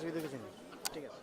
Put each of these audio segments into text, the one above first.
অসুবিধা কিছু নেই, ঠিক আছে।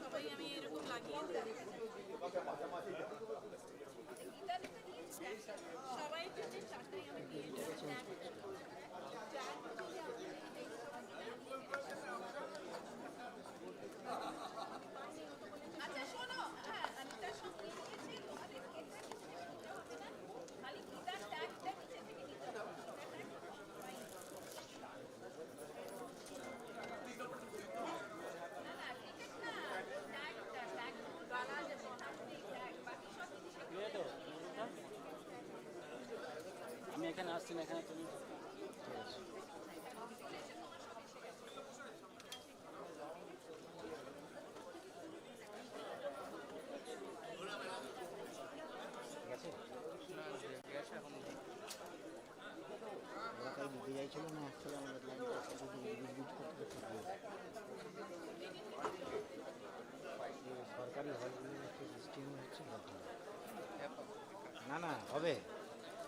সবাই আমি এরকম লাগিয়ে দিই। সবাই চারটাই আমি দিয়ে আচ্ছা শোনো, হ্যাঁ অনিতার সঙ্গে নিয়েছি তোমাদের ক্ষেত্রে কিছু নিতে হবে না, খালি গীতার ট্যাগটা নিচে থেকে নিতে হবে। আমি এখানে আসছি না, এখানে তুমি দিতে চাইছিল না, অ্যাকচুয়ালি আমাদের সরকারি হলগুলোর একটা সিস্টেম হচ্ছে না, না হবে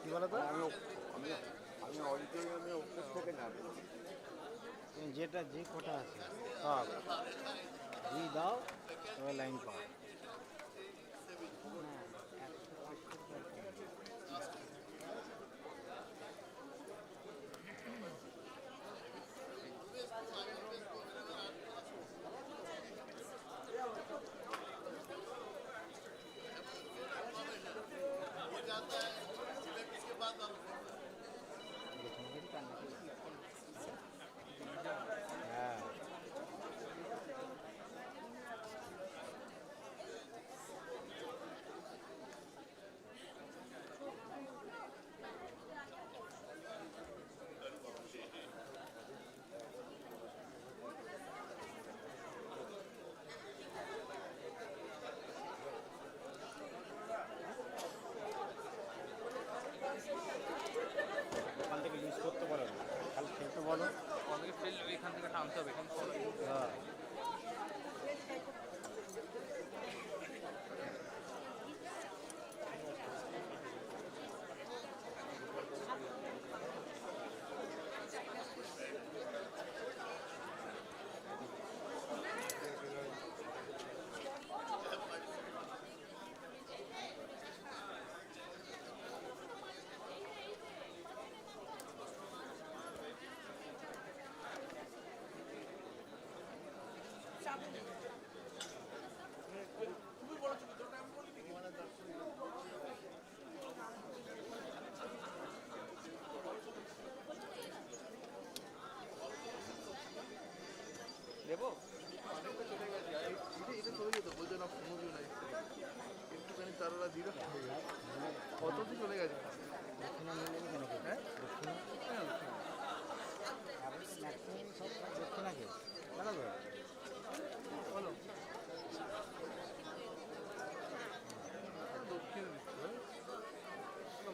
কী বলো তো, আমি অডিটোরিয়ামে উপর থেকে নামবো, যেটা যে কটা আছে সব দিয়ে দাও, তবে লাইন পাও। হ্যাঁ ওখান থেকে ইউজ করতে পারো না, খালি খেলতে বলো, অনেকে ফেল এখান থেকে টানতে হবে, এখান থেকে হ্যাঁ দেবো। এটা চলে যেত, বলছে না সমুদ্র নাই, একটুখানি তারা দিলে কত দিন চলে গেছে। দক্ষিণা মিলে কেন হ্যাঁ দক্ষিণা ম্যাক্সিমাম সব দক্ষিণাকে জানো তো, বলো দক্ষিণ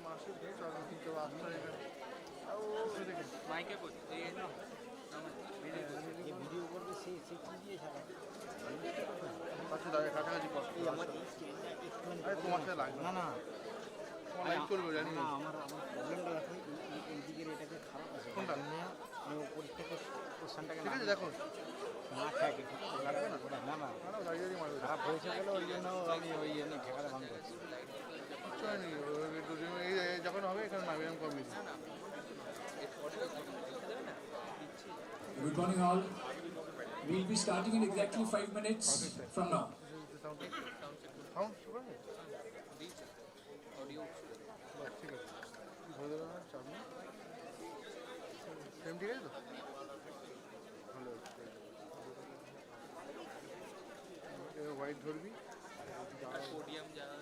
মাসে চাকরি কিন্তু আসতে মাইকে করছি যে ভিডিও করবে সে সে কী দিয়ে ছাড়া কাছে দাঁড়িয়ে কাছাকাছি কষ্ট আমার আরে তোমার সাথে লাগবে না, না লাইভ করবে জানি না, আমার প্রবলেমটা দেখো এই দিকের এটাকে খারাপ আছে, কোনটা? আমি উপর থেকে কোশ্চেনটাকে ঠিক আছে দেখো না থাকে, ঠিক আছে লাগবে না ওটা, না না দাঁড়িয়ে দাঁড়িয়ে মারবে খারাপ হয়েছে বলে ওই জন্য আমি ওই জন্য ঠেকাতে ভাঙ করছি। কিচ্ছু হয়নি, এই যখন হবে এখানে নামে আমি কমিয়ে দিই। Good morning all. We'll be starting in exactly 5 minutes from now. Sound শুরু হয় ঠিক আছে ধরে দেবে না চাপ নেই। ফ্রেম ঠিক আছে তো ভালো হোয়াইট ধরবি পোডিয়াম যারা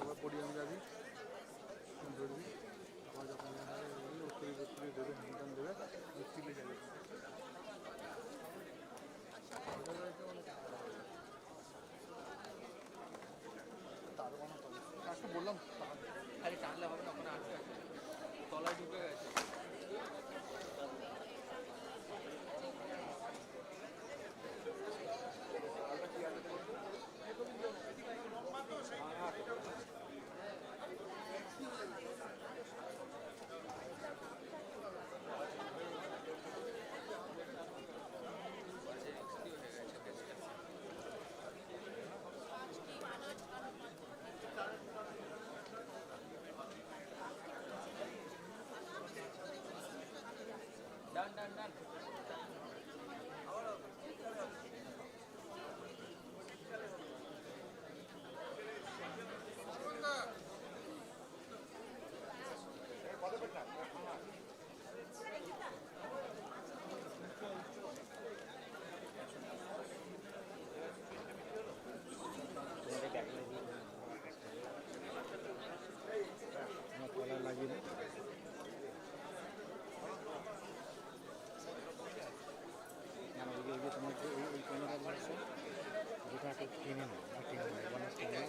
আবার পোডিয়াম যাবি ধরবি আবার যখন উত্তরে দেবে হ্যান্ডটান দেবে স্টিলে যাবে তাকে বললাম খালি টানলে হবে না, ওখানে আটকে আছে, তলায় ঢুকে গেছে। ডান ডান ডান। তোমাদের ব্যাগলে দিয়ে আমার কলার লাগিয়ে দিই। না ওই যে তোমার যে ওই ক্যামেরা আছে যেটা একটু টেনে নেয় টেনে নেয় বানাস টেনে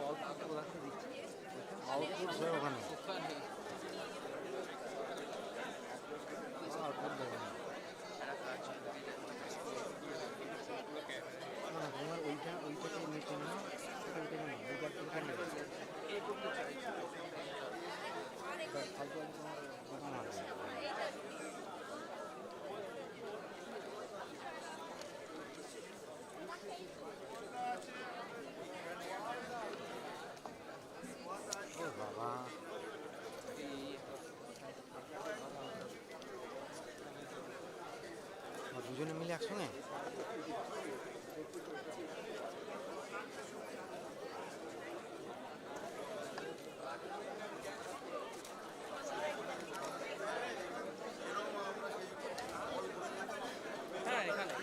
আউটপুট কোথা থেকে দিচ্ছে আউটপুট হয়ে ওখানে ওখানে আউটপুট দেবে না না তোমার ওইটাকে নিচে না ওটা টেনে না ওইটা টেনে ফালতু তোমার দোকান হবে ও বাবা দুজনে মিলে একসঙ্গে হ্যাঁ এখানে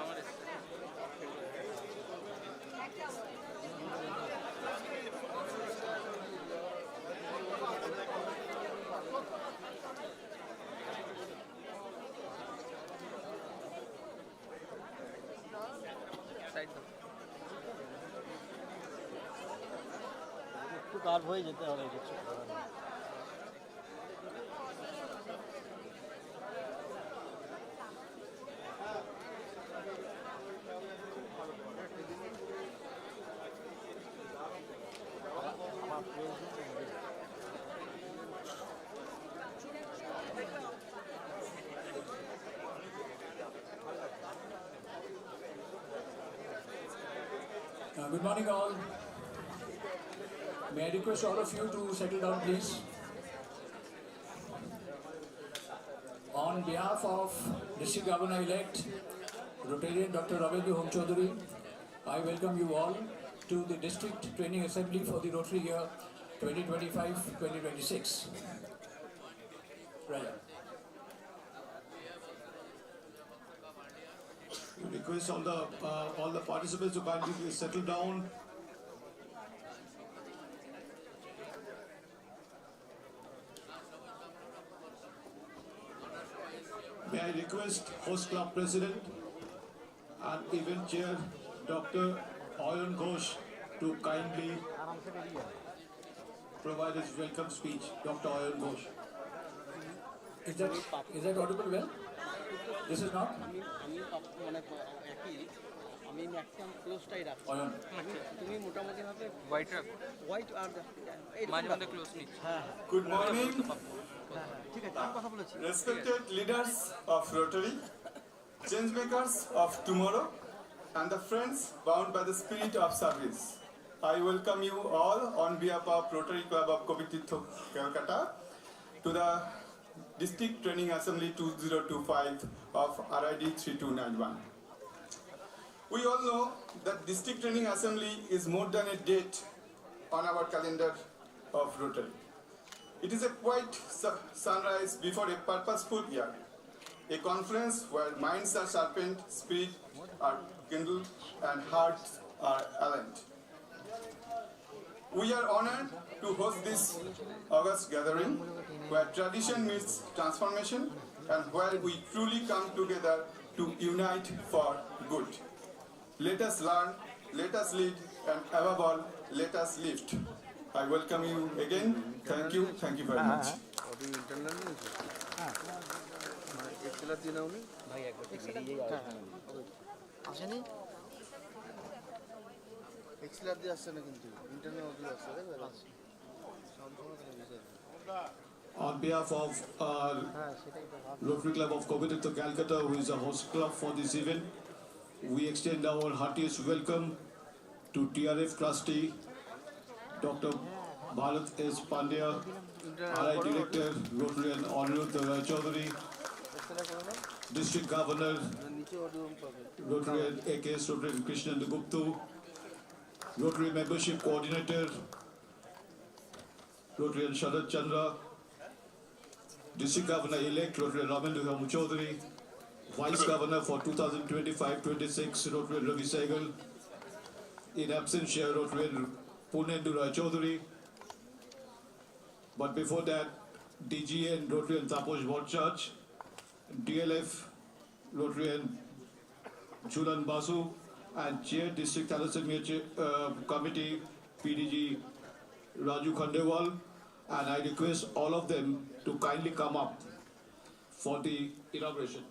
আমার সাইড দাও। একটু কার্ভ হয়ে যেতে হবে কিছু করার নেই। আমার প্রয়োজন নেই। Good morning, all. May I request all of you to settle down, please? On behalf of District Governor-elect Rotarian Dr. Ravindra Home Chaudhary, I welcome you all to the District Training Assembly for the Rotary year 2025-2026. Raja. We request all the participants to kindly please settle down. May I request Host Club President and Event Chair Dr. Ayan Ghosh to kindly আরামসে বেরিয়ে যাবে provide his welcome speech. Dr. Ayan Ghosh. Is that audible well? This is not? আমি মানে একই আমি maximum ক্লোজটাই রাখছি Ayan. তুমি মোটামুটিভাবে হোয়াইট রাখো হোয়াইট আর মাঝে মধ্যে ক্লোজ নিচ্ছি হ্যাঁ Good morning, ঠিক আছে আমি কথা বলেছি respected leaders of Rotary, changemakers of tomorrow, and the friends bound by the spirit of service. I welcome you all on behalf of Rotary Club of Kovitirtho, Calcutta, to the District Training Assembly 2025 of RID 3291. We all know that District Training Assembly is more than a date on our calendar of Rotary. It is a quiet sunrise before a purposeful year, a conference where minds are sharpened, spirit are kindled, and hearts are aligned. We are honored to host this August gathering, where tradition meets transformation and where we truly come together to unite for good. Let us learn, let us lead, and above all, let us lift. I welcome you again. Thank you very much. ওদের internal নিয়েছে মানে এক্সেলার দিয়ে নাও নি ভাই একবার বেরিয়ে আসেনি এক্সেলার দিয়ে আসছে না কিন্তু ইন্টারনাল দিয়ে আসছে দেখবে On behalf of Rotary Club of Kovitirtho, Calcutta, who is the host club for this event, we extend our heartiest welcome to TRF trustee Dr. Bharat S. Pandya, RI Director, Rotary and Anirudh Chaudhary, District Governor, নিচে audio পাবে Rotary and AKS Rotary and Krishnan Guptu, Rotary Membership Coordinator, Rotary and Sharad Chandra, District Governor-elect Rotary Ramendra Chaudhary, Vice Governor for 2025-26 Rotary Ravi Sehgal, in absentia Rotary Punendu Rai Chaudhary. But before that, DGN Rotary and Taposh Bhattacharya, DLF Rotary and Julan Basu, and Chair District Thalassemia Committee PDG Raju Khandewal, and I request all of them to kindly come up for the inauguration.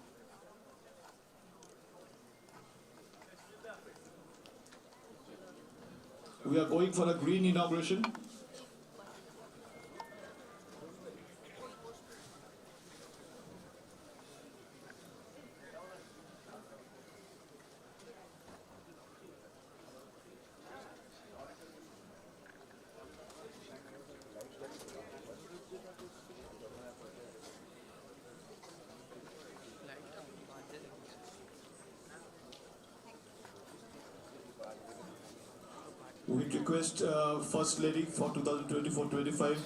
We are going for a green inauguration. We request First Lady for 2024-25,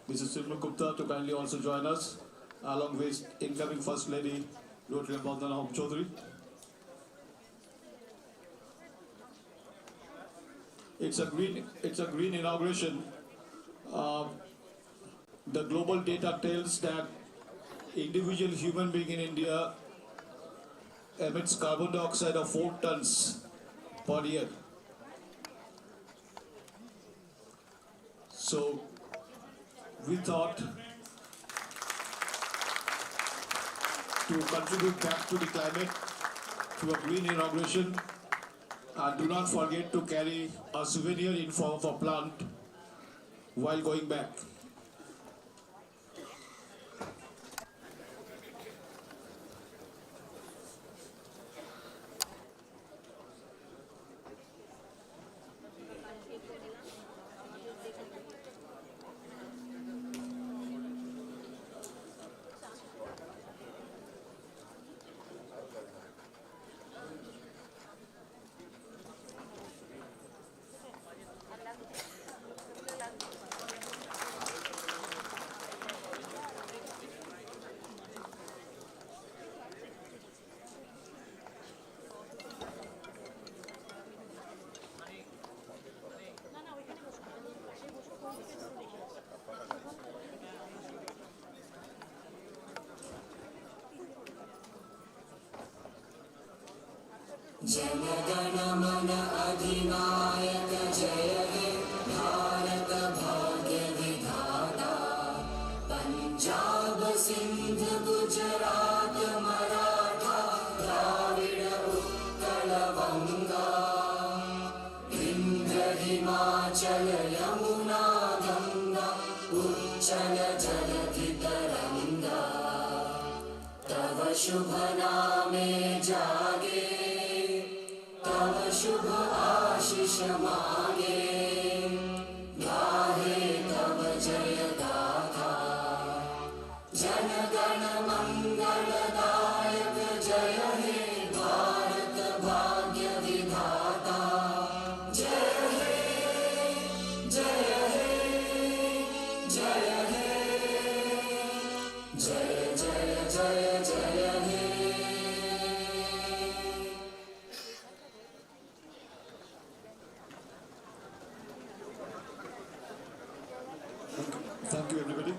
Mrs. Simran Gupta, to kindly also join us, along with incoming First Lady Rotary and Bandhana Home Chaudhary. It's a green inauguration. The global data tells that individual human being in India emits carbon dioxide of 4 tons per year. So we thought to contribute back to the climate through a green inauguration, and do not forget to carry a souvenir in form of a plant while going back. जनगणमन अधिनायक जय हे भारत भाग्य विधाता पंजाब सिंध गुजरात गुजरात मराठा द्राविड उत्कल बंगा विंध्य हिमाचल यमुना गंगा उच्चल जलधि तरंगा तव शुभ नामे जागे तव शुभ आशीष मांगे गाहे तव जय गाथा जन गण मंगलदायक जय हे भारत भाग्य विधाता जय हे जय हे जय हे जय जय जय जय हे Thank you, everybody.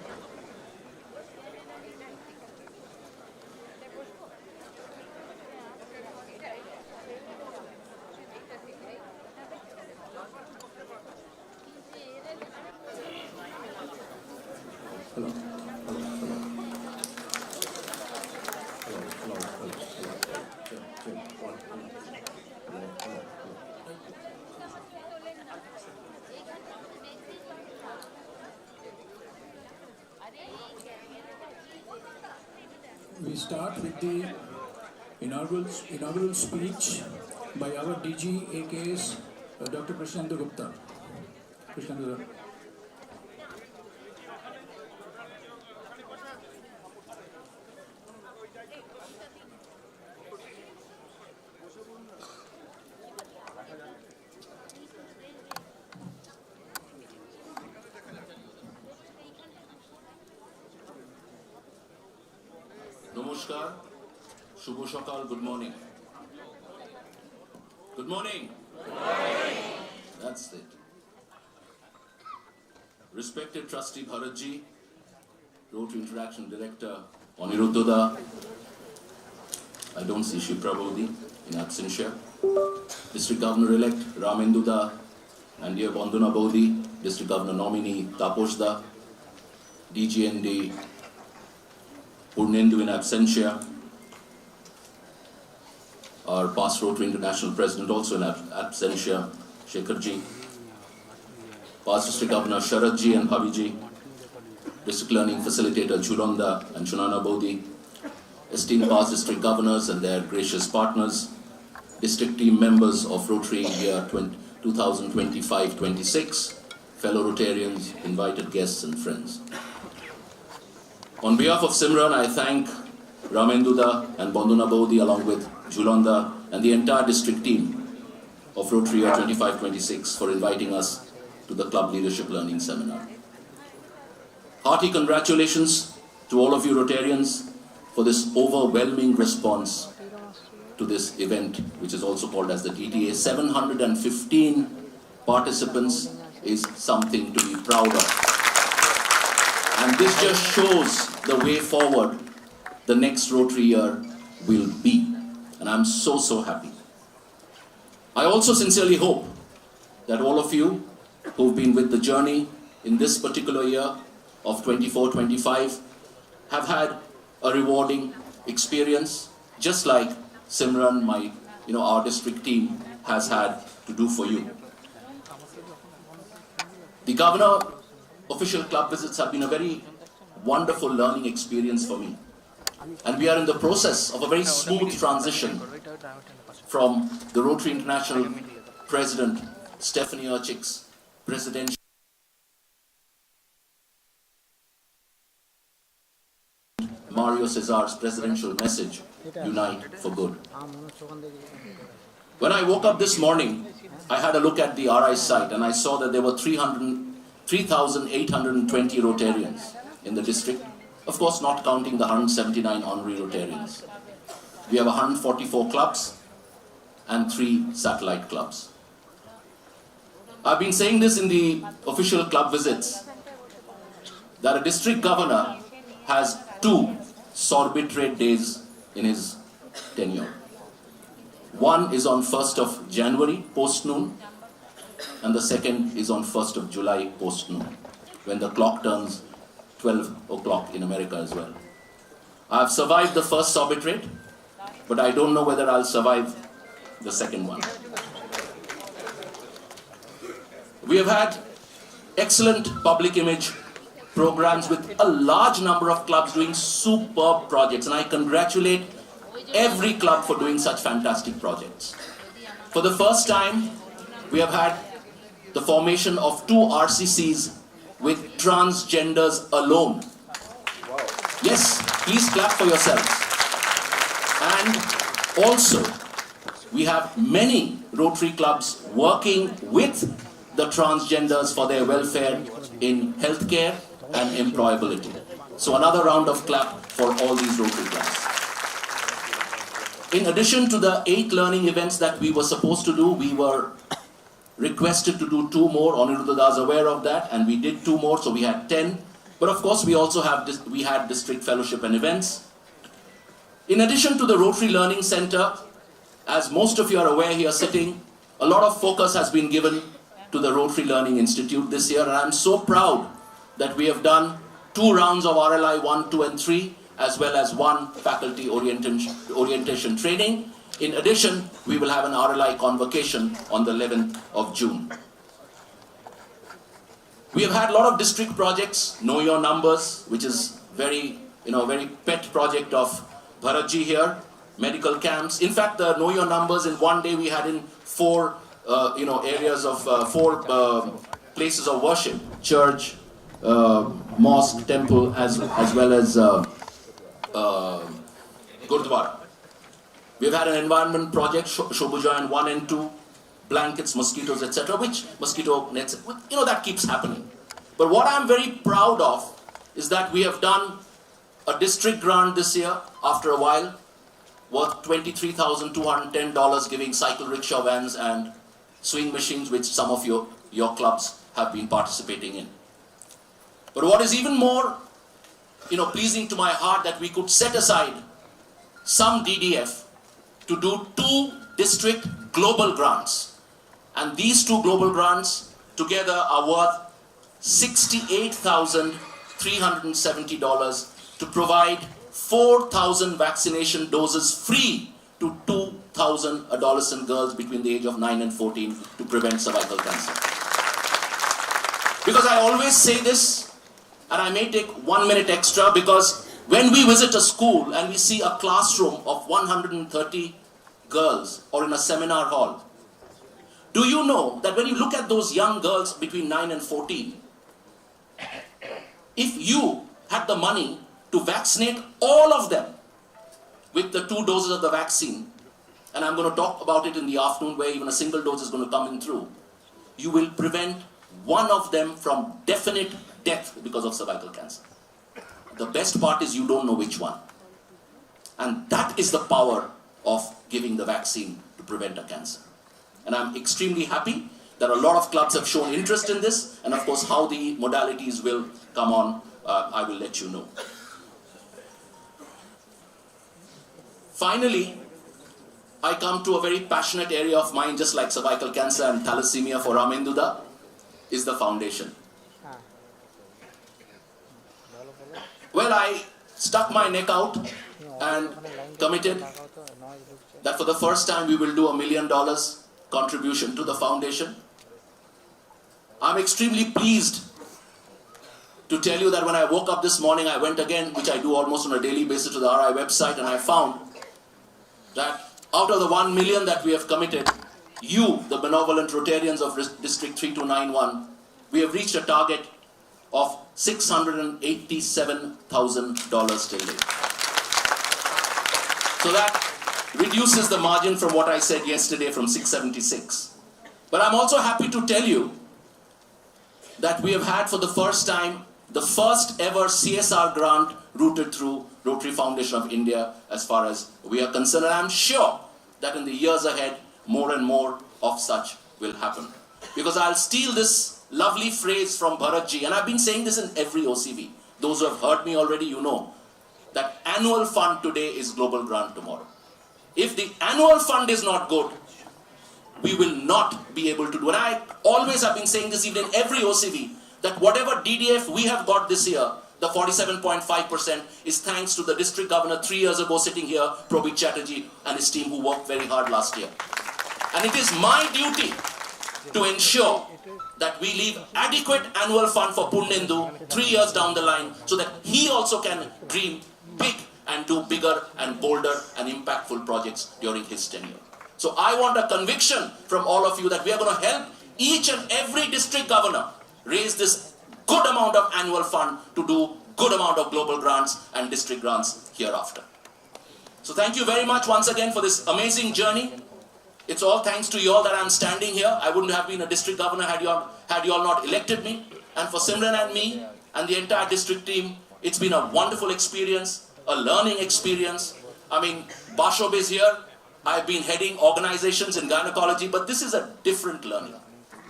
We start with the inaugural speech by our DG AKS, Dr. Prashant Gupta. Prashant. নমস্কার, শুভ সকাল, good morning. Good morning. That's it. Respected Trustee Bharatji, Rotary Interaction Director Aniruddha, I don't see Shiprabodhi in absentia, District Governor-elect Ramenduda, and dear Banduna Bodhi, District Governor nominee Taposhda, DGND Purnendu in absentia, our past Rotary International President also in absentia, Shekharji, past District Governor Sharadji and Bhaviji, District Learning Facilitator Chulanda and Chunana Bodhi, esteemed past District Governors and their gracious partners, District team members of Rotary year 2025-26, fellow Rotarians, invited guests and friends. On behalf of Simran, I thank Ramenduda and Banduna Bodhi along with Julanda and the entire district team of Rotary year 25-26 for inviting us to the Club Leadership Learning Seminar. Hearty congratulations to all of you Rotarians for this overwhelming response to this event, which is also called as the TTA. 715 participants is something to be proud of. And this just shows the way forward the next Rotary year will be. And I'm so happy. I also sincerely hope that all of you who've been with the journey in this particular year of 24-25 have had a rewarding experience, just like Simran, our district team has had to do for you. The Governor official club visits have been a very wonderful learning experience for me. And we are in the process of a very smooth transition from the Rotary International President Stephanie Urchik's presidential Mario Cesar's presidential message, Unite for Good. When I woke up this morning, I had a look at the RI site and I saw that there were 3,820 Rotarians in the district, of course not counting the 179 honorary Rotarians. We have 144 clubs and 3 satellite clubs. I've been saying this in the official club visits, that a district governor has 2 sorbitrate days in his tenure. One is on 1st of January, post-noon, and the second is on 1st of July, post-noon, when the clock turns 12 o'clock in America as well. I've survived the first sorbitate, but I don't know whether I'll survive the second one. We have had excellent public image programs with a large number of clubs doing superb projects, and I congratulate every club for doing such fantastic projects. For the first time, we have had the formation of 2 RCCs with transgenders alone. Yes, please clap for yourselves. And also, we have many Rotary clubs working with the transgenders for their welfare in healthcare and employability. So another round of clap for all these Rotary clubs. In addition to the 8 learning events that we were supposed to do, we were requested to do 2 more. Aniruddha is aware of that, and we did 2 more, so we had 10. But of course, we also had district fellowship and events. In addition to the Rotary Learning Center, as most of you are aware here sitting, a lot of focus has been given to the Rotary Learning Institute this year, and I'm so proud that we have done 2 rounds of RLI 1, 2 and 3, as well as 1 faculty orientation training. In addition, we will have an RLI convocation on the 11th of June. We have had a lot of district projects, Know Your Numbers, which is very pet project of Bharatji here, medical camps. In fact, the Know Your Numbers in one day we had in 4 areas of 4 places of worship, church, mosque, temple, as well as Gurdwara. We've had an environment project, Shobujayan 1 and 2, blankets, mosquitoes, etc., which mosquito nets, that keeps happening. But what I'm very proud of is that we have done a district grant this year, after a while, worth $23,210, giving cycle rickshaw vans and swing machines, which some of your clubs have been participating in. But what is even more, pleasing to my heart, that we could set aside some DDF to do 2 district global grants. And these 2 global grants together are worth $68,370 to provide 4,000 vaccination doses free to 2,000 adolescent girls between the age of 9 and 14 to prevent cervical cancer. Because I always say this, and I may take 1 minute extra, because when we visit a school and we see a classroom of 130 girls or in a seminar hall, do you know that when you look at those young girls between 9 and 14, if you had the money to vaccinate all of them with the 2 doses of the vaccine, and I'm going to talk about it in the afternoon where even a single dose is going to come in through, you will prevent one of them from definite death because of cervical cancer. The best part is you don't know which one. And that is the power of giving the vaccine to prevent a cancer. And I'm extremely happy that a lot of clubs have shown interest in this, and of course how the modalities will come on, I will let you know. Finally, I come to a very passionate area of mine, just like cervical cancer and thalassemia for Ramenduda, is the foundation. Well, I stuck my neck out and committed that for the first time we will do $1 million contribution to the foundation. I'm extremely pleased to tell you that when I woke up this morning, I went again, which I do almost on a daily basis, to the RI website, and I found that out of the 1 million that we have committed, you, the benevolent Rotarians of District 3291, we have reached a target of $687,000 till date. So that reduces the margin from what I said yesterday from 676. But I'm also happy to tell you that we have had for the first time the first ever CSR grant routed through Rotary Foundation of India as far as we are concerned. And I'm sure that in the years ahead, more and more of such will happen. Because I'll steal this lovely phrase from Bharatji, and I've been saying this in every OCV. Those who have heard me already, you know that annual fund today is global grant tomorrow. If the annual fund is not good, we will not be able to do. And I always have been saying this even in every OCV, that whatever DDF we have got this year, the 47.5% is thanks to the district governor 3 years ago sitting here, Probit Chatterjee, and his team who worked very hard last year. And it is my duty to ensure that we leave adequate annual fund for Purnendu 3 years down the line so that he also can dream big and do bigger and bolder and impactful projects during his tenure. So I want a conviction from all of you that we are going to help each and every district governor raise this good amount of annual fund to do good amount of global grants and district grants hereafter. So thank you very much once again for this amazing journey. It's all thanks to you all that I'm standing here. I wouldn't have been a district governor had you all not elected me. And for Simran and me and the entire district team, it's been a wonderful experience, a learning experience. I mean, Bashob is here. I've been heading organizations in gynecology, but this is a different learning,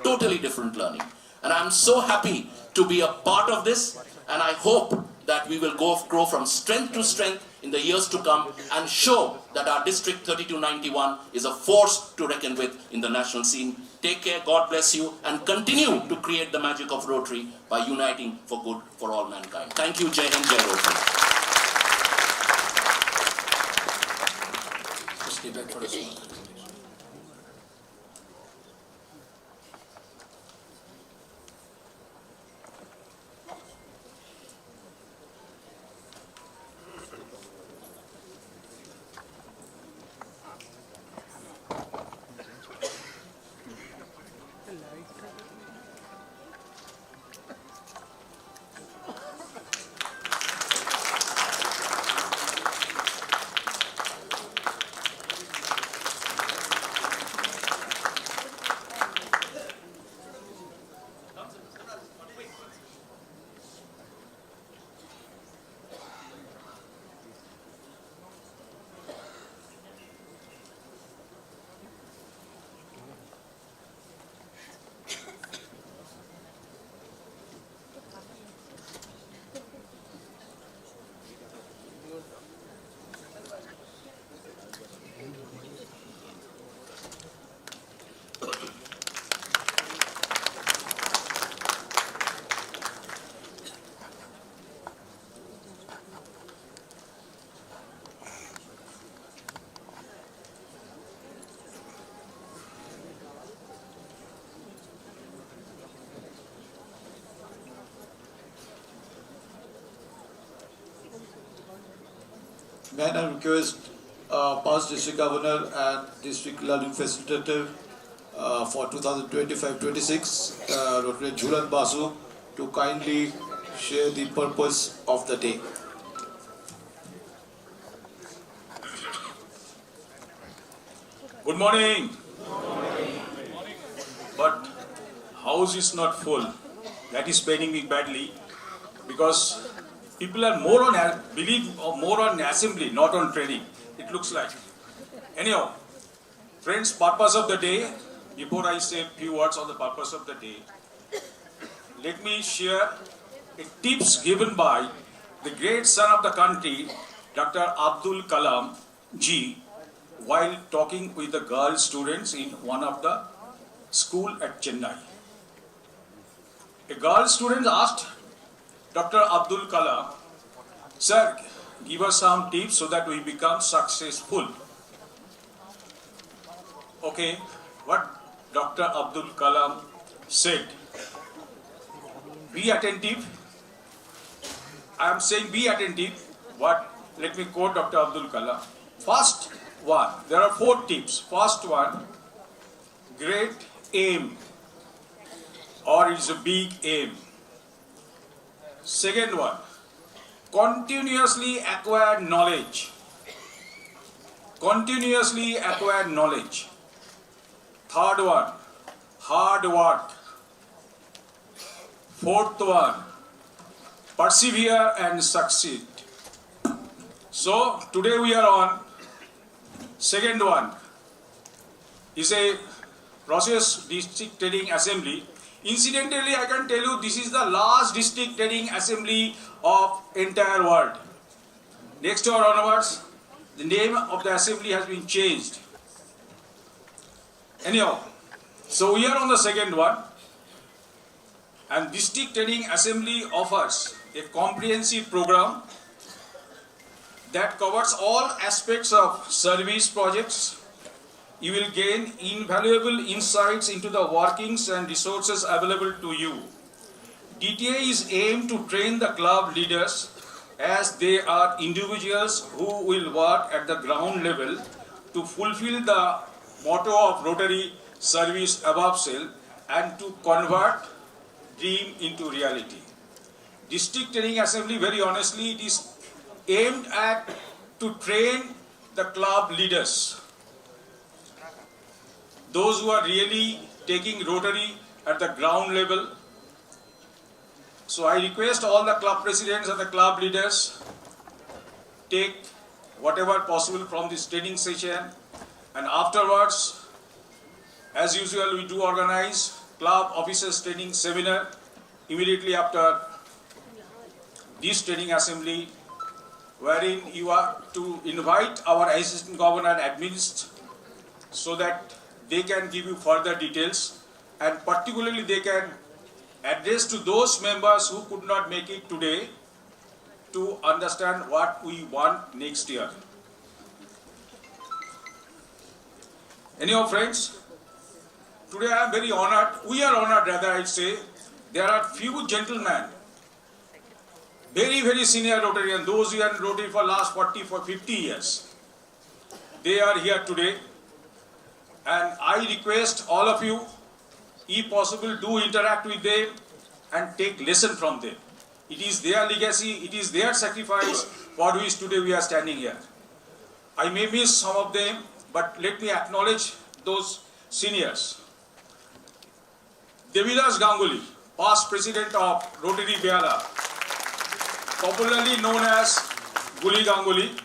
totally different learning. And I'm so happy to be a part of this, and I hope that we will grow from strength to strength in the years to come and show that our District 3291 is a force to reckon with in the national scene. Take care, God bless you, and continue to create the magic of Rotary by uniting for good for all mankind. Thank you, Jai Hind, Jai Rotary. Just stay back for a second. May I request past district governor and district learning facilitator for 2025-26, Rotary Jhulan Basu, to kindly share the purpose of the day. Good morning. But house is not full. That is paining me badly because people are more on assembly, not on training. It looks like. Anyhow, friends, purpose of the day. Before I say a few words on the purpose of the day, let me share tips given by the great son of the country, Dr. Abdul Kalam ji, while talking with the girl students in one of the school at Chennai. A girl student asked Dr. Abdul Kalam, "Sir, give us some tips so that we become successful." Okay, what Dr. Abdul Kalam said, be attentive. I am saying be attentive. Let me quote Dr. Abdul Kalam. First one, there are 4 tips. First one, great aim, or it's a big aim. Second one, continuously acquire knowledge. Continuously acquire knowledge. Third one, hard work. Fourth one, persevere and succeed. So today we are on second one. Is a process district training assembly. Incidentally, I can tell you this is the last district training assembly of entire world. Next year onwards, the name of the assembly has been changed. Anyhow, so we are on the second one, and district training assembly offers a comprehensive program that covers all aspects of service projects. You will gain invaluable insights into the workings and resources available to you. DTA is aimed to train the club leaders as they are individuals who will work at the ground level to fulfill the motto of Rotary Service Above Self and to convert dream into reality. District Training Assembly, very honestly, it is aimed at to train the club leaders, those who are really taking Rotary at the ground level. So I request all the club presidents and the club leaders take whatever possible from this training session, and afterwards, as usual, we do organize club officers training seminar immediately after this training assembly, wherein you are to invite our assistant governor and admins so that they can give you further details, and particularly they can address to those members who could not make it today to understand what we want next year. Anyhow, friends, today I am very honored, we are honored rather I'd say, there are few gentlemen, very, very senior Rotarians, those who are in Rotary for last 50 years. They are here today, and I request all of you, if possible, do interact with them and take lesson from them. It is their legacy, it is their sacrifice for which today we are standing here. I may miss some of them, but let me acknowledge those seniors. Devidas Ganguly, past president of Rotary Beala, popularly known as Guli Ganguly,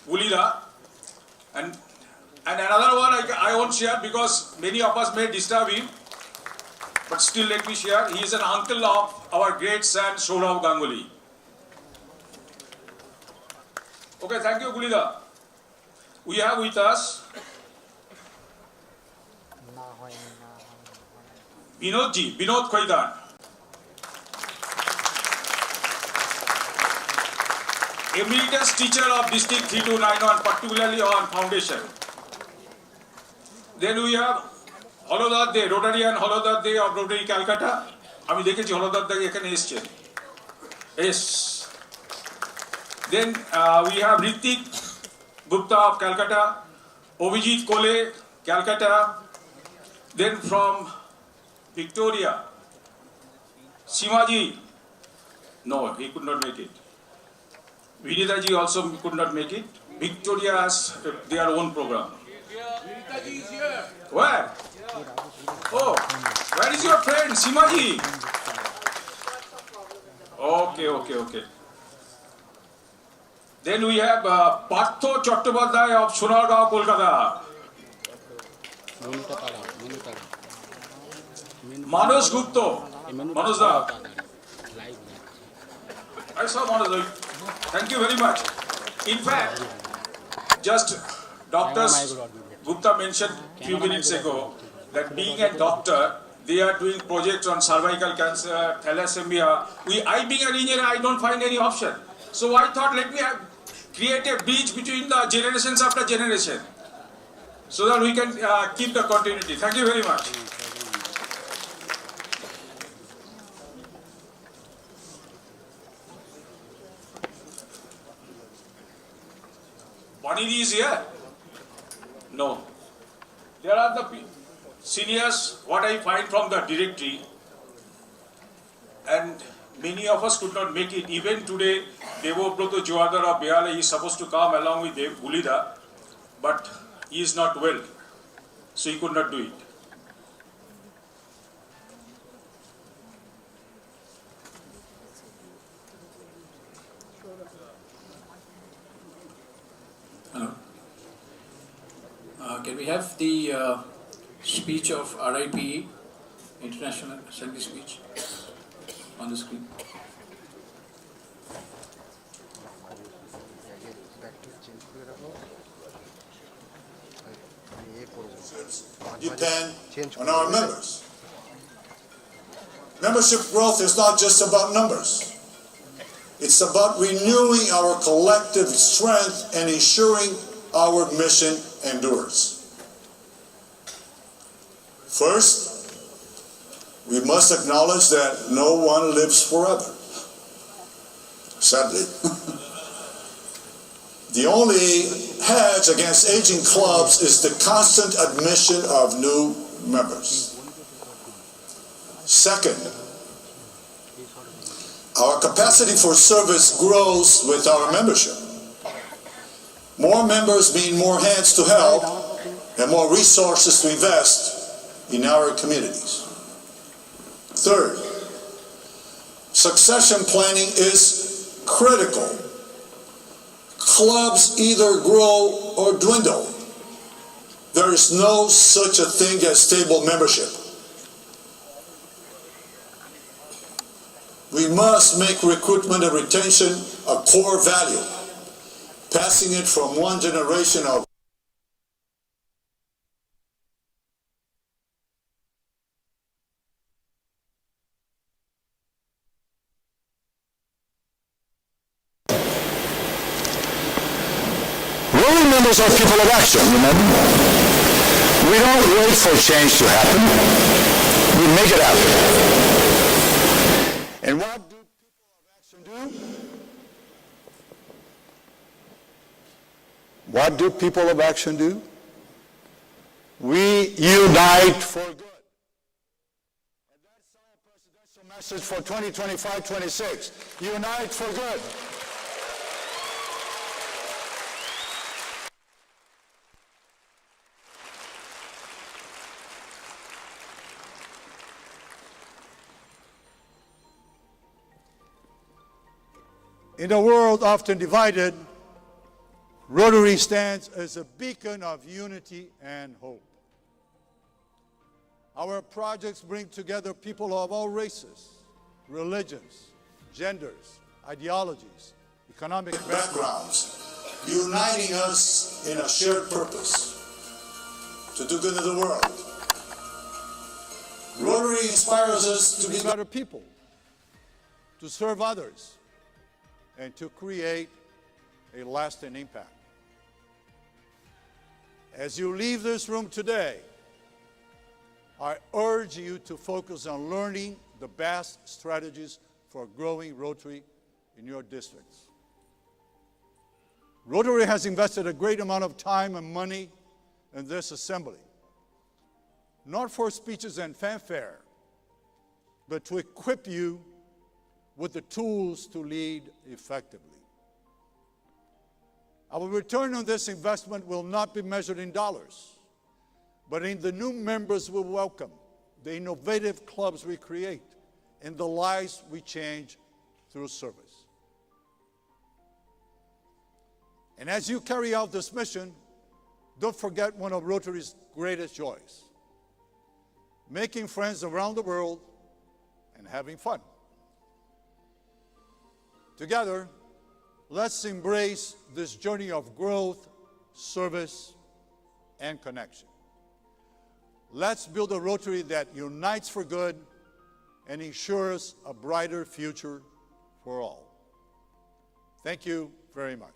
Gulida, and another one I won't share because many of us may disturb him, but still let me share. He is an uncle of our great son Saurav Ganguly. Okay, thank you, Gulida. We have with us Vinod Khaidan. Emeritus teacher of District 3291, particularly on foundation. Then we have Holodar De, Rotarian Holodar De of Rotary Calcutta. আমি দেখেছি হলদার দা এখানে এসেছেন। Yes. Then we have Ritik Gupta of Calcutta, Obhijit Kole, Calcutta. Then from Victoria, Simaji, no, he could not make it. Vinita ji also could not make it. Victoria has their own program. Where? Oh, where is your friend, Simaji? Okay. Then we have Partho Chattopadhyay of Sonargaon, Kolkata. Manos Gupta, Manos da. I saw Manos. Thank you very much. In fact, just doctors Gupta mentioned few minutes ago that being a doctor, they are doing projects on cervical cancer, thalassemia. I being an engineer, I don't find any option. So I thought, let me create a bridge between the generations after generation, so that we can keep the continuity. Thank you very much. Bonnie is here? No. There are the seniors, what I find from the directory, and many of us could not make it. Even today, Devobroto Joadar of Beala is supposed to come along with Dev Gulida, but he is not well, so he could not do it. Can we have the speech of RIPE, International Assembly speech, on the screen? Depend on our members. Membership growth is not just about numbers. It's about renewing our collective strength and ensuring our mission endures. First, we must acknowledge that no one lives forever. Sadly. The only hedge against aging clubs is the constant admission of new members. Second, our capacity for service grows with our membership. More members mean more hands to help and more resources to invest in our communities. Third, succession planning is critical. Clubs either grow or dwindle. There is no such a thing as stable membership. We must make recruitment and retention a core value, passing it from one generation of Rotary members are people of action, remember? We don't wait for change to happen. We make it happen. And what do people of action do? What do people of action do? We unite for good. And that's our presidential message for 2025-26. Unite for good. In a world often divided, Rotary stands as a beacon of unity and hope. Our projects bring together people of all races, religions, genders, ideologies, economic backgrounds, uniting us in a shared purpose to do good in the world. Rotary inspires us to be better people, to serve others, and to create a lasting impact. As you leave this room today, I urge you to focus on learning the best strategies for growing Rotary in your districts. Rotary has invested a great amount of time and money in this assembly, not for speeches and fanfare, but to equip you with the tools to lead effectively. Our return on this investment will not be measured in dollars, but in the new members we welcome, the innovative clubs we create, and the lives we change through service. And as you carry out this mission, don't forget one of Rotary's greatest joys: making friends around the world and having fun. Together, let's embrace this journey of growth, service, and connection. Let's build a Rotary that unites for good and ensures a brighter future for all. Thank you very much.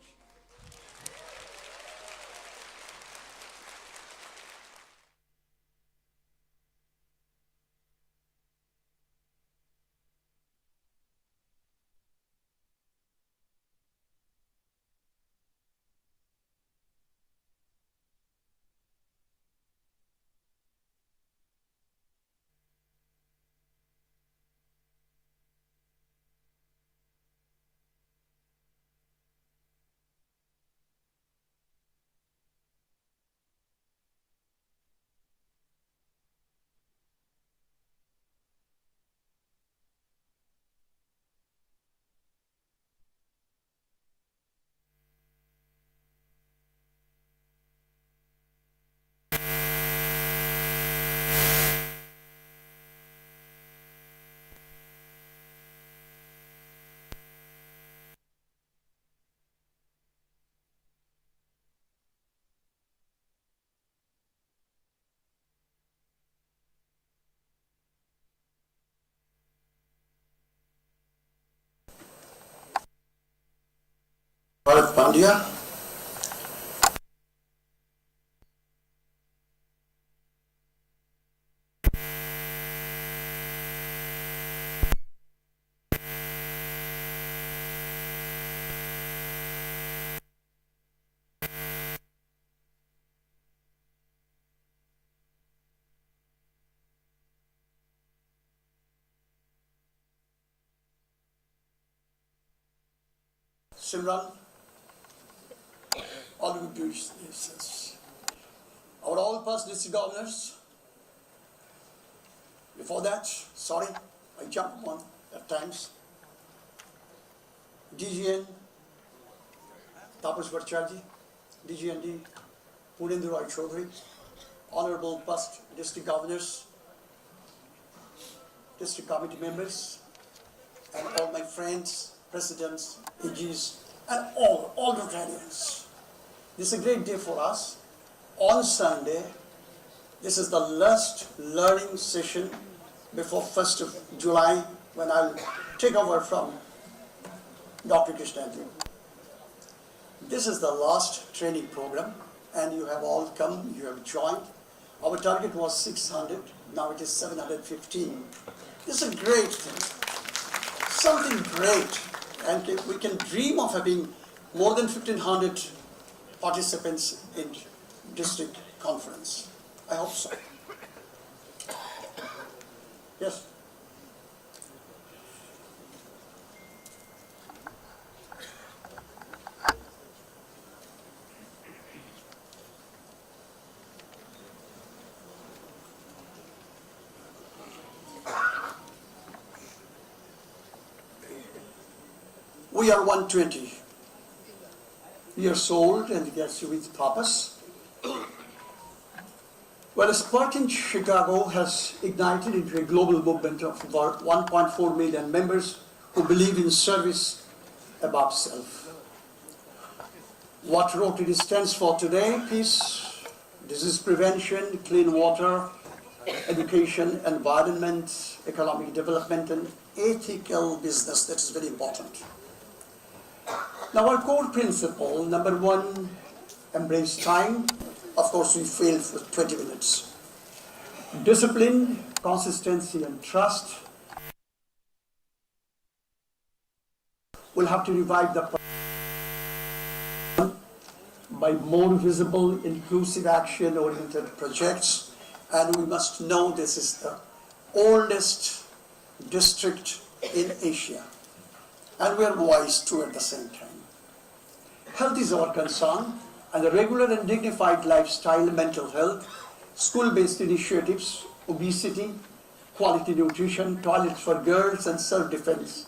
Bharat Pandya. Simran, all we do is our all past district governors. Before that, sorry, I jumped one at times. DGN, Tapas Bhattacharya, DGND, Punendu Roy Chaudhary, honorable past district governors, district committee members, and all my friends, presidents, AGs, and all Rotarians. This is a great day for us. On Sunday, this is the last learning session before 1st of July, when I'll take over from Dr. Krishnanji. This is the last training program, and you have all come, you have joined. Our target was 600, now it is 715. This is a great thing, something great. And we can dream of having more than 1,500 participants in district conference. I hope so. Yes. We are 120 years old and yes, with purpose. Well, a spark in Chicago has ignited into a global movement of about 1.4 million members who believe in service above self. What Rotary stands for today: peace, disease prevention, clean water, education, environment, economic development, and ethical business. That is very important. Now, our core principle, number one, embrace time. Of course, we failed for 20 minutes. Discipline, consistency, and trust. We'll have to revive the by more visible, inclusive, action-oriented projects. And we must know this is the oldest district in Asia. And we are wise too at the same time. Health is our concern, and the regular and dignified lifestyle, mental health, school-based initiatives, obesity, quality nutrition, toilets for girls, and self-defense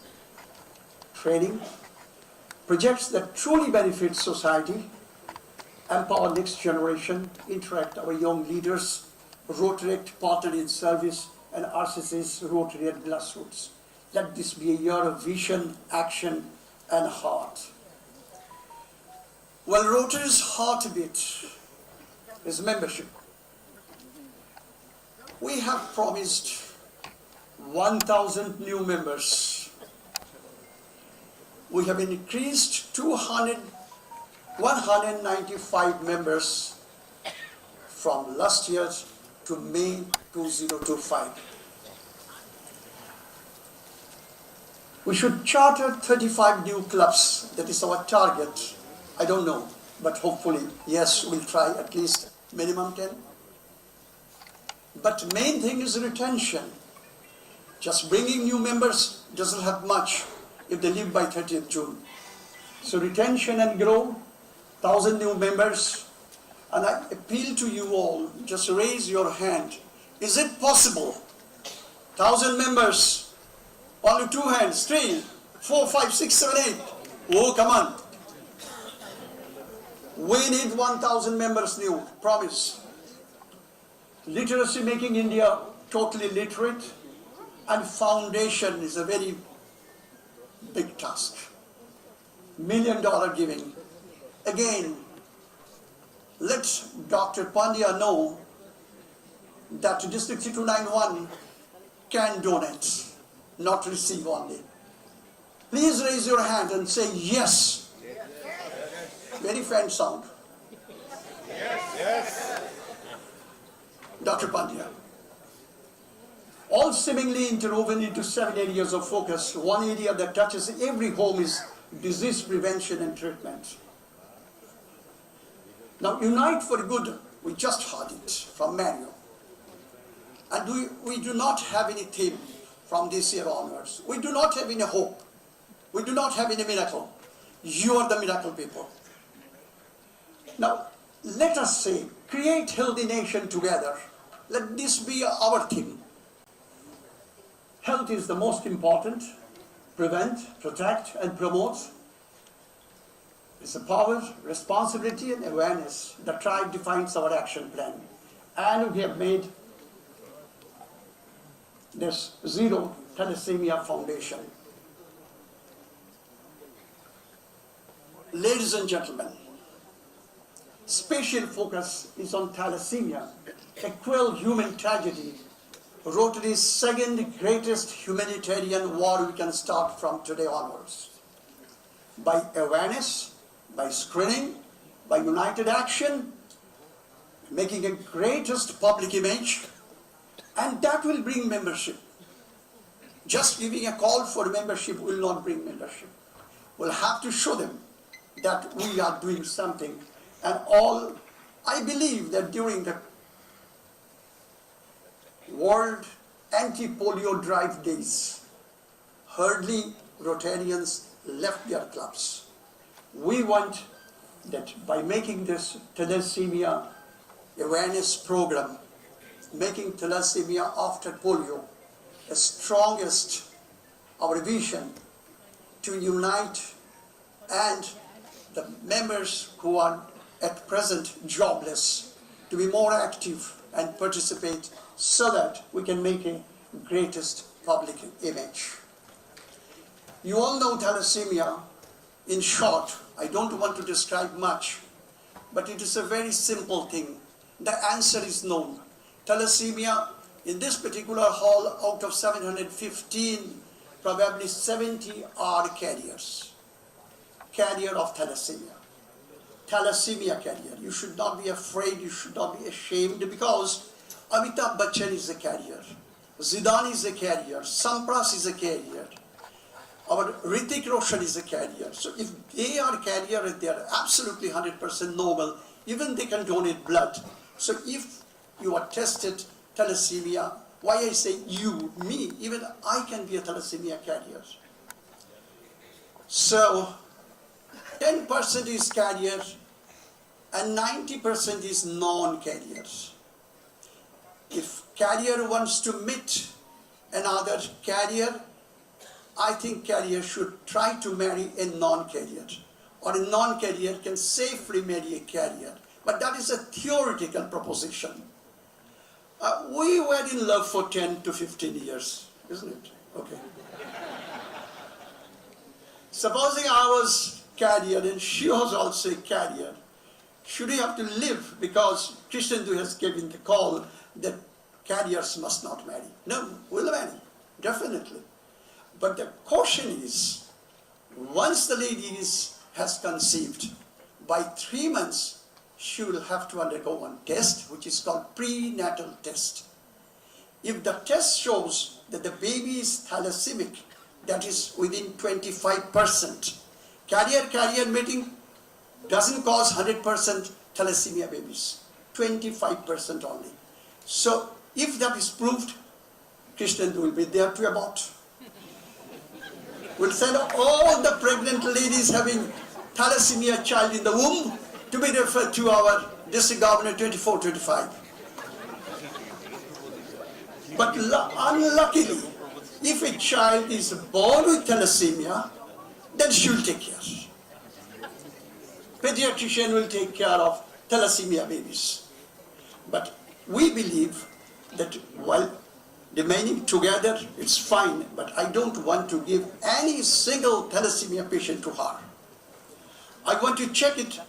training, projects that truly benefit society, empower next generation, interact our young leaders, Rotary partner in service, and RCC's Rotary at grassroots. Let this be a year of vision, action, and heart. Well, Rotary's heartbeat is membership. We have promised 1,000 new members. We have increased 195 members from last year to May 2025. We should charter 35 new clubs. That is our target. I don't know, but hopefully, yes, we'll try at least minimum 10. But main thing is retention. Just bringing new members doesn't have much if they leave by 30th June. So retention and grow, 1,000 new members. And I appeal to you all, just raise your hand. Is it possible? 1,000 members, only 2 hands, 3, 4, 5, 6, 7, 8. Oh, come on. We need 1,000 members new, promise. Literacy, making India totally literate, and foundation is a very big task. $1 million giving. Again, let Dr. Pandya know that District 3291 can donate, not receive only. Please raise your hand and say yes. Very faint sound. Yes. Dr. Pandya. All seemingly interwoven into 7 areas of focus. One area that touches every home is disease prevention and treatment. Now, Unite for Good, we just heard it from Mario. And we do not have any theme from this year onwards. We do not have any hope. We do not have any miracle. You are the miracle people. Now, let us say, create healthy nation together. Let this be our theme. Health is the most important. Prevent, protect, and promote. It's a power, responsibility, and awareness. The tribe defines our action plan. And we have made this Zero Thalassemia Foundation. Ladies and gentlemen, special focus is on thalassemia, a cruel human tragedy, Rotary's second greatest humanitarian war we can start from today onwards. By awareness, by screening, by united action, making a greatest public image, and that will bring membership. Just giving a call for membership will not bring membership. We'll have to show them that we are doing something. And I believe that during the World Anti-Polio Drive Days, hardly Rotarians left their clubs. We want that by making this thalassemia awareness program, making thalassemia after polio the strongest, our vision to unite and the members who are at present jobless to be more active and participate so that we can make a greatest public image. You all know thalassemia. In short, I don't want to describe much, but it is a very simple thing. The answer is known. Thalassemia, in this particular hall, out of 715, probably 70 are carriers. Carrier of thalassemia. Thalassemia carrier. You should not be afraid, you should not be ashamed, because Amitabh Bachchan is a carrier. Zidane is a carrier. Sampras is a carrier. Our Hrithik Roshan is a carrier. So if they are carrier, they are absolutely 100% normal. Even they can donate blood. So if you are tested thalassemia, why I say you, me, even I can be a thalassemia carrier. So 10% is carrier and 90% is non-carriers. If carrier wants to meet another carrier, I think carrier should try to marry a non-carrier, or a non-carrier can safely marry a carrier. But that is a theoretical proposition. We were in love for 10 to 15 years, isn't it? Okay. Supposing I was carrier and she was also a carrier, should we have to live? Because Krishnendu has given the call that carriers must not marry. No, we'll marry, definitely. But the caution is, once the lady has conceived, by 3 months, she will have to undergo one test, which is called prenatal test. If the test shows that the baby is thalassaemic, that is within 25%, carrier-carrier mating doesn't cause 100% thalassemia babies, 25% only. So if that is proved, Krishnendu will be there to abort. We'll send all the pregnant ladies having thalassemia child in the womb to be referred to our district governor 24-25. But unluckily, if a child is born with thalassemia, then she will take care. Pediatrician will take care of thalassemia babies. But we believe that while remaining together, it's fine, but I don't want to give any single thalassemia patient to her. I want to check it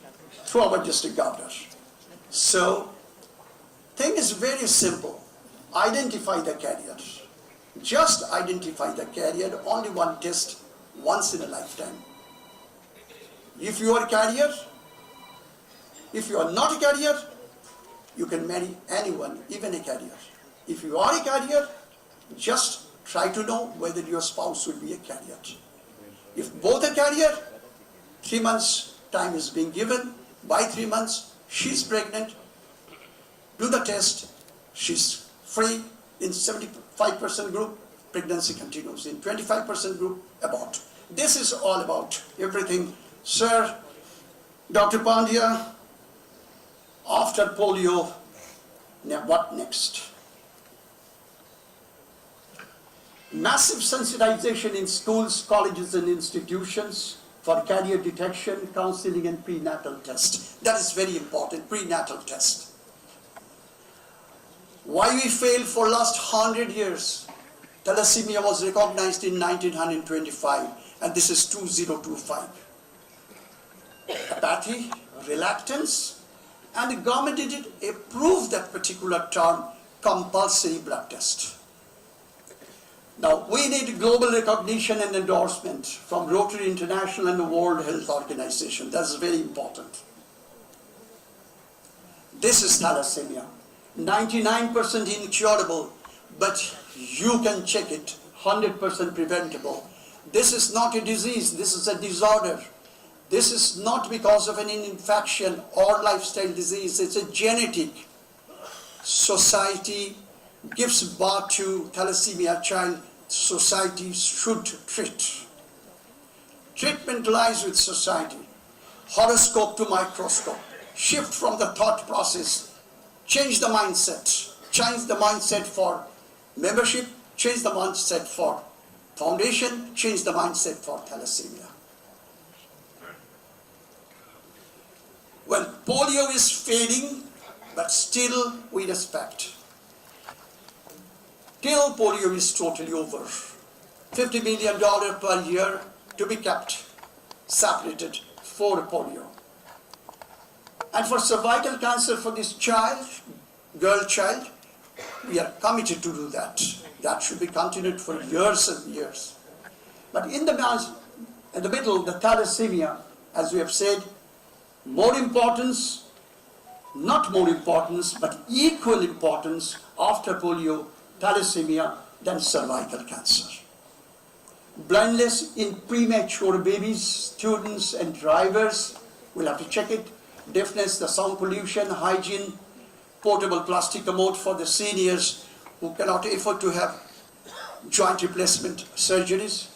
through our district governor. So, thing is very simple. Identify the carrier. Just identify the carrier, only one test, once in a lifetime. If you are a carrier, If you are not a carrier, you can marry anyone, even a carrier. If you are a carrier, just try to know whether your spouse will be a carrier. If both are carrier, 3 months time is being given. By 3 months, she's pregnant. Do the test. She's free. In 75% group, pregnancy continues. In 25% group, abort. This is all about everything. Sir, Dr. Pandya, after polio, now what next? Massive sensitization in schools, colleges and institutions for carrier detection, counseling and prenatal test. That is very important, prenatal test. Why we failed for last 100 years? Thalassemia was recognized in 1925 and this is 2025. Apathy, reluctance, and the government didn't approve that particular term, compulsory blood test. Now, we need global recognition and endorsement from Rotary International and the World Health Organization. That's very important. This is thalassemia. 99% incurable, but you can check it, 100% preventable. This is not a disease, this is a disorder. This is not because of an infection or lifestyle disease, it's a genetic. Society gives birth to thalassemia child, society should treat. Treatment lies with society. Horoscope to microscope. Shift from the thought process. Change the mindset. Change the mindset for membership. Change the mindset for foundation. Change the mindset for thalassemia. Well, polio is fading, but still we respect. Till polio is totally over. $50 million per year to be kept separated for polio. And for cervical cancer for this child, girl child, we are committed to do that. That should be continued for years and years. But in the middle, the thalassemia, as we have said, more importance, not more importance, but equal importance after polio, thalassemia, than cervical cancer. Blindness in premature babies, students and drivers, we'll have to check it. Deafness, the sound pollution, hygiene, portable plastic commode for the seniors who cannot afford to have joint replacement surgeries.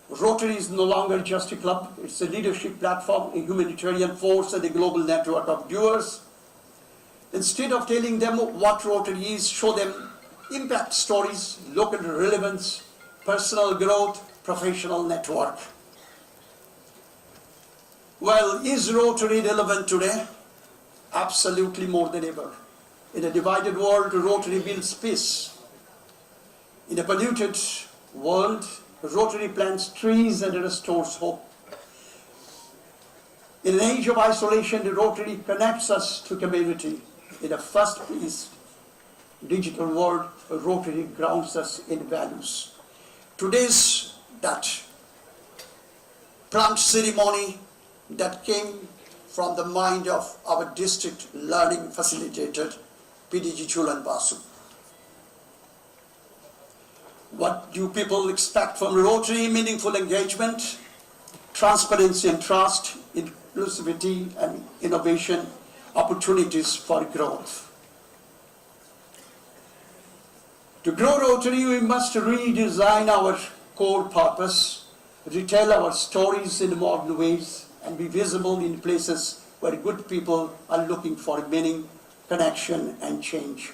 Rotary is no longer just a club, it's a leadership platform, a humanitarian force and a global network of doers. Instead of telling them what Rotary is, show them impact stories, local relevance, personal growth, professional network. Well, is Rotary relevant today? Absolutely more than ever. In a divided world, Rotary builds peace. In a polluted world, Rotary plants trees and restores hope. In an age of isolation, the Rotary connects us to community. In a fast-paced digital world, Rotary grounds us in values. Today's that plant ceremony that came from the mind of our district learning facilitator, PDG Julan Basu. What do people expect from Rotary? Meaningful engagement, transparency and trust, inclusivity and innovation, opportunities for growth. To grow Rotary, we must redesign our core purpose, retell our stories in modern ways, and be visible in places where good people are looking for meaning, connection, and change.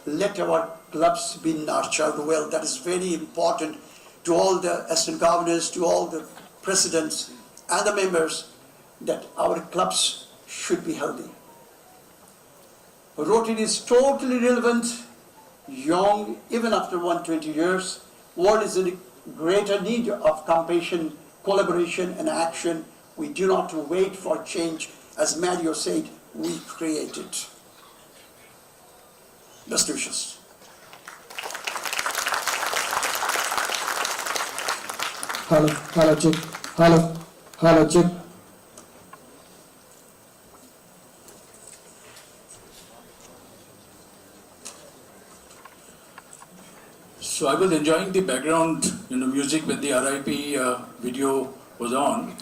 Let our clubs be nurtured well. That is very important to all the assistant governors, to all the presidents and the members, that our clubs should be healthy. Rotary is totally relevant, young, even after 120 years. World is in greater need of compassion, collaboration, and action. We do not wait for change. As Mario said, we create it. Best wishes. Hello, check. Hello, check. So I was enjoying the background, music when the RIP video was on,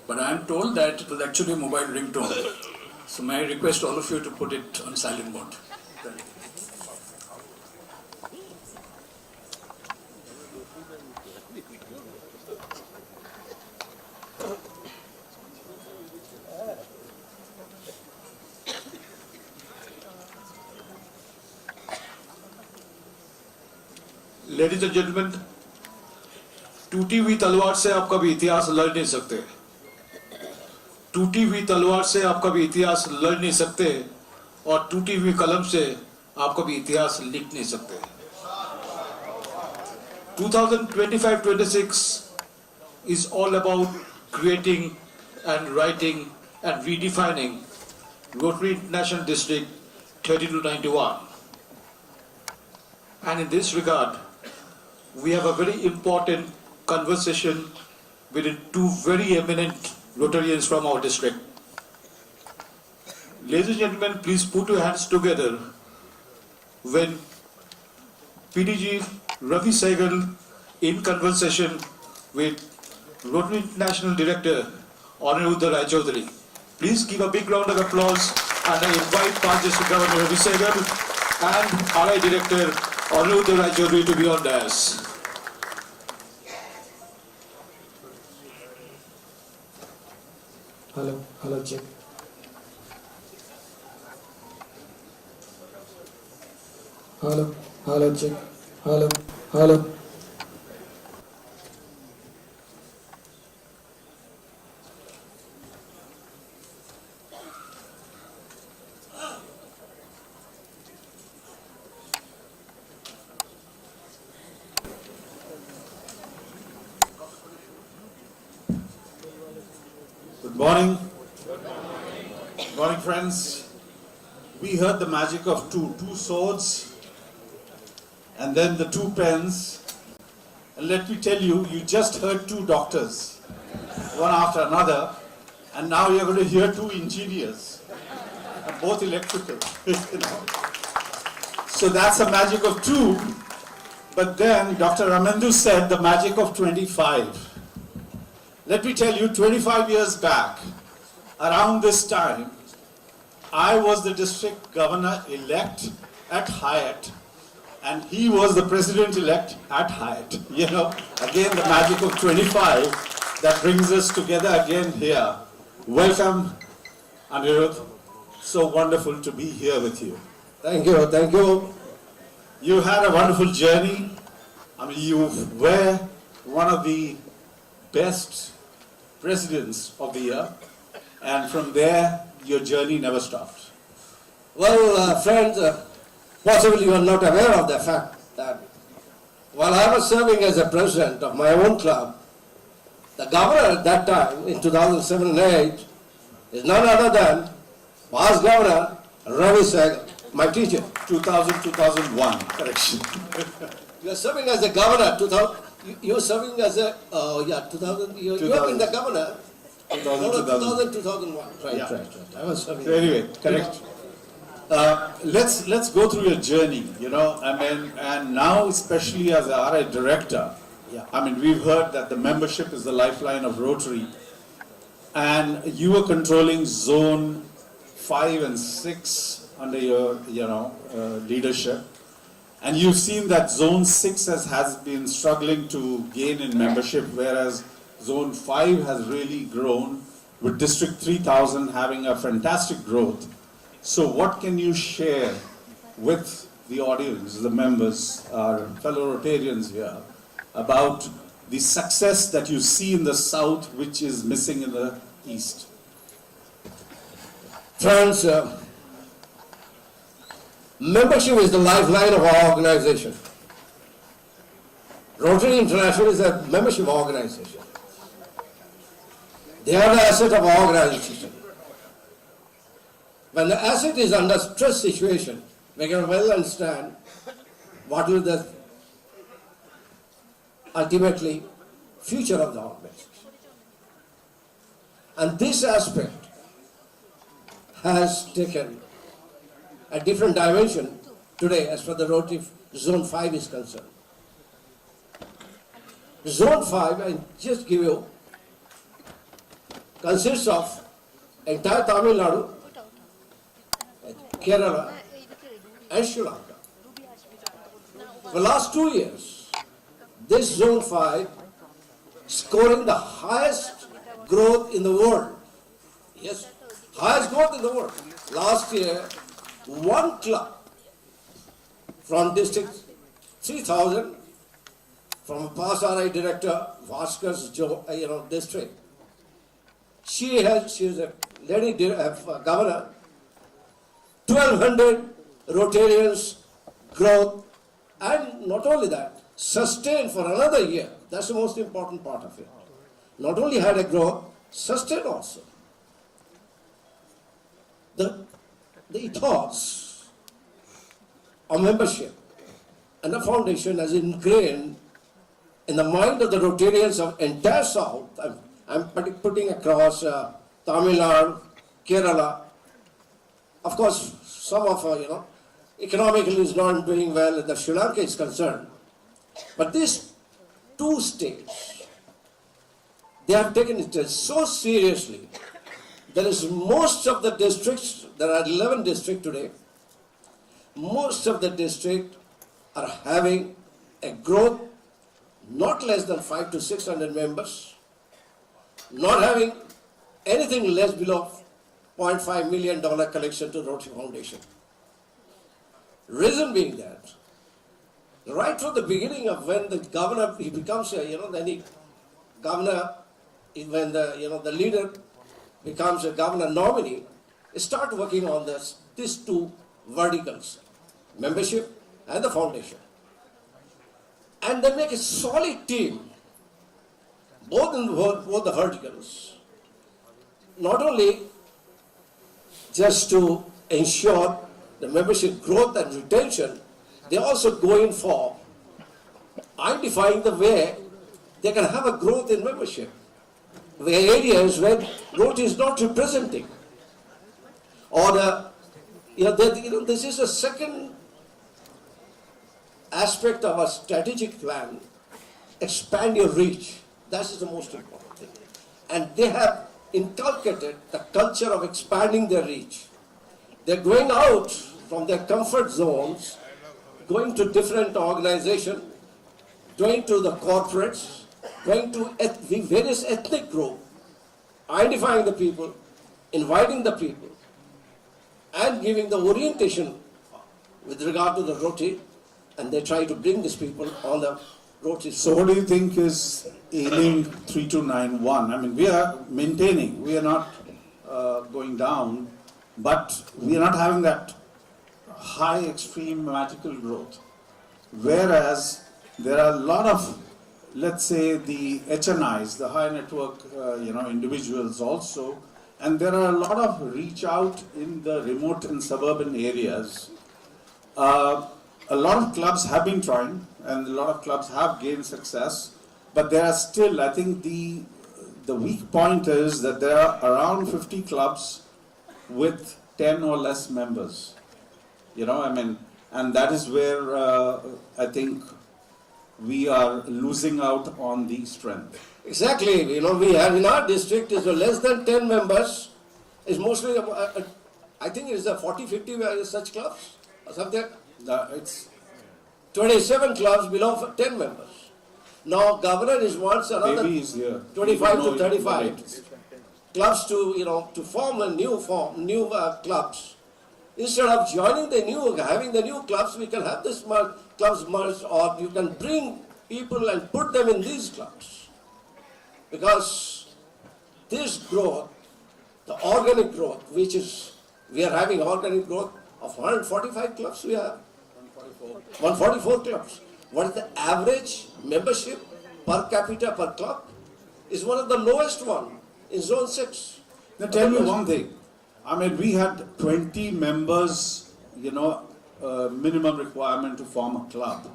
but I am told that it was actually a mobile ringtone. So may I request all of you to put it on silent mode. Ladies and gentleman, टूटी हुई तलवार से आप कभी इतिहास लड़ नहीं सकते। टूटी हुई तलवार से आप कभी इतिहास लड़ नहीं सकते और टूटी हुई कलम से आप कभी इतिहास लिख नहीं सकते। 2025-26 is all about creating and writing and redefining Rotary International District 30-91. And in this regard, we have a very important conversation with two very eminent Rotarians from our district. Ladies and gentlemen, please put your hands together when PDG Ravi Sehgal in conversation with Rotary International Director Aniruddha Rai Chaudhary. Please give a big round of applause and I invite Past District Governor Ravi Sehgal and RI Director Aniruddha Rai Chaudhary to be on dais. Hello, check. Hello, check. Hello. Good morning. Good morning, friends. We heard the magic of two swords and then the two pens. And let me tell you, you just heard two doctors, one after another, and now you're going to hear two engineers, and both electrical. So that's the magic of two. But then Dr. Ramendu said the magic of 25. Let me tell you, 25 years back, around this time, I was the district governor-elect at Hyatt, and he was the president-elect at Hyatt. Again, the magic of 25 that brings us together again here. Welcome, Anirudh. So wonderful to be here with you. Thank you. You had a wonderful journey. You were one of the best presidents of the year, and from there, your journey never stopped. Well, friends, possibly you are not aware of the fact that while I was serving as a president of my own club, the governor at that time, in 2007 and 8, is none other than past governor Ravi Sehgal, my teacher. 2001, correction. You are serving as a governor, you are serving as a, 2000, you have been the governor. 2001. Right. I was serving. So anyway, correct. Let's go through your journey, and now especially as a RI director, we've heard that the membership is the lifeline of Rotary, and you were controlling zone 5 and 6 under your, leadership. And you've seen that Zone 6 has been struggling to gain in membership, whereas Zone 5 has really grown, with District 3000 having a fantastic growth. So what can you share with the audience, the members, our fellow Rotarians here, about the success that you see in the South, which is missing in the East? Friends, membership is the lifeline of our organization. Rotary International is a membership organization. They are the asset of our organization. When the asset is under stress situation, we can well understand what will the ultimately future of the organization. And this aspect has taken a different dimension today as far as the Rotary Zone 5 is concerned. Zone 5, I just give you, consists of entire Tamil Nadu, Kerala, and Sri Lanka. For the last 2 years, this Zone 5 scoring the highest growth in the world. Yes, highest growth in the world. Last year, one club from District 3000, from a past RI director, Vasquez, district. She is a lady governor. 1,200 Rotarians growth, and not only that, sustained for another year. That's the most important part of it. Not only had a growth, sustained also. The ethos of membership and the foundation has ingrained in the mind of the Rotarians of entire South. I'm putting across Tamil Nadu, Kerala. Of course, some of economically is not doing well as the Sri Lanka is concerned. But these two states, they have taken it so seriously. There is most of the districts, there are 11 districts today, most of the districts are having a growth not less than 500 to 600 members, not having anything less below $0.5 million collection to Rotary Foundation. Reason being that, right from the beginning of when the governor, he becomes governor, when the leader becomes a governor nominee, start working on these two verticals, membership and the foundation. And they make a solid team, both the verticals, not only just to ensure the membership growth and retention, they also go in for identifying the way they can have a growth in membership. The areas where Rotary is not representing, or this is the second aspect of our strategic plan. Expand your reach. That is the most important thing, and they have inculcated the culture of expanding their reach. They're going out from their comfort zones, going to different organizations, going to the corporates, going to various ethnic groups, identifying the people, inviting the people, and giving the orientation with regard to the Rotary, and they try to bring these people on the Rotary. So what do you think is ailing 3291? I mean, we are maintaining, we are not going down, but we are not having that high extreme magical growth. Whereas there are a lot of, let's say, the HNIs, the high network individuals also, and there are a lot of reach out in the remote and suburban areas. A lot of clubs have been trying, and a lot of clubs have gained success, but there are still, I think the weak point is that there are around 50 clubs with 10 or less members. And that is where I think we are losing out on the strength. Exactly. We have in our district is less than 10 members. Is mostly, I think it is 40-50 such clubs or something. It's 27 clubs below 10 members. Now governor wants another 25 to 35 clubs to form a new clubs. Instead of joining having the new clubs, we can have these clubs merged, or you can bring people and put them in these clubs. Because this growth, the organic growth, we are having organic growth of 145 clubs, we have 144 clubs. What is the average membership per capita per club? Is one of the lowest one in Zone 6. Now tell me one thing. I mean, we had 20 members, minimum requirement to form a club.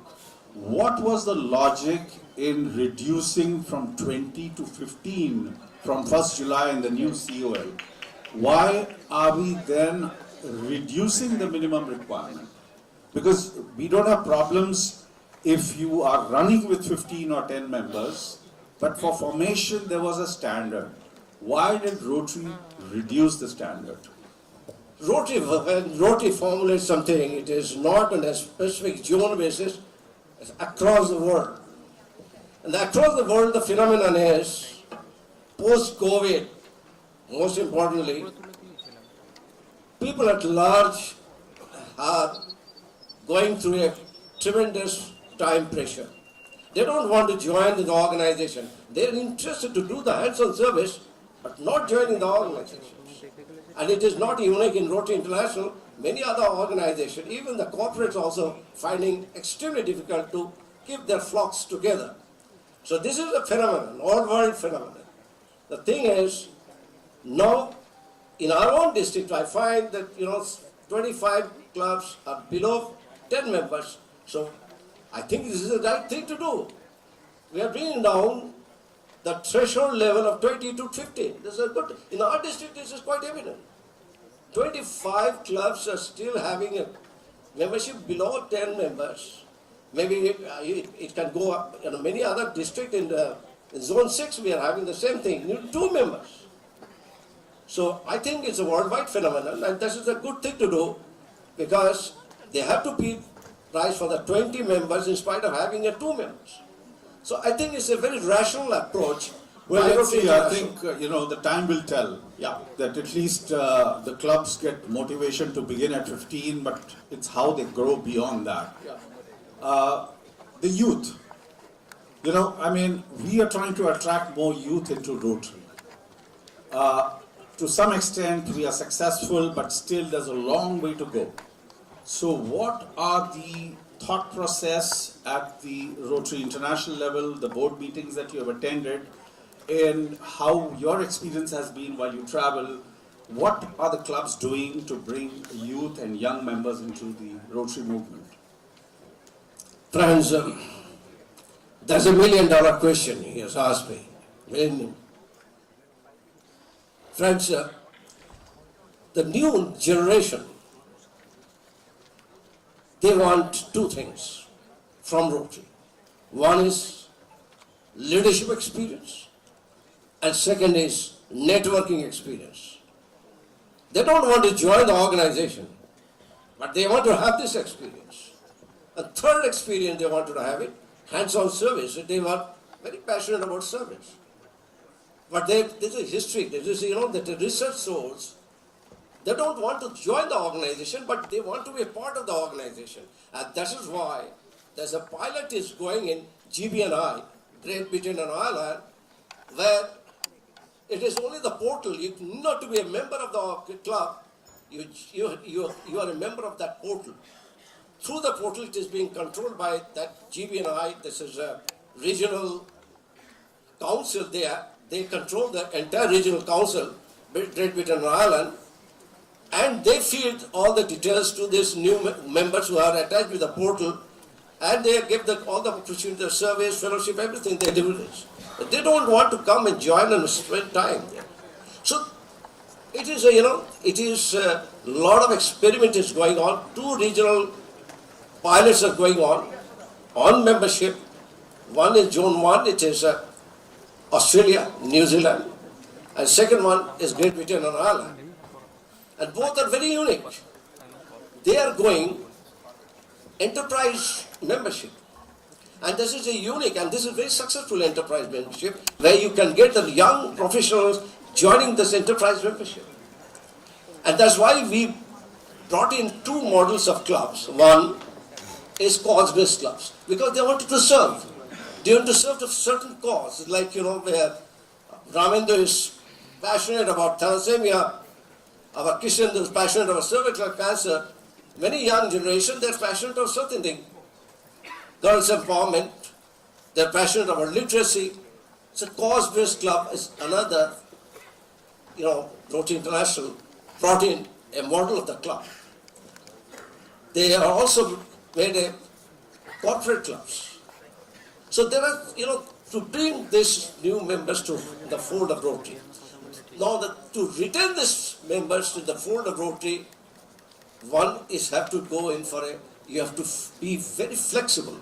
What was the logic in reducing from 20 to 15 from 1st July in the new COL? Why are we then reducing the minimum requirement? Because we don't have problems if you are running with 15 or 10 members, but for formation there was a standard. Why did Rotary reduce the standard? When Rotary formulates something, it is not on a specific zone basis, it's across the world. And across the world, the phenomenon is post-COVID, most importantly, people at large are going through a tremendous time pressure. They don't want to join the organization. They're interested to do the hands-on service, but not joining the organization. And it is not unique in Rotary International. Many other organizations, even the corporates also finding extremely difficult to keep their flocks together. So this is a phenomenon, all-world phenomenon. The thing is, now in our own district, I find that 25 clubs are below 10 members. So I think this is the right thing to do. We are bringing down the threshold level of 20 to 15. This is good. In our district, this is quite evident. 25 clubs are still having a membership below 10 members. Maybe it can go up. Many other districts in Zone 6, we are having the same thing, 2 members. So I think it's a worldwide phenomenon, and this is a good thing to do, because they have to be rise for the 20 members in spite of having 2 members. So I think it's a very rational approach. Well, let's see, I think, the time will tell. Yeah. That at least the clubs get motivation to begin at 15, but it's how they grow beyond that. Yeah. The youth. We are trying to attract more youth into Rotary. To some extent, we are successful, but still there's a long way to go. So what are the thought process at the Rotary International level, the board meetings that you have attended, and how your experience has been while you travel? What are the clubs doing to bring youth and young members into the Rotary movement? Friends, there's $1 million question he has asked me. Friends, the new generation, they want 2 things from Rotary. One is leadership experience, and second is networking experience. They don't want to join the organization, but they want to have this experience. A third experience they wanted to have it, hands-on service. They were very passionate about service. But there's a history, that the research shows they don't want to join the organization, but they want to be a part of the organization. And that is why there's a pilot is going in GB&I, Great Britain and Ireland, where it is only the portal. You not to be a member of the club, you are a member of that portal. Through the portal, it is being controlled by that GB&I. This is a regional council there. They control the entire regional council, Great Britain and Ireland, and they feed all the details to these new members who are attached with the portal, and they give all the opportunity, the service, fellowship, everything they do this. But they don't want to come and join and spend time there. So it is a lot of experiment is going on. 2 regional pilots are going on membership. One is Zone 1, it is Australia, New Zealand, and second one is Great Britain and Ireland. And both are very unique. They are going enterprise membership. And this is a unique, and this is very successful enterprise membership, where you can get the young professionals joining this enterprise membership. And that's why we brought in 2 models of clubs. One is cause-based clubs, because they wanted to serve. They want to serve a certain cause, like, where Ramendra is passionate about thalassemia, our Kishan is passionate about cervical cancer. Many young generation, they're passionate about certain things. Girls' empowerment, they're passionate about literacy. So cause-based club is another, Rotary International brought in a model of the club. They are also made a corporate clubs. So there are, to bring these new members to the fold of Rotary. Now, to retain these members to the fold of Rotary, one is have to go in for you have to be very flexible.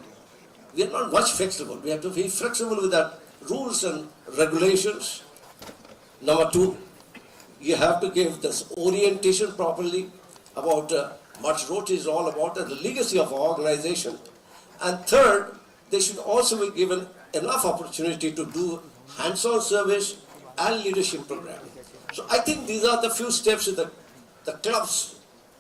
we are not much flexible. We have to be flexible with the rules and regulations. Number two, you have to give this orientation properly about what Rotary is all about and the legacy of our organization. And third, they should also be given enough opportunity to do hands-on service and leadership program. So I think these are the few steps that the club's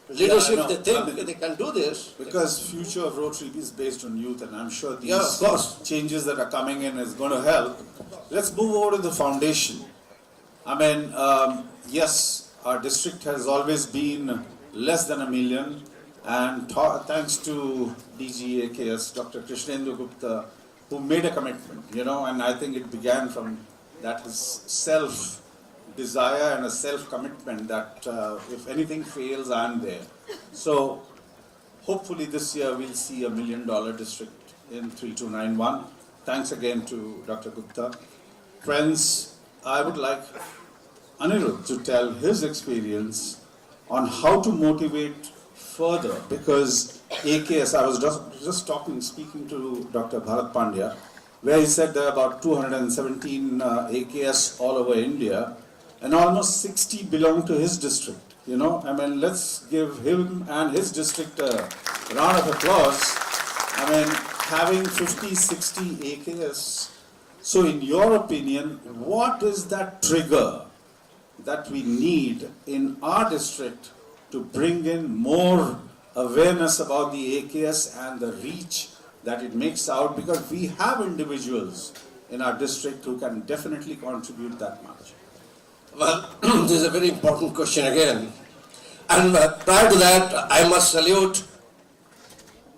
leadership, they think they can do this. Because future of Rotary is based on youth, and I'm sure these Yeah, of course. changes that are coming in is going to help. Let's move over to the foundation. I mean, yes, our district has always been less than $1 million, and thanks to DG AKS, Dr. Krishnendu Gupta, who made a commitment, and I think it began from that his self-desire and a self-commitment that if anything fails, I'm there. So hopefully this year we'll see $1 million district in 3291. Thanks again to Dr. Gupta. Friends, I would like Anirudh to tell his experience on how to motivate further, because AKS, I was just speaking to Dr. Bharat Pandya, where he said there are about 217 AKS all over India, and almost 60 belong to his district. I mean, let's give him and his district a round of applause. I mean, having 50, 60 AKS. So in your opinion, what is that trigger that we need in our district to bring in more awareness about the AKS and the reach that it makes out, because we have individuals in our district who can definitely contribute that much? Well, this is a very important question again. And prior to that, I must salute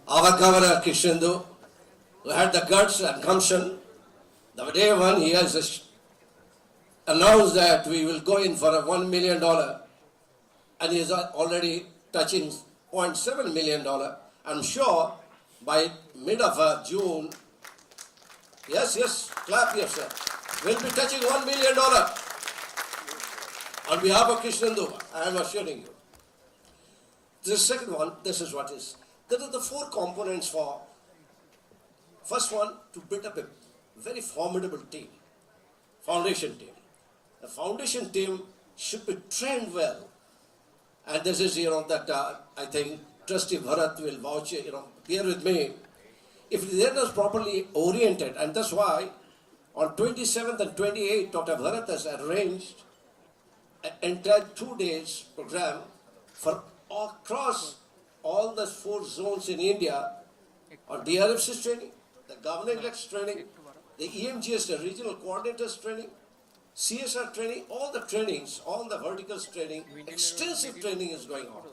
our Governor Krishnendu, who had the guts and gumption. The day one, he has announced that we will go in for a $1 million, and he is already touching $0.7 million. I'm sure by mid of June, yes, clap yourself, we'll be touching $1 million. On behalf of Krishnendu, I am assuring you. The second one, this is what is. There are the four components for. First one, to build up a very formidable team, foundation team. The foundation team should be trained well. And this is, that I think Trustee Bharat will vouch, bear with me. If they are not properly oriented, and that's why on 27th and 28th, Dr. Bharat has arranged an entire 2 days program for across all the 4 zones in India on DRFC's training, the governor-elect's training, the EMGS, the regional coordinators training, CSR training, all the trainings, all the verticals training, extensive training is going on.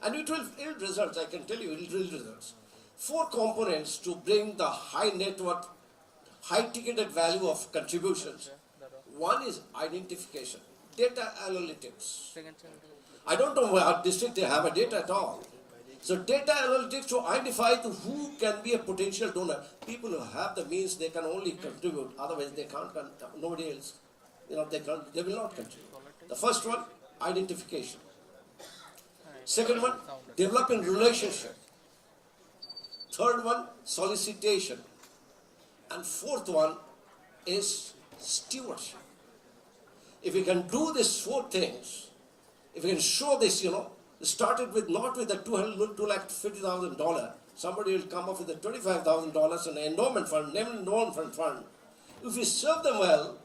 And it will yield results, I can tell you, it will yield results. 4 components to bring the high net worth, high ticketed value of contributions. One is identification, data analytics. I don't know what district they have a data at all. So data analytics to identify who can be a potential donor. People who have the means, they can only contribute, otherwise they can't, nobody else. They will not contribute. The first one, identification. Second one, developing relationship. Third one, solicitation. And fourth one is stewardship. If we can do these 4 things, if we can show this, started with not with the $250,000, somebody will come up with the $25,000 and an endowment fund, named endowment fund. If we serve them well,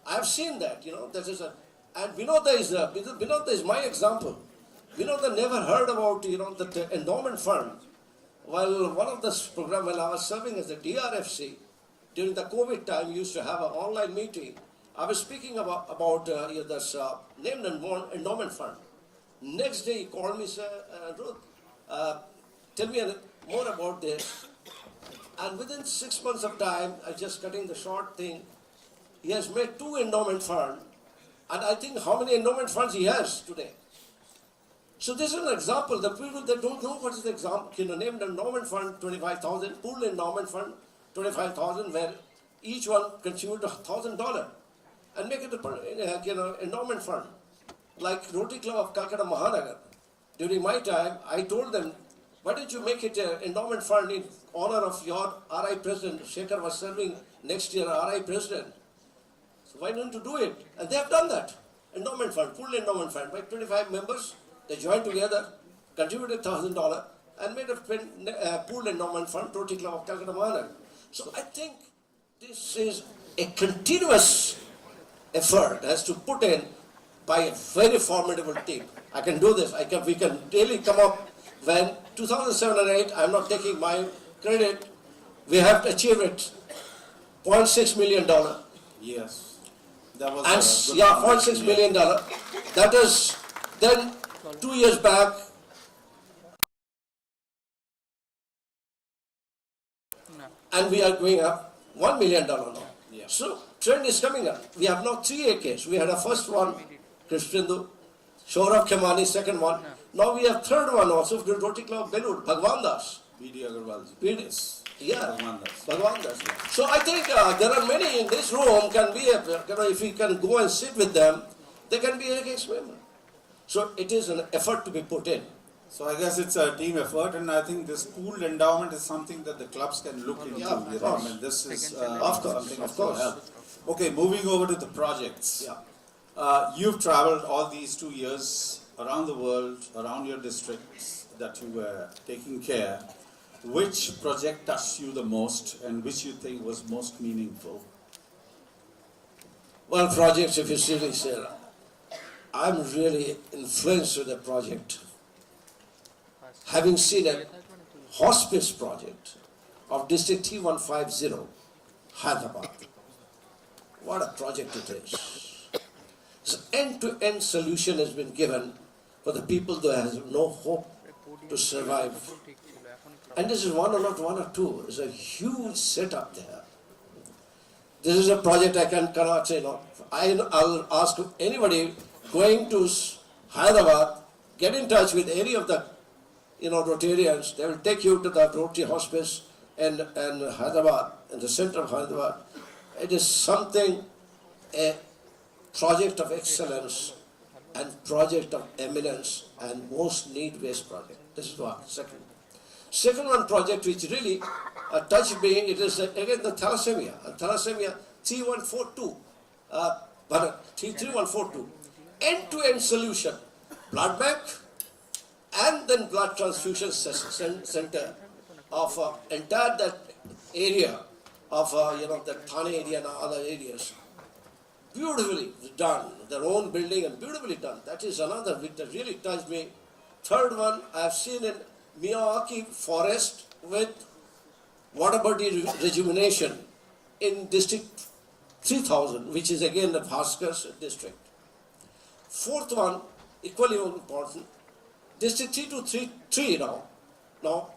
I have seen that, and Vinodha is my example. Vinodha never heard about, the endowment fund. While one of this program, when I was serving as a DRFC, during the COVID time, we used to have an online meeting. I was speaking about this named endowment fund. Next day he called me, sir, Ruth, tell me more about this. And within 6 months of time, I just cutting the short thing, he has made 2 endowment funds. And I think how many endowment funds he has today. So this is an example. The people that don't know what is the example, named endowment fund 25,000, pooled endowment fund 25,000, where each one contribute $1,000, and make it a endowment fund. Like Rotary Club of Calcutta Mahanagar. During my time, I told them, Why don't you make it an endowment fund in honor of your RI president? Shekhar was serving next year RI president. So why don't you do it? And they have done that. Endowment fund, full endowment fund, by 25 members. They joined together, contributed $1,000 and made a pooled endowment fund, Rotary Club of Calcutta Mahanagar. So I think this is a continuous effort has to put in by a very formidable team. I can do this. We can really come up when 2007 or 8, I'm not taking my credit, we have achieved it. $0.6 million. Yes. That was And yeah, $0.6 million. That is then 2 years back. And we are going up $1 million now. Yeah. So trend is coming up. We have now 3 AKs. We had a first one, Krishpindu, Saurabh Khemani, second one. Now we have third one also, the Rotary Club Belur, Bhagwan Das. B.D. Agarwalji. Yeah, Bhagwan Das. Bhagwan Das. So I think there are many in this room can be, if we can go and sit with them, they can be AKs member. So it is an effort to be put in. So I guess it's a team effort, and I think this pooled endowment is something that the clubs can look into. Yeah, of you know, course. I mean, this is Of course, something of that will course. help. Okay, moving over to the projects. Yeah. You've traveled all these 2 years around the world, around your districts that you were taking care. Which project touched you the most, and which you think was most meaningful? Well, projects, if you seriously say, I'm really influenced with the project. Having seen a hospice project of District T150, Hyderabad. What a project it is. So end-to-end solution has been given for the people that have no hope to survive. And this is one or not one or two. It's a huge setup there. This is a project I cannot say no. I'll ask anybody going to Hyderabad, get in touch with any of the Rotarians. They will take you to the Rotary Hospice and Hyderabad, in the center of Hyderabad. It is something, a project of excellence and project of eminence and most need-based project. This is one. Second one project which really touched me, it is again the thalassemia. Thalassemia 3142, 3142. End-to-end solution. Blood bank and then blood transfusion center of entire that area of the Thane area and other areas. Beautifully done, their own building and beautifully done. That is another which really touched me. Third one I have seen in Miyawaki Forest with water body rejuvenation in District 3000, which is again the Bhaskar district. Fourth one, equally important, District 3 now. Now,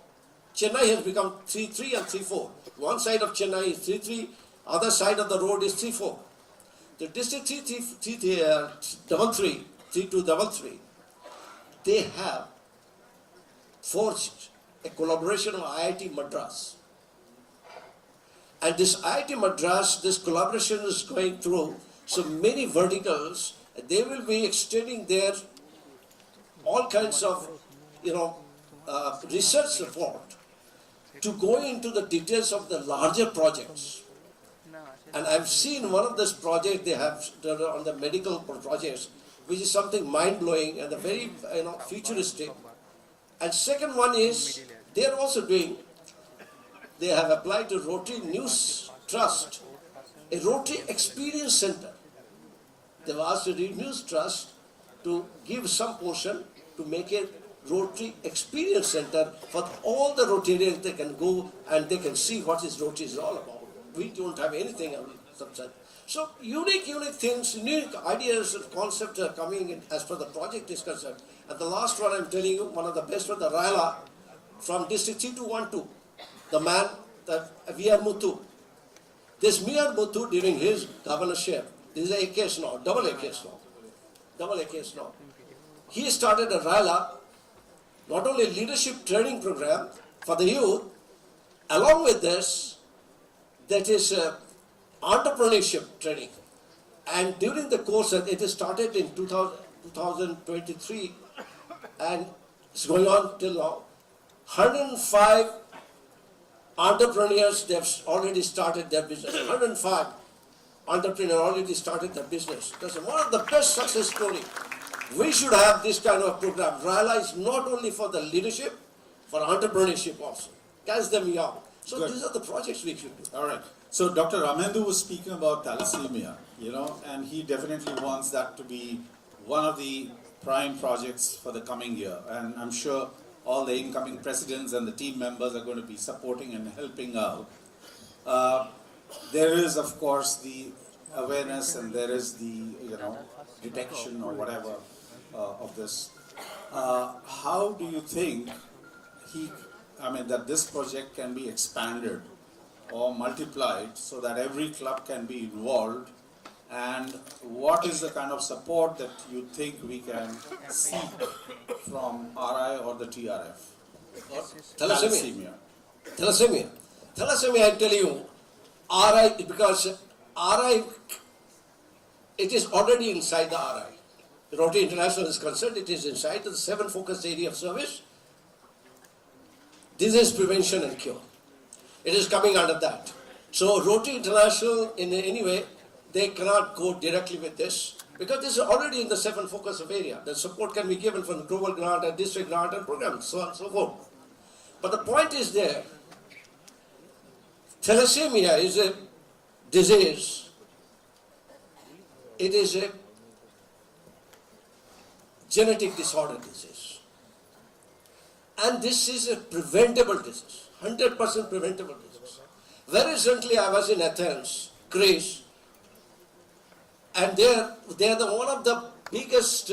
Chennai has become 3-3 and 3-4. One side of Chennai is 3-3, other side of the road is 3-4. The District 3-2-3, they have forged a collaboration of IIT Madras. And this IIT Madras, this collaboration is going through so many verticals. They will be extending their all kinds of, research support to go into the details of the larger projects. And I've seen one of this project they have done on the medical projects, which is something mind-blowing and a very, futuristic. And second one is, they are also doing, they have applied to Rotary News Trust, a Rotary Experience Center. They've asked the News Trust to give some portion to make a Rotary Experience Center for all the Rotarians. They can go and they can see what this Rotary is all about. We don't have anything of such. So unique things, unique ideas and concepts are coming in as per the project is concerned. And the last one I'm telling you, one of the best one, the Raila from District 3212, the man, the V.R. Muthu. This V.R. Muthu during his governorship, this is a case now, double a case now. He started a Raila, not only leadership training program for the youth, along with this, that is entrepreneurship training. And during the course, it started in 2023 and it's going on till now. 105 entrepreneurs, they've already started their business. 105 entrepreneurs already started their business. That's one of the best success stories. We should have this kind of program, realized not only for the leadership, for entrepreneurship also. Catch them young. So Good. these are the projects we should do. All right. So Dr. Ramendu was speaking about thalassemia, and he definitely wants that to be one of the prime projects for the coming year. And I'm sure all the incoming presidents and the team members are going to be supporting and helping out. There is, of course, the awareness and there is the, detection or whatever of this. How do you think that this project can be expanded or multiplied so that every club can be involved? And what is the kind of support that you think we can see from RI or the TRF? Thalassemia. Thalassemia, I tell you, RI, because RI, it is already inside the RI. Rotary International is concerned, it is inside the 7 focus area of service. Disease prevention and cure. It is coming under that. So Rotary International, in any way, they cannot go directly with this because this is already in the 7 focus of area. The support can be given from the global grant and district grant and programs, so on and so forth. But the point is there, thalassemia is a disease. It is a genetic disorder disease. And this is a preventable disease, 100% preventable disease. Very recently I was in Athens, Greece, and they are one of the biggest,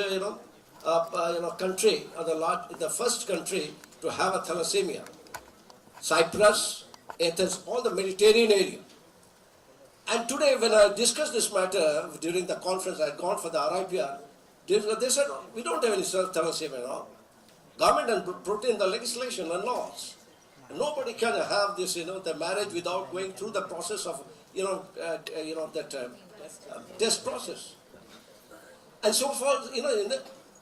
country, or the first country to have a thalassemia. Cyprus, Athens, all the Mediterranean area. And today, when I discussed this matter during the conference I had gone for the RIPR, they said, we don't have any thalassemia now. Government and put in the legislation and laws. Nobody can have this, the marriage without going through the process of, test process. And so far, in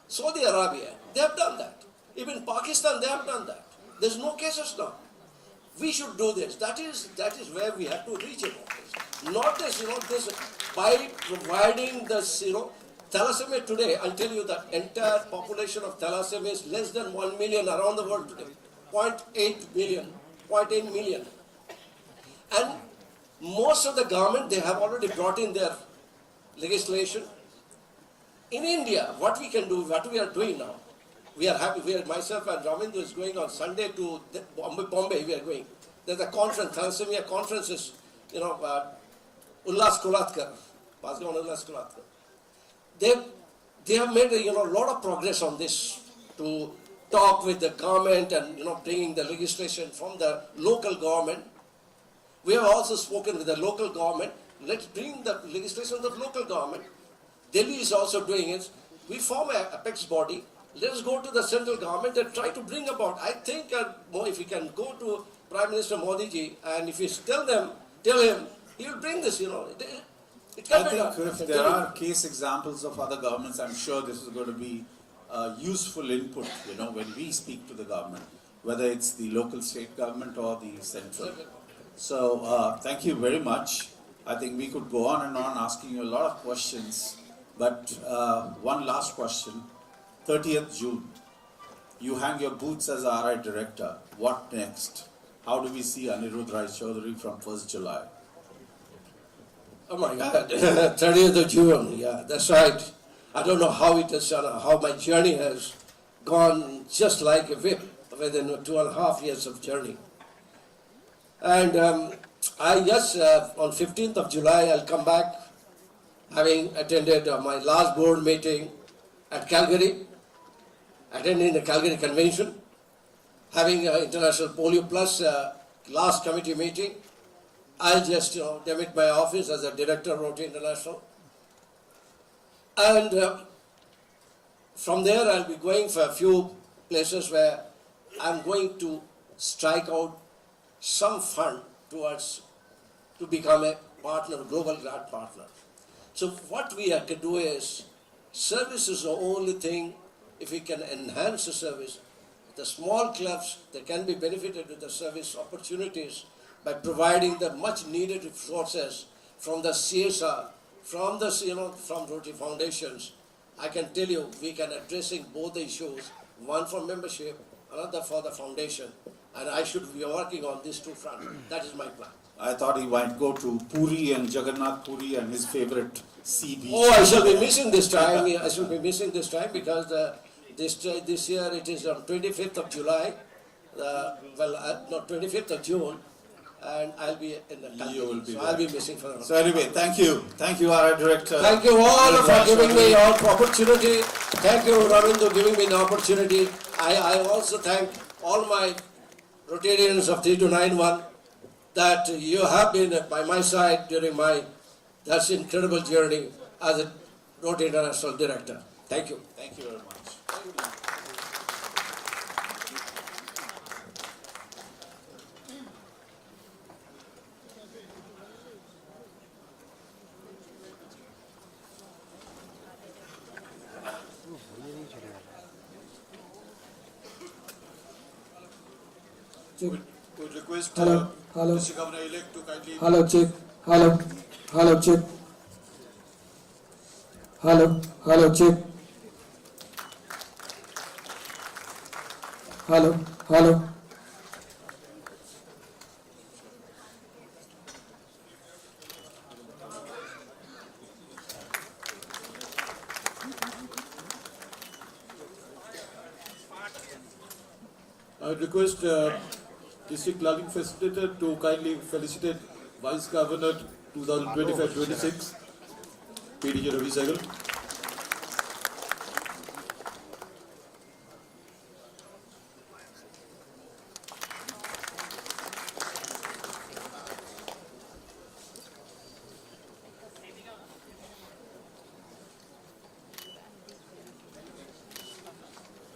Saudi Arabia, they have done that. Even Pakistan, they have done that. There's no cases now. We should do this. That is where we have to reach it. Not this, this by providing this, thalassemia today. I'll tell you that entire population of thalassemia is less than 1 million around the world today. 0.8 million. And most of the government, they have already brought in their legislation. In India, what we can do, what we are doing now, we are happy. Myself and Ramendu is going on Sunday to Bombay. We are going. There's a conference, thalassemia conferences. Ullas Kolatkar, Pasgaon Ullas Kolatkar. They have made a lot of progress on this to talk with the government and bringing the legislation from the local government. We have also spoken with the local government. Let's bring the legislation of the local government. Delhi is also doing it. We form an apex body. Let us go to the central government and try to bring about. I think if we can go to Prime Minister Modi ji and if we tell him, he will bring this. It can I be done. think if there are case examples of other governments, I'm sure this is going to be useful input, when we speak to the government, whether it's the local state government or the central. So thank you very much. I think we could go on and on asking you a lot of questions, but one last question. 30th June, you hang your boots as RI director. What next? How do we see Anirudh Rai Chaudhary from 1st July? Oh my God, 30th of June, yeah, that's right. I don't know how it is, how my journey has gone just like a whip within 2.5 years of journey. And on 15th of July, I'll come back, having attended my last board meeting at Calgary, attending the Calgary Convention, having International Polio Plus last committee meeting. I'll just, demit my office as a director of Rotary International. And from there, I'll be going for a few places where I'm going to strike out some fund to become a partner, global grant partner. So what we have to do is, service is the only thing, if we can enhance the service, the small clubs, they can be benefited with the service opportunities by providing the much needed resources from the CSR, from the, from Rotary Foundations. I can tell you, we can addressing both the issues, one for membership, another for the foundation, and I should be working on these two fronts. That is my plan. I thought he might go to Puri and Jagannath Puri and his favorite sea beach. Oh, I shall be missing this time. I shall be missing this time because this year it is on 25th of July, not 25th of June, and I'll be in the country. You will be so there. I'll be missing for a So anyway, thank you, our director. Thank you all for giving me an opportunity. Thank you, Ravindu, giving me an opportunity. I also thank all my Rotarians of 3291 that you have been by my side during that's incredible journey as a Rotary International Director. Thank you. Thank you very much. Would request Hello. Mr. Governor-elect to kindly... Hello, check. Hello, check. Hello, check. Hello. I would request District Clubbing Facilitator to kindly felicitate Vice Governor 2025-26, PDJ Ravi Sehgal.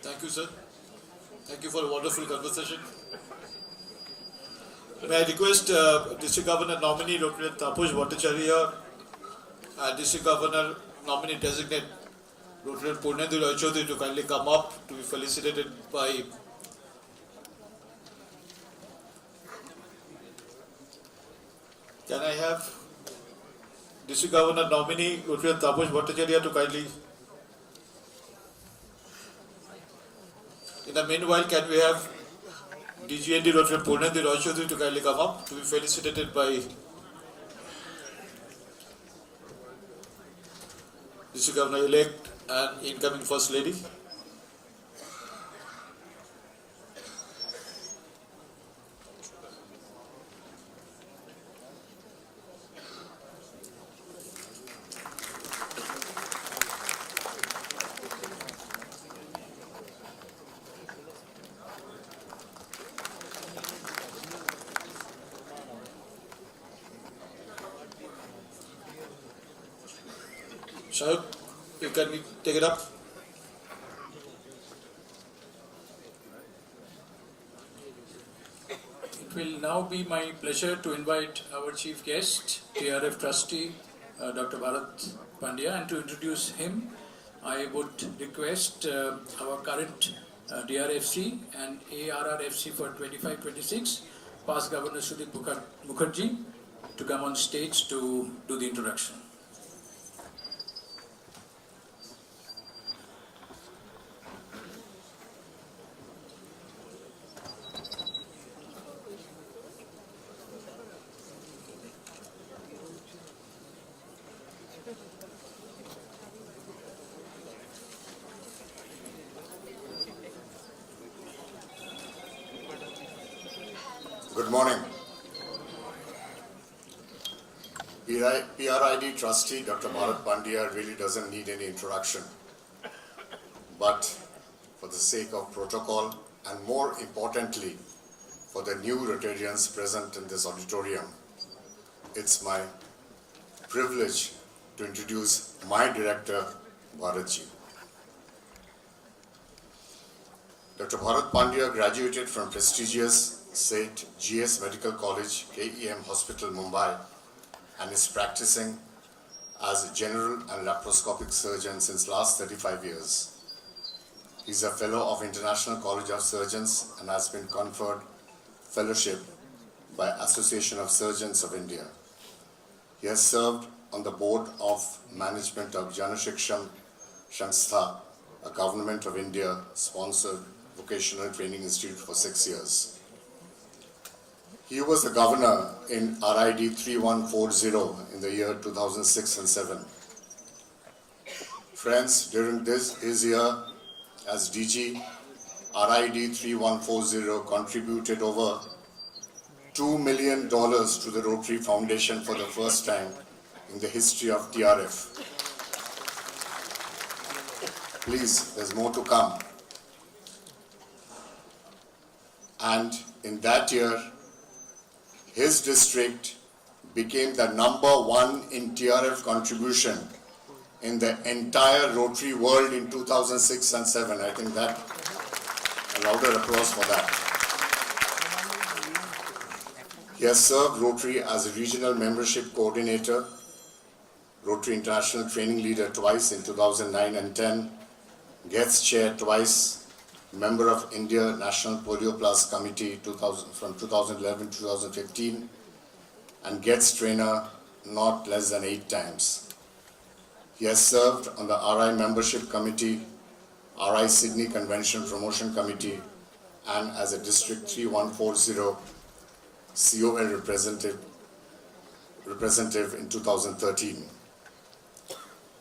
Thank you, sir. Thank you for a wonderful conversation. May I request District Governor nominee Dr. Taposh Bhattacharya and District Governor nominee designate Dr. Purnendu Roy Chaudhary to kindly come up to be felicitated by Can I have District Governor nominee Dr. Taposh Bhattacharya to kindly... In the meanwhile, can we have DGND Dr. Purnendu Roy Chaudhary to kindly come up to be felicitated by District Governor-elect and incoming First Lady? Shahid, you can take it up. It will now be my pleasure to invite our chief guest, TRF trustee, Dr. Bharat Pandya, and to introduce him, I would request our current DRFC and ARRFC for 25-26, past Governor Sudip Mukherjee, to come on stage to do the introduction. Good morning. PRID trustee Dr. Bharat Pandya really doesn't need any introduction. But for the sake of protocol and more importantly for the new Rotarians present in this auditorium, it's my privilege to introduce my director, Bharatji. Dr. Bharat Pandya graduated from prestigious St. GS Medical College, KEM Hospital, Mumbai, and is practicing as a general and laparoscopic surgeon since last 35 years. He's a fellow of International College of Surgeons and has been conferred fellowship by Association of Surgeons of India. He has served on the board of management of Janashiksham Shanstha, a Government of India sponsored vocational training institute for 6 years. He was the governor in RID 3140 in the year 2006 and 7. Friends, during his year as DG, RID 3140 contributed over $2 million to the Rotary Foundation for the first time in the history of TRF. Please, there's more to come. And in that year, his district became the #1 in TRF contribution in the entire Rotary world in 2006 and 7. I think that, a louder applause for that. He has served Rotary as a regional membership coordinator, Rotary International Training Leader twice in 2009 and 10, guest chair twice, member of India National Polio Plus Committee from 2011 to 2015, and guest trainer not less than 8 times. He has served on the RI Membership Committee, RI Sydney Convention Promotion Committee, and as a District 3140 COL representative in 2013.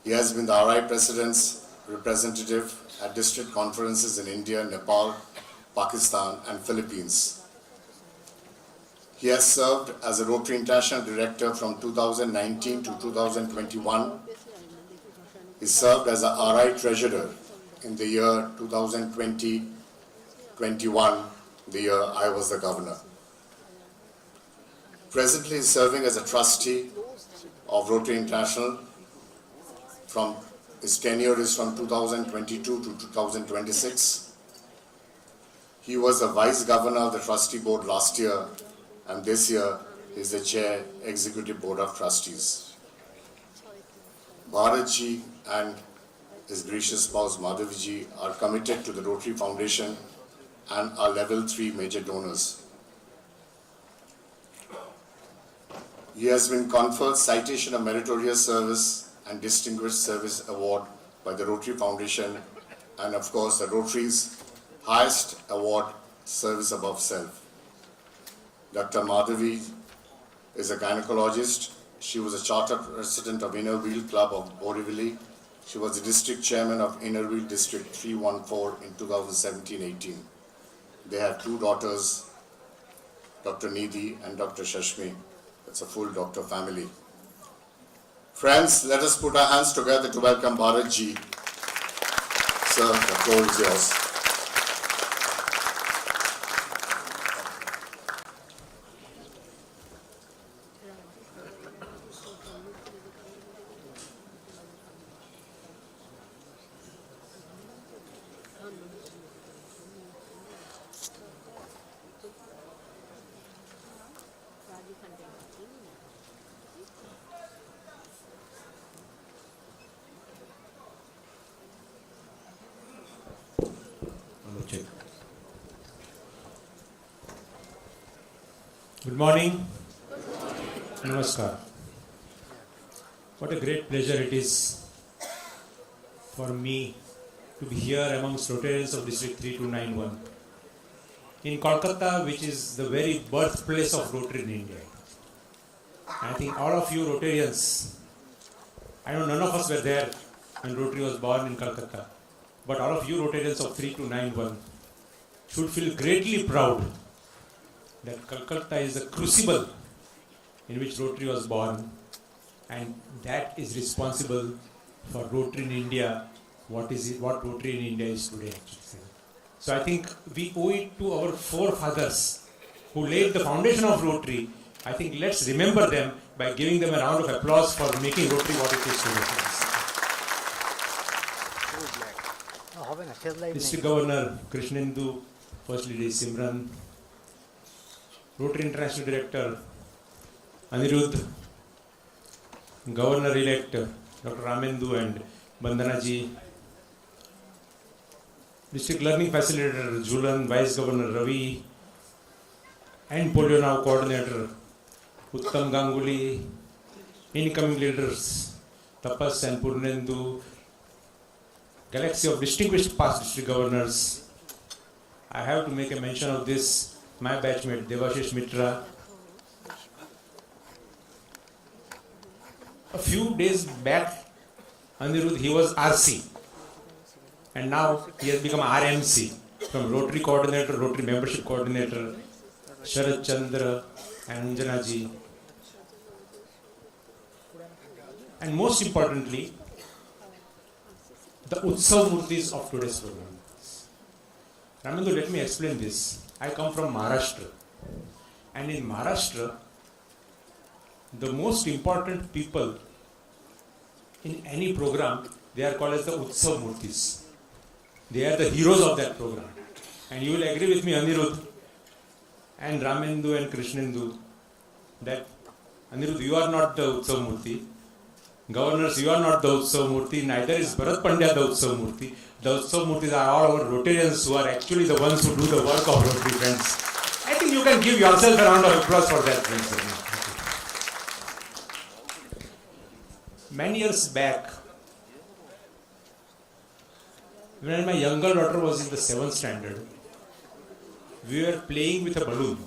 He has been the RI President's representative at district conferences in India, Nepal, Pakistan, and Philippines. He has served as a Rotary International Director from 2019 to 2021. He served as a RI Treasurer in the year 2020-21, the year I was the Governor. Presently, he is serving as a trustee of Rotary International. His tenure is from 2022 to 2026. He was the Vice Governor of the Trustee Board last year, and this year he is the Chair, Executive Board of Trustees. Bharatji and his gracious spouse Madhaviji are committed to the Rotary Foundation and are Level 3 major donors. He has been conferred Citation of Meritorious Service and Distinguished Service Award by the Rotary Foundation, and of course the Rotary's highest award, Service Above Self. Dr. Madhavi is a gynecologist. She was a charter president of Inner Wheel Club of Borivali. She was the district chairman of Inner Wheel District 314 in 2017-18. They have 2 daughters, Dr. Nidhi and Dr. Shashmi. It's a full doctor family. Friends, let us put our hands together to welcome Bharatji. Sir, the floor is yours. Good morning. Namaskar. What a great pleasure it is for me to be here amongst Rotarians of District 3291 in Kolkata, which is the very birthplace of Rotary in India. I think all of you Rotarians, I know none of us were there when Rotary was born in Kolkata, but all of you Rotarians of 3291 should feel greatly proud that Kolkata is the crucible in which Rotary was born, and that is responsible for Rotary in India, what Rotary in India is today actually. So I think we owe it to our forefathers who laid the foundation of Rotary. I think let's remember them by giving them a round of applause for making Rotary what it is today. District Governor Krishnendu, First Lady Simran, Rotary International Director Anirudh, Governor-elect Dr. Ramendu and Bandanaji, District Learning Facilitator Julan, Vice Governor Ravi, and Polio Now Coordinator Uttam Ganguly, incoming leaders Tapas and Purnendu, galaxy of distinguished past district governors. I have to make a mention of this, my batchmate Devashish Mitra. A few days back, Anirudh, he was RC, and now he has become RMC, from Rotary Coordinator, Rotary Membership Coordinator, Sharad Chandra and Anjana ji. And most importantly, the Utsav Murtis of today's program. Ramendu, let me explain this. I come from Maharashtra, and in Maharashtra, the most important people in any program, they are called as the Utsav Murtis. They are the heroes of that program. And you will agree with me, Anirudh and Ramendu and Krishnendu, that Anirudh, you are not the Utsav Murti. Governors, you are not the Utsav Murti. Neither is Bharat Pandya the Utsav Murti. The Utsav Murtis are all our Rotarians who are actually the ones who do the work of Rotary, friends. I think you can give yourself a round of applause for that, friends. Many years back, when my younger daughter was in the 7th standard, we were playing with a balloon.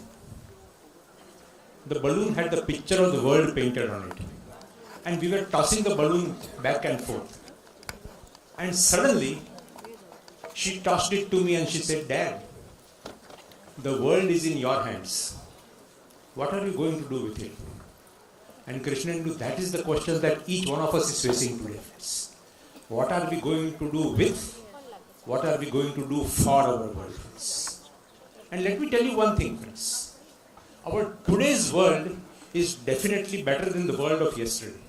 The balloon had the picture of the world painted on it. And we were tossing the balloon back and forth. And suddenly, she tossed it to me and she said, "Dad, the world is in your hands. What are you going to do with it?" And Krishnendu, that is the question that each one of us is facing today. What are we going to do with? What are we going to do for our world? And let me tell you one thing, friends. Our today's world is definitely better than the world of yesterday.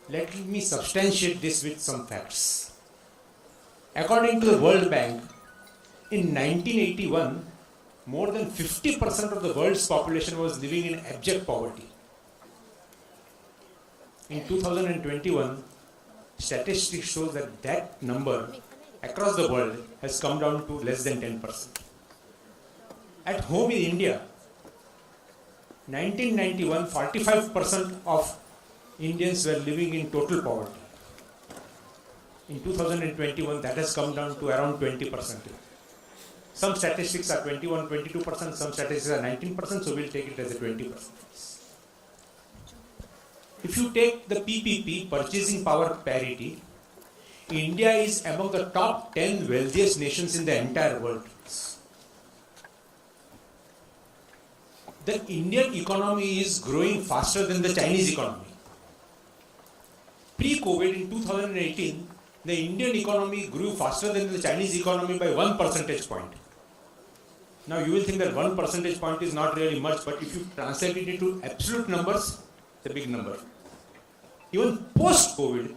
Let me substantiate this with some facts. According to the World Bank, in 1981, more than 50% of the world's population was living in abject poverty. In 2021, statistics show that that number across the world has come down to less than 10%. At home in India, 1991, 45% of Indians were living in total poverty. In 2021, that has come down to around 20%. Some statistics are 21, 22%, some statistics are 19%, so we'll take it as a 20%. If you take the PPP, purchasing power parity, India is among the top 10 wealthiest nations in the entire world. The Indian economy is growing faster than the Chinese economy. Pre-COVID in 2018, the Indian economy grew faster than the Chinese economy by 1 percentage point. Now you will think that 1 percentage point is not really much, but if you translate it into absolute numbers, it's a big number. Even post-COVID,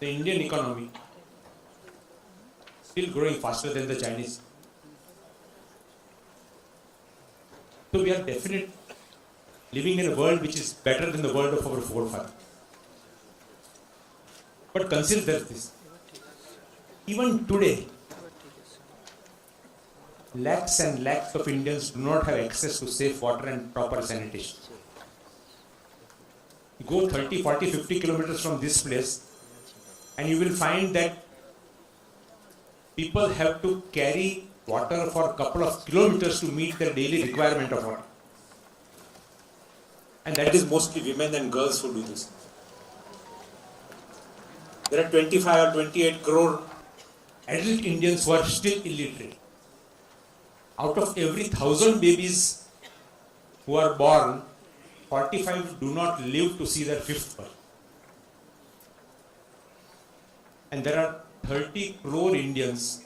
the Indian economy still growing faster than the Chinese. So we are definitely living in a world which is better than the world of our forefathers. But consider this. Even today, lakhs and lakhs of Indians do not have access to safe water and proper sanitation. You go 30, 40, 50 kilometers from this place and you will find that people have to carry water for a couple of kilometers to meet their daily requirement of water. And that is mostly women and girls who do this. There are 25 or 28 crore adult Indians who are still illiterate. Out of every 1,000 babies who are born, 45 do not live to see their 5th birth. And there are 30 crore Indians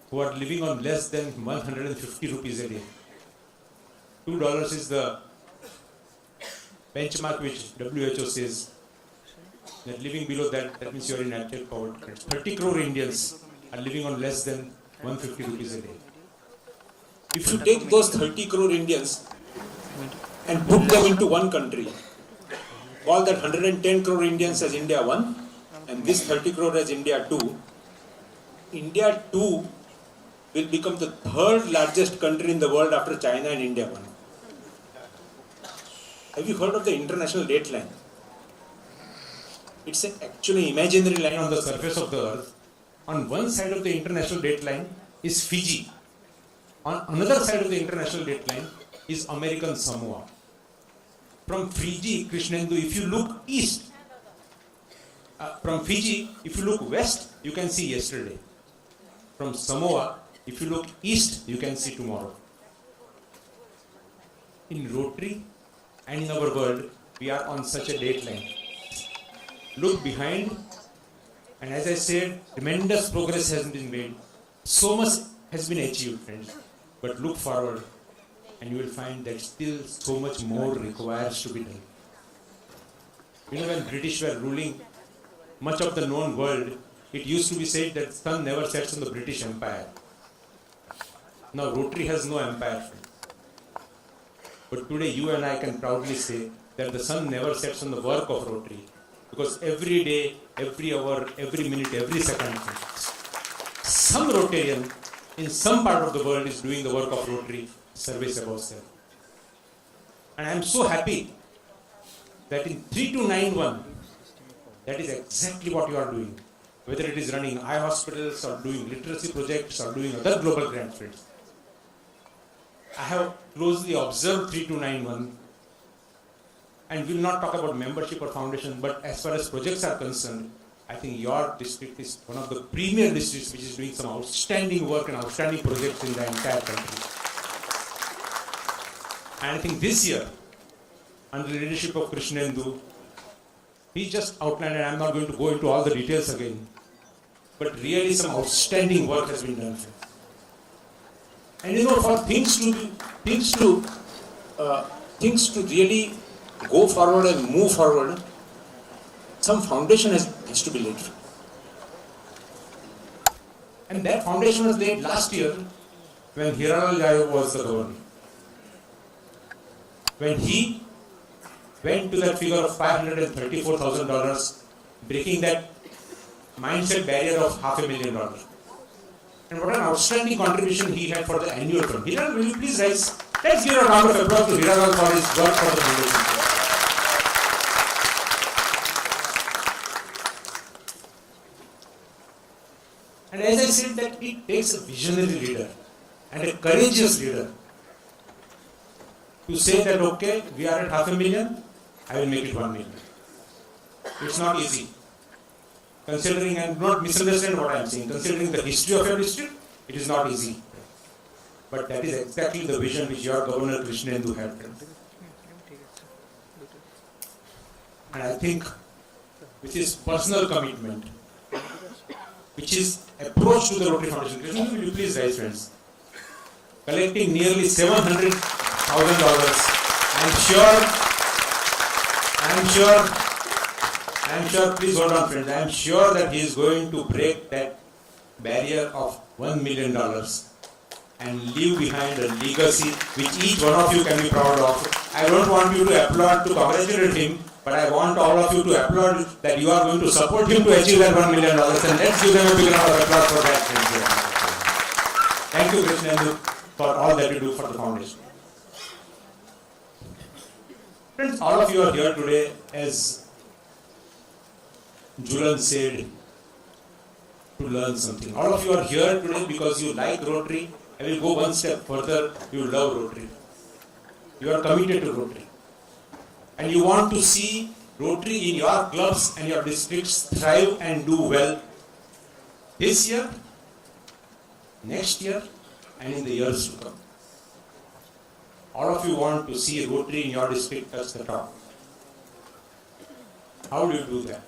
who are living on less than 150 rupees a day. $2 is the benchmark which WHO says that living below that means you are in abject poverty. 30 crore Indians are living on less than 150 rupees a day. If you take those 30 crore Indians and put them into one country, call that 110 crore Indians as India 1, and this 30 crore as India 2, India 2 will become the third largest country in the world after China and India 1. Have you heard of the international date line? It's actually an imaginary line on the surface of the earth. On one side of the international date line is Fiji. On another side of the international date line is American Samoa. From Fiji, Krishnendu, if you look east, from Fiji, if you look west, you can see yesterday. From Samoa, if you look east, you can see tomorrow. In Rotary and in our world, we are on such a date line. Look behind, and as I said, tremendous progress has been made. So much has been achieved, friends. But look forward, and you will find that still so much more requires to be done. You know, when British were ruling much of the known world, it used to be said that sun never sets on the British Empire. Now Rotary has no empire. But today you and I can proudly say that the sun never sets on the work of Rotary. Because every day, every hour, every minute, every second, some Rotarian in some part of the world is doing the work of Rotary, service above self. And I am so happy that in 3291, that is exactly what you are doing. Whether it is running eye hospitals or doing literacy projects or doing other global grant fields. I have closely observed 3291 and will not talk about membership or foundation, but as far as projects are concerned, I think your district is one of the premier districts which is doing some outstanding work and outstanding projects in the entire country. And I think this year, under the leadership of Krishnendu, he just outlined, and I am not going to go into all the details again, but really some outstanding work has been done. And you know, for things to really go forward and move forward, some foundation has to be laid. And that foundation was laid last year when Hiralal Jayau was the governor. When he went to that figure of $534,000, breaking that mindset barrier of $500,000. And what an outstanding contribution he had for the annual fund. Hiralal, will you please rise? Let's give a round of applause to Hiralal for his work for the foundation. And as I said, that it takes a visionary leader and a courageous leader to say that, okay, we are at $500,000, I will make it 1 million. It's not easy. Considering, and do not misunderstand what I am saying, considering the history of your district, it is not easy. But that is exactly the vision which your Governor Krishnendu had. And I think with his personal commitment, which is approach to the Rotary Foundation, Krishnendu, will you please rise, friends? Collecting nearly $700,000, I am sure, please hold on, friends. I am sure that he is going to break that barrier of $1 million and leave behind a legacy which each one of you can be proud of. I don't want you to applaud to congratulate him, but I want all of you to applaud that you are going to support him to achieve that $1 million. And let's give them a big round of applause for that. Thank you, Krishnendu, for all that you do for the foundation. Friends, all of you are here today, as Julan said, to learn something. All of you are here today because you like Rotary. I will go one step further. You love Rotary. You are committed to Rotary. And you want to see Rotary in your clubs and your districts thrive and do well this year, next year, and in the years to come. All of you want to see Rotary in your district touch the top. How do you do that?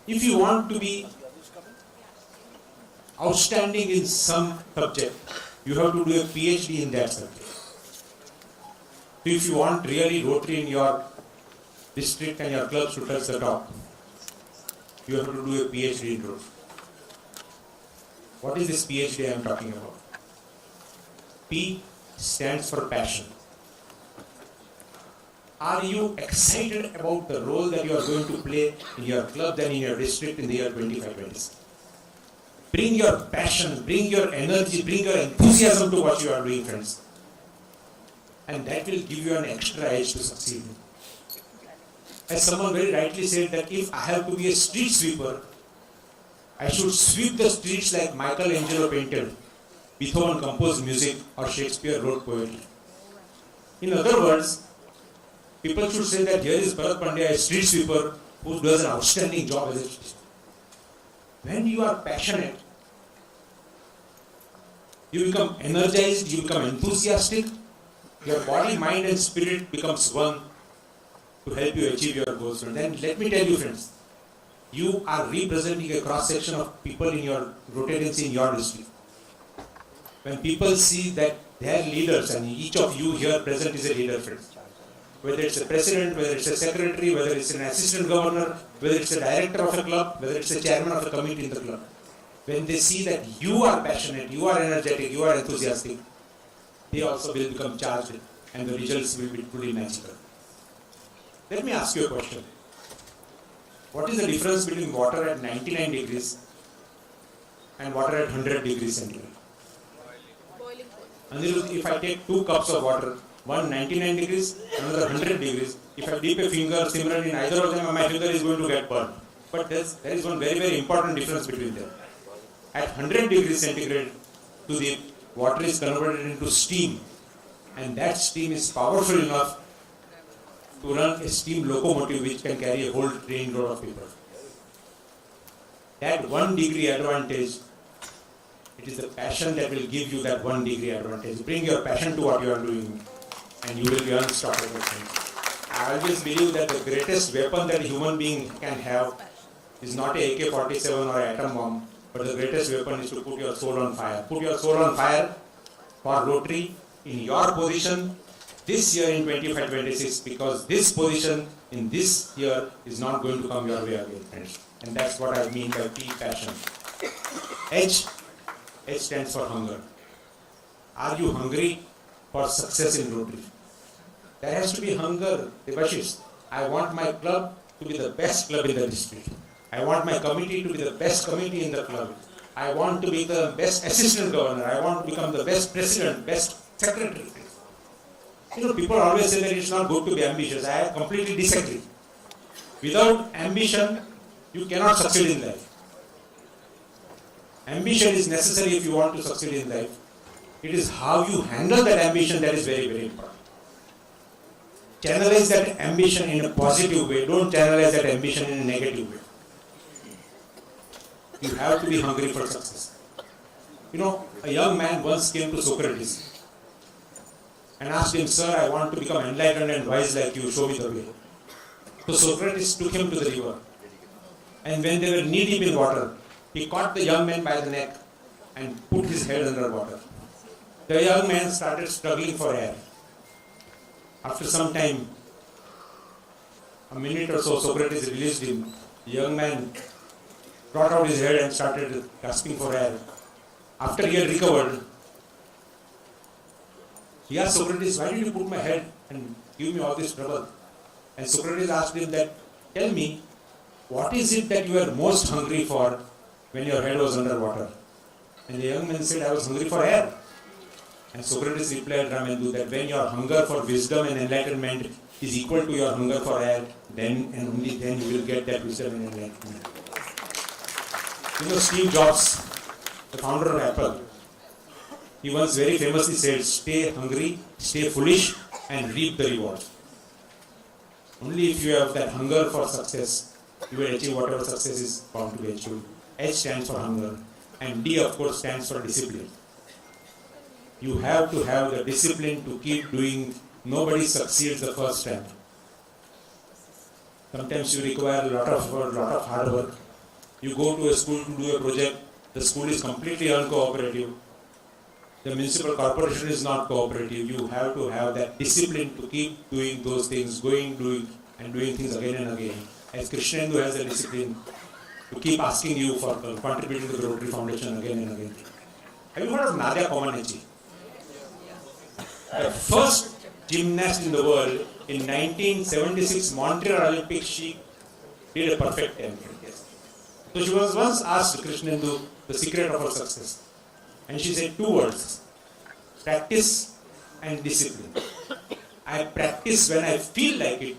If you want to be outstanding in some subject, you have to do a PhD in that subject. So if you want really Rotary in your district and your clubs to touch the top, you have to do a PhD in Rotary. What is this PhD I am talking about? P stands for passion. Are you excited about the role that you are going to play in your club and in your district in the year 25-26? Bring your passion, bring your energy, bring your enthusiasm to what you are doing, friends. And that will give you an extra edge to succeed. As someone very rightly said that if I have to be a street sweeper, I should sweep the streets like Michelangelo painted, Beethoven composed music, or Shakespeare wrote poetry. In other words, people should say that here is Bharat Pandya, a street sweeper who does an outstanding job as a street sweeper. When you are passionate, you become energized, you become enthusiastic, your body, mind and spirit becomes one to help you achieve your goals. And then let me tell you, friends, you are representing a cross-section of people in your Rotarians in your district. When people see that their leaders, and each of you here present is a leader, friends, whether it's a president, whether it's a secretary, whether it's an assistant governor, whether it's a director of a club, whether it's a chairman of a committee in the club, when they see that you are passionate, you are energetic, you are enthusiastic, they also will become charged and the results will be truly magical. Let me ask you a question. What is the difference between water at 99 degrees and water at 100 degrees centigrade? Anirudh, if I take 2 cups of water, one 99 degrees, another 100 degrees, if I dip a finger, Simran, in either of them, my finger is going to get burned. But there is one very, very important difference between them. At 100 degrees centigrade, the water is converted into steam, and that steam is powerful enough to run a steam locomotive which can carry a whole train load of people. That 1 degree advantage, it is the passion that will give you that 1 degree advantage. Bring your passion to what you are doing and you will be unstoppable. I always believe that the greatest weapon that a human being can have is not a AK-47 or an atom bomb, but the greatest weapon is to put your soul on fire. Put your soul on fire for Rotary in your position this year in 25-26, because this position in this year is not going to come your way again, friends. And that's what I mean by P, passion. H stands for hunger. Are you hungry for success in Rotary? There has to be hunger, Debashish. I want my club to be the best club in the district. I want my committee to be the best committee in the club. I want to be the best assistant governor. I want to become the best president, best secretary. You know, people always say that it's not good to be ambitious. I completely disagree. Without ambition, you cannot succeed in life. Ambition is necessary if you want to succeed in life. It is how you handle that ambition that is very, very important. Channelize that ambition in a positive way. Don't channelize that ambition in a negative way. You have to be hungry for success. You know, a young man once came to Socrates and asked him, "Sir, I want to become enlightened and wise like you. Show me the way." So Socrates took him to the river. And when they were knee deep in water, he caught the young man by the neck and put his head under water. The young man started struggling for air. After some time, a minute or so, Socrates released him. The young man brought out his head and started gasping for air. After he had recovered, he asked Socrates, "Why did you put my head and give me all this trouble?" And Socrates asked him that, "Tell me, what is it that you were most hungry for when your head was underwater?" And the young man said, "I was hungry for air." And Socrates replied, Ramendu, that when your hunger for wisdom and enlightenment is equal to your hunger for air, then and only then you will get that wisdom and enlightenment. You know, Steve Jobs, the founder of Apple, he once very famously said, "Stay hungry, stay foolish, and reap the reward." Only if you have that hunger for success, you will achieve whatever success is bound to be achieved. H stands for hunger, and D, of course, stands for discipline. You have to have the discipline to keep doing. Nobody succeeds the first time. Sometimes you require a lot of hard work. You go to a school to do a project, the school is completely uncooperative. The municipal corporation is not cooperative. You have to have that discipline to keep doing those things, doing things again and again. As Krishnendu has the discipline to keep asking you for contributing to the Rotary Foundation again and again. Have you heard of Nadia Comaneci? The first gymnast in the world. In 1976 Montreal Olympics, she did a perfect 10. So she was once asked Krishnendu the secret of her success. And she said 2 words: practice and discipline. I practice when I feel like it,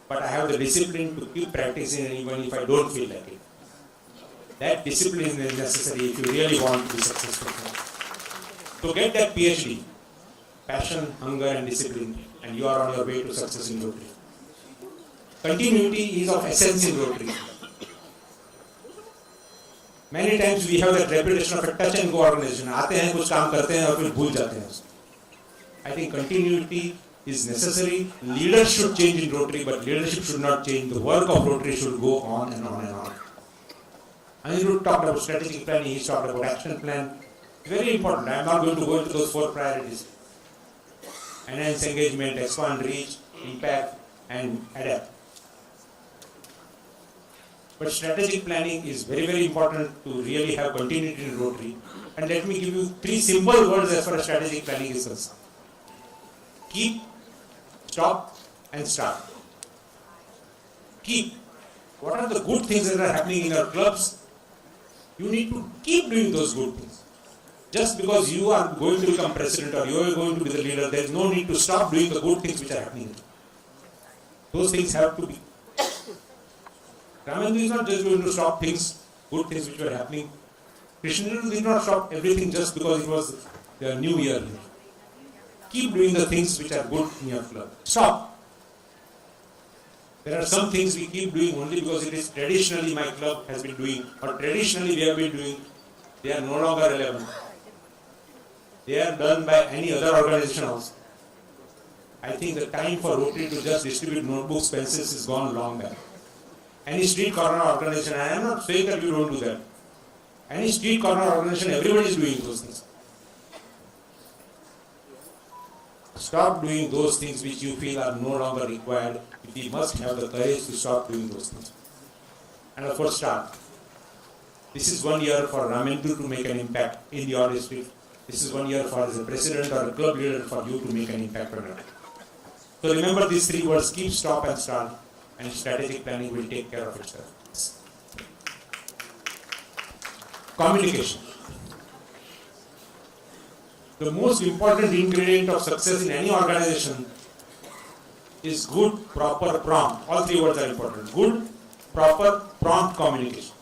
but I have the discipline to keep practicing even if I don't feel like it. That discipline is necessary if you really want to be successful. So get that PhD, passion, hunger and discipline, and you are on your way to success in Rotary. Continuity is of essence in Rotary. Many times we have that reputation of a touch and go organization. आते हैं कुछ काम करते हैं और फिर भूल जाते हैं. I think continuity is necessary. Leaders should change in Rotary, but leadership should not change. The work of Rotary should go on and on and on. Anirudh talked about strategic planning, he talked about action plan. Very important. I am not going to go into those 4 priorities. Enhance engagement, expand reach, impact, and adapt. But strategic planning is very, very important to really have continuity in Rotary. And let me give you 3 simple words as far as strategic planning is concerned. Keep, stop, and start. Keep. What are the good things that are happening in your clubs? You need to keep doing those good things. Just because you are going to become president or you are going to be the leader, there is no need to stop doing the good things which are happening. Those things have to be. Ramendu is not just going to stop things, good things which were happening. Krishnendu did not stop everything just because it was the new year. Keep doing the things which are good in your club. Stop. There are some things we keep doing only because it is traditionally my club has been doing, or traditionally we have been doing. They are no longer relevant. They are done by any other organization also. I think the time for Rotary to just distribute notebooks, pencils is gone long back. Any street corner organization, I am not saying that you don't do that. Any street corner organization, everybody is doing those things. Stop doing those things which you feel are no longer required. We must have the courage to stop doing those things. And of course, start. This is 1 year for Ramendu to make an impact in your district. This is 1 year for as a president or a club leader for you to make an impact on it. So remember these 3 words: keep, stop, and start. And strategic planning will take care of itself. Communication. The most important ingredient of success in any organization is good, proper, prompt. All 3 words are important. Good, proper, prompt communication.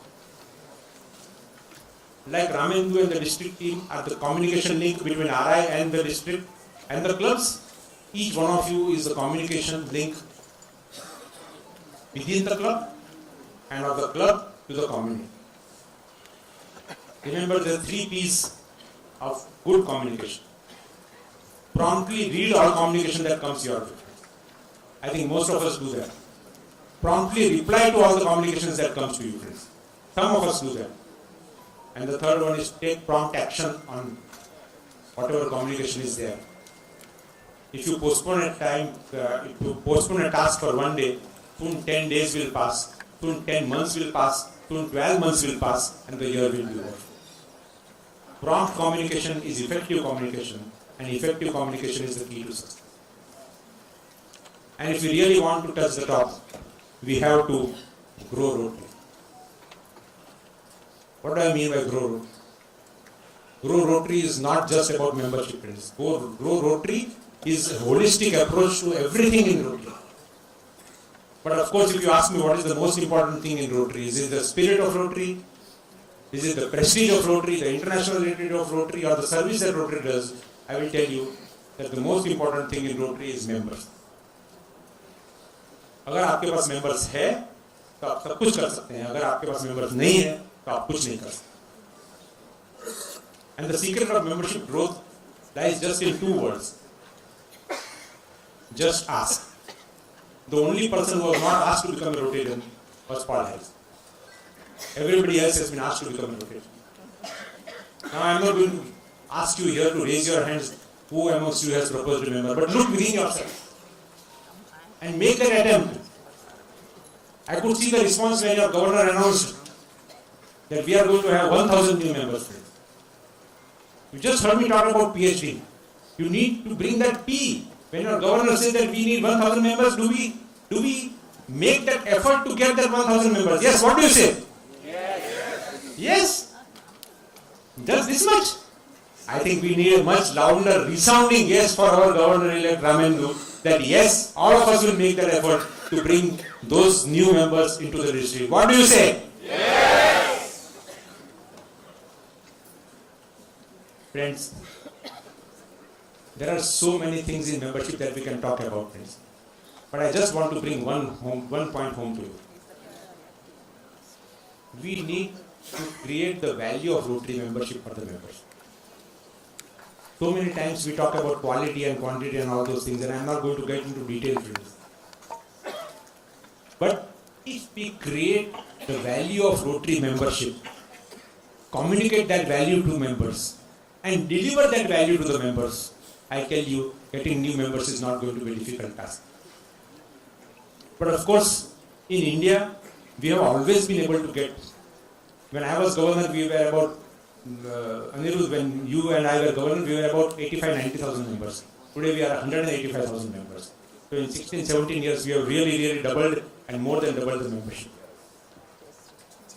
Like Ramendu and the district team are the communication link between RI and the district and the clubs. Each one of you is the communication link within the club and of the club to the community. Remember the 3 P's of good communication. Promptly read all communication that comes your way. I think most of us do that. Promptly reply to all the communications that comes to you, friends. Some of us do that. And the third one is take prompt action on whatever communication is there. If you postpone a task for 1 day, soon 10 days will pass, soon 10 months will pass, soon 12 months will pass, and the year will be over. Prompt communication is effective communication, and effective communication is the key to success. And if we really want to touch the top, we have to grow Rotary. What do I mean by grow Rotary? Grow Rotary is not just about membership. Grow Rotary is a holistic approach to everything in Rotary. But of course, if you ask me what is the most important thing in Rotary, is it the spirit of Rotary? Is it the prestige of Rotary, the international rating of Rotary, or the service that Rotary does? I will tell you that the most important thing in Rotary is members. अगर आपके पास members है, तो आप सब कुछ कर सकते हैं. अगर आपके पास members नहीं है, तो आप कुछ नहीं कर सकते. And the secret of membership growth lies just in 2 words. Just ask. The only person who was not asked to become a Rotarian was Paul Harris. Everybody else has been asked to become a Rotarian. Now I am not going to ask you here to raise your hands who amongst you has proposed to member, but look within yourself and make that attempt. I could see the response when your governor announced that we are going to have 1,000 new members. You just heard me talk about PhD. You need to bring that P. When our governor says that we need 1,000 members, do we make that effort to get that 1,000 members? Yes, what do you say? Yes. Just this much? I think we need a much louder, resounding yes for our governor-elect Ramendu, that yes, all of us will make that effort to bring those new members into the district. What do you say? Yes! Friends, there are so many things in membership that we can talk about, friends. But I just want to bring one point home to you. We need to create the value of Rotary membership for the members. So many times we talk about quality and quantity and all those things, and I'm not going to get into details, friends. But if we create the value of Rotary membership, communicate that value to members, and deliver that value to the members, I tell you, getting new members is not going to be a difficult task. But of course, in India, we have always been able to get. When I was governor, we were about, Anirudh, when you and I were governor, we were about 85-90,000 members. Today we are 185,000 members. So in 16-17 years, we have really doubled and more than doubled the membership.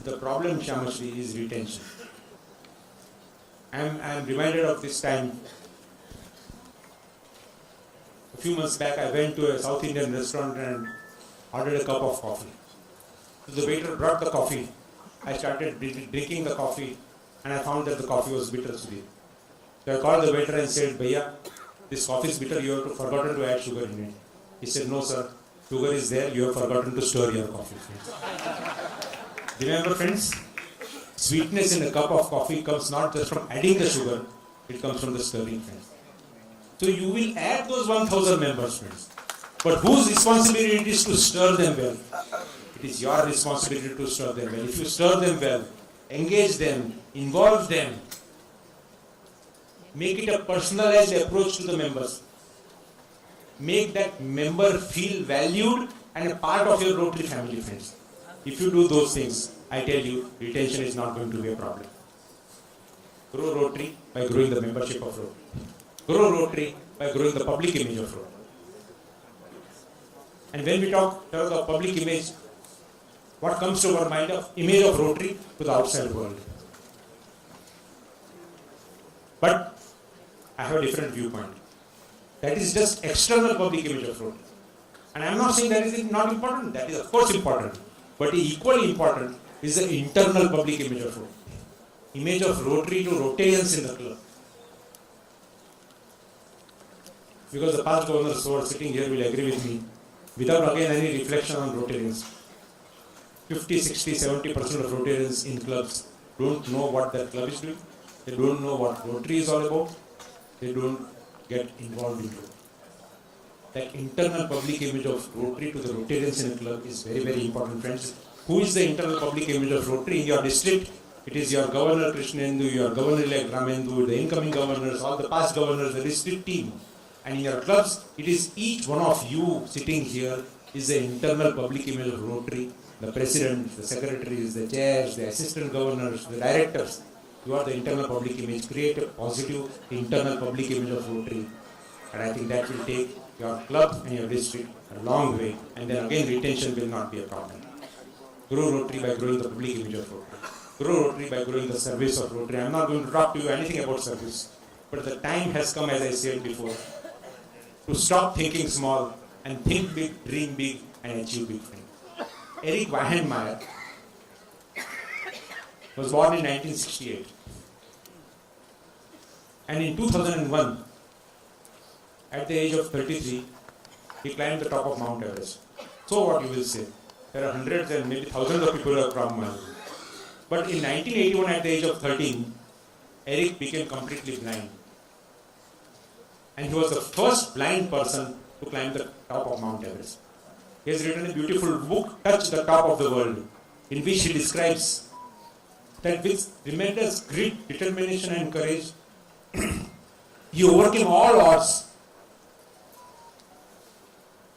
The problem, Shyamashri, is retention. I am reminded of this time. A few months back, I went to a South Indian restaurant and ordered a cup of coffee. So the waiter brought the coffee. I started drinking the coffee, and I found that the coffee was bitter, sweet. So I called the waiter and said, "Bhaiya, this coffee is bitter, you have forgotten to add sugar in it." He said, "No sir, sugar is there, you have forgotten to stir your coffee." Remember friends, sweetness in a cup of coffee comes not just from adding the sugar, it comes from the stirring, friends. So you will add those 1,000 members, friends. But whose responsibility it is to stir them well? It is your responsibility to stir them well. If you stir them well, engage them, involve them, make it a personalized approach to the members. Make that member feel valued and a part of your Rotary family, friends. If you do those things, I tell you, retention is not going to be a problem. Grow Rotary by growing the membership of Rotary. Grow Rotary by growing the public image of Rotary. And when we talk about public image, what comes to our mind of image of Rotary to the outside world? But I have a different viewpoint. That is just external public image of Rotary. And I am not saying that is not important. That is of course important. But equally important is the internal public image of Rotary. Image of Rotary to Rotarians in the club. Because the past governors who are sitting here will agree with me, without again any reflection on Rotarians. 50, 60, 70% of Rotarians in clubs don't know what that club is doing. They don't know what Rotary is all about. They don't get involved into it. That internal public image of Rotary to the Rotarians in a club is very important, friends. Who is the internal public image of Rotary in your district? It is your Governor Krishnendu, your Governor-elect Ramendu, the incoming governors, all the past governors, the district team. And in your clubs, it is each one of you sitting here is the internal public image of Rotary. The president, the secretaries, the chairs, the assistant governors, the directors. You are the internal public image. Create a positive internal public image of Rotary. And I think that will take your club and your district a long way. And then again, retention will not be a problem. Grow Rotary by growing the public image of Rotary. Grow Rotary by growing the service of Rotary. I am not going to talk to you anything about service. But the time has come, as I said before, to stop thinking small and think big, dream big, and achieve big things. Erich Weihenmayer was born in 1968. And in 2001, at the age of 33, he climbed the top of Mount Everest. So what you will say? There are hundreds and maybe thousands of people who have climbed Mount Everest. But in 1981, at the age of 13, Eric became completely blind. And he was the first blind person to climb the top of Mount Everest. He has written a beautiful book, Touch the Top of the World, in which he describes that with tremendous grit, determination and courage, he overcame all odds,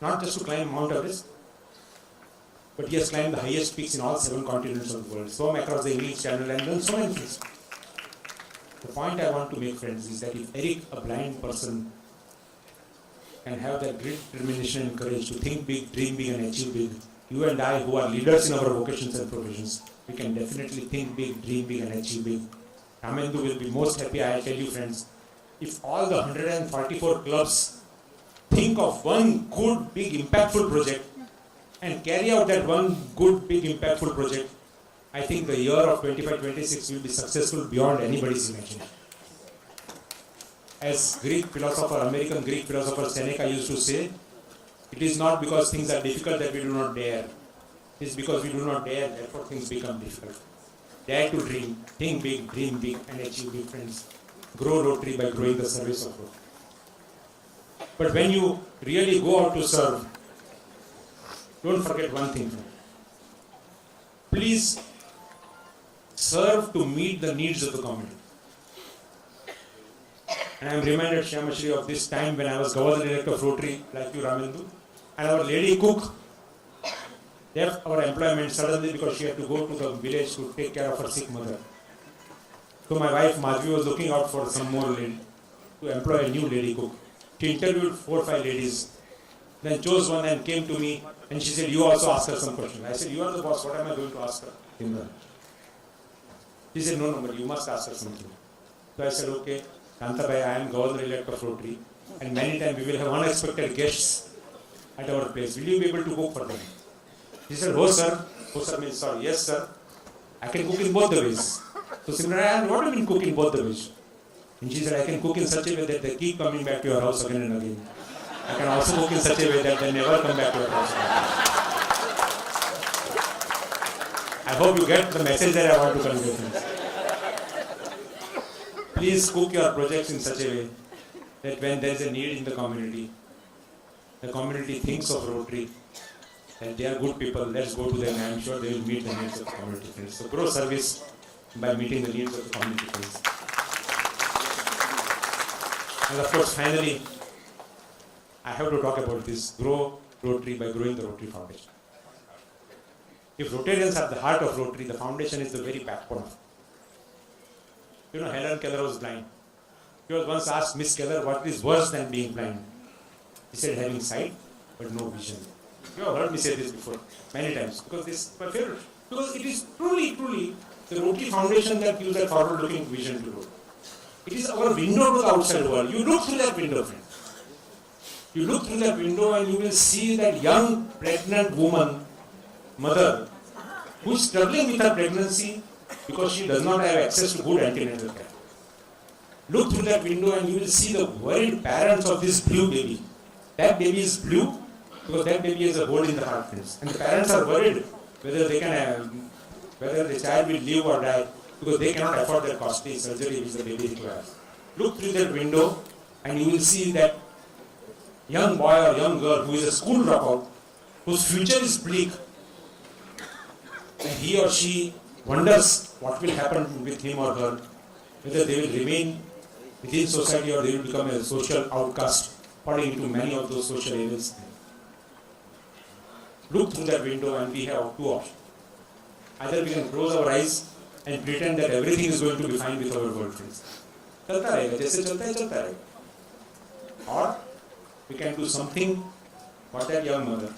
not just to climb Mount Everest, but he has climbed the highest peaks in all 7 continents of the world, swum across the English Channel and done so many things. The point I want to make, friends, is that if Eric, a blind person, can have that great determination and courage to think big, dream big and achieve big, you and I who are leaders in our vocations and professions, we can definitely think big, dream big and achieve big. Ramendu will be most happy, I tell you friends, if all the 144 clubs think of one good, big, impactful project and carry out that one good, big, impactful project, I think the year of 25-26 will be successful beyond anybody's imagination. As American Greek philosopher Seneca used to say, it is not because things are difficult that we do not dare. It is because we do not dare, therefore things become difficult. Dare to dream, think big, dream big, and achieve big, friends. Grow Rotary by growing the service of Rotary. But when you really go out to serve, don't forget one thing. Please serve to meet the needs of the community. And I am reminded, Shyamashri, of this time when I was Governor-elect of Rotary, like you, Ramendu, and our lady cook left our employment suddenly because she had to go to the village to take care of her sick mother. So my wife Madhvi was looking out for some more lady, to employ a new lady cook. She interviewed 4 or 5 ladies, then chose one and came to me and she said, you also ask her some questions. I said, you are the boss, what am I going to ask her? She said, no, but you must ask her something. So I said, okay, Kantabhai, I am Governor-elect of Rotary, and many times we will have unexpected guests at our place. Will you be able to cook for them? She said, oh sir. Oh sir means sorry. Yes sir. I can cook in both the ways. So Simran, I asked, what do you mean cook in both the ways? And she said, I can cook in such a way that they keep coming back to your house again and again. I can also cook in such a way that they never come back to your house again. I hope you get the message that I want to convey. Please cook your projects in such a way that when there is a need in the community thinks of Rotary, and they are good people, let's go to them, and I am sure they will meet the needs of the community, friends. So grow service by meeting the needs of the community, friends. And of course, finally, I have to talk about this, grow Rotary by growing the Rotary Foundation. If Rotarians are the heart of Rotary, the foundation is the very backbone of it. You know, Helen Keller was blind. She was once asked, Miss Keller, what is worse than being blind? He said, having sight, but no vision. You have heard me say this before, many times, because this is my favorite. Because it is truly the Rotary Foundation that gives that forward-looking vision to Rotary. It is our window to the outside world. You look through that window, friend. You look through that window and you will see that young pregnant woman, mother, who is struggling with her pregnancy because she does not have access to good antenatal care. Look through that window and you will see the worried parents of this blue baby. That baby is blue because that baby has a hole in the heart, friends. And the parents are worried whether the child will live or die because they cannot afford the costly surgery which the baby requires. Look through that window and you will see that young boy or young girl who is a school dropout, whose future is bleak, and he or she wonders what will happen with him or her, whether they will remain within society or they will become a social outcast, falling into many of those social evils. Look through that window and we have 2 options. Either we can close our eyes and pretend that everything is going to be fine with our world, friends. Chalta rahega, jaise chalta hai, chalta rahega. Or we can do something for that young mother,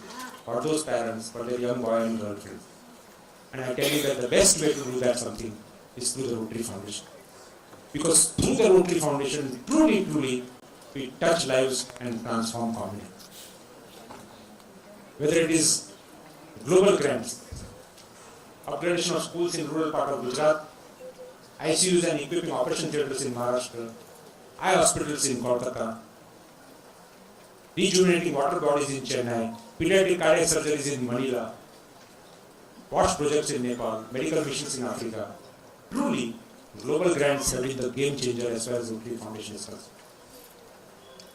for those parents, for their young boy and girl, friends. And I tell you that the best way to do that something is through the Rotary Foundation. Because through the Rotary Foundation, truly, we touch lives and transform community. Whether it is global grants, upgradation of schools in rural part of Gujarat, ICUs and equipping operation theatres in Maharashtra, eye hospitals in Kolkata, rejuvenating water bodies in Chennai, pediatric cardiac surgeries in Manila, WASH projects in Nepal, medical missions in Africa. Truly, global grants have been the game changer as far as the Rotary Foundation is concerned.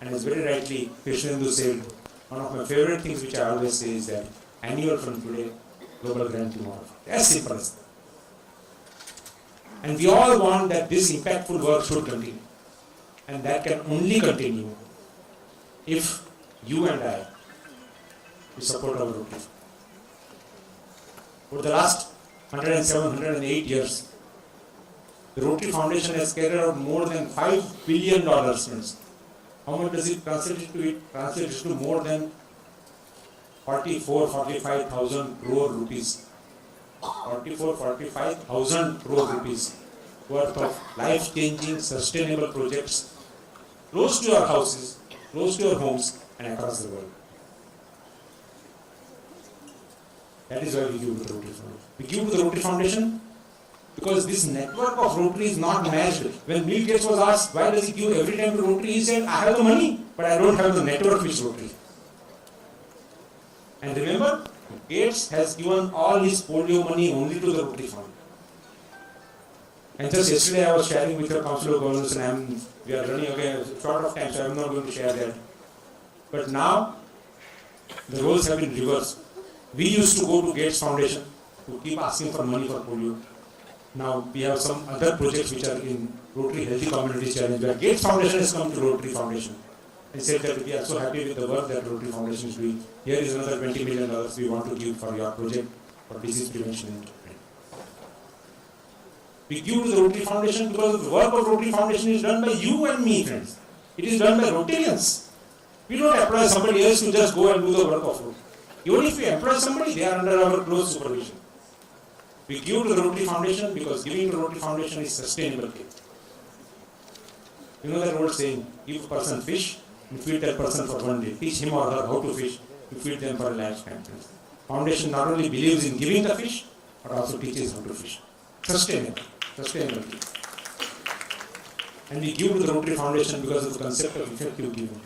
And as very rightly Krishnendu said, one of my favorite things which I always say is that annual from today, global grant tomorrow. As simple as that. And we all want that this impactful work should continue. And that can only continue if you and I support our Rotary. For the last 107, 108 years, the Rotary Foundation has carried out more than $5 billion How much does it translate into? It translates to more than 45,000 crore rupees. 45,000 crore rupees worth of life-changing, sustainable projects close to your houses, close to your homes, and across the world. That is why we give to the Rotary Foundation. We give to the Rotary Foundation because this network of Rotary is not matched. When Bill Gates was asked why does he give every time to Rotary, he said, I have the money, but I don't have the network which Rotary. And remember, Gates has given all his polio money only to the Rotary Fund. And just yesterday I was sharing with your Council of Governors, and we are running again short of time, so I am not going to share that. But now, the roles have been reversed. We used to go to Gates Foundation to keep asking for money for polio. Now we have some other projects which are in Rotary Healthy Communities Challenge, where Gates Foundation has come to Rotary Foundation and said that we are so happy with the work that Rotary Foundation is doing. Here is another $20 million we want to give for your project for disease prevention and treatment. We give to the Rotary Foundation because the work of Rotary Foundation is done by you and me, friends. It is done by Rotarians. We don't employ somebody else to just go and do the work of Rotary. Even if we employ somebody, they are under our close supervision. We give to the Rotary Foundation because giving to the Rotary Foundation is sustainable care. You know that old saying, give a person fish and feed that person for one day. Teach him or her how to fish, you feed them for a lifetime. Foundation not only believes in giving the fish, but also teaches how to fish. Sustainable care. And we give to the Rotary Foundation because of the concept of effective giving.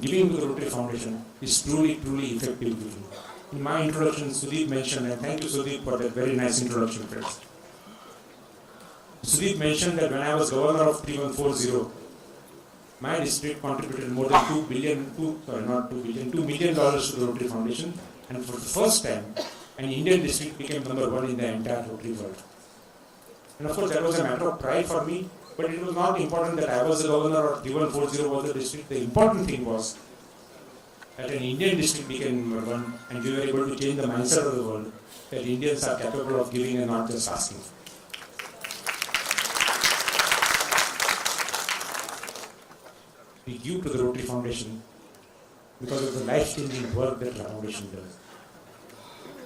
Giving to the Rotary Foundation is truly effective giving. In my introduction, Sudeep mentioned, and thank you Sudeep for that very nice introduction, friends. Sudeep mentioned that when I was governor of 3140, my district contributed more than $2 million to the Rotary Foundation, and for the first time, an Indian district became number one in the entire Rotary world. And of course, that was a matter of pride for me. But it was not important that I was the governor or 3140 was the district. The important thing was that an Indian district became number one, and we were able to change the mindset of the world that Indians are capable of giving and not just asking. We give to the Rotary Foundation because of the life-changing work that the foundation does.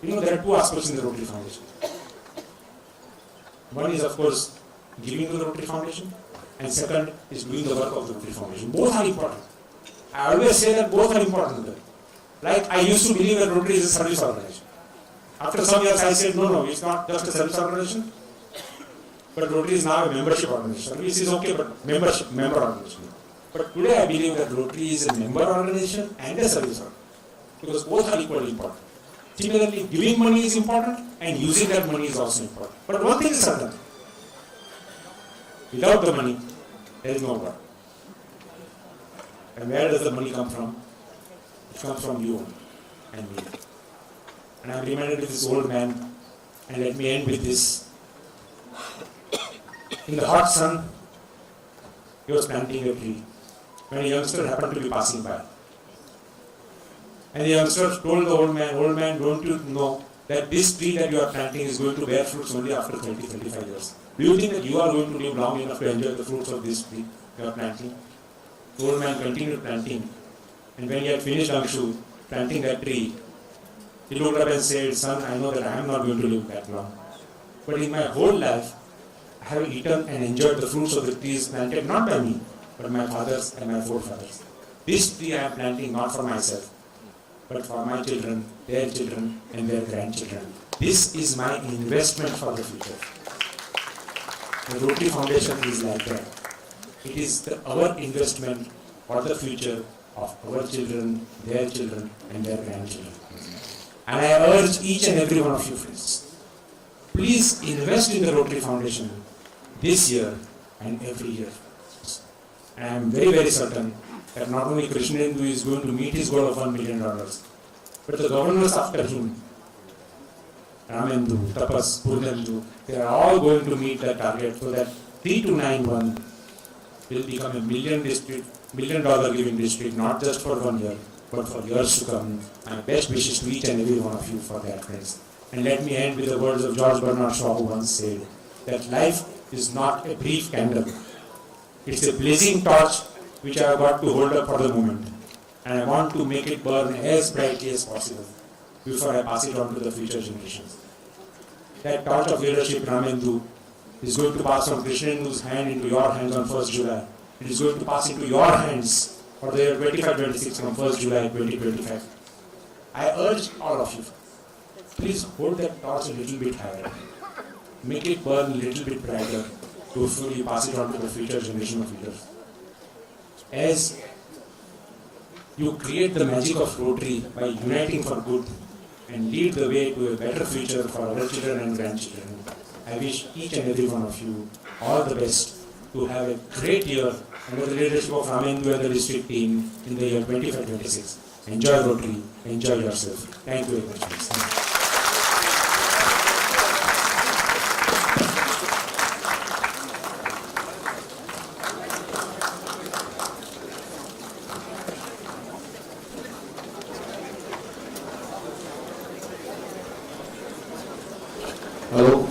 You know, there are two aspects in the Rotary Foundation. One is, of course, giving to the Rotary Foundation, and second is doing the work of the Rotary Foundation. Both are important. I always say that both are important. Like I used to believe that Rotary is a service organization. After some years I said, no, it's not just a service organization, but Rotary is now a membership organization. Service is okay, but member organization. But today I believe that Rotary is a member organization and a service organization, because both are equally important. Similarly, giving money is important and using that money is also important. But one thing is certain. Without the money, there is no work. And where does the money come from? It comes from you and me. And I am reminded of this old man, and let me end with this. In the hot sun, he was planting a tree when a youngster happened to be passing by. And the youngster told the old man, don't you know that this tree that you are planting is going to bear fruits only after 30-35 years? Do you think that you are going to live long enough to enjoy the fruits of this tree you are planting? The old man continued planting. And when he had finished planting that tree, he looked up and said, son, I know that I am not going to live that long. But in my whole life, I have eaten and enjoyed the fruits of the trees planted not by me, but my fathers and my forefathers. This tree I am planting not for myself, but for my children, their children, and their grandchildren. This is my investment for the future. The Rotary Foundation is like that. It is our investment for the future of our children, their children, and their grandchildren. And I urge each and every one of you friends, please invest in the Rotary Foundation this year and every year. And I am very certain that not only Krishnendu is going to meet his goal of $1 million, but the governors after him, Ramendu, Tapas, Purnendu, they are all going to meet that target so that 3291 will become a $1 million giving district, not just for 1 year, but for years to come. My best wishes to each and every one of you for that, friends. And let me end with the words of George Bernard Shaw, who once said that life is not a brief candle. It's a blazing torch which I have got to hold up for the moment. And I want to make it burn as brightly as possible before I pass it on to the future generations. That torch of leadership, Ramendu, is going to pass from Krishnendu's hand into your hands on 1st July. It is going to pass into your hands for the year 25-26 from 1st July 2025. I urge all of you, please hold that torch a little bit higher. Make it burn a little bit brighter to fully pass it on to the future generation of leaders. As you create the magic of Rotary by uniting for good and lead the way to a better future for our children and grandchildren, I wish each and every one of you all the best to have a great year under the leadership of Ramendu and the district team in the year 25-26. Enjoy Rotary, enjoy yourself. Thank you very much. Hello.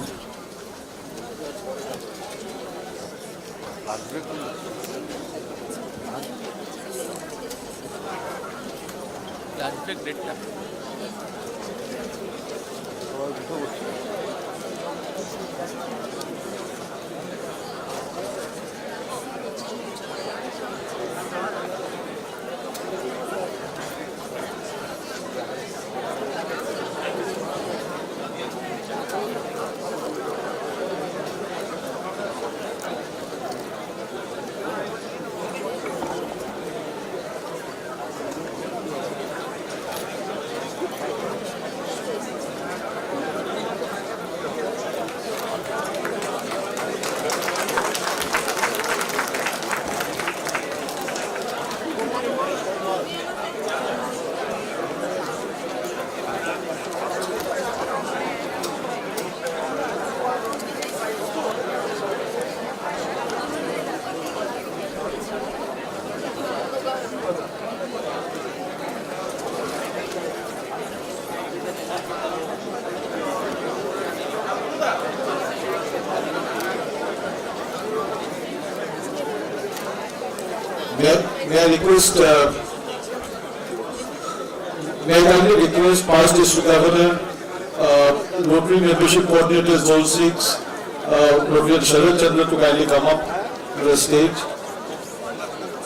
May I request, past district governor, Rotary membership coordinator Zone 6, Rotary Sharad Chandra to kindly come up to the stage.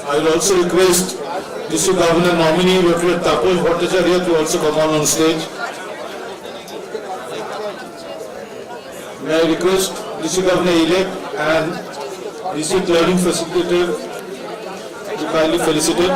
I will also request district governor nominee Rotary Taposh Bhattacharya to also come on stage. May I request district governor elect and district learning facilitator to kindly felicitate.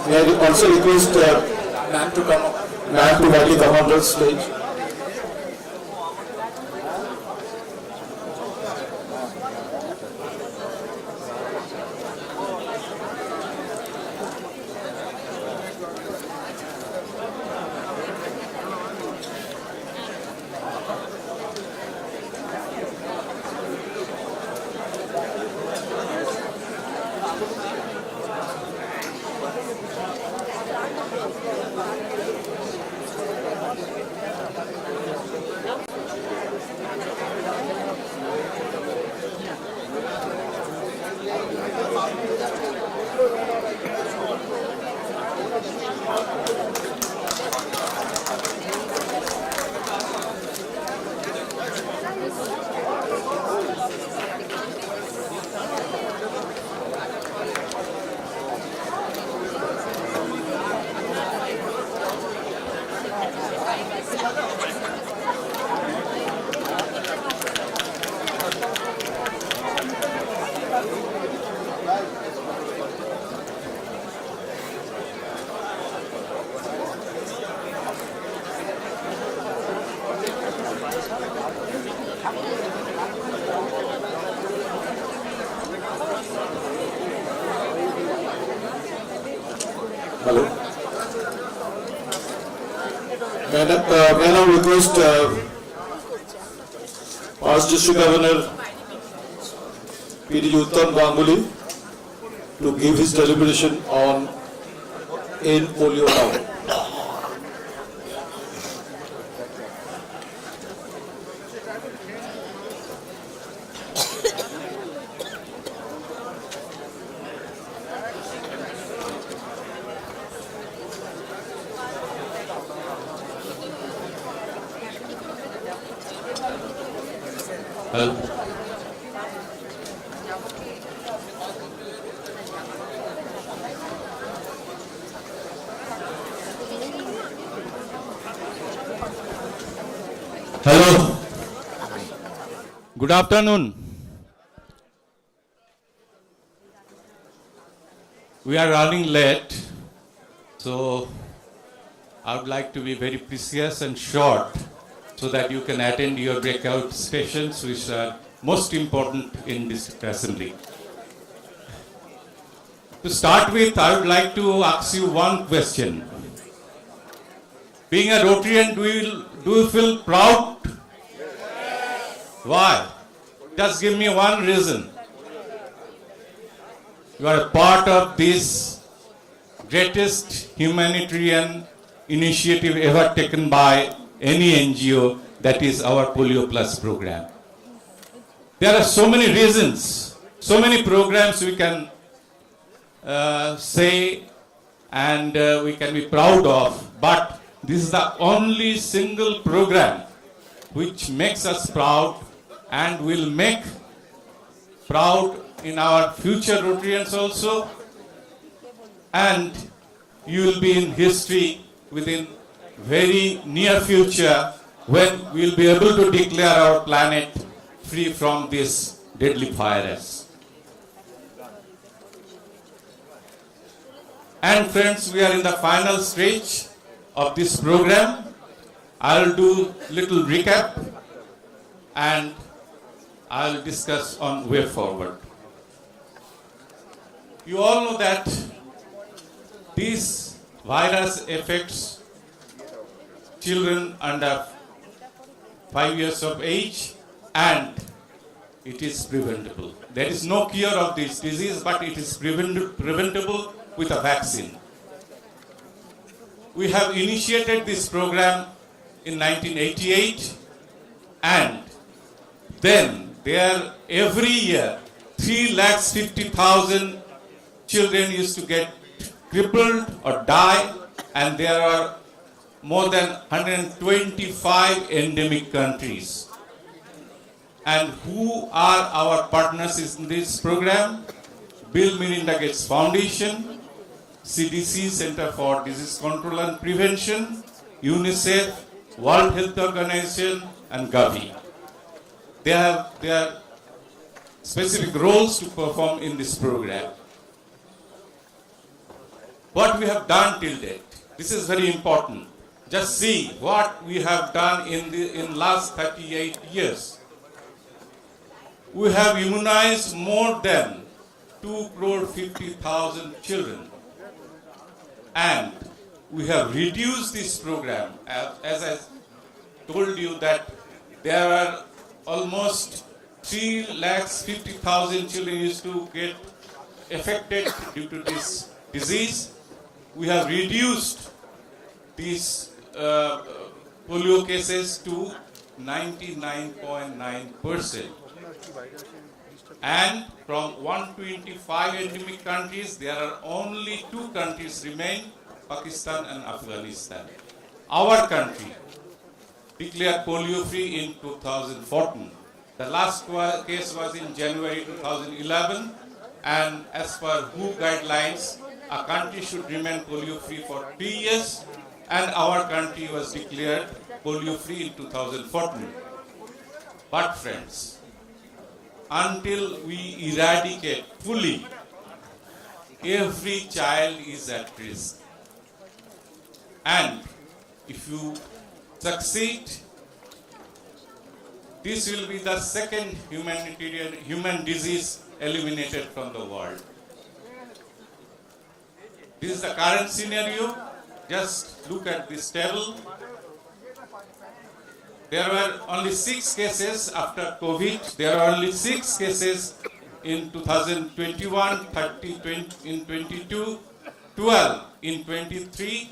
May I also request ma'am to kindly come on the stage. Hello. May I now request past District Governor P.D. Uttam Ganguly to give his deliberation on End Polio Now. Hello. Hello. Good afternoon. We are running late, so I would like to be very precise and short so that you can attend your breakout sessions, which are most important in district assembly. To start with, I would like to ask you one question. Being a Rotarian, do you feel proud? Why? Just give me one reason. You are a part of this greatest humanitarian initiative ever taken by any NGO, that is our Polio Plus program. There are so many reasons, so many programs we can say and we can be proud of, but this is the only single program which makes us proud and will make proud in our future Rotarians also, and you will be in history within very near future when we will be able to declare our planet free from this deadly virus. And friends, we are in the final stage of this program. I will do little recap and I will discuss on way forward. You all know that this virus affects children under 5 years of age and it is preventable. There is no cure of this disease, but it is preventable with a vaccine. We have initiated this program in 1988, and then there every year 350,000 children used to get crippled or die, and there are more than 125 endemic countries. And who are our partners in this program? Bill Melinda Gates Foundation, CDC, Center for Disease Control and Prevention, UNICEF, World Health Organization, and Gavi. They have their specific roles to perform in this program. What we have done till date, this is very important. Just see what we have done in last 38 years. We have immunized more than 2,50,000 children. And we have reduced this program, as I told you, that there are almost 350,000 children used to get affected due to this disease. We have reduced these polio cases to 99.9%. And from 125 endemic countries, there are only 2 countries remain, Pakistan and Afghanistan. Our country declared polio free in 2014. The last case was in January 2011, and as per WHO guidelines, a country should remain polio free for 3 years, and our country was declared polio free in 2014. But friends, until we eradicate fully, every child is at risk. And if you succeed, this will be the second human disease eliminated from the world. This is the current scenario. Just look at this table. There were only 6 cases after COVID. There are only 6 cases in 2021, 30 in 22, 12 in 23.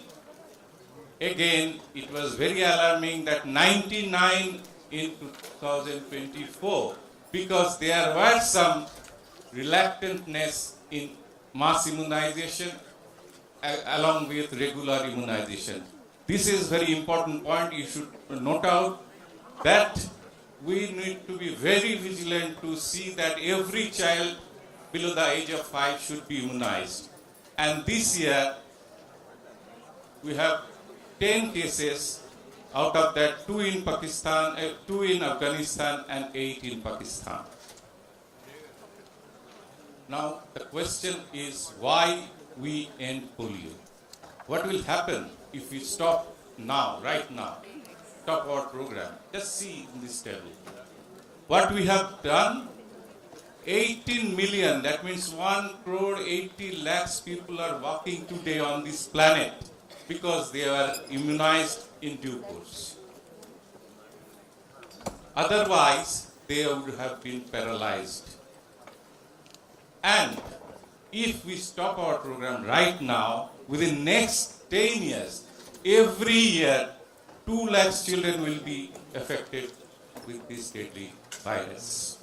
Again, it was very alarming that 99 in 2024, because there were some reluctantness in mass immunization along with regular immunization. This is very important point. You should note out that we need to be very vigilant to see that every child below the age of 5 should be immunized. And this year, we have 10 cases, out of that 2 in Pakistan, 2 in Afghanistan and 8 in Pakistan. Now the question is why we end polio. What will happen if we stop now, right now, stop our program? Just see in this table. What we have done, 18 million, that means 1 crore 80 lakhs people are walking today on this planet because they are immunized in due course. Otherwise, they would have been paralyzed. And if we stop our program right now, within next 10 years, every year, 2 lakhs children will be affected with this deadly virus.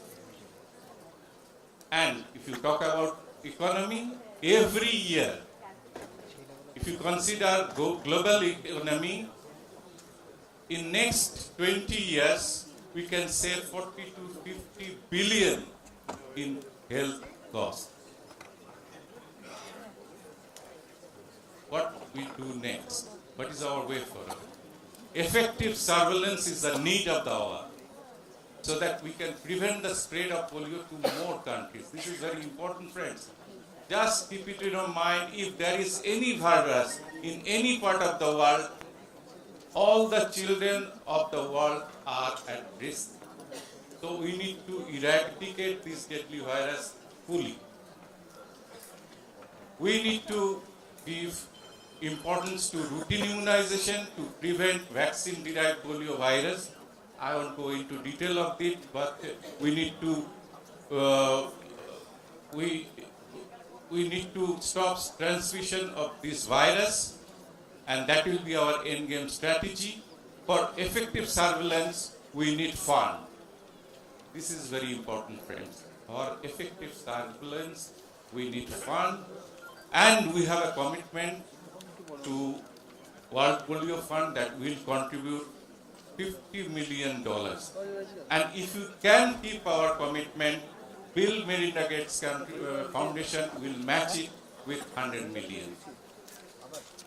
And if you talk about economy, every year, if you consider global economy, in next 20 years, we can save 40 to 50 billion in health costs. What we do next? What is our way forward? Effective surveillance is the need of the hour, so that we can prevent the spread of polio to more countries. This is very important, friends. Just keep it in your mind, if there is any virus in any part of the world, all the children of the world are at risk. So we need to eradicate this deadly virus fully. We need to give importance to routine immunization to prevent vaccine-derived polio virus. I won't go into detail of it, but we need to we need to stop transmission of this virus, and that will be our endgame strategy. For effective surveillance, we need fund. This is very important, friends. For effective surveillance, we need fund, and we have a commitment to World Polio Fund that will contribute $50 million. And if you can keep our commitment, Bill Melinda Gates Foundation will match it with 100 million.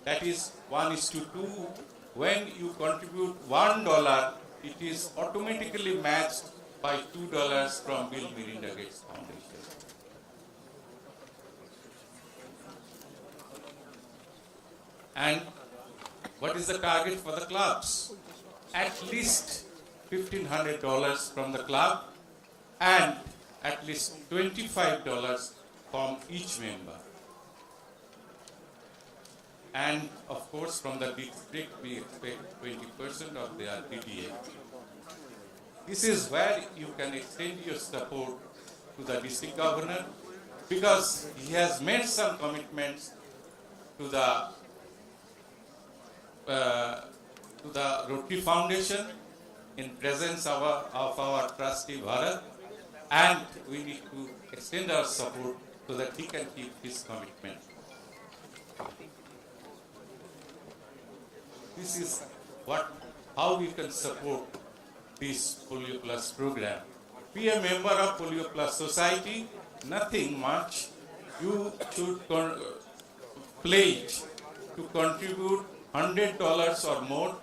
That is 1:2. When you contribute $1, it is automatically matched by $2 from Bill Melinda Gates Foundation. And what is the target for the clubs? At least $1,500 from the club and at least $25 from each member. And of course from the district we expect 20% of their DDA. This is where you can extend your support to the district governor, because he has made some commitments to the Rotary Foundation in presence of our trustee Bharat, and we need to extend our support so that he can keep his commitment. This is how we can support this Polio Plus program. Be a member of Polio Plus Society, nothing much. You should pledge to contribute $100 or more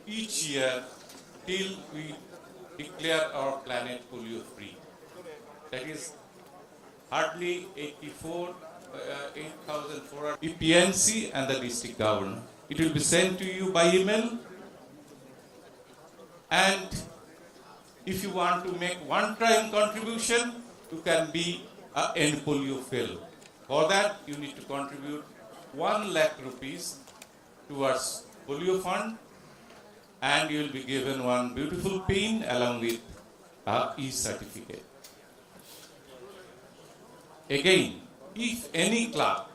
each year till we declare our planet polio free. That is hardly 8,400 PNC and the district governor. It will be sent to you by email. And if you want to make one-time contribution, you can be an end polio fellow. For that, you need to contribute 1 lakh rupees towards polio fund, and you will be given one beautiful pin along with a e-certificate. Again, if any club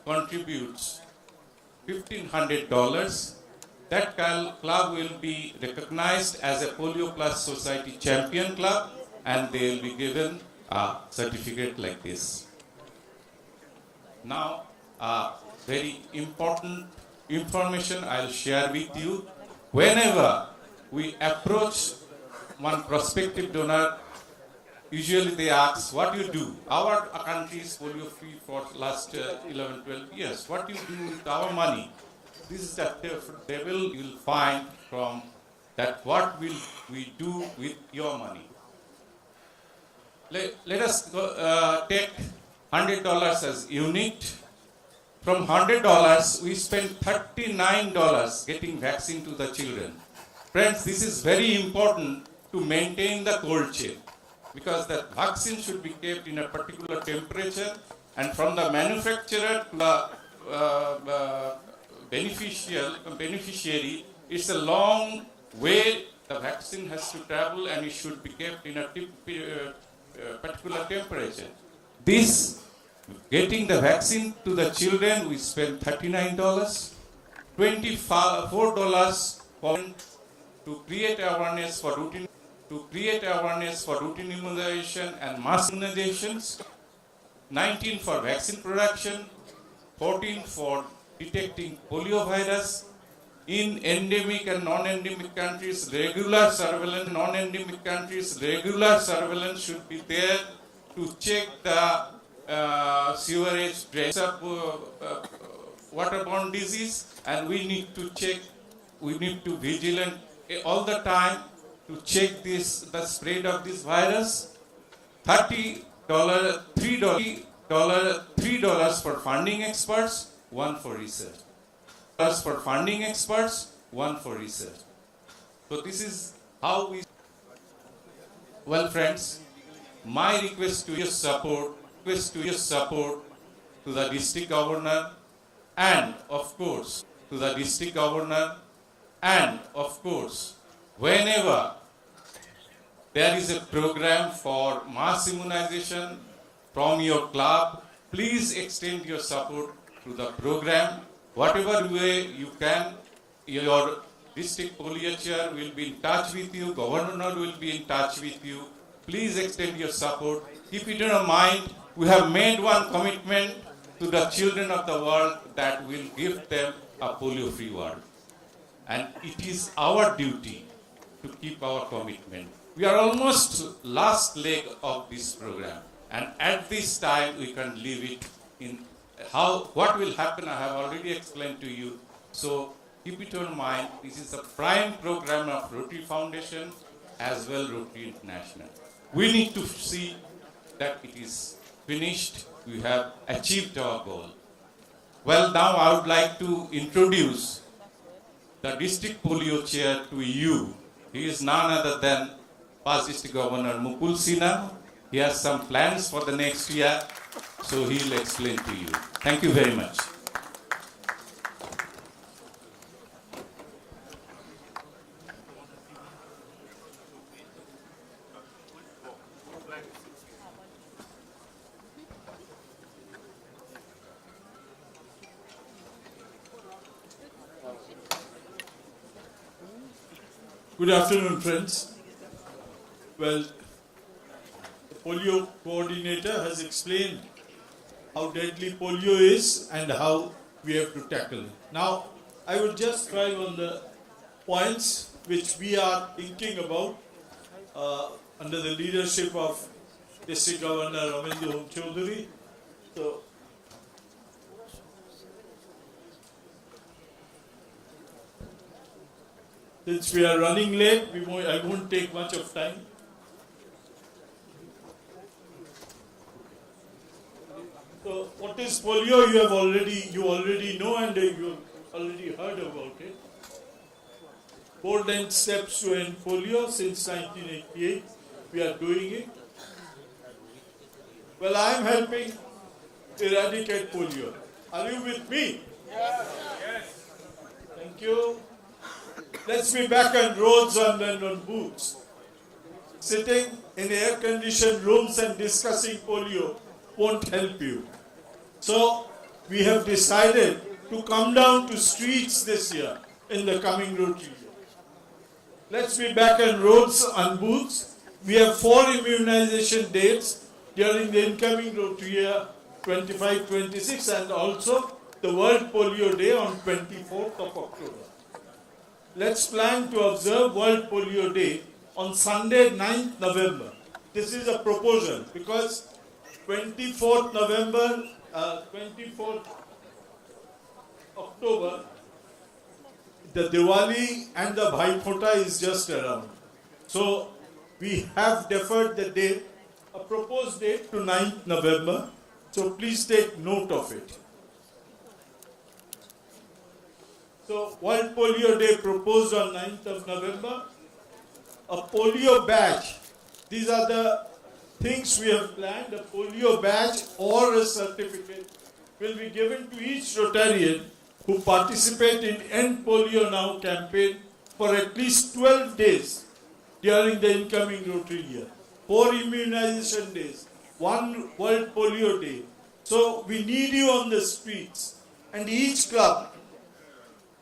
contributes $1,500, that club will be recognized as a Polio Plus Society champion club, and they will be given a certificate like this. Now, very important information I'll share with you. Whenever we approach one prospective donor, usually they ask, what you do? Our country is polio free for last 11, 12 years. What do you do with our money? This is the devil you will find from that. What will we do with your money? Let us take $100 as unit. From $100, we spend $39 getting vaccine to the children. Friends, this is very important to maintain the cold chain, because the vaccine should be kept in a particular temperature, and from the manufacturer to the beneficiary, it's a long way the vaccine has to travel, and it should be kept in a particular temperature. This, getting the vaccine to the children, we spend $39, $24 to create awareness for routine immunization and mass immunizations, 19 for vaccine production, 14 for detecting polio virus. In endemic and non-endemic countries, regular surveillance should be there to check the sewerage, drains up waterborne disease, and we need to vigilant all the time to check the spread of this virus. $3 for funding experts, 1 for research. One for research. So this is how we. Well, friends, my request to your support to the district governor, and of course whenever there is a program for mass immunization from your club, please extend your support to the program. Whatever way you can, your district polio chair will be in touch with you, governor will be in touch with you. Please extend your support. Keep it in mind, we have made one commitment to the children of the world that will give them a polio-free world. And it is our duty to keep our commitment. We are almost last leg of this program, and at this time we can leave it in what will happen I have already explained to you. So keep it in mind, this is a prime program of Rotary Foundation as well Rotary International. We need to see that it is finished, we have achieved our goal. Well, now I would like to introduce the district polio chair to you. He is none other than past district governor Mukul Sinha. He has some plans for the next year, so he will explain to you. Thank you very much. Good afternoon, friends. Well, the polio coordinator has explained how deadly polio is and how we have to tackle it. Now, I will just try on the points which we are thinking about under the leadership of District Governor Ramendra Hum Chaudhary. So, since we are running late, I won't take much of time. So, what is polio? You already know, and you already heard about it. 4 10 steps to end polio since 1988. We are doing it. Well, I am helping eradicate polio. Are you with me? Thank you. Let's be back on roads and on booths. Sitting in air-conditioned rooms and discussing polio won't help you. So we have decided to come down to streets this year in the coming Rotary year. Let's be back on roads and booths. We have 4 immunization dates during the incoming Rotary year 25-26 and also the World Polio Day on 24th of October. Let's plan to observe World Polio Day on Sunday 9th November. This is a proposal because 24th October, the Diwali and the Bhai Phota is just around. So we have deferred the date, a proposed date to 9th November. So please take note of it. So World Polio Day proposed on 9th of November. A polio badge. These are the things we have planned. A polio badge or a certificate will be given to each Rotarian who participate in End Polio Now campaign for at least 12 days during the incoming Rotary year. 4 immunization days, 1 World Polio Day. So we need you on the streets. And each club,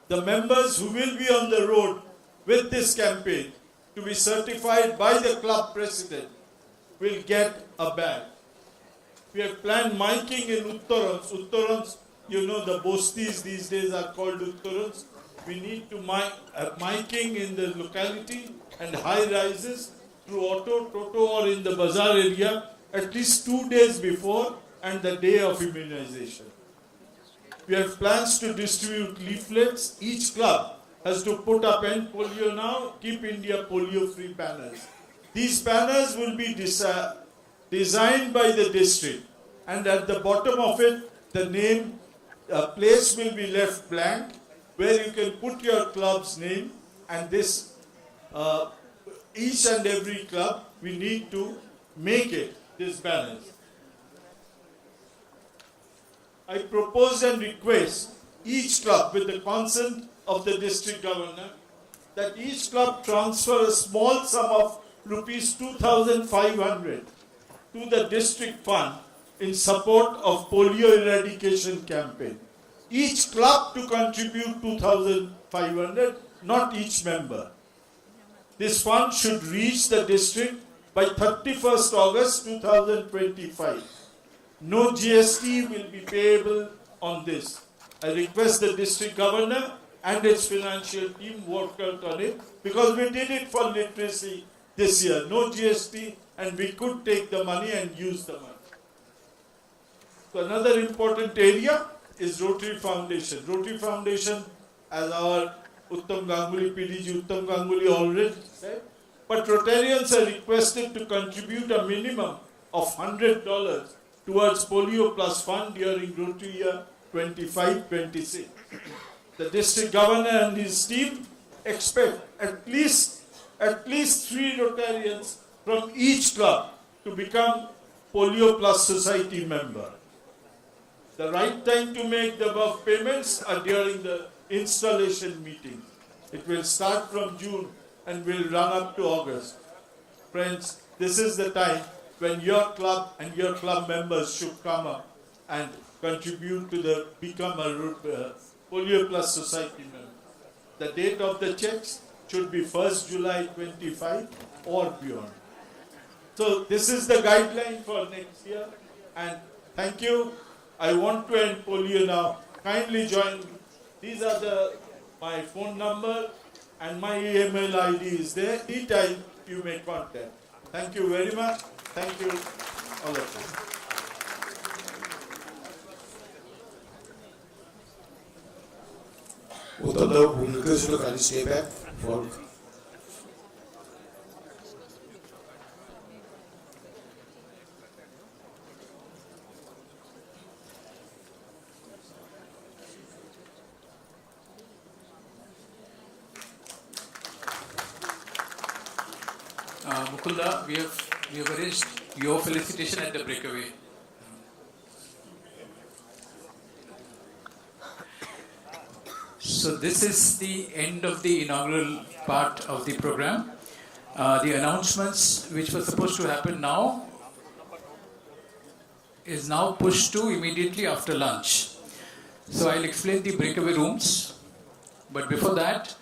the members who will be on the road with this campaign to be certified by the club president will get a bag. We have planned miking in Uttarans. Uttarans, you know, the Bostis these days are called Uttarans. We need to miking in the locality and high rises through auto, toto or in the bazaar area at least 2 days before and the day of immunization. We have plans to distribute leaflets. Each club has to put up End Polio Now, Keep India Polio Free banners. These banners will be designed by the district, and at the bottom of it, the name, place will be left blank, where you can put your club's name, and this, each and every club, we need to make it, these banners. I propose and request each club with the consent of the district governor that each club transfer a small sum of rupees 2,500 to the district fund in support of polio eradication campaign. Each club to contribute 2,500, not each member. This fund should reach the district by 31st August 2025. No GST will be payable on this. I request the district governor and its financial team work out on it because we did it for literacy this year. No GST and we could take the money and use the money. So another important area is Rotary Foundation. Rotary Foundation, as our Uttam Ganguly, PDG Uttam Ganguly already said, but Rotarians are requested to contribute a minimum of $100 towards Polio Plus Fund during Rotary year 25-26. The district governor and his team expect at least 3 Rotarians from each club to become Polio Plus Society member. The right time to make the above payments are during the installation meeting. It will start from June and will run up to August. Friends, this is the time when your club and your club members should come up and contribute to become a Polio Plus Society member. The date of the checks should be 1st July 25 or beyond. So this is the guideline for next year, and thank you. I want to end polio now. Kindly join me. These are my phone number and my email ID is there. Anytime you may contact. Thank you very much. Thank you, all of you. Although we request you to stay back for Mukunda, we have arranged your felicitation at the breakaway. So this is the end of the inaugural part of the program. The announcements which were supposed to happen now is now pushed to immediately after lunch. So I'll explain the breakaway rooms. But before that,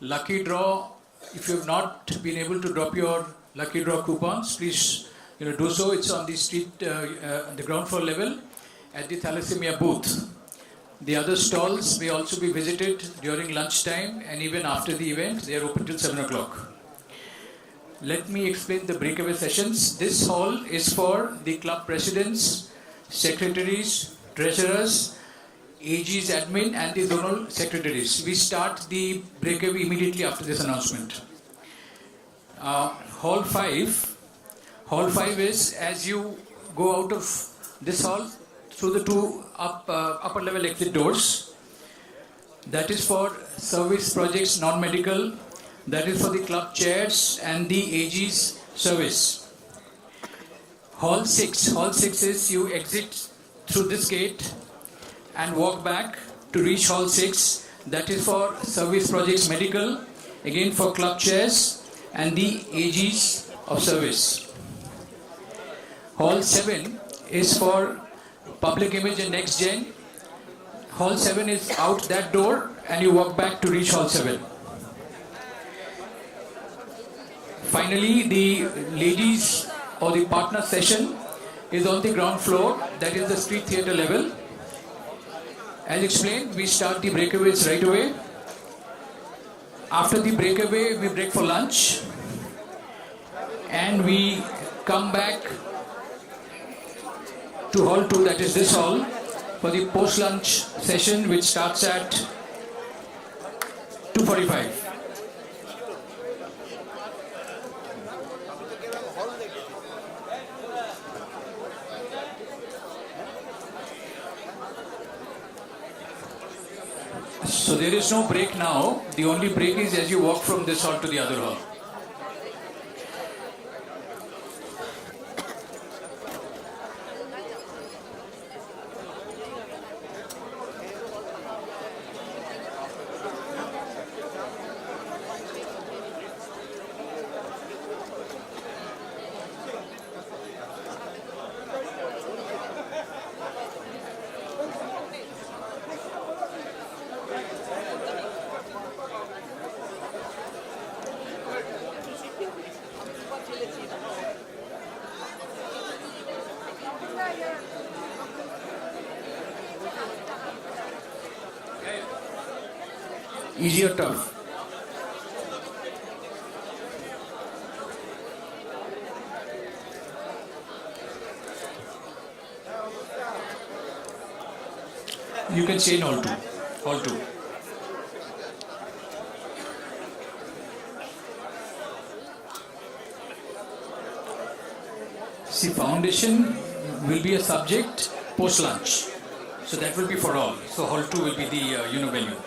lucky draw, if you have not been able to drop your lucky draw coupons, please do so. It's on the street, the ground floor level at the thalassemia booth. The other stalls may also be visited during lunchtime and even after the event. They are open till 7 o'clock. Let me explain the breakaway sessions. This hall is for the club presidents, secretaries, treasurers, AG's admin and the zonal secretaries. We start the breakaway immediately after this announcement. Hall 5. Hall 5 is as you go out of this hall through the two upper level exit doors. That is for service projects non-medical. That is for the club chairs and the AG's service. Hall 6. Hall 6 is you exit through this gate and walk back to reach Hall 6. That is for service projects medical, again for club chairs and the AGs of service. Hall 7 is for public image and next gen. Hall 7 is out that door and you walk back to reach Hall 7. Finally, the ladies or the partner session is on the ground floor, that is the street theatre level. As explained, we start the breakaways right away. After the breakaway, we break for lunch and we come back to Hall 2, that is this hall, for the post-lunch session which starts at 2:45. So there is no break now. The only break is as you walk from this hall to the other hall. Easy or tough? You can say in Hall 2. Hall 2. See, foundation will be a subject post-lunch. So that will be for all. So Hall 2 will be the venue.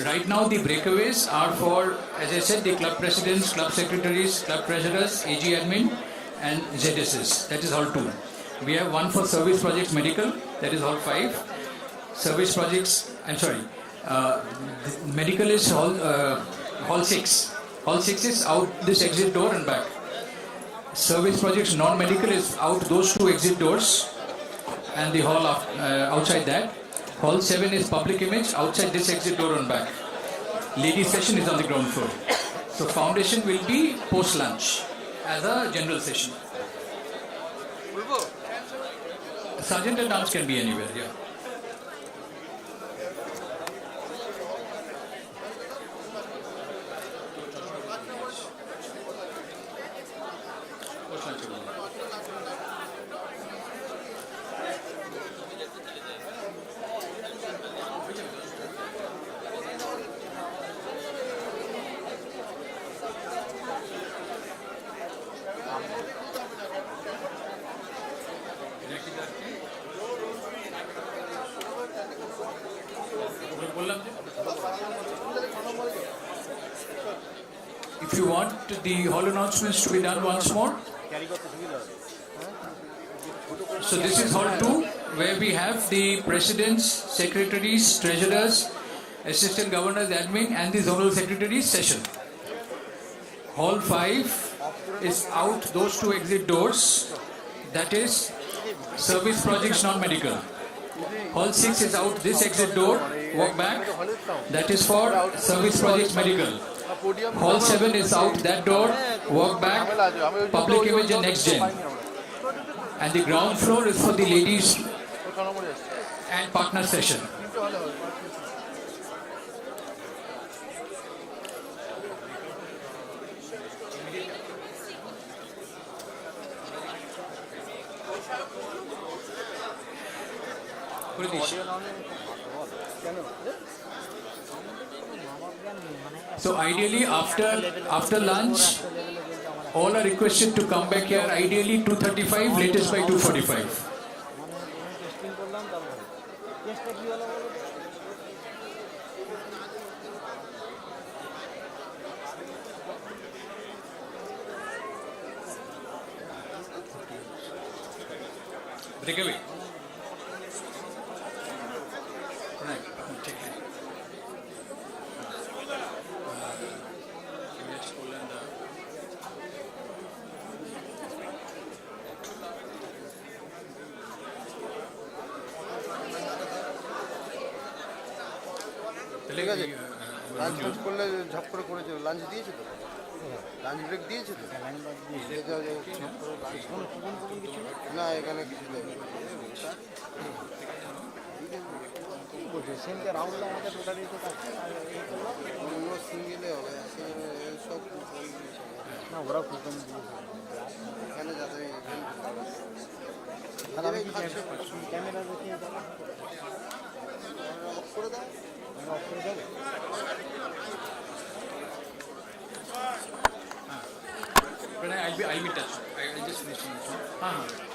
Right now the breakaways are for, as I said, the club presidents, club secretaries, club treasurers, AG admin and ZSS. That is Hall 2. We have one for service projects medical, that is Hall 5. Service projects, medical is Hall 6. Hall 6 is out this exit door and back. Service projects non-medical is out those two exit doors and the hall outside that. Hall 7 is public image, outside this exit door and back. Ladies session is on the ground floor. So foundation will be post-lunch as a general session. Sergeant and dance can be anywhere, yeah. If you want the hall announcements to be done once more. So this is Hall 2, where we have the presidents, secretaries, treasurers Assistant Governor's Admin and the Zonal Secretary's session. Hall 5 is out those two exit doors, that is Service Projects Non-Medical. Hall 6 is out this exit door, walk back, that is for Service Projects Medical. Hall 7 is out that door, walk back, Public Image and Next Gen. And the ground floor is for the ladies and partner session. So ideally after lunch, all are requested to come back here ideally 2:35, latest by 2:45. Break away. Right. Take it. ঠিক আছে lunch ফাঞ্চ করলে ঝপ করে করেছে lunch দিয়েছে তো lunch break দিয়েছে তো না এখানে কিছু নেই সেমকে রাউন্ড আমাদের টোটালি তো অন্য সিঙ্গেলে হবে সব না ওরা কুপন এখানে যাতে আমি ক্যামেরা দেখিয়ে অফ করে দাও অফ করে দেবে I'll be touch. I'll just finish.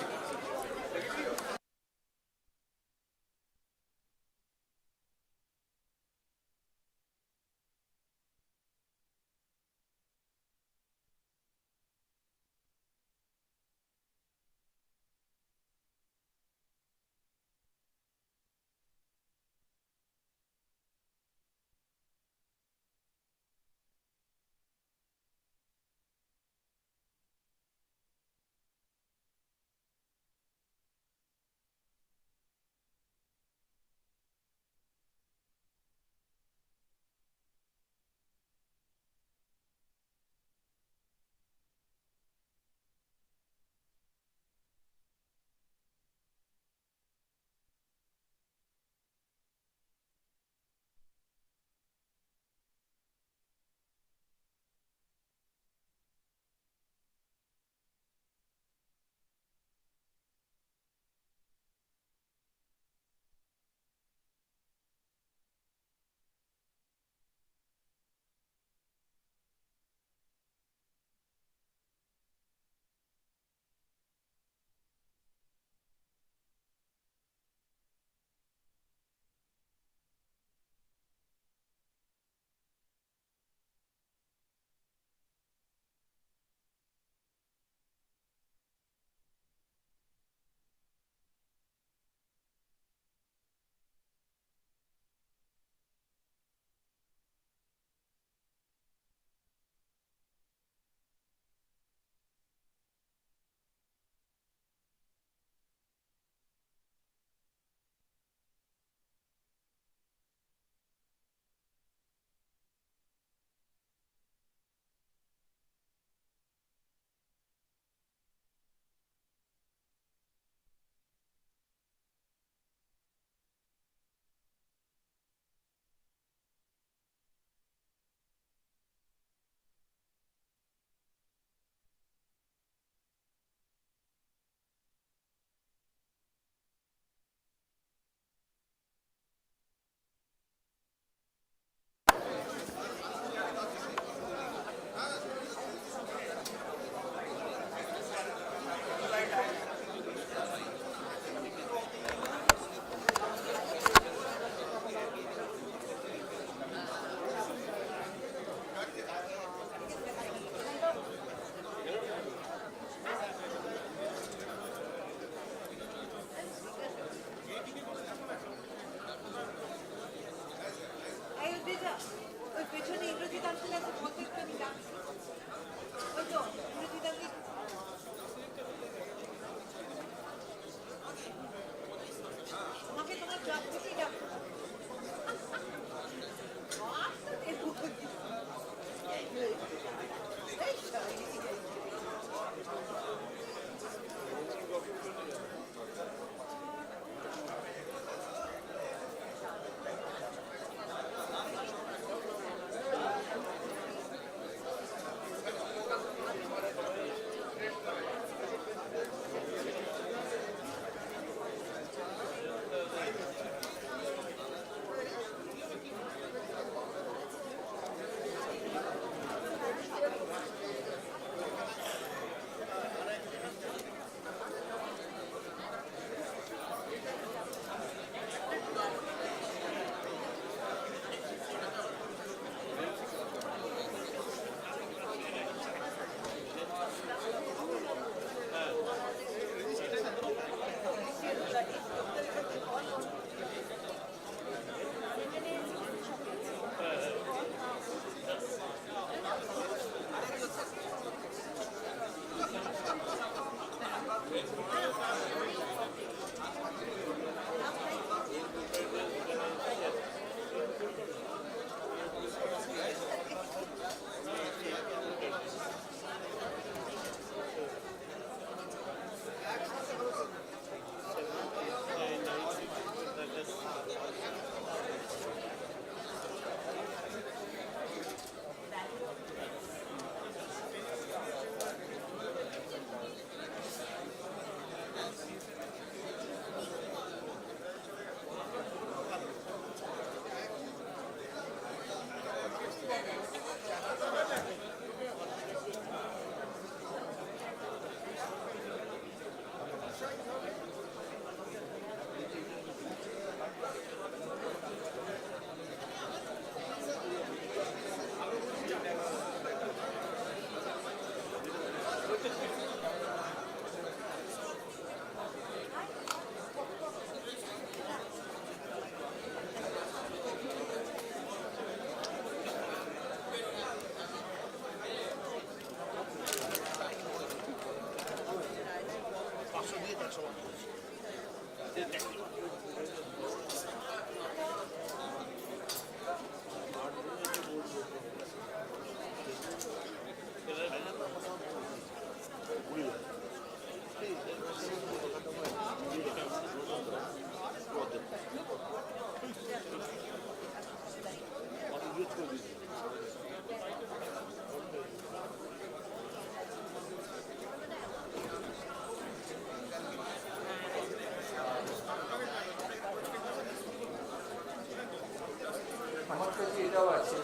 আমার কাছে এটাও আছে।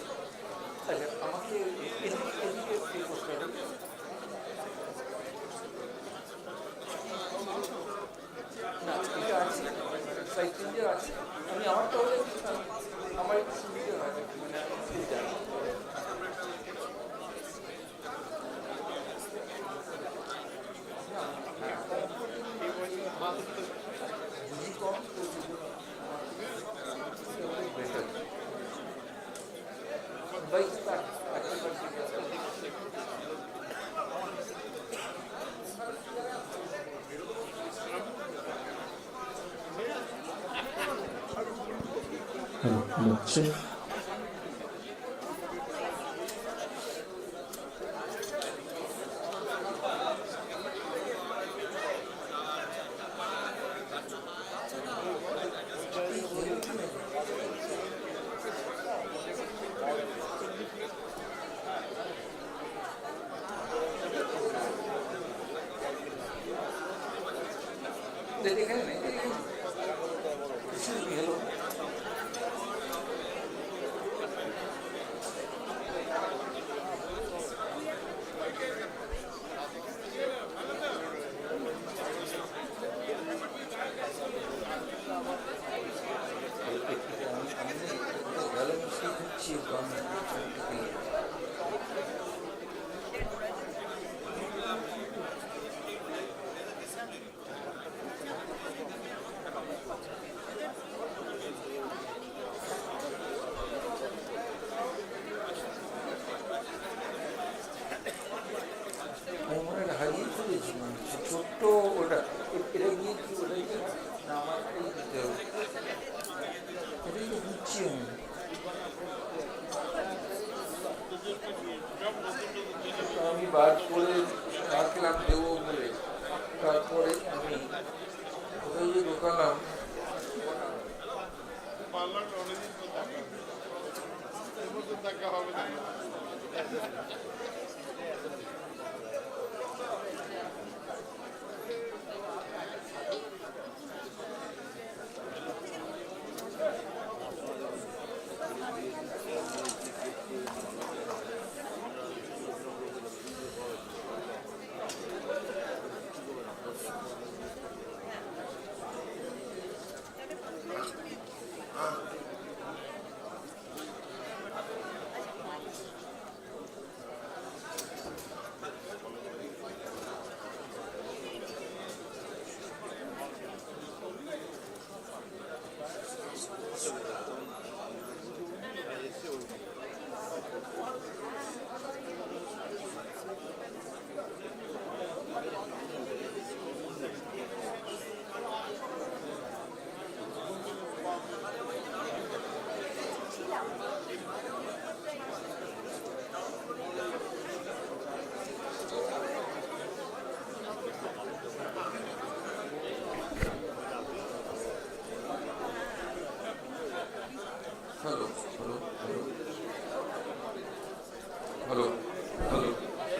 আচ্ছা, আমাকে এদিকে পে করতে হবে। না, এটা আছে, সাইড তিনটে আছে। আমি আমারটা হলে আমার একটু সুবিধে হয়, মানে এটা। বুঝি কম better. Vai estar aqui para check. Hello. হারিয়ে ফেলেছি, মানে ছোট্ট ওটা এটা গিয়ে কি ওটা না আমার দিতে হবে, এটাই তো বুঝছি আমি বার করে রাখলাম দেবো বলে, তারপরে আমি ওই যে ঢোকালাম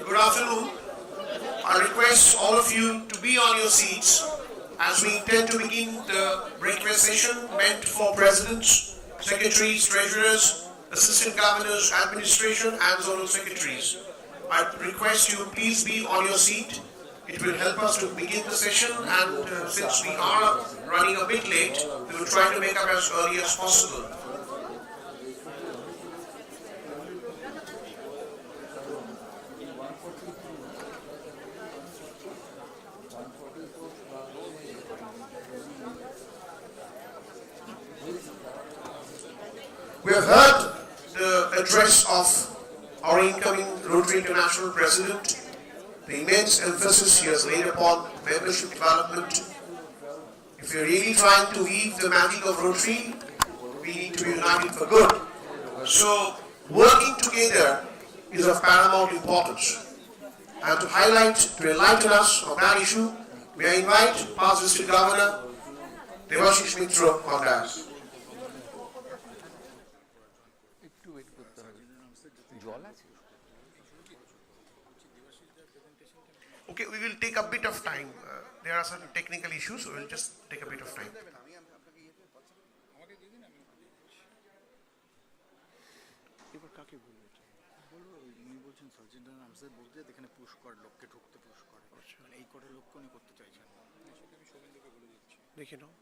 Good afternoon. I request all of you to be on your seats as we intend to begin the breakfast session meant for presidents, secretaries, treasurers, assistant governors, administration and zonal secretaries. I request you please be on your seat. It will help us to begin the session, and since we are running a bit late, we will try to make up as early as possible. We have heard the address of our incoming Rotary International President, the immense emphasis he has laid upon membership development, If we're really trying to weave the magic of Rotary, we need to be united for good. So, working together is of paramount importance. And to highlight, to enlighten us on that issue, may I invite past District Governor Debashish Mitra on that. Okay, we will take a bit of time. There are certain technical issues, so we'll just take a bit of time. এবার কাকে বলবো বলবো উনি বলছেন sergeant general আমসাদ বলতে এখানে push করে লোককে ঢুকতে পুশ করে মানে এই কটা লোককে উনি করতে চাইছেন সেটা আমি শোভেন্দুকে বলে দিচ্ছি দেখে নাও।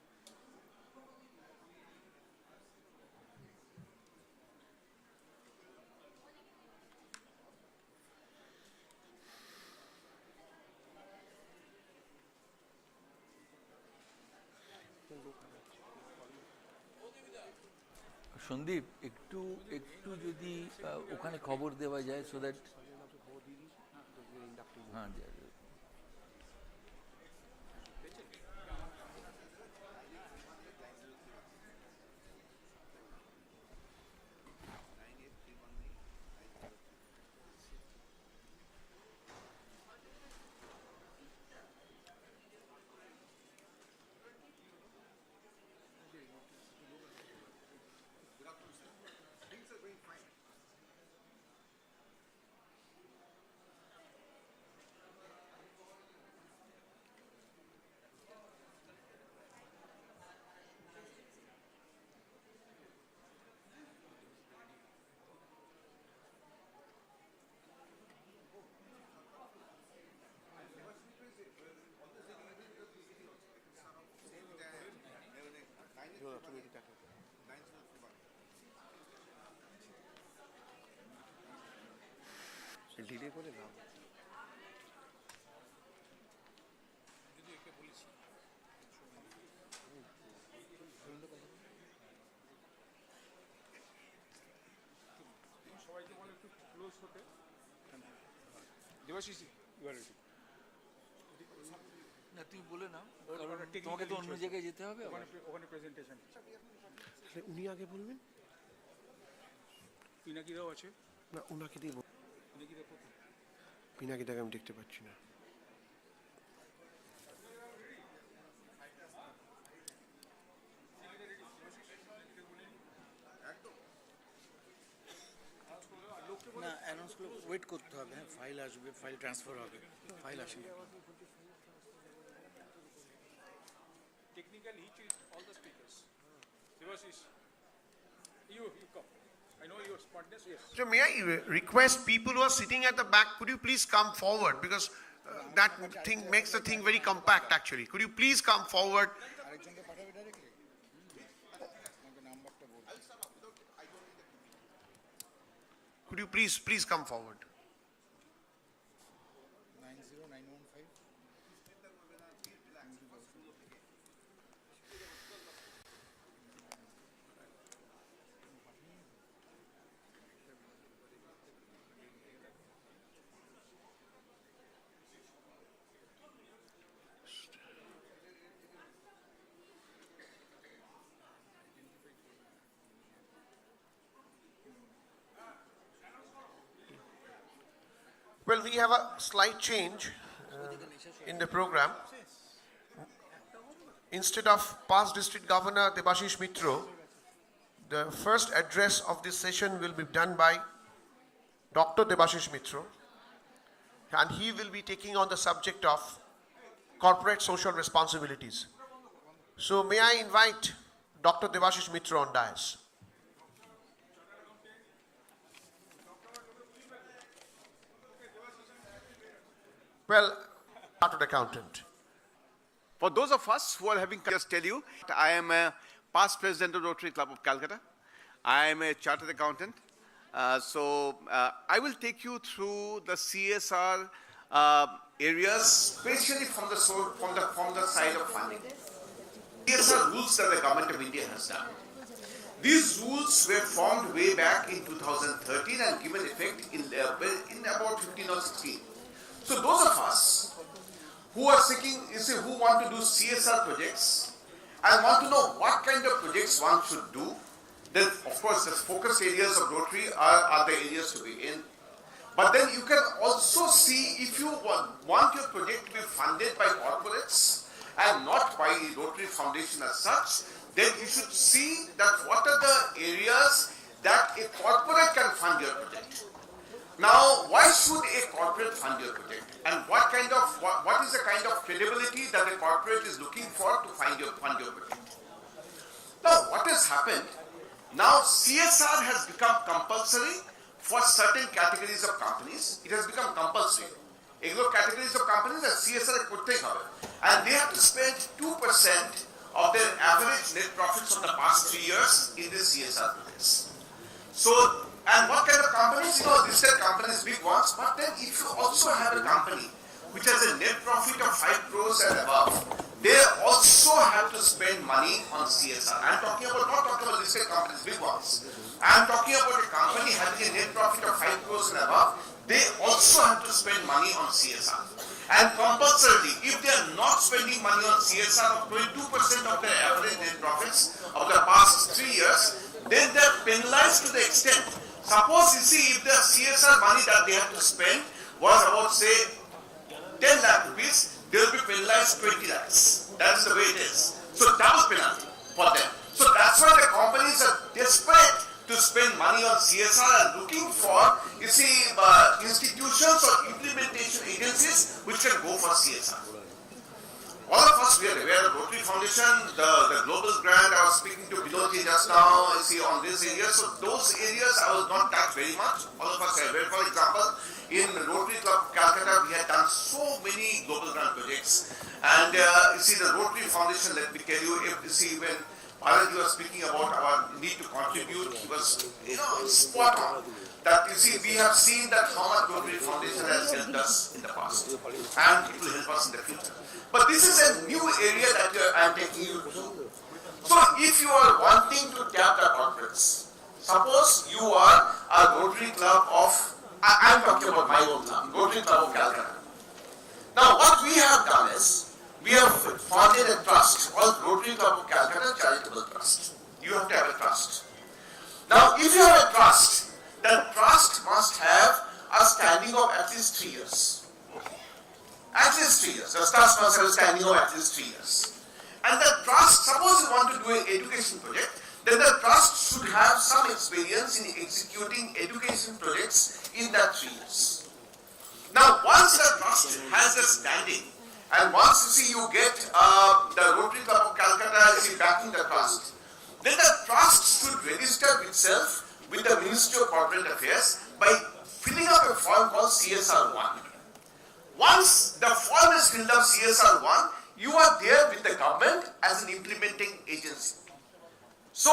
সন্দীপ একটু একটু যদি ওখানে খবর দেওয়া যায় সো দ্যাট হ্যাঁ ডিলে করে দাও। সবাইকে বলে একটু ক্লোজ হতে। দেবাশিস না তুমি বলে নাও তোমাকে তো অন্য জায়গায় যেতে হবে ওখানে প্রেজেন্টেশন উনি আগে বলবেন। পিনাকিরাও আছে না উনাকে দিয়ে পিনাকিটাকে আমি দেখতে পাচ্ছি না। না অ্যানাউন্স করে ওয়েট করতে হবে হ্যাঁ ফাইল আসবে ফাইল ট্রান্সফার হবে ফাইল আসবে Technically, he changed all the speakers. Devashish, you come. I know your smartness, yes. So may I request people who are sitting at the back, could you please come forward because that thing makes the thing very compact actually. Could you please come forward? Could you please come forward? 90915 Well, we have a slight change in the program. Instead of past District Governor Debashish Mitra, the first address of this session will be done by Dr. Debashish Mitra, and he will be taking on the subject of corporate social responsibilities. So may I invite Dr. Debashish Mitra on dais. Well, chartered accountant. For those of us who are having, just tell you, I am a past president of Rotary Club of Calcutta. I am a chartered accountant. I will take you through the CSR areas, especially from the side of funding. CSR rules that the government of India has done. These rules were formed way back in 2013 and given effect in about 15 or 16. So those of us who are seeking, who want to do CSR projects, and want to know what kind of projects one should do, then of course the focus areas of Rotary are the areas to be in. But then you can also see if you want your project to be funded by corporates and not by Rotary Foundation as such, then you should see that what are the areas that a corporate can fund your project. Now, why should a corporate fund your project? And what is the kind of credibility that a corporate is looking for to fund your project? Now, what has happened? Now, CSR has become compulsory for certain categories of companies. It has become compulsory. Egulo categories of companies are CSR kortei hobe, and they have to spend 2% of their average net profits of the past 3 years in this CSR projects. So, and what kind of companies? You know, listed companies, big ones, but then if you also have a company which has a net profit of 5 crores and above, they also have to spend money on CSR. I'm not talking about listed companies, big ones. I'm talking about a company having a net profit of 5 crores and above, they also have to spend money on CSR. And compulsorily, if they are not spending money on CSR of 22% of their average net profits of the past 3 years, then they are penalized to the extent. Suppose you see if the CSR money that they have to spend was about say 10 lakh rupees, they will be penalized 20 lakhs. That's the way it is. So double penalty for them. So that's why the companies are desperate to spend money on CSR and looking for, you see, institutions or implementation agencies which can go for CSR. All of us, we are aware of Rotary Foundation, the global grant, I was speaking to Binodji just now, you see, on this area. So those areas I will not touch very much. All of us are aware. For example, in Rotary Club Calcutta, we had done so many global grant projects. And you see, the Rotary Foundation, let me tell you, when Balaji was speaking about our need to contribute, he was, spot on. That you see, we have seen that how much Rotary Foundation has helped us in the past, and it will help us in the future. But this is a new area that I am taking you to. So if you are wanting to tap the corporates, suppose you are a Rotary Club of, I am talking about my own club, Rotary Club of Calcutta. Now what we have done is, we have founded a trust called Rotary Club of Calcutta Charitable Trust. You have to have a trust. Now if you have a trust, the trust must have a standing of at least 3 years. At least 3 years. The trust must have a standing of at least 3 years. And the trust, suppose you want to do an education project, then the trust should have some experience in executing education projects in that 3 years. Now, once the trust has a standing, and once you see you get the Rotary Club of Calcutta is backing the trust, then the trust should register itself with the Ministry of Corporate Affairs by filling up a form called CSR1. Once the form is filled up CSR1, you are there with the government as an implementing agency. So,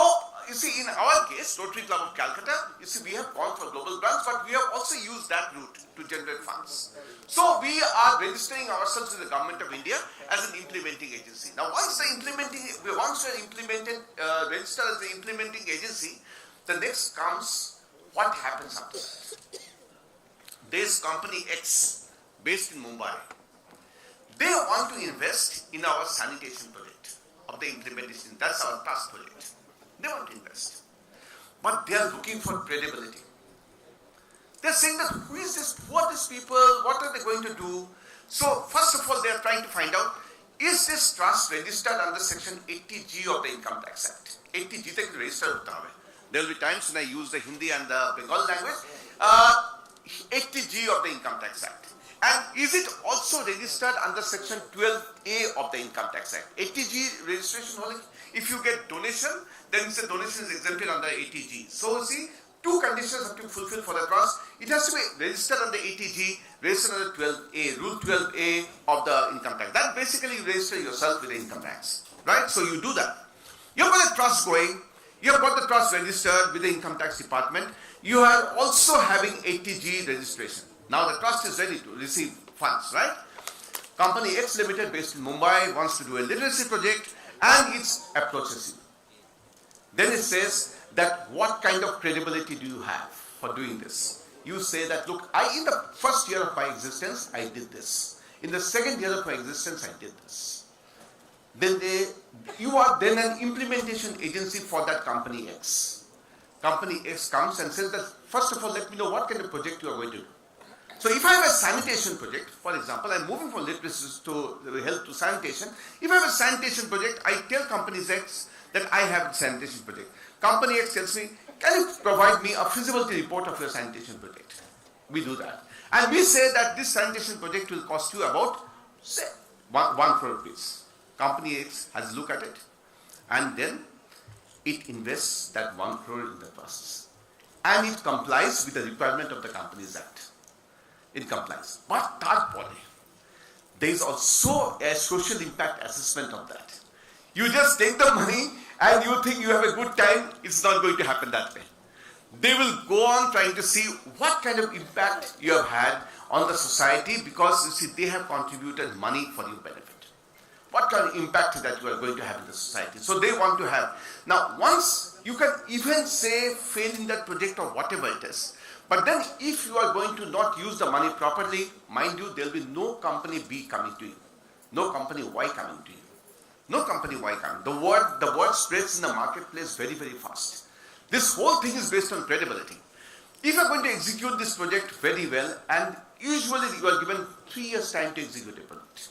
you see, in our case, Rotary Club of Calcutta, you see, we have gone for global grants, but we have also used that route to generate funds. So, we are registering ourselves with the Government of India as an implementing agency. Now, once we are implemented, registered as the implementing agency, the next comes what happens after that. This company X, based in Mumbai, they want to invest in our sanitation project of the implementation. That's our task project. They want to invest. But they are looking for credibility. They're saying that who is this, who are these people, what are they going to do? So first of all, they are trying to find out, is this trust registered under section 80G of the Income Tax Act? 80G take registered. There will be times when I use the Hindi and the Bengali language. 80G of the Income Tax Act. And is it also registered under section 12A of the Income Tax Act? 80G registration only. If you get donation, then the donation is exempted under 80G. So you see, two conditions have to be fulfilled for the trust. It has to be registered under 80G, registered under 12A, Rule 12A of the income tax. That basically you register yourself with the income tax, right? So you do that. You've got a trust going. You have got the trust registered with the income tax department. You are also having 80G registration. Now the trust is ready to receive funds, right? Company X Limited based in Mumbai wants to do a literacy project and it approaches you. Then it says that what kind of credibility do you have for doing this? You say that, look, in the first year of my existence, I did this. In the second year of my existence, I did this. Then they you are then an implementation agency for that company X. Company X comes and says that, first of all, let me know what kind of project you are going to do. So if I have a sanitation project, for example, I'm moving from literacy to health to sanitation. If I have a sanitation project, I tell company X that I have a sanitation project. Company X tells me, can you provide me a feasibility report of your sanitation project? We do that. And we say that this sanitation project will cost you about, say, 1 crore rupees. Company X has a look at it, and then it invests that 1 crore in the process. And it complies with the requirement of the Companies Act. It complies. But Tarpole, there is also a social impact assessment of that. You just take the money and you think you have a good time, it's not going to happen that way. They will go on trying to see what kind of impact you have had on the society, because you see, they have contributed money for your benefit. What kind of impact that you are going to have in the society? So they want to have. Now, once you can even say fail in that project or whatever it is, but then if you are going to not use the money properly, mind you, there will be no company B coming to you. No company Y coming to you. No company Y coming. The word spreads in the marketplace very, very fast. This whole thing is based on credibility. If you are going to execute this project very well, and usually you are given 3 years time to execute a project.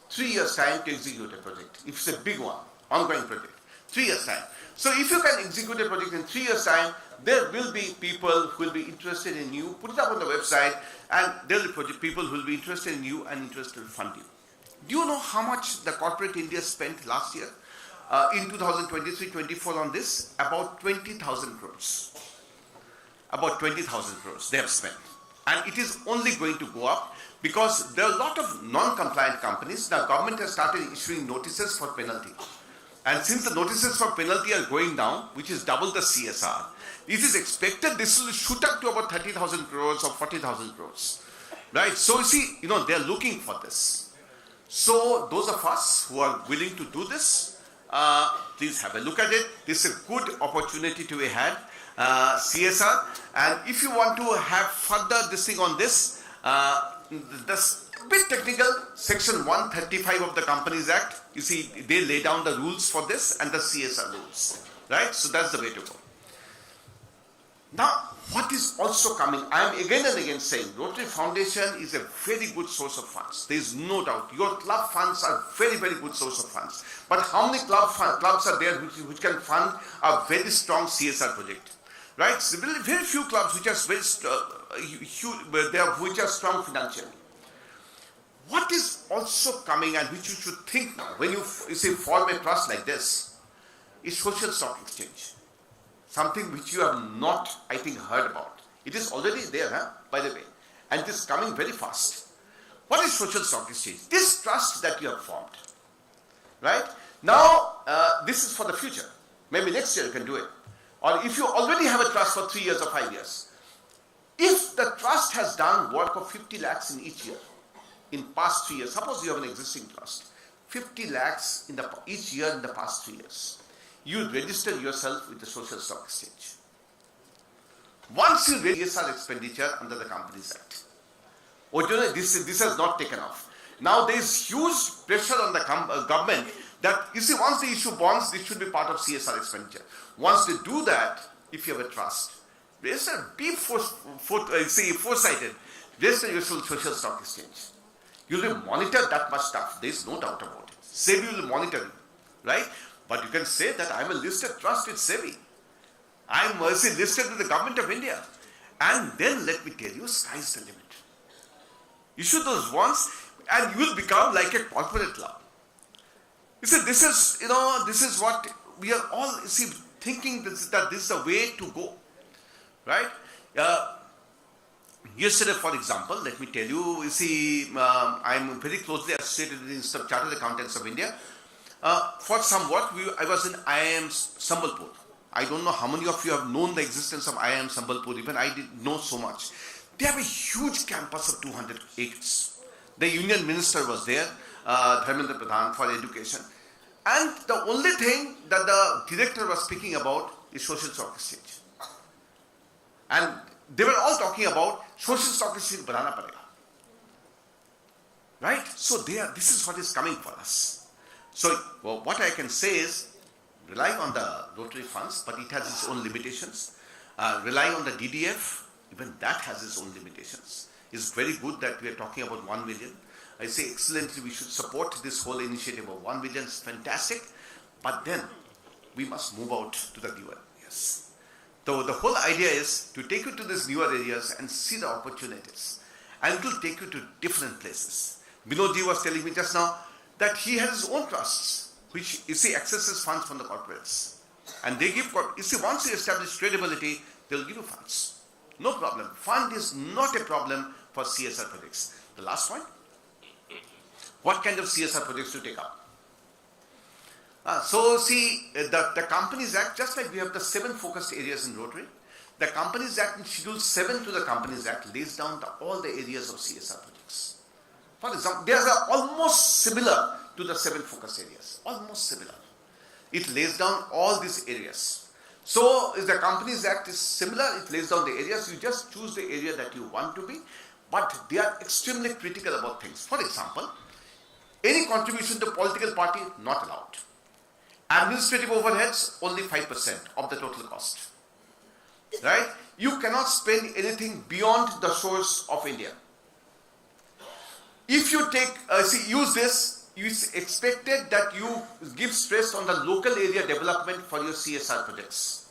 3 years time to execute a project. If it's a big one, ongoing project. 3 years time. So if you can execute a project in 3 years time, there will be people who will be interested in you. Put it up on the website, and there will be people who will be interested in you and interested to fund you. Do you know how much the corporate India spent last year? In 2023-24 on this? About 20,000 crores. About 20,000 crores they have spent. And it is only going to go up, because there are a lot of non-compliant companies. Now, government has started issuing notices for penalty. And since the notices for penalty are going down, which is double the CSR, it is expected this will shoot up to about 30,000 crores or 40,000 crores. Right? So you see, they are looking for this. So those of us who are willing to do this, please have a look at it. This is a good opportunity to be had. CSR. And if you want to have further this thing on this, this bit technical, section 135 of the Companies Act, you see, they lay down the rules for this and the CSR rules, right? So that's the way to go. Now, what is also coming, I am again and again saying, Rotary Foundation is a very good source of funds. There is no doubt. Your club funds are very, very good source of funds. But how many clubs are there which can fund a very strong CSR project? Right? So very few clubs which are which are strong financially. What is also coming, and which you should think now, when you say form a trust like this, is social stock exchange. Something which you have not, I think, heard about. It is already there, by the way, and it is coming very fast. What is social stock exchange? This trust that you have formed, right? Now, this is for the future. Maybe next year you can do it. Or if you already have a trust for 3 years or 5 years, if the trust has done work of 50 lakhs in each year, in past 3 years, suppose you have an existing trust, 50 lakhs in each year in the past 3 years, you register yourself with the Social Stock Exchange. Once you register CSR expenditure under the Companies Act, this has not taken off. Now there is huge pressure on the government that, you see, once they issue bonds, this should be part of CSR expenditure. Once they do that, if you have a trust, register, be foresighted, register your Social Stock Exchange. You will monitor that much stuff. There is no doubt about it. SEBI will monitor you, right? But you can say that I am a listed trust with SEBI. I am listed with the government of India. And then let me tell you, sky's the limit. Issue those bonds and you will become like a corporate club. You see, this is what we are all thinking that this is the way to go, right? Yesterday, for example, let me tell you, I am very closely associated with the Chartered Accountants of India. For some work, I was in IIM Sambalpur. I don't know how many of you have known the existence of IIM Sambalpur. Even I didn't know so much. They have a huge campus of 200 acres. The Union Minister was there, Dharmendra Pradhan, for education. And the only thing that the director was speaking about is Social Stock Exchange. And they were all talking about Social Stock Exchange banana padega. Right? So this is what is coming for us. So what I can say is, rely on the Rotary funds, but it has its own limitations. Rely on the DDF, even that has its own limitations. It's very good that we are talking about 1 million. I say excellently, we should support this whole initiative of 1 million, it's fantastic, but then we must move out to the newer areas. So the whole idea is to take you to these newer areas and see the opportunities, and it will take you to different places. Binodji was telling me just now that he has his own trusts, which you see accesses funds from the corporates. And they give, you see, once you establish credibility, they'll give you funds. No problem. Fund is not a problem for CSR projects. The last point, what kind of CSR projects to take up? So see, the Companies Act, just like we have the 7 focused areas in Rotary, the Companies Act in Schedule 7 to the Companies Act lays down all the areas of CSR projects. For example, they are almost similar to the 7 focus areas, almost similar. It lays down all these areas. So if the Companies Act is similar, it lays down the areas, you just choose the area that you want to be, but they are extremely critical about things. For example, any contribution to political party, not allowed. Administrative overheads, only 5% of the total cost. Right? You cannot spend anything beyond the shores of India. If you take, use this, it's expected that you give stress on the local area development for your CSR projects.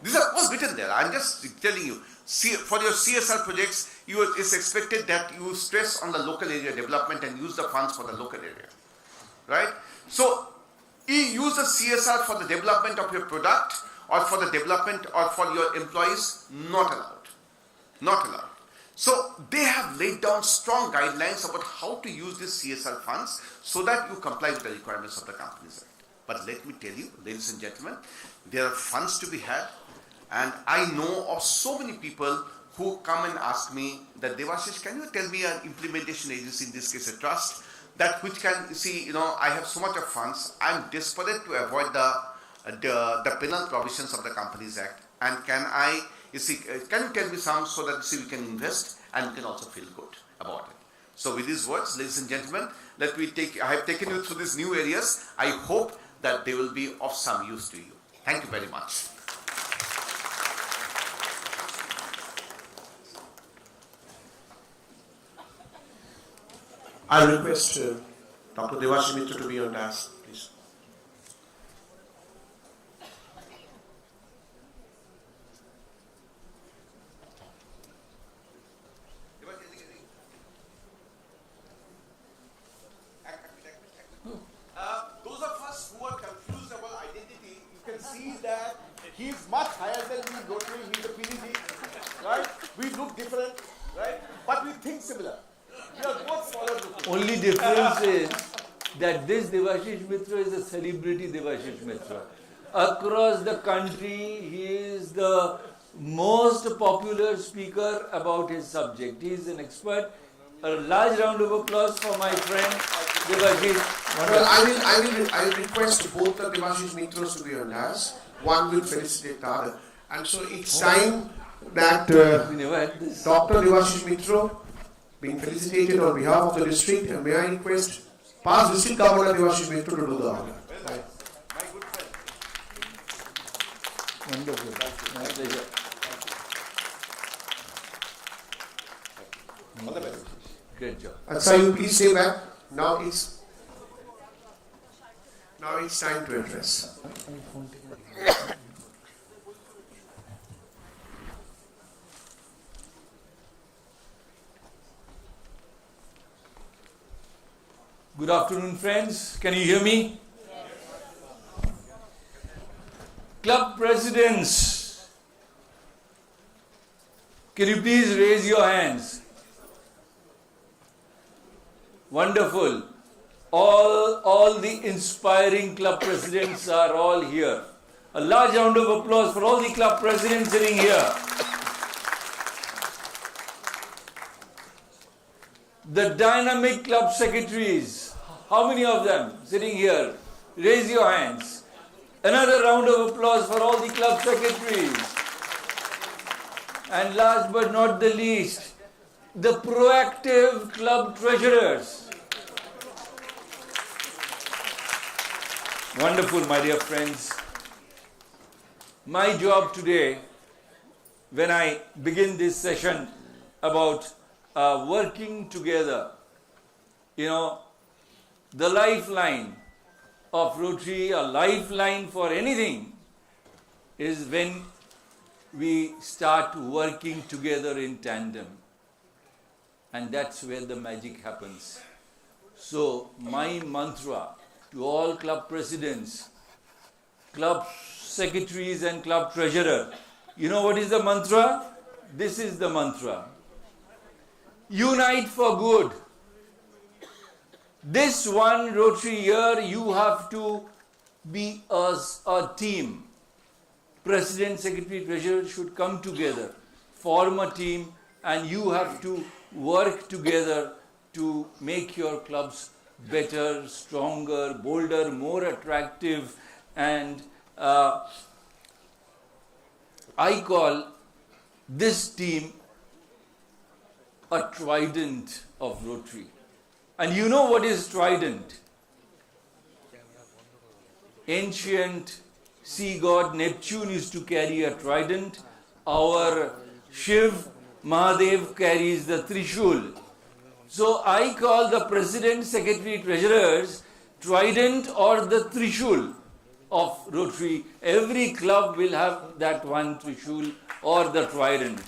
These are all written there. I'm just telling you. For your CSR projects, it's expected that you stress on the local area development and use the funds for the local area. Right? So, you use the CSR for the development of your product or for the development or for your employees, not allowed. Not allowed. So they have laid down strong guidelines about how to use these CSR funds so that you comply with the requirements of the Companies Act. But let me tell you, ladies and gentlemen, there are funds to be had, and I know of so many people who come and ask me that, Devashish, can you tell me an implementation agency, in this case a trust, that which can see, I have so much of funds, I'm desperate to avoid the penal provisions of the Companies Act, and can you tell me some so that we can invest and we can also feel good about it. So with these words, ladies and gentlemen, I have taken you through these new areas. I hope that they will be of some use to you. Thank you very much. I request Dr. Devashish Mitra to be on dais, please. Those of us who are confused about identity, you can see that he is much higher than me, Rotary, he is a PDG, right? We look different, right? But we think similar. We are both followed. Only difference is that this Devashish Mitra is a celebrity Devashish Mitra. Across the country, he is the most popular speaker about his subject. He is an expert. A large round of applause for my friend Devashish. Well, I will request both the Devashish Mitras to be on dais. One will felicitate the other. And so it's time that Dr. Devashish Mitra being felicitated on behalf of the district, and may I request past district governor Devashish Mitra to do the honor. Wonderful. My pleasure. All the best. Great job. Sir, you please stay back. Now it's time to address. Good afternoon, friends. Can you hear me? Yes. Club presidents, can you please raise your hands? Wonderful. All the inspiring club presidents are all here. A large round of applause for all the club presidents sitting here. The dynamic club secretaries, how many of them sitting here? Raise your hands. Another round of applause for all the club secretaries. And last but not the least, the proactive club treasurers. Wonderful, my dear friends. My job today, when I begin this session about working together, the lifeline of Rotary, a lifeline for anything, is when we start working together in tandem. And that's where the magic happens. So my mantra to all club presidents, club secretaries and club treasurer, you know what is the mantra? This is the mantra. Unite for good. This one Rotary year, you have to be a team. President, secretary, treasurer should come together, form a team, and you have to work together to make your clubs better, stronger, bolder, more attractive. And I call this team a trident of Rotary. And you know what is trident? Ancient sea god Neptune used to carry a trident. Our Shiv Mahadev carries the Trishul. So I call the president, secretary, treasurers trident or the Trishul of Rotary. Every club will have that one Trishul or the trident.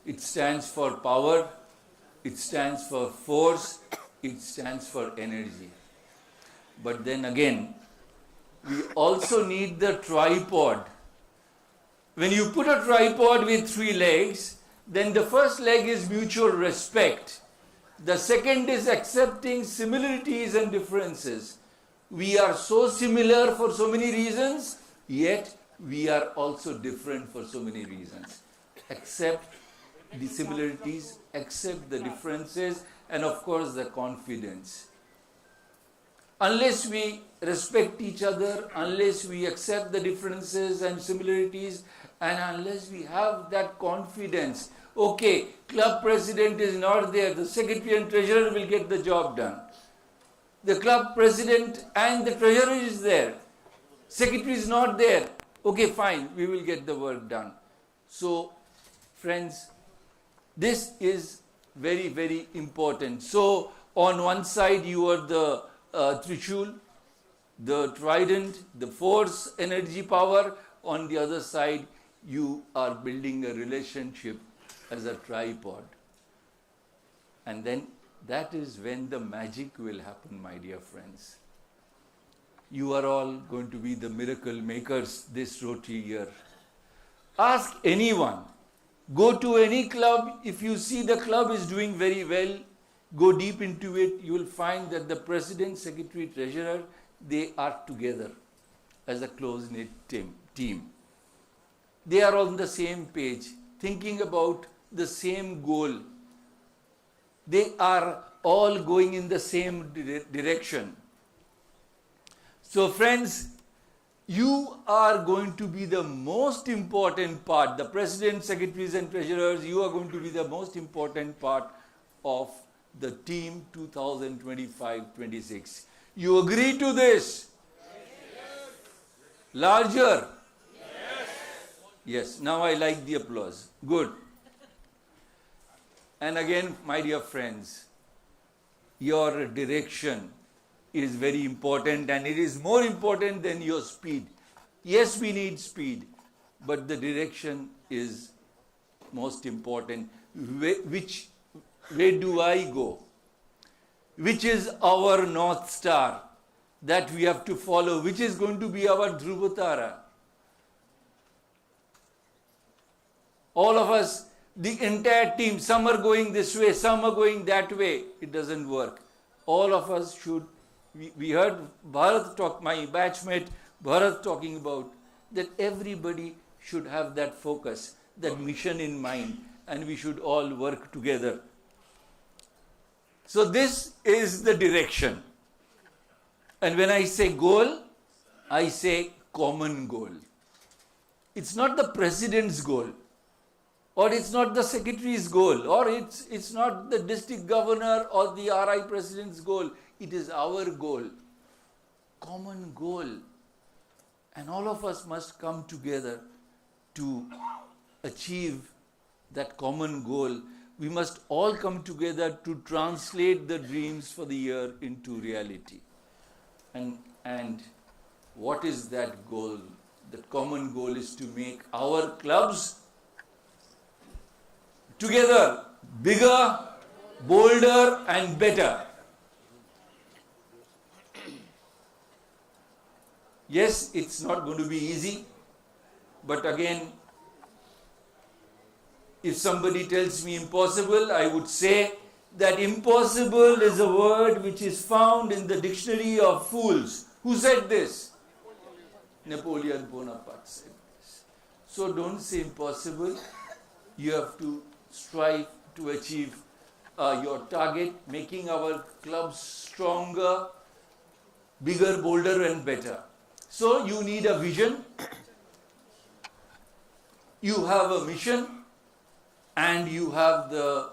It stands for power, it stands for force, it stands for energy. But then again, we also need the tripod. When you put a tripod with 3 legs, then the first leg is mutual respect. The second is accepting similarities and differences. We are so similar for so many reasons, yet we are also different for so many reasons. Accept the similarities, accept the differences, and of course the confidence. Unless we respect each other, unless we accept the differences and similarities, and unless we have that confidence, okay, club president is not there, the secretary and treasurer will get the job done. The club president and the treasurer is there. Secretary is not there. Okay, fine, we will get the work done. So, friends, this is very, very important. So, on one side you are the Trishul, the trident, the force, energy, power. On the other side, you are building a relationship as a tripod. And then that is when the magic will happen, my dear friends. You are all going to be the miracle makers this Rotary year. Ask anyone. Go to any club. If you see the club is doing very well, go deep into it. You will find that the president, secretary, treasurer, they are together as a close-knit team. They are on the same page, thinking about the same goal. They are all going in the same direction. So friends, you are going to be the most important part. The president, secretaries and treasurers, you are going to be the most important part of the team 2025-26. You agree to this? Yes. Larger? Yes. Yes, now I like the applause. Good. And again, my dear friends, your direction is very important, and it is more important than your speed. Yes, we need speed, but the direction is most important. Where do I go? Which is our North Star that we have to follow? Which is going to be our Dhruvatara? All of us, the entire team, some are going this way, some are going that way. It doesn't work. All of us should, we heard Bharat talk, my batchmate Bharat talking about that everybody should have that focus, that mission in mind, and we should all work together. So this is the direction. And when I say goal, I say common goal. It's not the president's goal, or it's not the secretary's goal, or it's not the district governor or the RI president's goal. It is our goal, common goal. And all of us must come together to achieve that common goal. We must all come together to translate the dreams for the year into reality. And what is that goal? The common goal is to make our clubs together bigger, bolder and better. Yes, it's not going to be easy, but again, if somebody tells me impossible, I would say that impossible is a word which is found in the dictionary of fools. Who said this? Napoleon Bonaparte said this. So don't say impossible. You have to strive to achieve your target, making our clubs stronger, bigger, bolder and better. So you need a vision, you have a mission, and you have the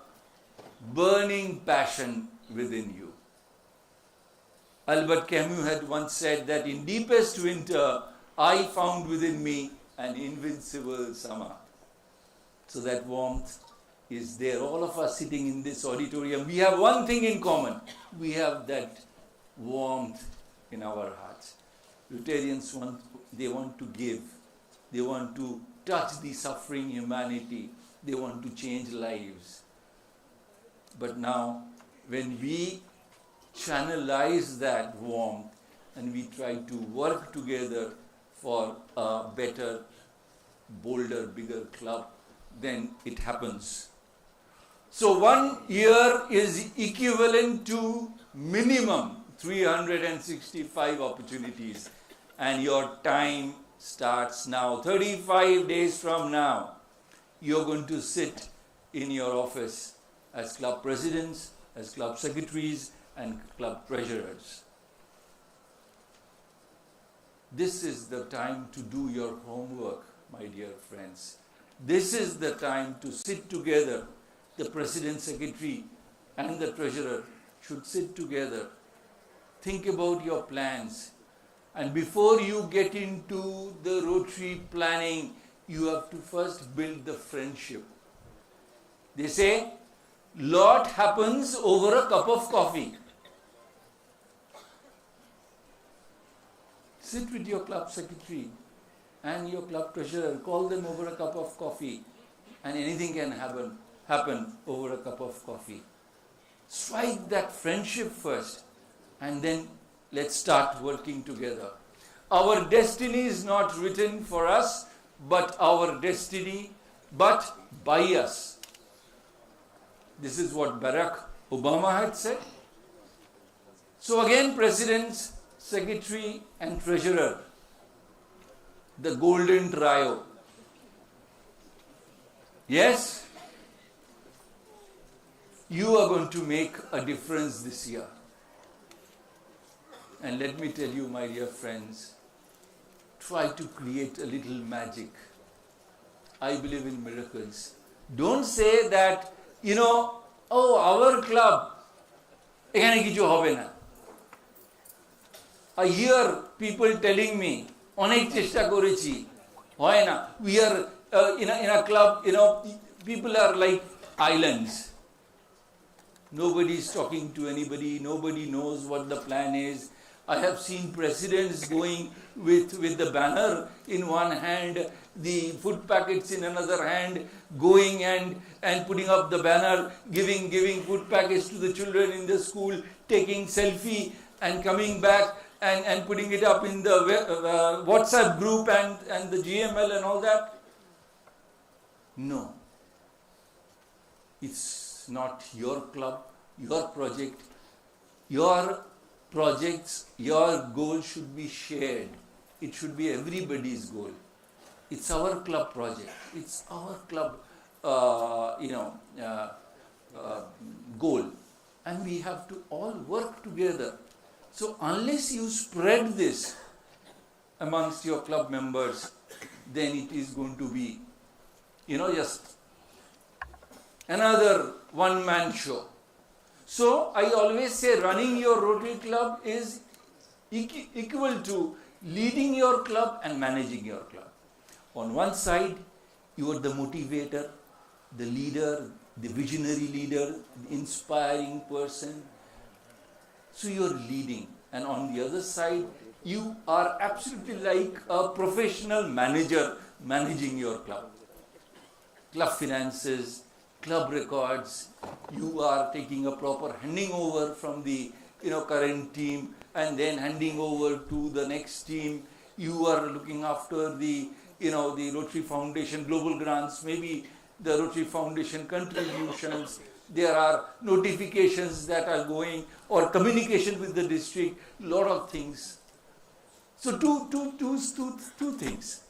burning passion within you. Albert Camus had once said that in deepest winter, I found within me an invincible summer. So that warmth is there. All of us sitting in this auditorium, we have one thing in common. We have that warmth in our hearts. Rotarians want to give. They want to touch the suffering humanity. They want to change lives. But now, when we channelize that warmth and we try to work together for a better, bolder, bigger club, then it happens. So 1 year is equivalent to minimum 365 opportunities, and your time starts now. 35 days from now, you're going to sit in your office as club presidents, as club secretaries, and club treasurers. This is the time to do your homework, my dear friends. This is the time to sit together. The president, secretary, and the treasurer should sit together. Think about your plans. And before you get into the Rotary planning, you have to first build the friendship. They say, lot happens over a cup of coffee. Sit with your club secretary and your club treasurer, call them over a cup of coffee, and anything can happen over a cup of coffee. Strike that friendship first, and then let's start working together. Our destiny is not written for us, but by us. This is what Barack Obama had said. So again, presidents, secretary and treasurer, the golden trio. Yes, you are going to make a difference this year. And let me tell you, my dear friends, try to create a little magic. I believe in miracles. Don't say that, our club, ekhane kichu hobe na. I hear people telling me, onek chesta korechi, hoy na. We are in a club, people are like islands. Nobody is talking to anybody. Nobody knows what the plan is. I have seen presidents going with the banner in one hand, the food packets in another hand, going and putting up the banner, giving food packets to the children in the school, taking selfie and coming back and putting it up in the WhatsApp group and the GML and all that. No. It's not your club, your project. Your projects, your goal should be shared. It should be everybody's goal. It's our club project. It's our club, goal. And we have to all work together. So unless you spread this amongst your club members, then it is going to be, just another one-man show. So I always say running your Rotary Club is equal to leading your club and managing your club. On one side, you are the motivator, the leader, the visionary leader, the inspiring person. So you are leading. And on the other side, you are absolutely like a professional manager managing your club. Club finances, club records, you are taking a proper handing over from the current team and then handing over to the next team. You are looking after the the Rotary Foundation global grants, maybe the Rotary Foundation contributions. There are notifications that are going or communication with the district, lot of things. So two things.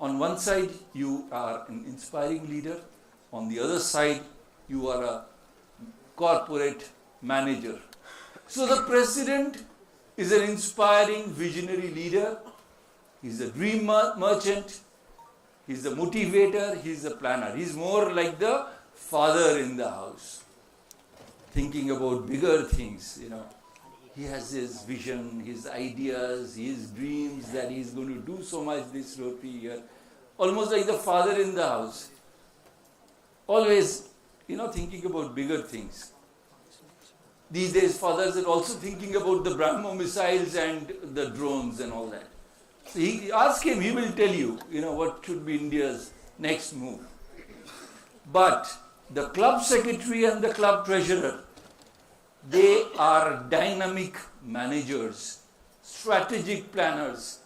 On one side, you are an inspiring leader. On the other side, you are a corporate manager. So the president is an inspiring visionary leader. He's a dream merchant. He's a motivator. He's a planner. He's more like the father in the house, thinking about bigger things, He has his vision, his ideas, his dreams that he's going to do so much this Rotary year. Almost like the father in the house. Always, thinking about bigger things. These days, fathers are also thinking about the BrahMos missiles and the drones and all that. So ask him, he will tell you, what should be India's next move. But the club secretary and the club treasurer, they are dynamic managers, strategic planners,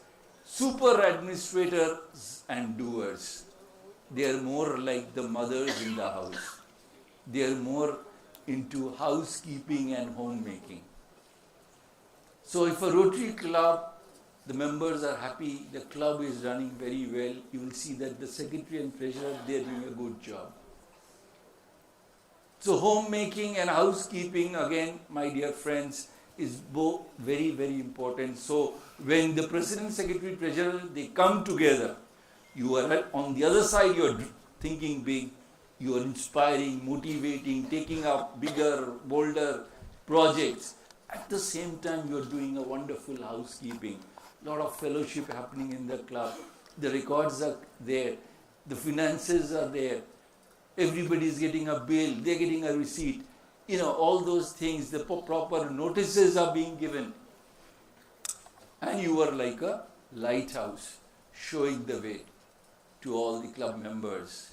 super administrators and doers. They are more like the mothers in the house. They are more into housekeeping and homemaking. So if a Rotary Club, the members are happy, the club is running very well, you will see that the secretary and treasurer, they are doing a good job. So homemaking and housekeeping, again, my dear friends, is both very, very important. So when the president, secretary, treasurer, they come together, you are on the other side, you are thinking big, you are inspiring, motivating, taking up bigger, bolder projects. At the same time, you are doing a wonderful housekeeping. A lot of fellowship happening in the club. The records are there. The finances are there. Everybody is getting a bill. They are getting a receipt. All those things, the proper notices are being given. And you are like a lighthouse, showing the way to all the club members.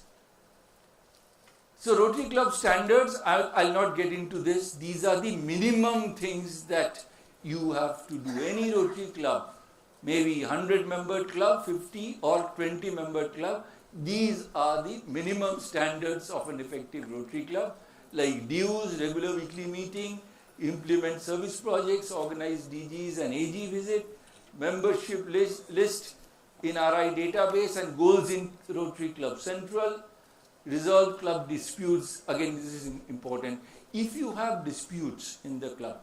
So Rotary Club standards, I'll not get into this. These are the minimum things that you have to do. Any Rotary Club, maybe 100-member club, 50 or 20-member club, these are the minimum standards of an effective Rotary Club, like dues, regular weekly meeting, implement service projects, organize DGs and AG visit, membership list in RI database and goals in Rotary Club Central, resolve club disputes. Again, this is important. If you have disputes in the club,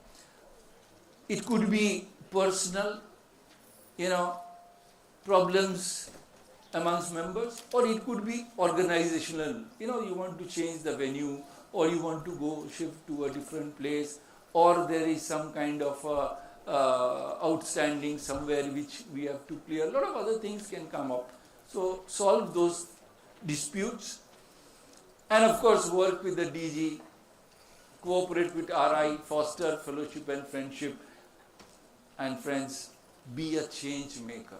it could be personal, problems amongst members, or it could be organizational. You want to change the venue, or you want to go shift to a different place, or there is some kind of outstanding somewhere which we have to clear. A lot of other things can come up. So solve those disputes. And of course, work with the DG, cooperate with RI, foster fellowship and friendship. And friends, be a change maker.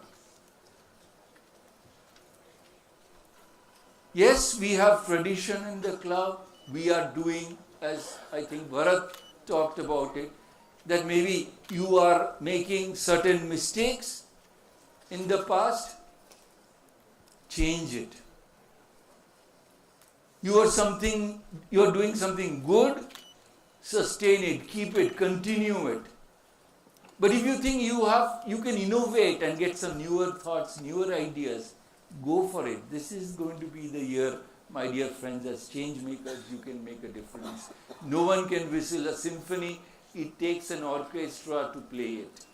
Yes, we have tradition in the club. We are doing, as I think Bharat talked about it, that maybe you are making certain mistakes in the past. Change it. You are doing something good, sustain it, keep it, continue it. But if you think you can innovate and get some newer thoughts, newer ideas, go for it. This is going to be the year, my dear friends, as change makers, you can make a difference. No one can whistle a symphony. It takes an orchestra to play it.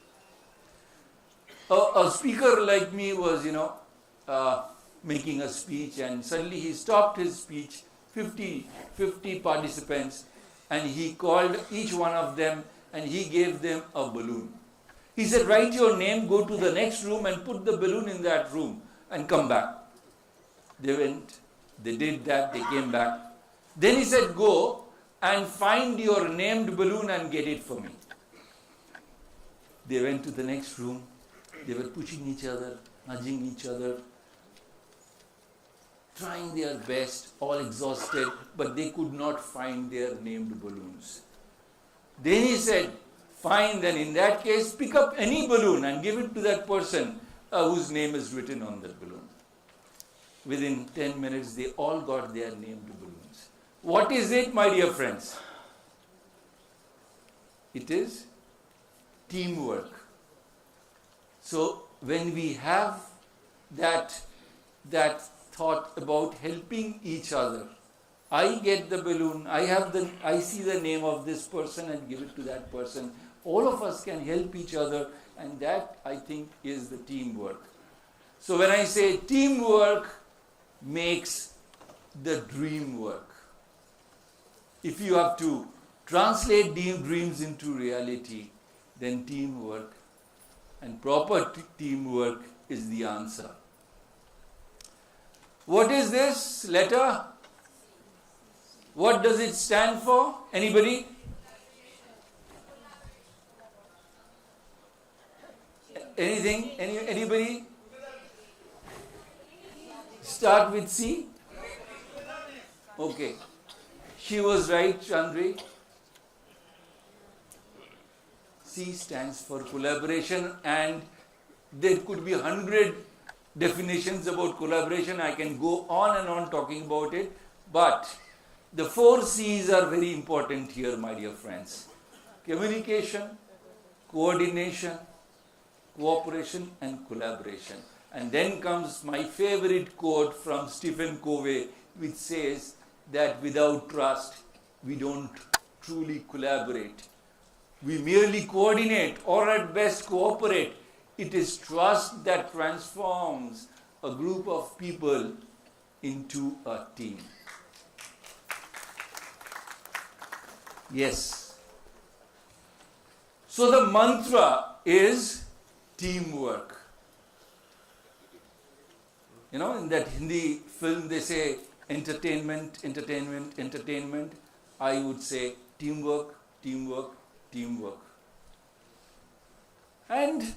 A speaker like me was, making a speech, and suddenly he stopped his speech, 50 participants, and he called each one of them and he gave them a balloon. He said, write your name, go to the next room and put the balloon in that room and come back. They went, they did that, they came back. Then he said, go and find your named balloon and get it for me. They went to the next room. They were pushing each other, nudging each other, trying their best, all exhausted, but they could not find their named balloons. Then he said, fine, then in that case, pick up any balloon and give it to that person whose name is written on that balloon. Within 10 minutes, they all got their named balloons. What is it, my dear friends? It is teamwork. So when we have that thought about helping each other, I get the balloon, I see the name of this person and give it to that person. All of us can help each other, and that, I think, is the teamwork. So when I say teamwork makes the dream work. If you have to translate dreams into reality, then teamwork and proper teamwork is the answer. What is this letter? What does it stand for? Anybody? Anything? Anybody? Start with C? Okay. She was right, Chandri. C stands for collaboration, and there could be 100 definitions about collaboration. I can go on and on talking about it, but the 4 C's are very important here, my dear friends. Communication, coordination, cooperation, and collaboration. And then comes my favorite quote from Stephen Covey, which says that without trust, we don't truly collaborate. We merely coordinate or at best cooperate. It is trust that transforms a group of people into a team. Yes. So the mantra is teamwork. You know, in that Hindi film they say entertainment, entertainment, entertainment. I would say teamwork, teamwork, teamwork. And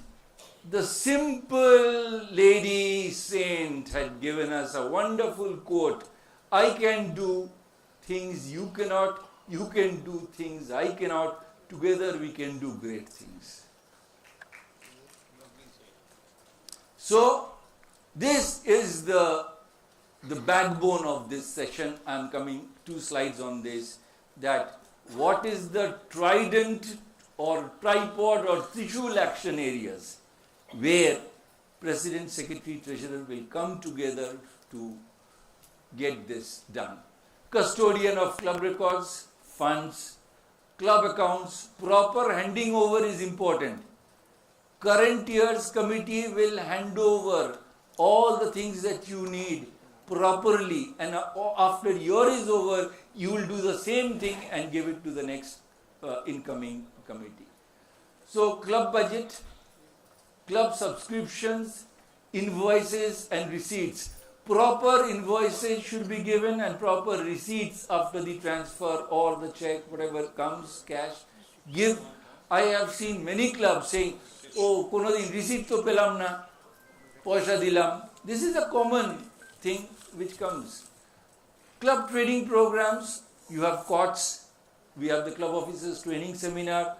the simple lady saint had given us a wonderful quote. I can do things you cannot, you can do things I cannot. Together we can do great things. So, this is the backbone of this session. I am coming 2 slides on this. That what is the trident or tripod or Trishul action areas where President, Secretary, Treasurer will come together to get this done. Custodian of club records, funds, club accounts, proper handing over is important. Current year's committee will hand over all the things that you need properly, and after year is over, you will do the same thing and give it to the next incoming committee. So club budget, club subscriptions, invoices and receipts. Proper invoices should be given and proper receipts after the transfer or the check, whatever comes, cash. Give. I have seen many clubs saying, oh, kono din receipt to pelam na, poisha dilam. This is a common thing which comes. Club training programs, you have COTS, we have the club officers training seminar,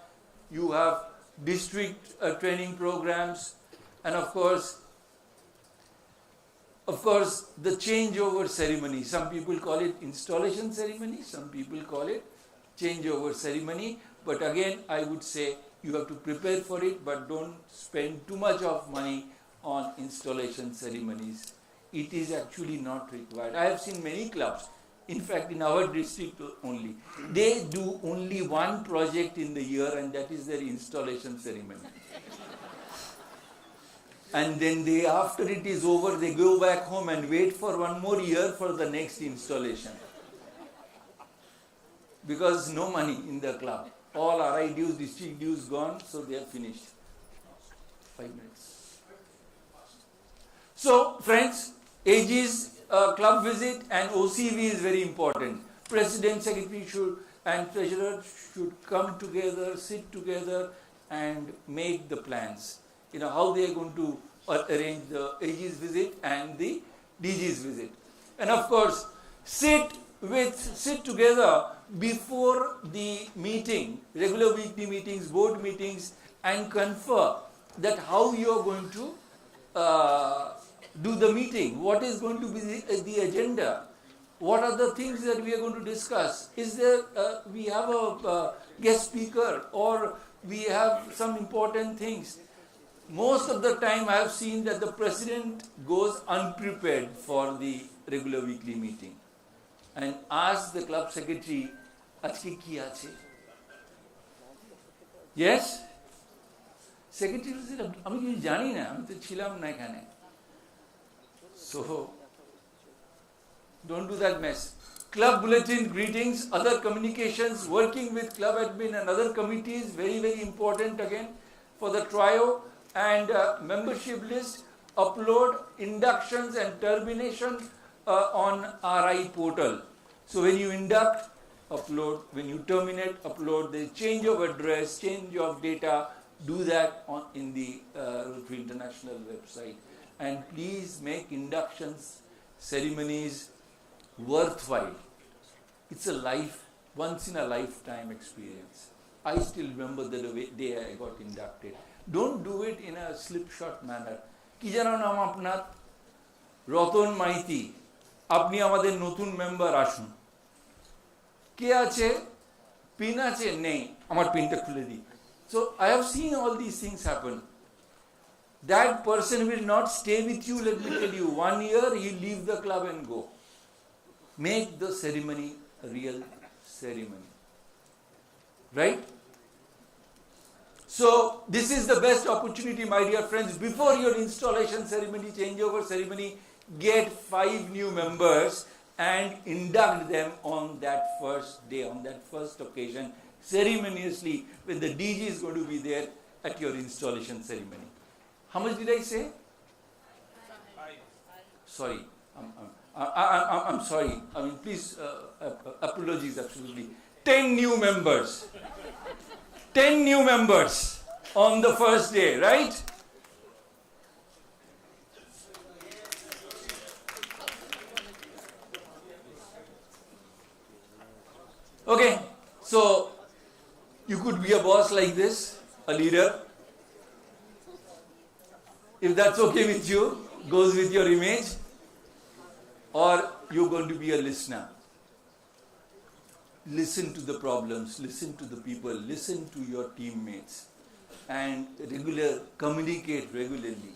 you have district training programs, and of course, the changeover ceremony. Some people call it installation ceremony, some people call it changeover ceremony. But again, I would say you have to prepare for it, but don't spend too much of money on installation ceremonies. It is actually not required. I have seen many clubs, in fact in our district only, they do only one project in the year, and that is their installation ceremony. And then they, after it is over, they go back home and wait for one more year for the next installation. because no money in the club. All RI dues, district dues gone, so they are finished. 5 minutes. So, friends, AG's club visit and OCV is very important. President, secretary and treasurer should come together, sit together and make the plans. You know, how they are going to arrange the AG's visit and the DG's visit. And of course, sit together before the meeting, regular weekly meetings, board meetings, and confer that how you are going to do the meeting, what is going to be the agenda, what are the things that we are going to discuss. Is there, we have a guest speaker or we have some important things. Most of the time I have seen that the president goes unprepared for the regular weekly meeting and asks the club secretary, "Ajke ki ache?" Yes? Secretary said, "Ami কিছু জানি না, আমি তো ছিলাম না এখানে." So, don't do that mess. Club bulletin, greetings, other communications, working with club admin and other committees, very, very important again for the trio, and membership list, upload inductions and termination on RI portal. So when you induct, upload, when you terminate, upload, the change of address, change of data, do that in the Rotary International website. And please make inductions, ceremonies worthwhile. It's a once in a lifetime experience. I still remember the day I got inducted. Don't do it in a slipshod manner. কি জানো নাম আপনার? রতন মাইতি। আপনি আমাদের নতুন member আসুন। কে আছে? Pin আছে? নেই। আমার পিনটা খুলে দিই। So I have seen all these things happen. That person will not stay with you, let me tell you. 1 year he'll leave the club and go. Make the ceremony a real ceremony. Right? So this is the best opportunity, my dear friends. Before your installation ceremony, changeover ceremony, get 5 new members and induct them on that first day, on that first occasion, ceremoniously, when the DG is going to be there at your installation ceremony. How much did I say? 5. Sorry. I'm sorry. I mean, please, apologies, absolutely. 10 new members. 10 new members on the first day, right? Okay, so you could be a boss like this, a leader. If that's okay with you, goes with your image, or you're going to be a listener. Listen to the problems, listen to the people, listen to your teammates, and communicate regularly.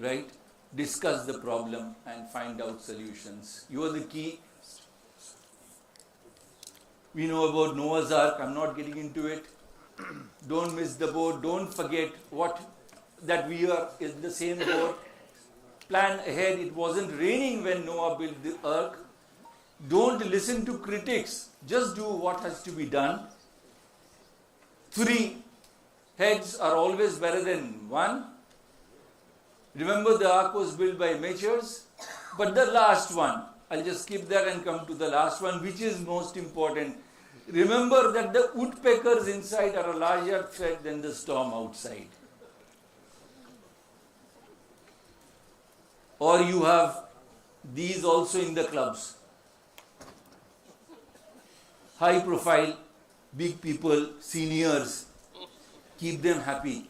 Right? Discuss the problem and find out solutions. You are the key. We know about Noah's Ark, I'm not getting into it. Don't miss the boat, don't forget that we are in the same boat. Plan ahead, it wasn't raining when Noah built the ark. Don't listen to critics, just do what has to be done. 3 heads are always better than 1. Remember, the ark was built by amateurs, but the last one, I'll just skip that and come to the last one, which is most important. Remember that the woodpeckers inside are a larger threat than the storm outside. Or you have these also in the clubs. High profile, big people, seniors, keep them happy.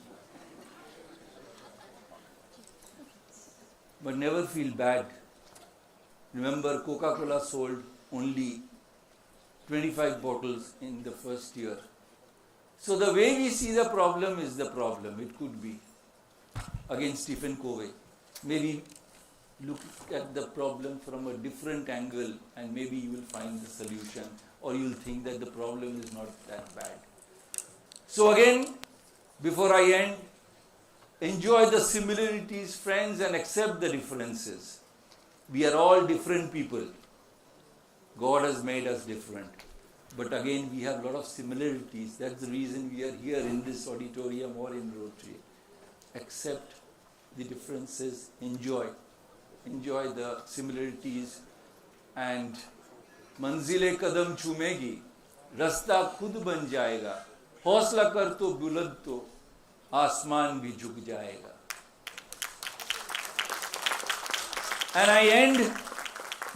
But never feel bad. Remember, Coca-Cola sold only 25 bottles in the first year. So the way we see the problem is the problem. It could be. Again, Stephen Covey. Maybe look at the problem from a different angle and maybe you will find the solution, or you'll think that the problem is not that bad. So again, before I end, enjoy the similarities, friends, and accept the differences. We are all different people. God has made us different. But again, we have a lot of similarities. That's the reason we are here in this auditorium or in Rotary. Accept the differences, enjoy the similarities, and मंजिलें कदम चूमेगी, रास्ता खुद बन जाएगा, हौसला कर तो बुलंद तो आसमान भी झुक जाएगा. And I end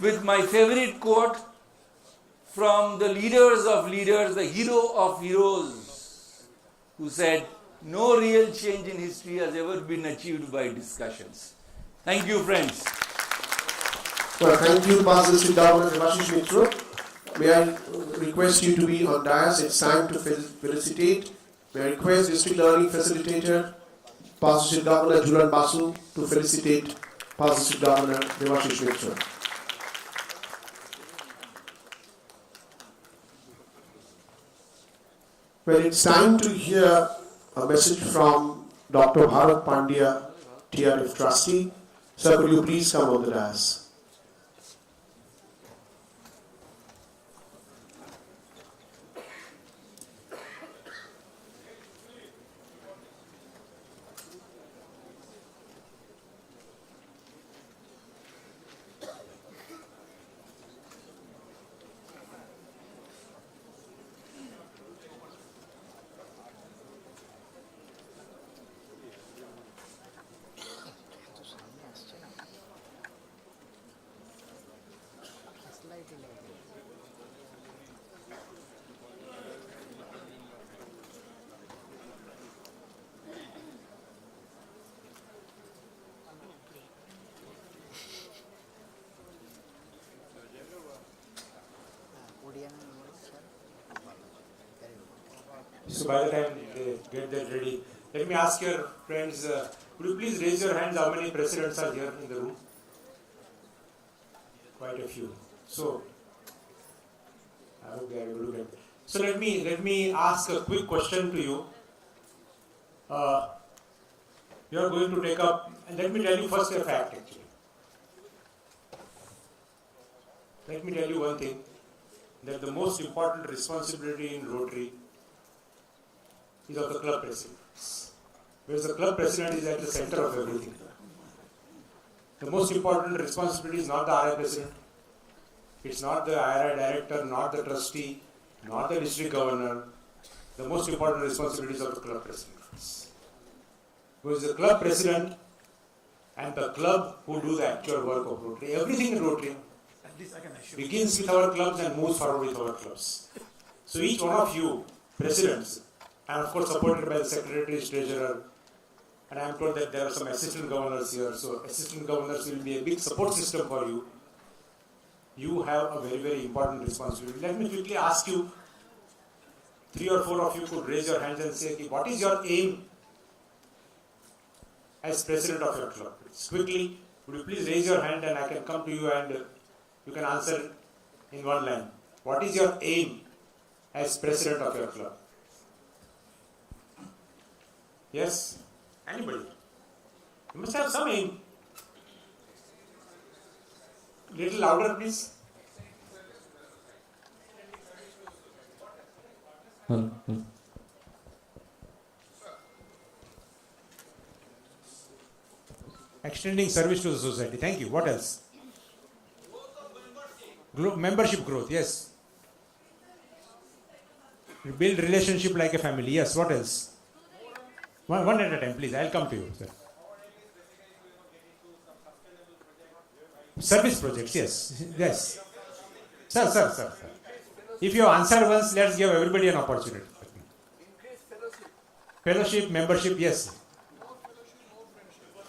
with my favorite quote from the leaders of leaders, the hero of heroes, who said, "No real change in history has ever been achieved by discussions." Thank you, friends. Well, thank you, Past District Governor Devashish Mitra. May I request you to be on dais? It's time to felicitate. May I request District Learning Facilitator, Past District Governor Julan Basu, to felicitate Past District Governor Devashish Mitra. Well, it's time to hear a message from Dr. Bharat Pandya, TRF Trustee. Sir, could you please come on the dais? So by the time they get that ready, let me ask your friends, would you please raise your hands how many presidents are here in the room? Quite a few. So, I hope they are able to get. So let me ask a quick question to you. You are going to take up, and let me tell you first a fact actually. Let me tell you one thing, that the most important responsibility in Rotary is of the club president. Whereas the club president is at the center of everything. The most important responsibility is not the RI president, it's not the IRI director, not the trustee, not the district governor. The most important responsibility is of the club president. Because the club president and the club who do the actual work of Rotary, everything in Rotary begins with our clubs and moves forward with our clubs. So each one of you, presidents, and of course supported by the secretaries, treasurer, and I am told that there are some assistant governors here, so assistant governors will be a big support system for you. You have a very, very important responsibility. Let me quickly ask you, 3 or 4 of you could raise your hands and say, what is your aim as president of your club? Quickly, would you please raise your hand and I can come to you and you can answer in one line. What is your aim as president of your club? Yes? Anybody? You must have some aim. Little louder, please. Extending service to the society. Thank you. What else? Membership growth. Yes. Build relationship like a family. Yes. What else? One at a time, please. I'll come to you, sir. Service projects. Yes. Yes. Sir. If you answer once, let's give everybody an opportunity. Fellowship, membership. Yes.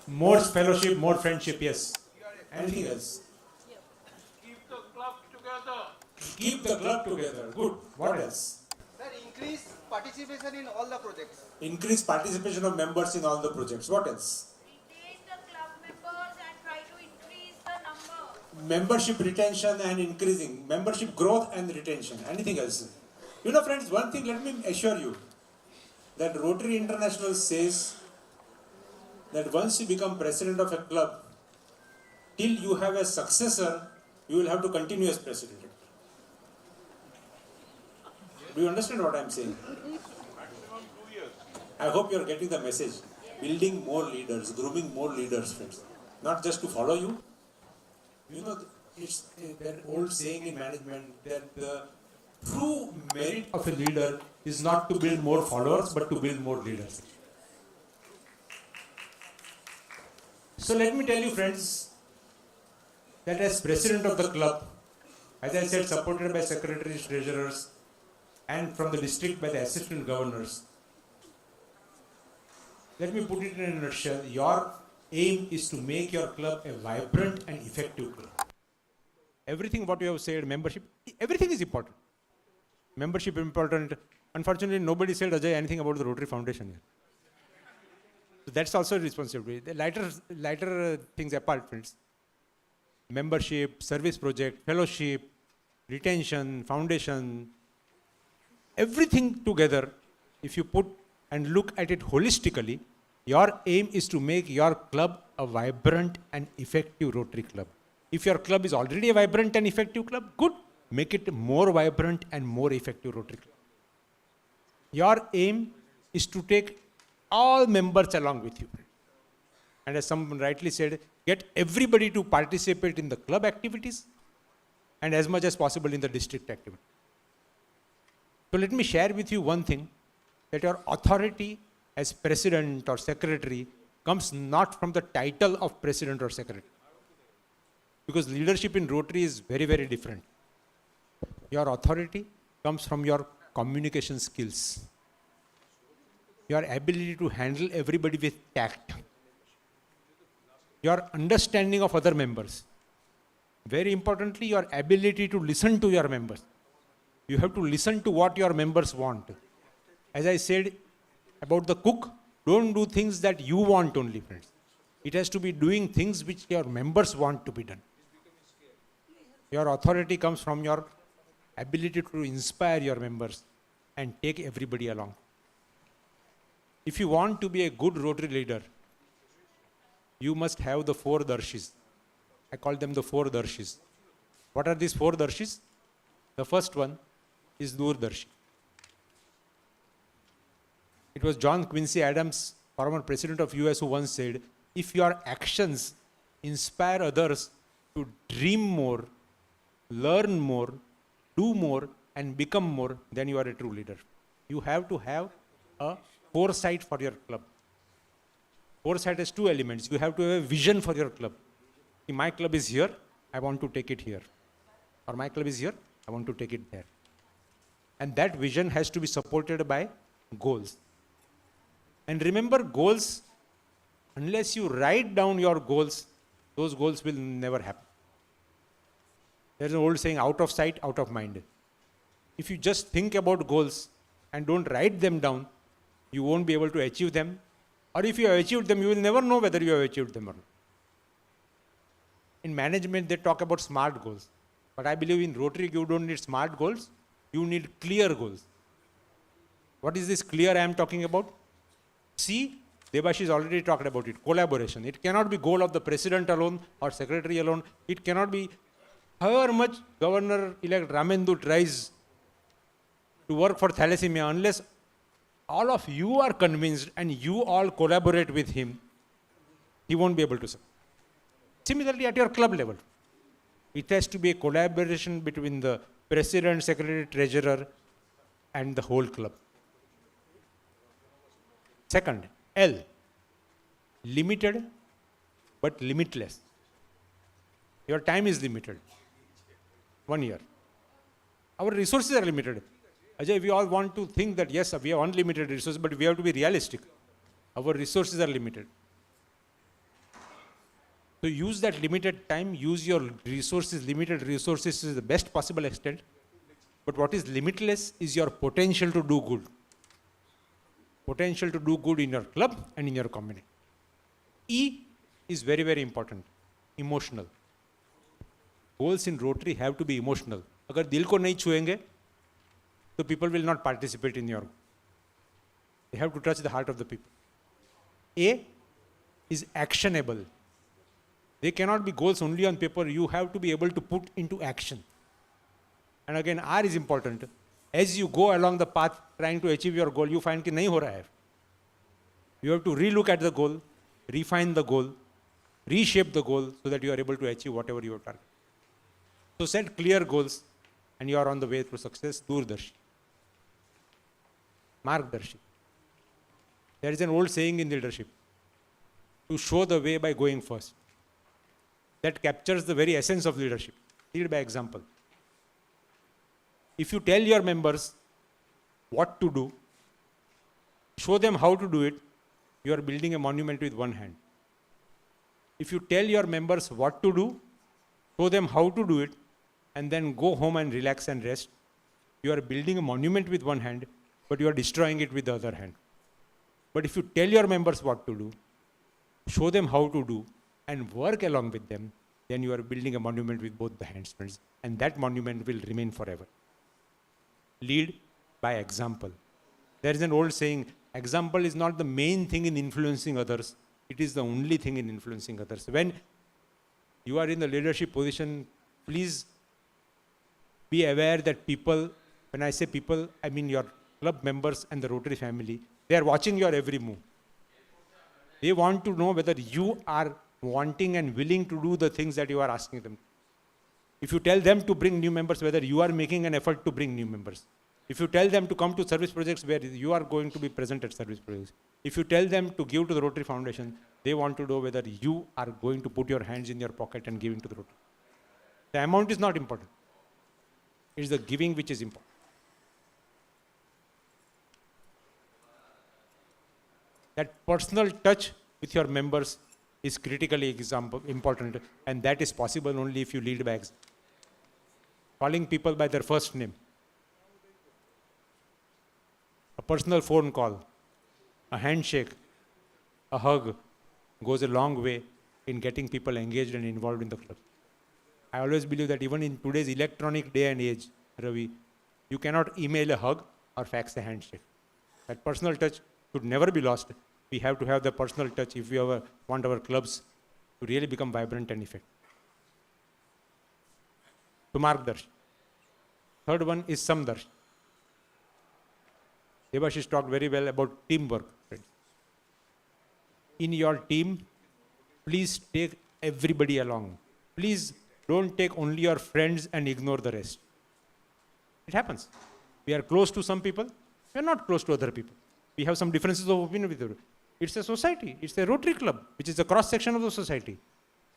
More fellowship, more friendship. Yes. Anything else? Keep the club together. Keep the club together. Good. What else? Sir, increase participation in all the projects. Increase participation of members in all the projects. What else? Retain the club members and try to increase the number. Membership retention and increasing. Membership growth and retention. Anything else? You know, friends, one thing let me assure you that Rotary International says that once you become president of a club, till you have a successor, you will have to continue as president. Do you understand what I am saying? I hope you are getting the message. Building more leaders, grooming more leaders, friends. Not just to follow you. You know, it's that old saying in management that the true merit of a leader is not to build more followers, but to build more leaders. So let me tell you, friends, that as president of the club, as I said, supported by secretaries, treasurers, and from the district by the assistant governors, let me put it in a nutshell. Your aim is to make your club a vibrant and effective club. Everything what you have said, membership, everything is important. Membership important. Unfortunately, nobody said, Ajay, anything about the Rotary Foundation here. So that's also a responsibility. The lighter things apart, friends. Membership, service project, fellowship, retention, foundation, everything together, if you put and look at it holistically, your aim is to make your club a vibrant and effective Rotary club. If your club is already a vibrant and effective club, good. Make it more vibrant and more effective Rotary club. Your aim is to take all members along with you. And as someone rightly said, get everybody to participate in the club activities and as much as possible in the district activity. So let me share with you one thing, that your authority as president or secretary comes not from the title of president or secretary. Because leadership in Rotary is very, very different. Your authority comes from your communication skills, your ability to handle everybody with tact, your understanding of other members. Very importantly, your ability to listen to your members. You have to listen to what your members want. As I said about the cook, don't do things that you want only, friends. It has to be doing things which your members want to be done. Your authority comes from your ability to inspire your members and take everybody along. If you want to be a good Rotary leader, you must have the 4 darshis. I call them the 4 darshis. What are these 4 darshis? The first one is Doordarshi. It was John Quincy Adams, former president of US, who once said, if your actions inspire others to dream more, learn more, do more, and become more, then you are a true leader. You have to have a foresight for your club. Foresight has 2 elements. You have to have a vision for your club. If my club is here, I want to take it here. Or my club is here, I want to take it there. And that vision has to be supported by goals. And remember, goals, unless you write down your goals, those goals will never happen. There's an old saying, out of sight, out of mind. If you just think about goals and don't write them down, you won't be able to achieve them. Or if you have achieved them, you will never know whether you have achieved them or not. In management, they talk about SMART goals. But I believe in Rotary, you don't need SMART goals. You need clear goals. What is this clear I am talking about? See, Debashish already talked about it. Collaboration. It cannot be goal of the president alone or secretary alone. It cannot be however much Governor-elect Ramendu tries to work for thalassemia, unless all of you are convinced and you all collaborate with him, he won't be able to serve. Similarly, at your club level, it has to be a collaboration between the president, secretary, treasurer, and the whole club. Second, L, limited but limitless. Your time is limited. 1 year. Our resources are limited. Ajay, we all want to think that yes, we have unlimited resources, but we have to be realistic. Our resources are limited. So use that limited time, use your resources, limited resources to the best possible extent. But what is limitless is your potential to do good. Potential to do good in your club and in your community. E is very, very important. Emotional. Goals in Rotary have to be emotional. Agar dil ko nahi chhuenge, so people will not participate in your. They have to touch the heart of the people. A is actionable. They cannot be goals only on paper. You have to be able to put into action. And again, R is important. As you go along the path trying to achieve your goal, you find कि नहीं हो रहा है. You have to relook at the goal, refine the goal, reshape the goal so that you are able to achieve whatever you are targeting. So set clear goals and you are on the way to success. Durdarshi. Margdarshi. There is an old saying in leadership, to show the way by going first. That captures the very essence of leadership. Lead by example. If you tell your members what to do, show them how to do it, you are building a monument with one hand. If you tell your members what to do, show them how to do it, and then go home and relax and rest, you are building a monument with one hand, but you are destroying it with the other hand. But if you tell your members what to do, show them how to do, and work along with them, then you are building a monument with both the hands, friends. And that monument will remain forever. Lead by example. There is an old saying, example is not the main thing in influencing others. It is the only thing in influencing others. When you are in the leadership position, please be aware that people, when I say people, I mean your club members and the Rotary family, they are watching your every move. They want to know whether you are wanting and willing to do the things that you are asking them. If you tell them to bring new members, whether you are making an effort to bring new members. If you tell them to come to service projects where you are going to be present at service projects. If you tell them to give to the Rotary Foundation, they want to know whether you are going to put your hands in your pocket and giving to the Rotary. The amount is not important. It is the giving which is important. That personal touch with your members is critically important, and that is possible only if you lead by example. Calling people by their first name. A personal phone call, a handshake, a hug goes a long way in getting people engaged and involved in the club. I always believe that even in today's electronic day and age, Ravi, you cannot email a hug or fax a handshake. That personal touch should never be lost. We have to have the personal touch if we ever want our clubs to really become vibrant and effective. To Margdarshi. Third one is Samdarshi. Debashish talked very well about teamwork. In your team, please take everybody along. Please don't take only your friends and ignore the rest. It happens. We are close to some people, we are not close to other people. We have some differences of opinion with them. It's a society, it's a Rotary Club, which is a cross-section of the society.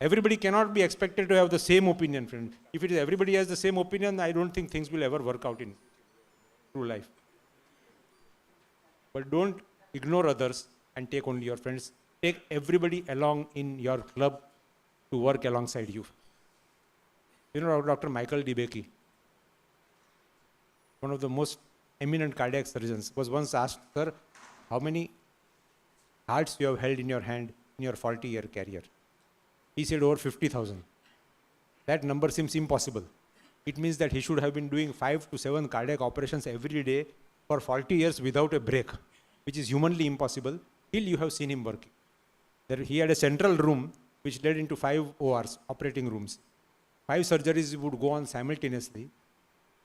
Everybody cannot be expected to have the same opinion, friend. If it is everybody has the same opinion, I don't think things will ever work out in true life. But don't ignore others and take only your friends. Take everybody along in your club to work alongside you. You know Dr. Michael DeBakey, one of the most eminent cardiac surgeons, was once asked, sir, how many hearts you have held in your hand in your 40-year career? He said over 50,000. That number seems impossible. It means that he should have been doing 5 to 7 cardiac operations every day for 40 years without a break, which is humanly impossible, till you have seen him working. He had a central room which led into 5 ORs, operating rooms. 5 surgeries would go on simultaneously,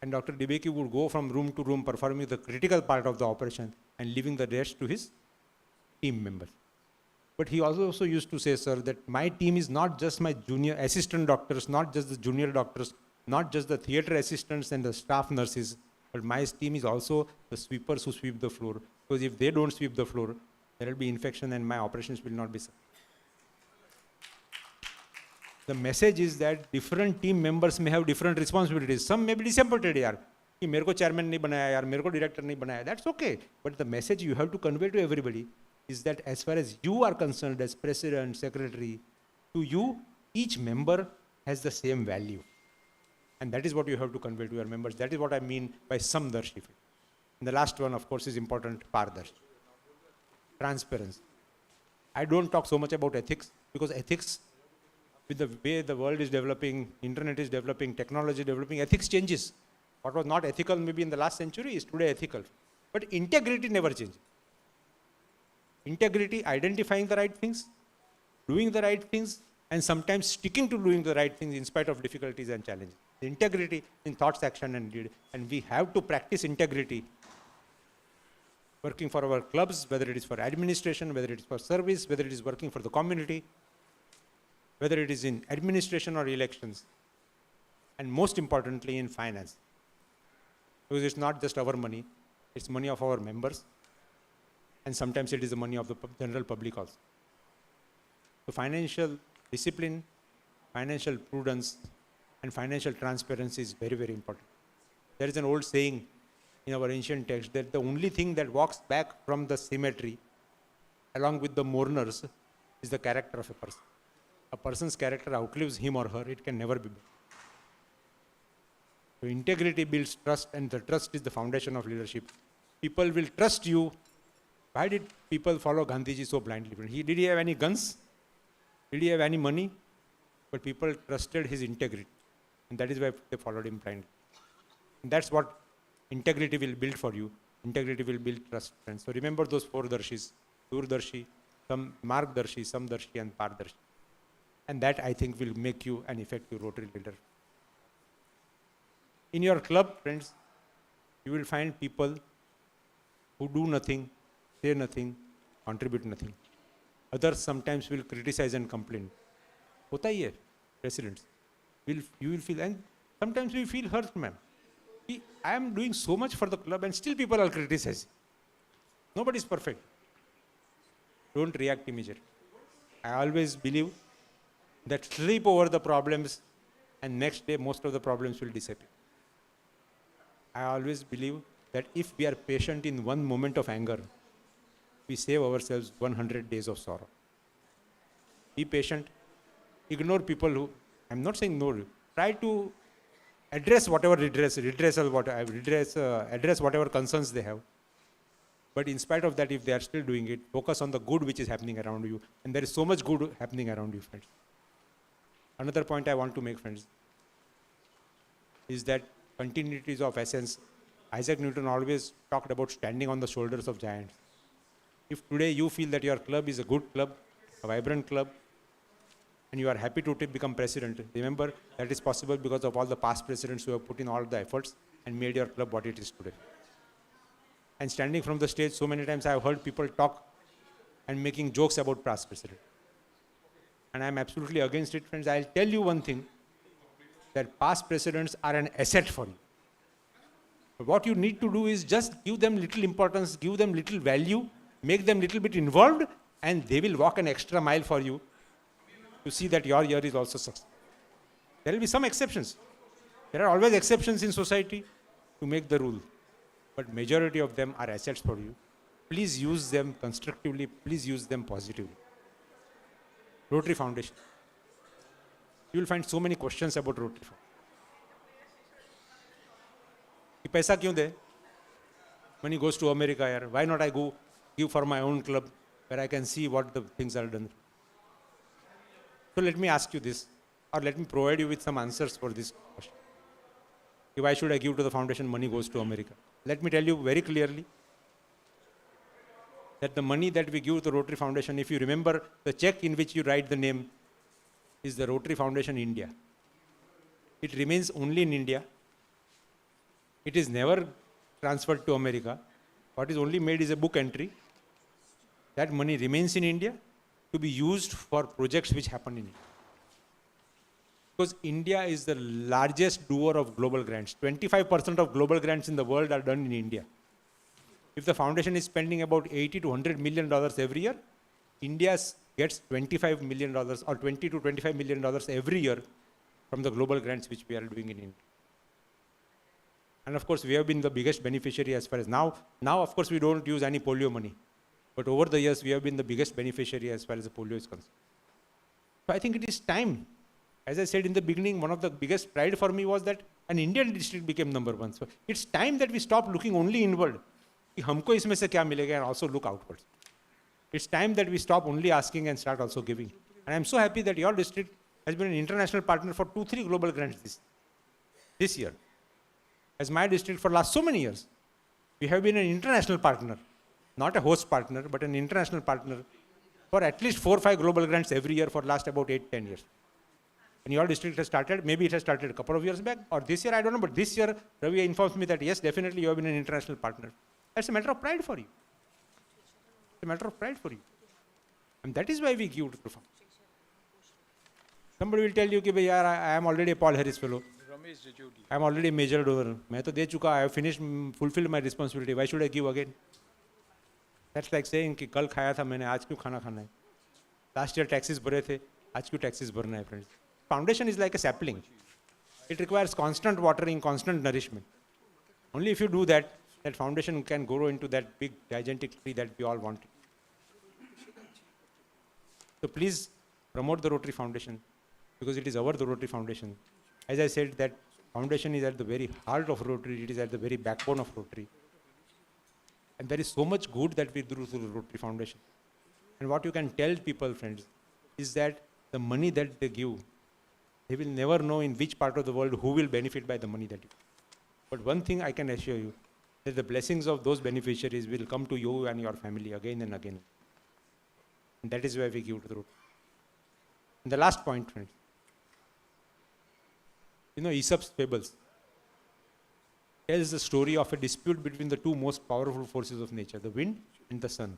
and Dr. DeBakey would go from room to room performing the critical part of the operation and leaving the rest to his team members. But he also used to say, sir, that my team is not just my junior assistant doctors, not just the junior doctors, not just the theatre assistants and the staff nurses, but my team is also the sweepers who sweep the floor. Because if they don't sweep the floor, there will be infection and my operations will not be successful. The message is that different team members may have different responsibilities. Some may be disappointed, yaar, कि मेरे को chairman नहीं बनाया यार, मेरे को director नहीं बनाया. That's okay. But the message you have to convey to everybody is that as far as you are concerned, as president, secretary, to you, each member has the same value. And that is what you have to convey to your members. That is what I mean by Samdarshi. And the last one, of course, is important, Pardarshi. Transparency. I don't talk so much about ethics, because ethics, with the way the world is developing, internet is developing, technology is developing, ethics changes. What was not ethical maybe in the last century is today ethical. But integrity never changes. Integrity, identifying the right things, doing the right things, and sometimes sticking to doing the right things in spite of difficulties and challenges. The integrity in thoughts, action, and deed. And we have to practice integrity. Working for our clubs, whether it is for administration, whether it is for service, whether it is working for the community, whether it is in administration or elections, and most importantly in finance. Because it's not just our money, it's money of our members, and sometimes it is the money of the general public also. So financial discipline, financial prudence, and financial transparency is very, very important. There is an old saying in our ancient text that the only thing that walks back from the cemetery along with the mourners is the character of a person. A person's character outlives him or her, it can never be built. So integrity builds trust, and the trust is the foundation of leadership. People will trust you. Why did people follow Gandhiji so blindly? Did he have any guns? Did he have any money? But people trusted his integrity. And that is why they followed him blindly. And that's what integrity will build for you. Integrity will build trust, friends. So remember those four darshis: Durdarshi, Margdarshi, Samdarshi, and Pardarshi. And that, I think, will make you an effective Rotary leader. In your club, friends, you will find people who do nothing, say nothing, contribute nothing. Others sometimes will criticize and complain. Hota hi hai, presidents. You will feel, and sometimes we feel hurt, ma'am. I am doing so much for the club and still people are criticizing. Nobody is perfect. Don't react immediately. I always believe that sleep over the problems and next day most of the problems will disappear. I always believe that if we are patient in one moment of anger, we save ourselves 100 days of sorrow. Be patient. Ignore people who, I'm not saying no, try to address whatever address whatever concerns they have. But in spite of that, if they are still doing it, focus on the good which is happening around you. And there is so much good happening around you, friends. Another point I want to make, friends, is that continuity is of essence. Isaac Newton always talked about standing on the shoulders of giants. If today you feel that your club is a good club, a vibrant club, and you are happy to become president, remember that is possible because of all the past presidents who have put in all the efforts and made your club what it is today. And standing from the stage, so many times I have heard people talk and making jokes about past president. And I am absolutely against it, friends. I'll tell you one thing, that past presidents are an asset for you. But what you need to do is just give them little importance, give them little value, make them little bit involved, and they will walk an extra mile for you to see that your year is also successful. There will be some exceptions. There are always exceptions in society to make the rule. But majority of them are assets for you. Please use them constructively. Please use them positively. Rotary Foundation. You will find so many questions about Rotary Foundation. पैसा क्यों दे? Money goes to America here. Why not I go give for my own club where I can see what the things are done? So let me ask you this, or let me provide you with some answers for this question. Why should I give to the foundation? Money goes to America. Let me tell you very clearly that the money that we give to the Rotary Foundation, if you remember, the check in which you write the name is the Rotary Foundation India. It remains only in India. It is never transferred to America. What is only made is a book entry. That money remains in India to be used for projects which happen in India. Because India is the largest doer of global grants. 25% of global grants in the world are done in India. If the foundation is spending about $80 to $100 million every year, India gets $25 million or $20 to $25 million every year from the global grants which we are doing in India. And of course, we have been the biggest beneficiary as far as now. Now, of course, we don't use any polio money. But over the years, we have been the biggest beneficiary as far as the polio is concerned. So I think it is time. As I said in the beginning, one of the biggest pride for me was that an Indian district became #1. So it's time that we stop looking only inward. कि हमको इसमें से क्या मिलेगा, and also look outwards. It's time that we stop only asking and start also giving. And I'm so happy that your district has been an international partner for 2-3 global grants this year. As my district for last so many years, we have been an international partner, not a host partner, but an international partner for at least 4 or 5 global grants every year for last about 8-10 years. When your district has started, maybe it has started a couple of years back, or this year, I don't know, but this year, Ravi informs me that yes, definitely you have been an international partner. That's a matter of pride for you. It's a matter of pride for you. And that is why we give to the foundation. Somebody will tell you, कि I am already a Paul Harris fellow. I am already a major donor. मैं तो दे चुका, I have finished, fulfilled my responsibility. Why should I give again? That's like saying कि कल खाया था मैंने, आज क्यों खाना खाना है? Last year taxes भरे थे, आज क्यों taxes भरना है, friends? Foundation is like a sapling. It requires constant watering, constant nourishment. Only if you do that, that foundation can grow into that big gigantic tree that we all want. So please promote the Rotary Foundation, because it is the Rotary Foundation. As I said, that foundation is at the very heart of Rotary, it is at the very backbone of Rotary. And there is so much good that we do through the Rotary Foundation. And what you can tell people, friends, is that the money that they give, they will never know in which part of the world who will benefit by the money that you give. But one thing I can assure you, that the blessings of those beneficiaries will come to you and your family again and again. And that is why we give to the Rotary. And the last point, friends. You know, Aesop's fables tells the story of a dispute between the two most powerful forces of nature, the wind and the sun.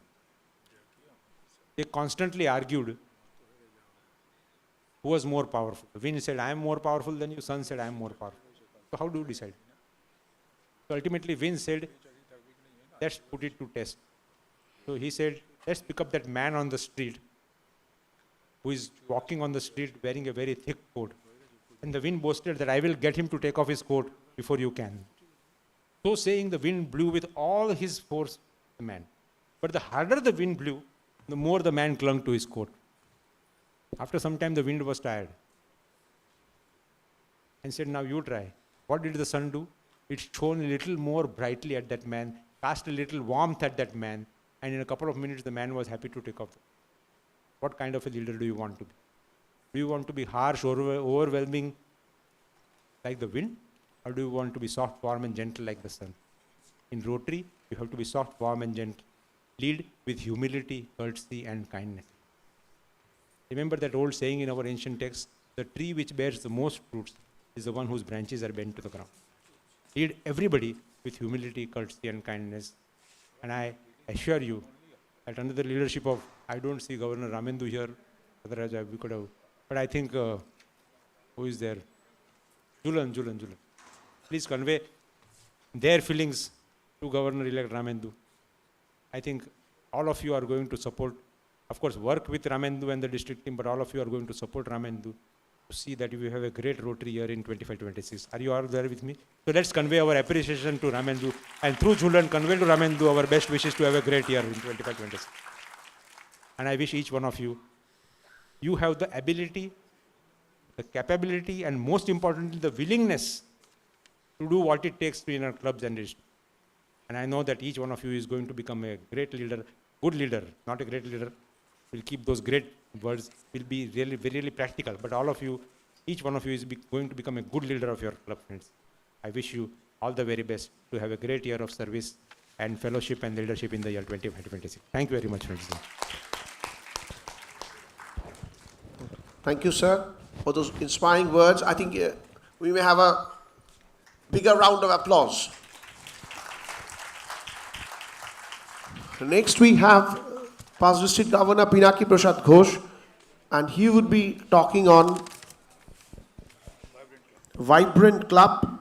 They constantly argued who was more powerful. The wind said, I am more powerful than you. Sun said, I am more powerful. So how do you decide? So ultimately, wind said, let's put it to test. So he said, let's pick up that man on the street who is walking on the street wearing a very thick coat. And the wind boasted that I will get him to take off his coat before you can. So saying, the wind blew with all his force the man. But the harder the wind blew, the more the man clung to his coat. After some time, the wind was tired and said, now you try. What did the sun do? It shone a little more brightly at that man, cast a little warmth at that man, and in a couple of minutes, the man was happy to take off. What kind of a leader do you want to be? Do you want to be harsh, overwhelming like the wind? Or do you want to be soft, warm, and gentle like the sun? In Rotary, you have to be soft, warm, and gentle. Lead with humility, courtesy, and kindness. Remember that old saying in our ancient texts, the tree which bears the most fruits is the one whose branches are bent to the ground. Lead everybody with humility, courtesy, and kindness. And I assure you that under the leadership of, I don't see Governor Ramendu here, otherwise we could have, but I think, who is there? Julan. Please convey their feelings to Governor-elect Ramendu. I think all of you are going to support, of course, work with Ramendu and the district team, but all of you are going to support Ramendu to see that we have a great Rotary year in 25-26. Are you all there with me? So let's convey our appreciation to Ramendu, and through Julan, convey to Ramendu our best wishes to have a great year in 25-26. And I wish each one of you, you have the ability, the capability, and most importantly, the willingness to do what it takes to in our clubs and districts. And I know that each one of you is going to become a great leader, good leader, not a great leader. We'll keep those great words, will be really practical. But all of you, each one of you is going to become a good leader of your club, friends. I wish you all the very best to have a great year of service and fellowship and leadership in the year 25-26. Thank you very much, friends. Thank you, sir, for those inspiring words. I think we may have a bigger round of applause. Next, we have past District Governor Pinaki Prasad Ghosh, and he would be talking on vibrant club,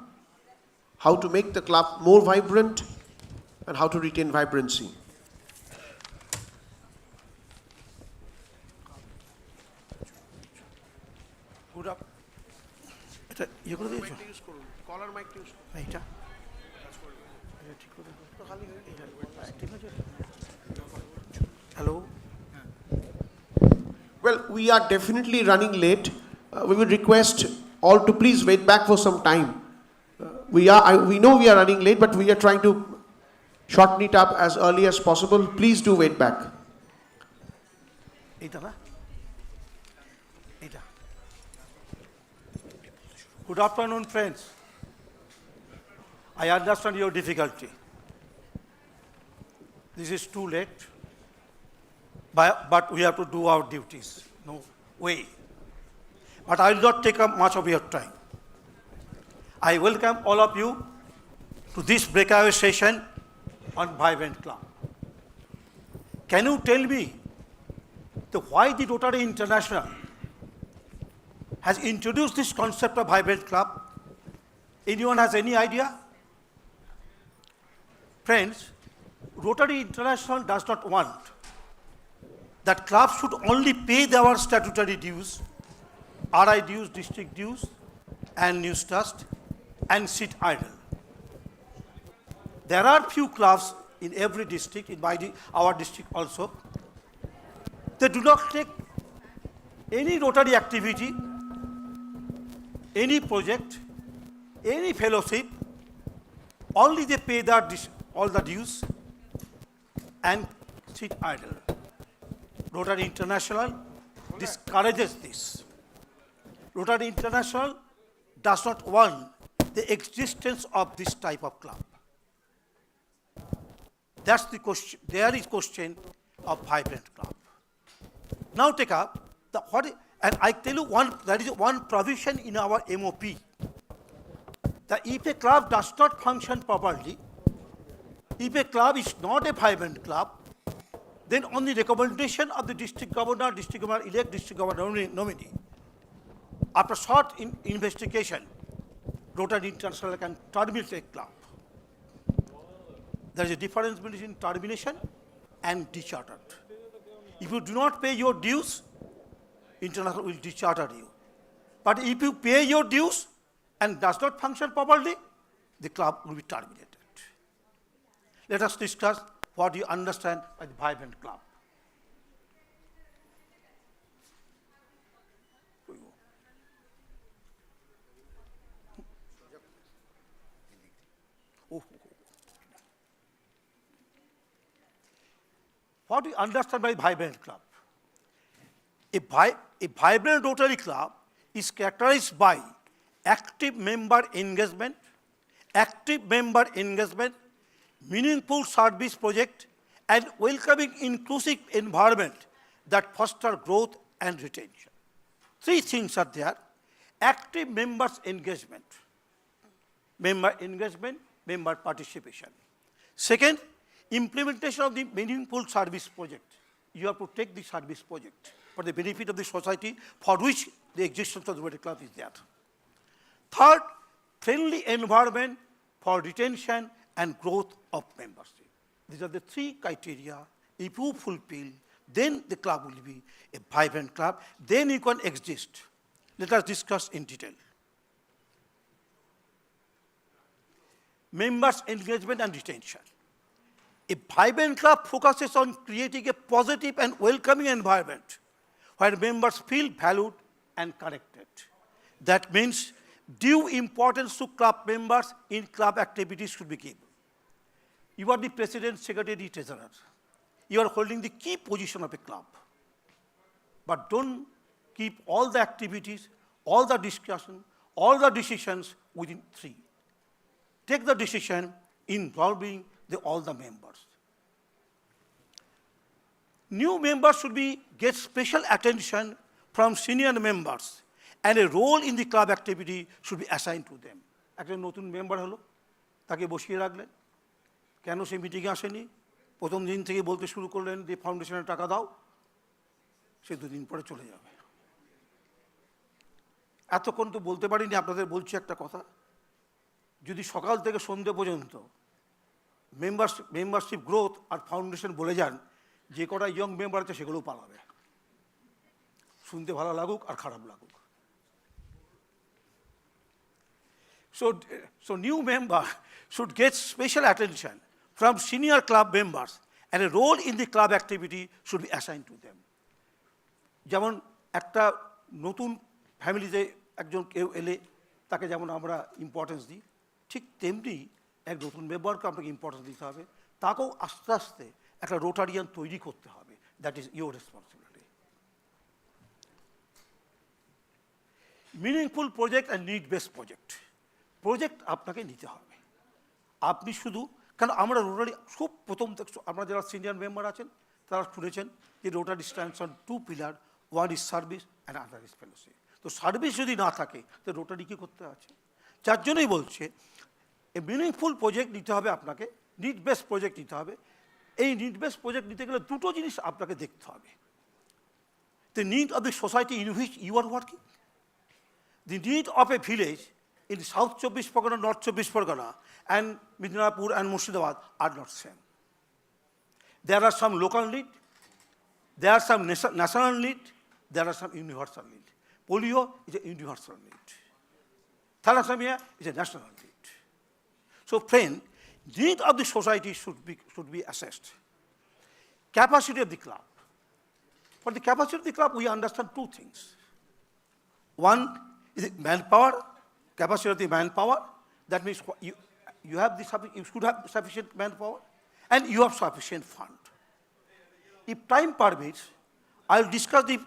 how to make the club more vibrant, and how to retain vibrancy. Good up. Caller mic use. Hello. Well, we are definitely running late. We would request all to please wait back for some time. We know we are running late, but we are trying to shorten it up as early as possible. Please do wait back. Good afternoon, friends. I understand your difficulty. This is too late, but we have to do our duties. No way. but I will not take up much of your time. I welcome all of you to this breakaway session on Vibrant Club. Can you tell me why the Rotary International has introduced this concept of Vibrant Club? Anyone has any idea? Friends, Rotary International does not want that clubs should only pay their statutory dues, RI dues, district dues, and news trust, and sit idle. There are few clubs in every district, in our district also. They do not take any Rotary activity, any project, any fellowship, only they pay all the dues and sit idle. Rotary International discourages this. Rotary International does not want the existence of this type of club. That's the question. There is question of Vibrant Club. Now take up and I tell you there is one provision in our MOP that if a club does not function properly, if a club is not a Vibrant Club, then on the recommendation of the district governor elect district governor nominee, after short investigation, Rotary International can terminate a club. There is a difference between termination and dechartered. If you do not pay your dues, International will decharter you. But if you pay your dues and does not function properly, the club will be terminated. Let us discuss what you understand by the Vibrant Club. What do you understand by Vibrant Club? A vibrant Rotary Club is characterized by active member engagement, meaningful service project, and welcoming inclusive environment that foster growth and retention. Three things are there. Active members engagement, member participation. Second, implementation of the meaningful service project. You have to take the service project for the benefit of the society for which the existence of the Rotary Club is there. Third, friendly environment for retention and growth of membership. These are the three criteria. If you fulfill, then the club will be a Vibrant Club. Then you can exist. Let us discuss in detail. Members' engagement and retention. A Vibrant Club focuses on creating a positive and welcoming environment where members feel valued and connected. That means due importance to club members in club activities should be given. You are the president, secretary, treasurer. You are holding the key position of a club. But don't keep all the activities, all the discussion, all the decisions within three. Take the decision involving all the members. New members should get special attention from senior members, and a role in the club activity should be assigned to them. একটা নতুন member হলো, তাকে বসিয়ে রাখলেন, কেন সে মিটিংয়ে আসেনি, প্রথম দিন থেকে বলতে শুরু করলেন যে ফাউন্ডেশনের টাকা দাও, সে দুদিন পরে চলে যাবে। এতক্ষণ তো বলতে পারিনি, আপনাদের বলছি একটা কথা, যদি সকাল থেকে সন্ধ্যে পর্যন্ত মেম্বারশিপ গ্রোথ আর ফাউন্ডেশন বলে যান, যে কটা ইয়ং মেম্বার আছে সেগুলোও পালাবে, শুনতে ভালো লাগুক আর খারাপ লাগুক। So new member should get special attention from senior club members, and a role in the club activity should be assigned to them. যেমন একটা নতুন ফ্যামিলিতে একজন কেউ এলে তাকে যেমন আমরা ইম্পর্টেন্স দিই, ঠিক তেমনি এক নতুন মেম্বারকে আপনাকে ইম্পর্টেন্স দিতে হবে, তাকেও আস্তে আস্তে একটা রোটারিয়ান তৈরি করতে হবে। That is your responsibility. Meaningful project and need based project আপনাকে নিতে হবে। আপনি শুধু, কারণ আমরা রোটারি খুব প্রথম থেকে, আমরা যারা সিনিয়র মেম্বার আছেন তারা শুনেছেন যে Rotary stands on two pillar, one is service and other is fellowship. তো সার্ভিস যদি না থাকে তো রোটারি কী করতে আছে? যার জন্যই বলছে এ মিনিংফুল প্রজেক্ট নিতে হবে আপনাকে, নিড বেসড প্রজেক্ট নিতে হবে। এই নিড বেসড প্রজেক্ট নিতে গেলে দুটো জিনিস আপনাকে দেখতে হবে: the need of the society in which you are working, the need of a village in South Chobbish Pargana, North Chobbish Pargana, and Midnapur and Murshidabad are not same. There are some local need, there are some national need, there are some universal need. Polio is a universal need. Thalassemia is a national need. So, friend, need of the society should be assessed. Capacity of the club. For the capacity of the club, we understand two things. One is manpower, capacity of the manpower. That means you should have sufficient manpower, and you have sufficient fund. If time permits, I'll discuss the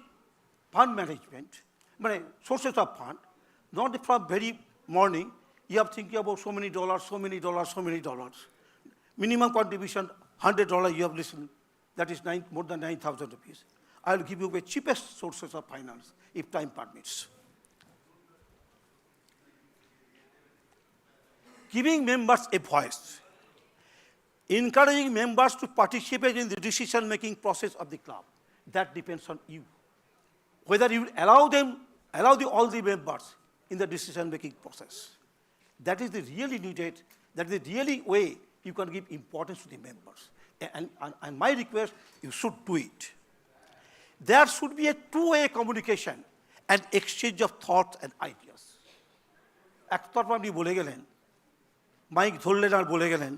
fund management, sources of fund, not from very morning, you have thinking about so many dollars, so many dollars, so many dollars. Minimum contribution, $100 you have listened, that is more than 9,000 rupees. I'll give you the cheapest sources of finance if time permits. Giving members a voice, encouraging members to participate in the decision-making process of the club, that depends on you. Whether you allow all the members in the decision-making process. That is the really needed, that is the really way you can give importance to the members. And my request, you should do it. There should be a two-way communication and exchange of thoughts and ideas. একতরফা আপনি বলে গেলেন, mic ধরলেন আর বলে গেলেন,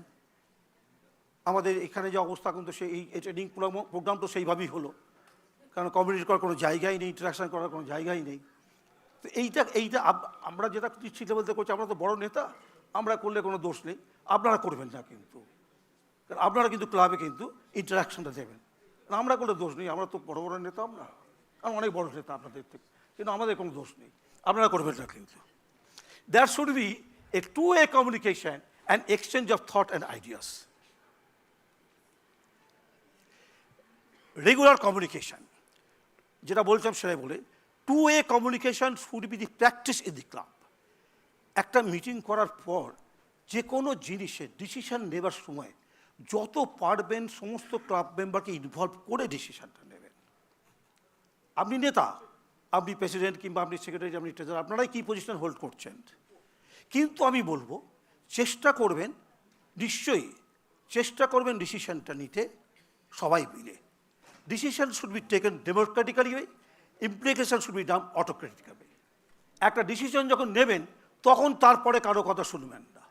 আমাদের এখানে যে অবস্থা কিন্তু সেই এই ট্রেনিং প্রোগ্রাম তো সেইভাবেই হলো, কারণ কমিউনিকেট করার কোনো জায়গাই নেই, ইন্টারাকশন করার কোনো জায়গাই নেই। তো এইটা আমরা যেটা ঠিক বলতে করছি, আমরা তো বড় নেতা, আমরা করলে কোনো দোষ নেই, আপনারা করবেন না কিন্তু, কারণ আপনারা কিন্তু ক্লাবে কিন্তু ইন্টারাকশনটা দেবেন। আমরা করলে দোষ নেই, আমরা তো বড় বড় নেতা, আমরা অনেক বড় নেতা আপনাদের থেকে, কিন্তু আমাদের কোনো দোষ নেই, আপনারা করবেন না কিন্তু। There should be a two-way communication and exchange of thought and ideas. Regular communication, যেটা বলছিলাম সেটাই বলে, two-way communication should be the practice in the club. একটা মিটিং করার পর যে কোনো জিনিসের ডিসিশন নেবার সময় যত পারবেন সমস্ত ক্লাব মেম্বারকে ইনভলভ করে ডিসিশনটা নেবেন। আপনি নেতা, আপনি প্রেসিডেন্ট কিংবা আপনি সেক্রেটারি, আপনি ট্রেজারার, আপনারাই কী পজিশন হোল্ড করছেন, কিন্তু আমি বলবো চেষ্টা করবেন, নিশ্চয়ই চেষ্টা করবেন ডিসিশনটা নিতে সবাই মিলে। Decision should be taken democratically, implication should be done autocratically. একটা ডিসিশন যখন নেবেন তখন তারপরে কারো কথা শুনবেন না।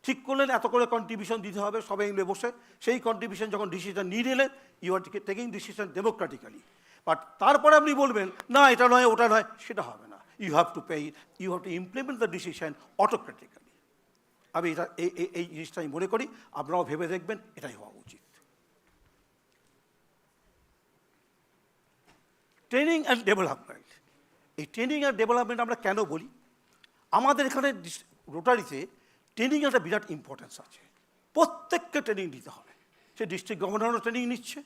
ঠিক করলেন এত করে কন্ট্রিবিউশন দিতে হবে, সবাই মিলে বসে সেই কন্ট্রিবিউশন যখন ডিসিশন নিয়ে নিলেন, you are taking decision democratically. But তারপরে আপনি বলবেন না এটা নয় ওটা নয়, সেটা হবে না। You have to implement the decision autocratically. আমি এটা এই জিনিসটা আমি মনে করি, আপনারাও ভেবে দেখবেন, এটাই হওয়া উচিত। ট্রেনিং অ্যান্ড ডেভেলপমেন্ট, এই ট্রেনিং অ্যান্ড ডেভেলপমেন্ট আমরা কেন বলি? আমাদের এখানে রোটারিতে ট্রেনিং একটা বিরাট ইম্পর্টেন্স আছে, প্রত্যেককে ট্রেনিং দিতে হবে। সে ডিস্ট্রিক্ট গভর্নরও ট্রেনিং নিচ্ছে,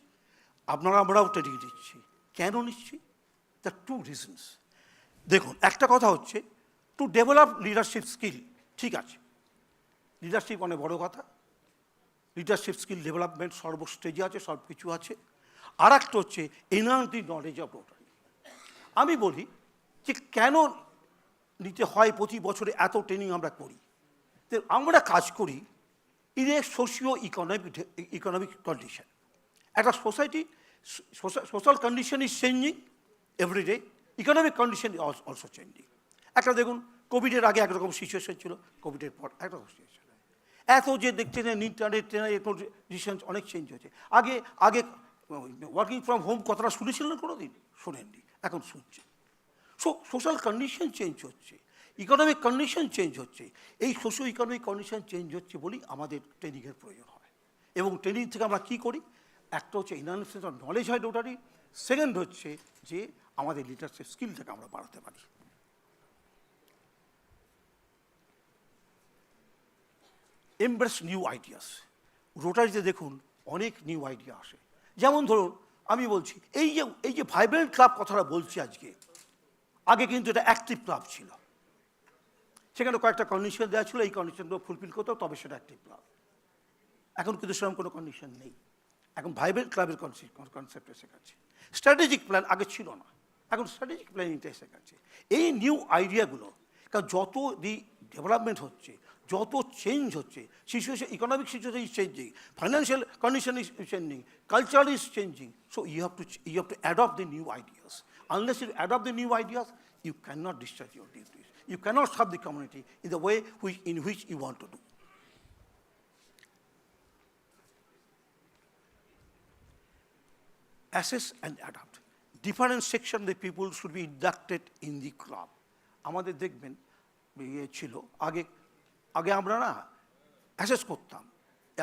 আমরাও ট্রেনিং দিচ্ছি। কেন নিচ্ছি? The two reasons. দেখুন, একটা কথা হচ্ছে টু ডেভেলপ লিডারশিপ স্কিল, ঠিক আছে, লিডারশিপ অনেক বড় কথা, লিডারশিপ স্কিল ডেভেলপমেন্ট সর্বস্টেজে আছে, সব কিছু আছে। আর একটা হচ্ছে enhance the knowledge of rotary. আমি বলি যে কেন নিতে হয়, প্রতি বছরে এত ট্রেনিং আমরা করি। আমরা কাজ করি in a socio economic condition. একটা society, social condition is changing everyday, economic condition is also changing. একটা দেখুন, কোভিডের আগে একরকম সিচুয়েশন ছিল, কোভিডের পর একরকম সিচুয়েশন। এত যে দেখতে ইন্টারনেট ডিসিশন অনেক চেঞ্জ হয়েছে। আগে ওয়ার্কিং ফ্রম হোম কথাটা শুনেছিলেন কোনো দিন? শোনেননি, এখন শুনছে। সোশ্যাল কন্ডিশন চেঞ্জ হচ্ছে, ইকোনমিক কন্ডিশন চেঞ্জ হচ্ছে। এই সোশিও ইকোনমিক কন্ডিশন চেঞ্জ হচ্ছে বলেই আমাদের ট্রেনিংয়ের প্রয়োজন হয়। এবং ট্রেনিং থেকে আমরা কী করি? একটা হচ্ছে এনহান্সমেন্ট অফ নলেজ হয় রোটারি, সেকেন্ড হচ্ছে যে আমাদের লিডারশিপ স্কিলটাকে আমরা বাড়াতে পারি। Embrace new ideas. রোটারিতে দেখুন অনেক নিউ আইডিয়া আসে। যেমন ধরুন আমি বলছি এই যে ভাইব্রেন্ট ক্লাব কথাটা বলছি আজকে, আগে কিন্তু এটা অ্যাক্টিভ ক্লাব ছিল, সেখানে কয়েকটা কন্ডিশন দেওয়া ছিল, এই কন্ডিশনগুলো ফুলফিল করতে তবে সেটা অ্যাক্টিভ ক্লাব। এখন কিন্তু সেরকম কোনো কন্ডিশন নেই, এখন ভাইব্রেন্ট ক্লাবের কনসেপ্ট এসে গেছে। স্ট্র্যাটেজিক প্ল্যান আগে ছিল না, এখন স্ট্র্যাটেজিক প্ল্যানিংটা এসে গেছে। এই নিউ আইডিয়াগুলো, কারণ যত ডেভেলপমেন্ট হচ্ছে, যত চেঞ্জ হচ্ছে, situation, economic situation is changing, financial condition is changing, culture is changing, so you have to adopt the new ideas. Unless you adopt the new ideas, you cannot discharge your duties. You cannot serve the community in the way in which you want to do. Assess and adapt. Different section of the people should be inducted in the club. আমাদের দেখবেন ছিল আগে আগে আমরা না assess করতাম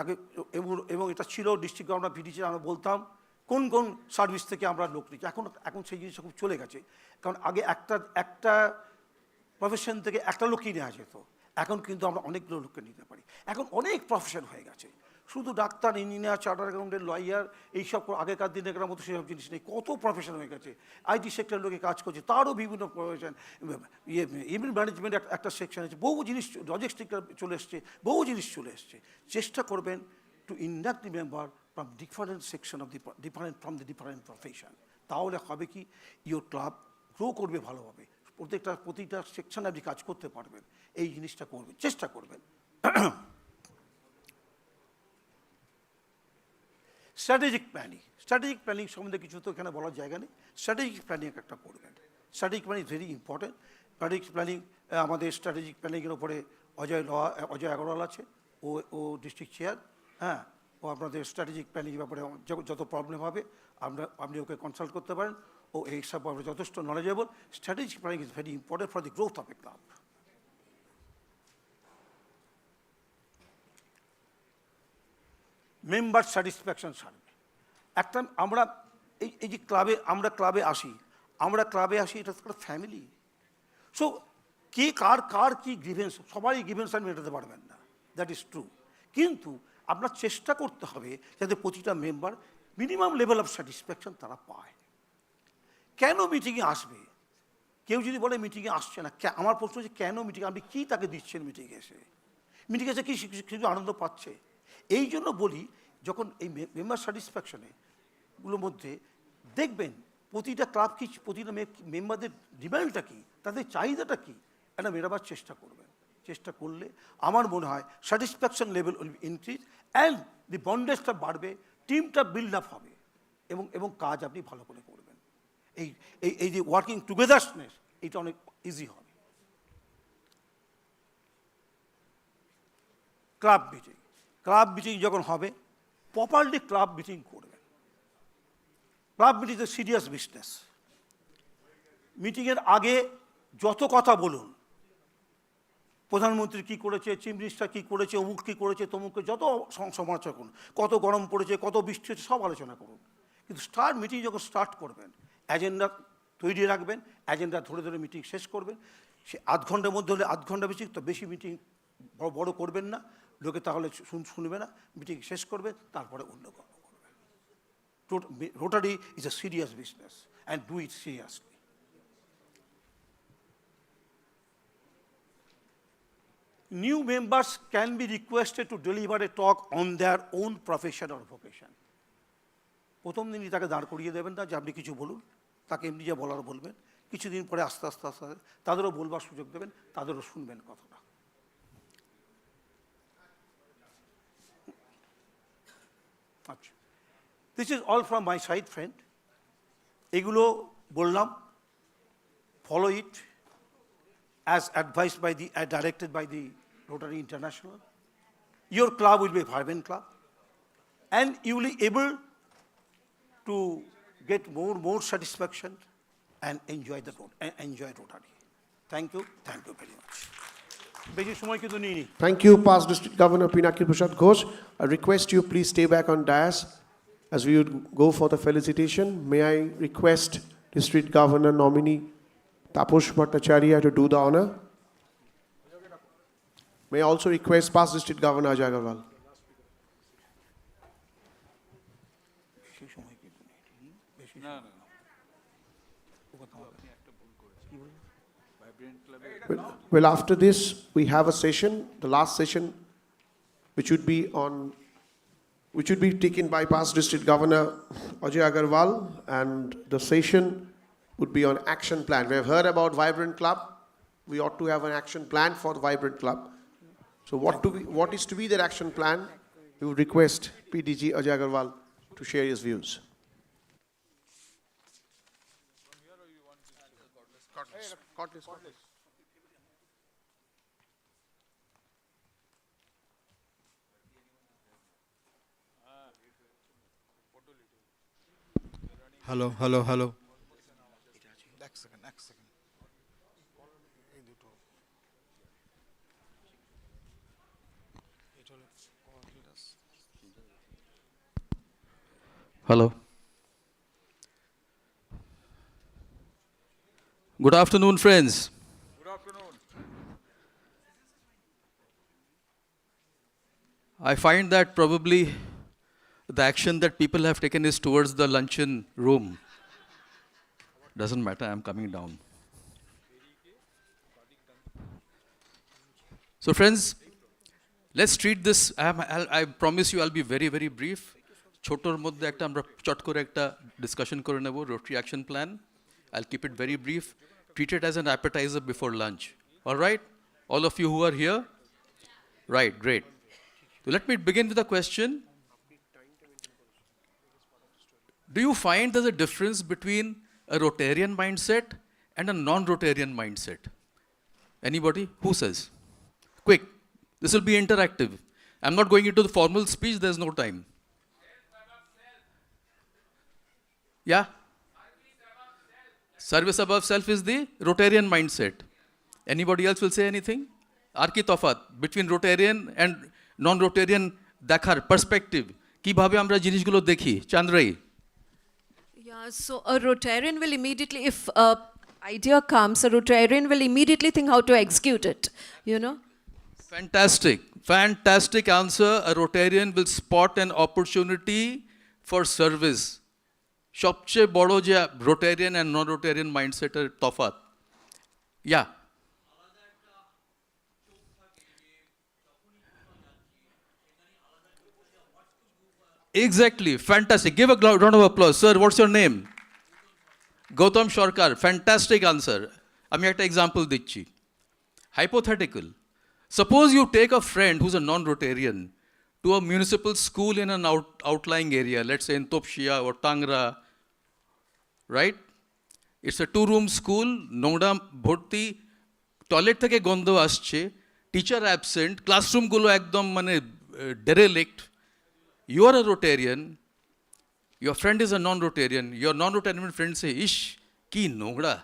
আগে, এবং এটা ছিল ডিস্ট্রিক্ট গভর্নর ভিডিসি, আমরা বলতাম কোন কোন সার্ভিস থেকে আমরা লোক নিচ্ছি। এখন সেই জিনিসটা খুব চলে গেছে, কারণ আগে একটা প্রফেশন থেকে একটা লোকই নেওয়া যেত, এখন কিন্তু আমরা অনেকগুলো লোককে নিতে পারি। এখন অনেক প্রফেশন হয়ে গেছে, শুধু doctor, engineer, charter accountant, lawyer, এইসব আগেকার দিনের মতো সেসব জিনিস নেই, কত প্রফেশন হয়ে গেছে। আইটি সেক্টরের লোকে কাজ করছে, তারও বিভিন্ন প্রফেশন, ইভেন্ট ম্যানেজমেন্ট একটা সেকশন আছে, বহু জিনিস, লজিস্টিক্স চলে এসছে, বহু জিনিস চলে এসছে। চেষ্টা করবেন to induct the member from different section of different profession. তাহলে হবে কি, ইয়োর ক্লাব গ্রো করবে ভালোভাবে, প্রতিটা সেকশনে আপনি কাজ করতে পারবেন। এই জিনিসটা করবেন, চেষ্টা করবেন। স্ট্র্যাটেজিক প্ল্যানিং সম্বন্ধে কিছু তো এখানে বলার জায়গা নেই। স্ট্র্যাটেজিক প্ল্যানিং একটা করবেন, strategic planning very important. Strategic planning, আমাদের স্ট্র্যাটেজিক প্ল্যানিংয়ের উপরে অজয় আগরওয়াল আছে, ও ডিস্ট্রিক্ট চেয়ার, হ্যাঁ, ও আপনাদের স্ট্র্যাটেজিক প্ল্যানিংয়ের ব্যাপারে যত প্রবলেম হবে আপনি ওকে কনসাল্ট করতে পারেন, ও এইসব ব্যাপারে যথেষ্ট knowledgeable. Strategic planning is very important for the growth of A club. Member satisfaction survey একটা, আমরা এই যে ক্লাবে আসি, এটা একটা ফ্যামিলি। সো কে কার কি গ্রিভেন্স, সবাই গ্রিভেন্স আর মেটাতে পারবেন না, দ্যাট ইজ ট্রু, কিন্তু আপনার চেষ্টা করতে হবে যাতে প্রতিটা member minimum level of satisfaction তারা পায়। কেন মিটিংয়ে আসবে? কেউ যদি বলে মিটিংয়ে আসছে না, আমার প্রশ্ন হচ্ছে কেন মিটিংয়ে, আপনি কী তাকে দিচ্ছেন মিটিংয়ে এসে কি কিছু আনন্দ পাচ্ছে? এই জন্য বলি, যখন এই মেম্বার স্যাটিসফ্যাকশনে গুলোর মধ্যে দেখবেন প্রতিটা ক্লাব কি, প্রতিটা মেম্বারদের ডিমান্ডটা কী, তাদের চাহিদাটা কী, এটা মেটাবার চেষ্টা করবেন। চেষ্টা করলে আমার মনে হয় satisfaction level will increase and the বন্ডেজটা বাড়বে, টিমটা বিল্ড আপ হবে, এবং কাজ আপনি ভালো করে করবেন। এই যে ওয়ার্কিং টুগেদারনেস, এটা অনেক ইজি হবে। ক্লাব মিটিং যখন হবে, প্রপারলি ক্লাব মিটিং করবেন। Club meeting is serious business. মিটিংয়ের আগে যত কথা বলুন, প্রধানমন্ত্রী কী করেছে, চিফ মিনিস্টার কী করেছে, অমুক কী করেছে, তমুককে যত সমালোচনা করুন, কত গরম পড়েছে, কত বৃষ্টি হচ্ছে, সব আলোচনা করুন, কিন্তু মিটিং যখন স্টার্ট করবেন, অ্যাজেন্ডা তৈরি রাখবেন, অ্যাজেন্ডা ধরে মিটিং শেষ করবেন। সে আধ ঘন্টার মধ্যে হলে আধ ঘন্টা বেশি, তো বেশি মিটিং বড় করবেন না, লোকে তাহলে শুনবে না, মিটিং শেষ করবে, তারপরে অন্য গল্প করবে। Rotary is a serious business and do it seriously. New members can be requested to deliver a talk on their own profession or vocation. প্রথম দিনই তাকে দাঁড় করিয়ে দেবেন না যে আপনি কিছু বলুন, তাকে এমনি যা বলার বলবেন, কিছুদিন পরে আস্তে আস্তে তাদেরও বলবার সুযোগ দেবেন, তাদেরও শুনবেন কথাটা। আচ্ছা, this is all from my side friend. এগুলো বললাম, follow it as advised by directed by the Rotary International. Your club will be a vibrant club, and you will be able to get more satisfaction and enjoy Rotary. Thank you very much. Thank you, past District Governor Pinaki Prasad Ghosh. I request you please stay back on dais as we would go for the felicitation. May I request District Governor nominee Taposh Bhattacharya to do the honor. May I also request past District Governor Ajay Agarwal. Well, after this, we have a session, the last session, which would be taken by past District Governor Ajay Agarwal, and the session would be on action plan. We have heard about Vibrant Club. We ought to have an action plan for the Vibrant Club. So what is to be that action plan? We would request PDG Ajay Agarwal to share his views. Hello. Hello. Good afternoon, friends. Good afternoon. I find that probably the action that people have taken is towards the luncheon room. Doesn't matter, I'm coming down. So friends, let's treat this, I promise you I'll be very, very brief. Chotor moddhe ekta amra chot kore ekta discussion kore nebo, Rotary action plan. I'll keep it very brief. Treat it as an appetizer before lunch. All right? All of you who are here? Right, great. So let me begin with a question. Do you find there's a difference between a Rotarian mindset and a non-Rotarian mindset? Anybody? Who says? Quick. This will be interactive. I'm not going into the formal speech, there's no time. Yeah? Service above self is the Rotarian mindset. Anybody else will say anything? Arki tofat between Rotarian and non-Rotarian dekhar perspective. Kibhabe amra jinishgulo dekhi? Chandrai. Yeah, so a Rotarian will immediately, if an idea comes, a Rotarian will immediately think how to execute it, you know? Fantastic. Fantastic answer. A Rotarian will spot an opportunity for service. সবচেয়ে বড় যে Rotarian and non-Rotarian mindset এর তফাৎ. Yeah. Exactly. Fantastic. Give a round of applause. Sir, what's your name? Gautam Sharkar. Fantastic answer. আমি একটা example দিচ্ছি. Hypothetical. Suppose you take a friend who's a non-Rotarian to a municipal school in an outlying area, let's say in Topshia or Tangra, right? It's a 2-room school, নোংরা ভর্তি, toilet থেকে গন্ধ আসছে, teacher absent, ক্লাসরুমগুলো একদম মানে derelict. You are a Rotarian, your friend is a non-Rotarian, your non-Rotarian friend say, ish, কি নোংরা,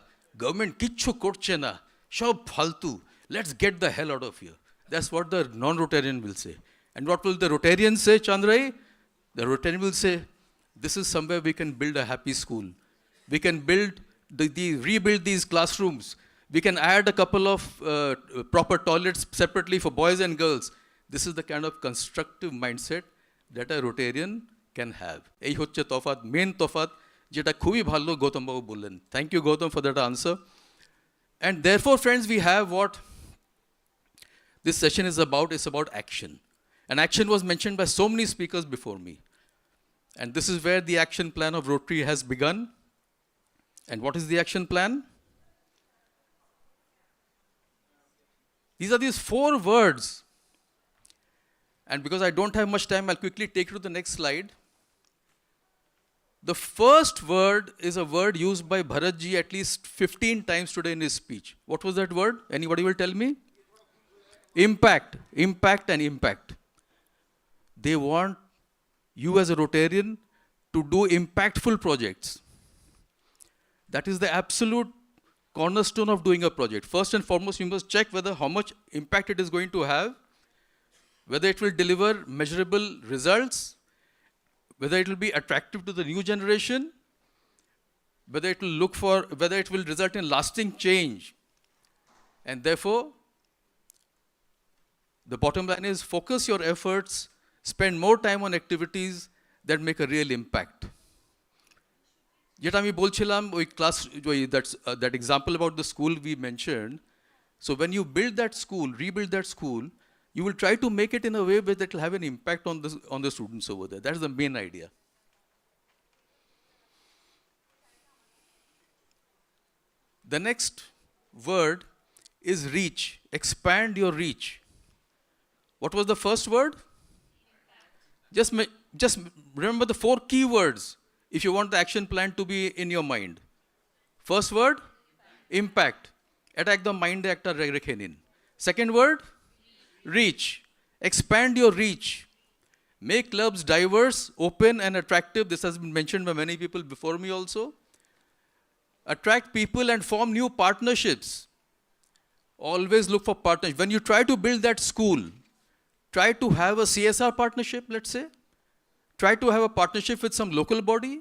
government কিচ্ছু করছে না, সব ফালতু, let's get the hell out of here. That's what the non-Rotarian will say. And what will the Rotarian say, Chandrai? The Rotarian will say, this is somewhere we can build a happy school. We can build, rebuild these classrooms. We can add a couple of proper toilets separately for boys and girls. This is the kind of constructive mindset that a Rotarian can have. এই হচ্ছে তফাৎ, main তফাৎ, যেটা খুবই ভালো গৌতম বাবু বললেন. Thank you, Gautam, for that answer. And therefore, friends, we have what this session is about. It's about action. And action was mentioned by so many speakers before me. And this is where the action plan of Rotary has begun. And what is the action plan? These are these 4 words. And because I don't have much time, I'll quickly take you to the next slide. The first word is a word used by Bharatji at least 15 times today in his speech. What was that word? Anybody will tell me? Impact. Impact and impact. They want you as a Rotarian to do impactful projects. That is the absolute cornerstone of doing a project. First and foremost, you must check whether how much impact it is going to have, whether it will deliver measurable results, whether it will be attractive to the new generation, whether it will result in lasting change. And therefore, the bottom line is focus your efforts, spend more time on activities that make a real impact. যেটা আমি বলছিলাম ওই class ওই that example about the school we mentioned, so when you build that school, rebuild that school, you will try to make it in a way where that will have an impact on the students over there. That is the main idea. The next word is reach. Expand your reach. What was the first word? Just remember the 4 key words if you want the action plan to be in your mind. First word, impact. Attack the mind একটা রেখে নিন. Second word, reach. Expand your reach. Make clubs diverse, open and attractive. This has been mentioned by many people before me also. Attract people and form new partnerships. Always look for partners. When you try to build that school, try to have a CSR partnership, let's say. Try to have a partnership with some local body.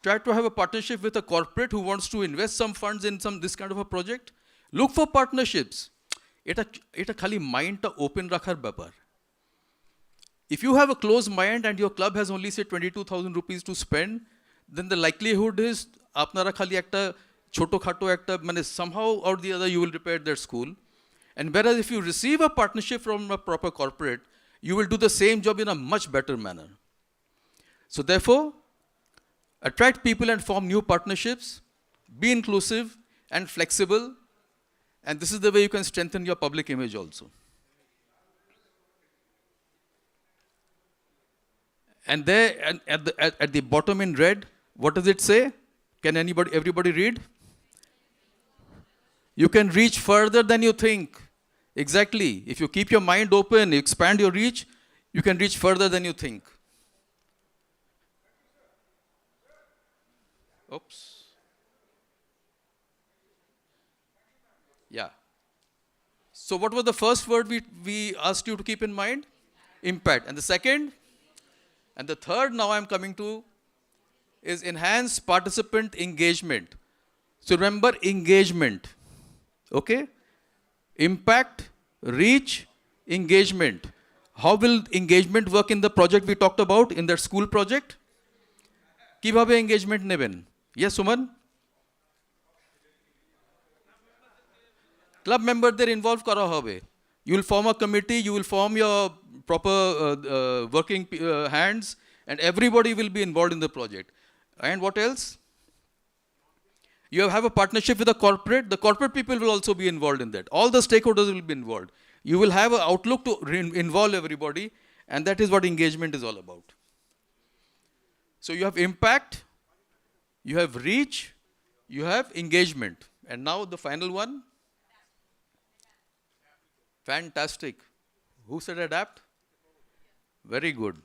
Try to have a partnership with a corporate who wants to invest some funds in this kind of a project. Look for partnerships. এটা খালি মাইন্ডটা open রাখার ব্যাপার. If you have a closed mind and your club has only say 22,000 rupees to spend, then the likelihood is আপনারা খালি একটা ছোটখাটো একটা মানে somehow or the other you will repair their school. And whereas if you receive a partnership from a proper corporate, you will do the same job in a much better manner. So therefore, attract people and form new partnerships, be inclusive and flexible, and this is the way you can strengthen your public image also. And there, and at the bottom in red, what does it say? Can everybody read? You can reach further than you think. Exactly. If you keep your mind open, you expand your reach, you can reach further than you think. Oops. Yeah. So what was the first word we asked you to keep in mind? Impact. And the second? And the third now I'm coming to is enhance participant engagement. So remember engagement. Okay? Impact, reach, engagement. How will engagement work in the project we talked about, in that school project? কিভাবে engagement নেবেন? Yes, Suman? Club memberদের involve করা হবে. You will form a committee, you will form your proper working hands, and everybody will be involved in the project. And what else? You have a partnership with a corporate. The corporate people will also be involved in that. All the stakeholders will be involved. You will have an outlook to involve everybody, and that is what engagement is all about. So you have impact, you have reach, you have engagement. And now the final one. Fantastic. Who said adapt? Very good.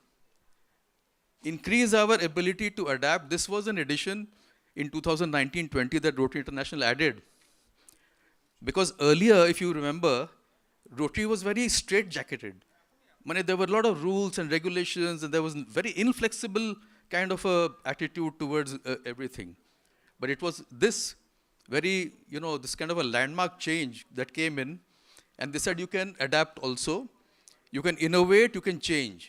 Increase our ability to adapt. This was an addition in 2019-20 that Rotary International added. Because earlier, if you remember, Rotary was very straight-jacketed. There were a lot of rules and regulations, and there was very inflexible kind of a attitude towards everything. But it was this very, this kind of a landmark change that came in, and they said you can adapt also, you can innovate, you can change.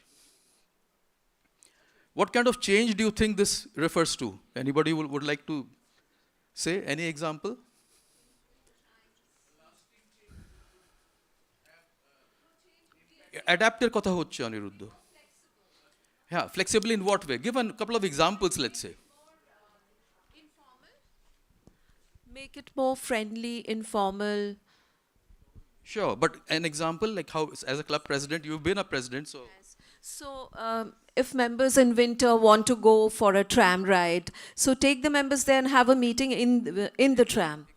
What kind of change do you think this refers to? Anybody would like to say? Any example? Adapter kotha hocche Aniruddha. Yeah, flexible in what way? Give a couple of examples, let's say. Make it more friendly, informal. Sure, but an example, like how, as a club president, you've been a president, so. Yes. So, if members in winter want to go for a tram ride, so take the members there and have a meeting in the tram.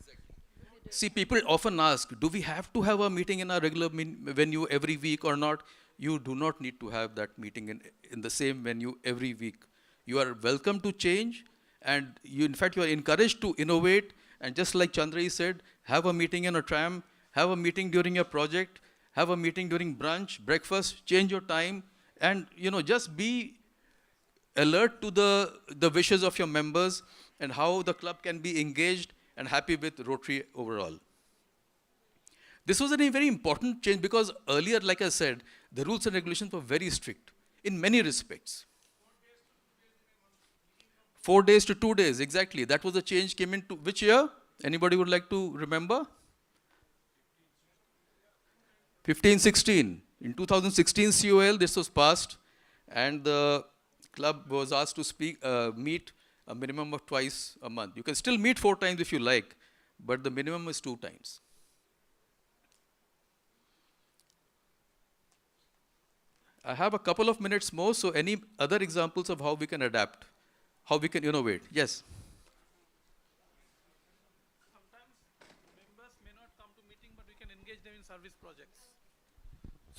See, people often ask, do we have to have a meeting in our regular venue every week or not? You do not need to have that meeting in the same venue every week. You are welcome to change, and in fact, you are encouraged to innovate. And just like Chandra said, have a meeting in a tram, have a meeting during your project, have a meeting during brunch, breakfast, change your time, and just be alert to the wishes of your members and how the club can be engaged and happy with Rotary overall. This was a very important change because earlier, like I said, the rules and regulations were very strict in many respects. 4 days to 2 days, exactly. That was the change came into which year? Anybody would like to remember? 15-16. In 2016 COL, this was passed, and the club was asked to meet a minimum of twice a month. You can still meet 4 times if you like, but the minimum is 2 times. I have a couple of minutes more, so any other examples of how we can adapt, how we can innovate? Yes. Sometimes members may not come to meeting, but we can engage them in service projects.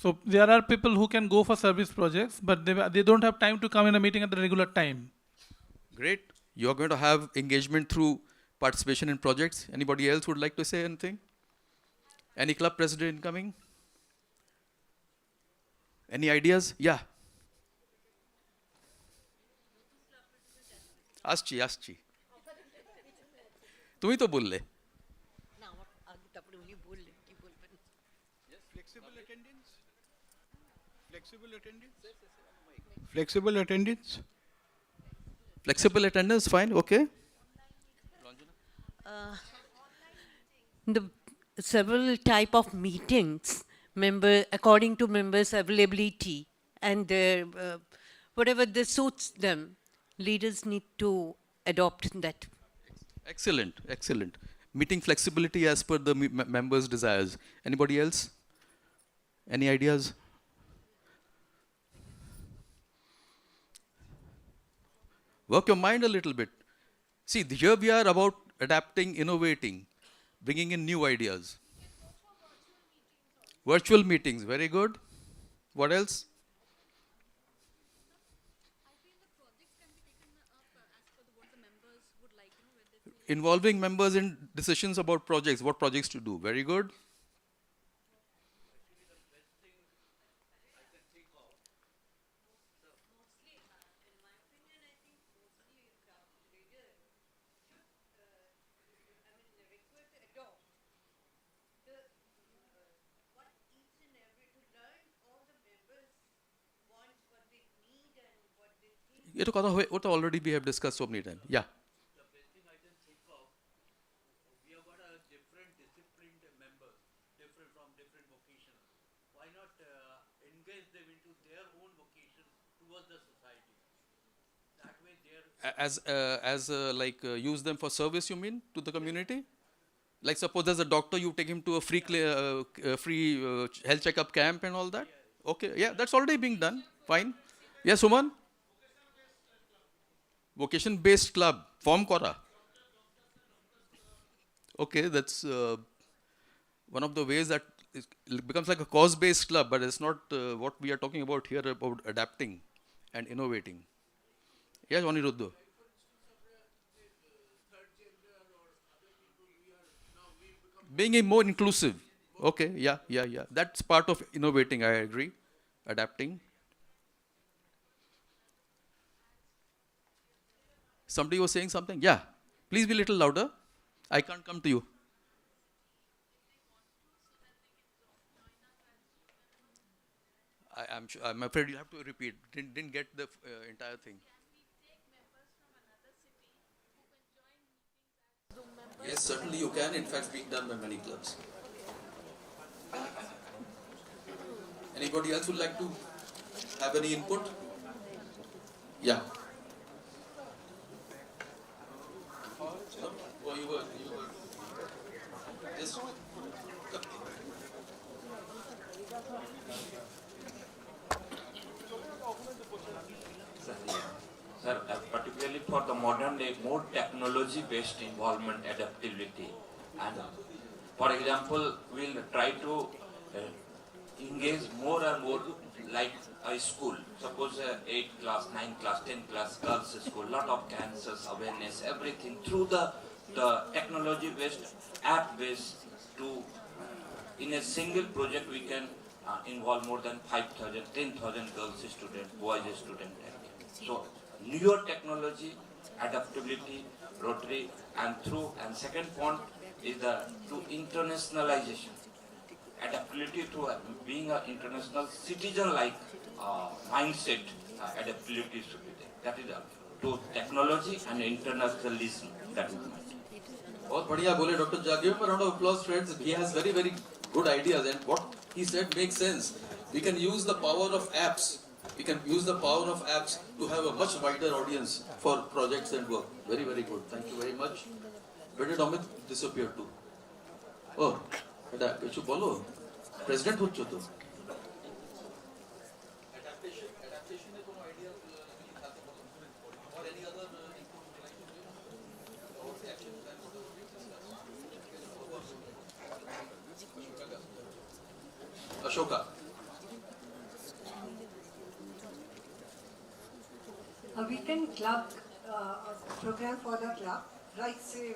So there are people who can go for service projects, but they don't have time to come in a meeting at the regular time. Great. You're going to have engagement through participation in projects. Anybody else would like to say anything? Any club president coming? Any ideas? Yeah. আসছি তুমি তো বললে Flexible attendance? Flexible attendance, fine, okay. The several type of meetings, according to members' availability and their, whatever this suits them, leaders need to adopt that. Excellent, excellent. Meeting flexibility as per the members' desires. Anybody else? Any ideas? Work your mind a little bit. See, here we are about adapting, innovating, bringing in new ideas. Virtual meetings, very good. What else? Involving members in decisions about projects, what projects to do, very good. এটা কথা হয়ে ওটা already we have discussed so many times. Yeah. Use them for service, you mean, to the community? Like suppose there's a doctor, you take him to a free health checkup camp and all that? Okay, yeah, that's already being done. Fine. Yes, Suman? Vocation-based club, form kora. Okay, that's one of the ways that it becomes like a cause-based club, but it's not what we are talking about here, about adapting and innovating. Yes, Aniruddha. Being more inclusive. Okay, yeah. That's part of innovating, I agree. Adapting. Somebody was saying something? Yeah. Please be a little louder. I can't come to you. I'm afraid you have to repeat. Didn't get the entire thing. Yes, certainly you can. In fact, being done by many clubs. Anybody else would like to have any input? Yeah. Oh, you were. Yes. Sir, particularly for the modern day, more technology-based involvement, adaptability, and for example, we'll try to engage more and more like a school. Suppose 8th class, 9th class, 10th class, girls' school, lot of cancers, awareness, everything through the technology-based, app-based to, in a single project we can involve more than 5,000, 10,000 girls students, boys students. So, newer technology, adaptability, Rotary, and second point is to internationalization. Adaptability to being an international citizen-like mindset, adaptability should be there. That is all. to technology and internationalism. That is my thing. बहुत बढ़िया बोले doctor जागीर पर round of applause friends. He has very very good ideas and what he said makes sense. We can use the power of apps. We can use the power of apps to have a much wider audience for projects and work. Very very good. Thank you very much. Where did Amit disappear to? Oh, এটা কিছু বলো. President হচ্ছো তো. Ashoka. A weekend club program for the club, like say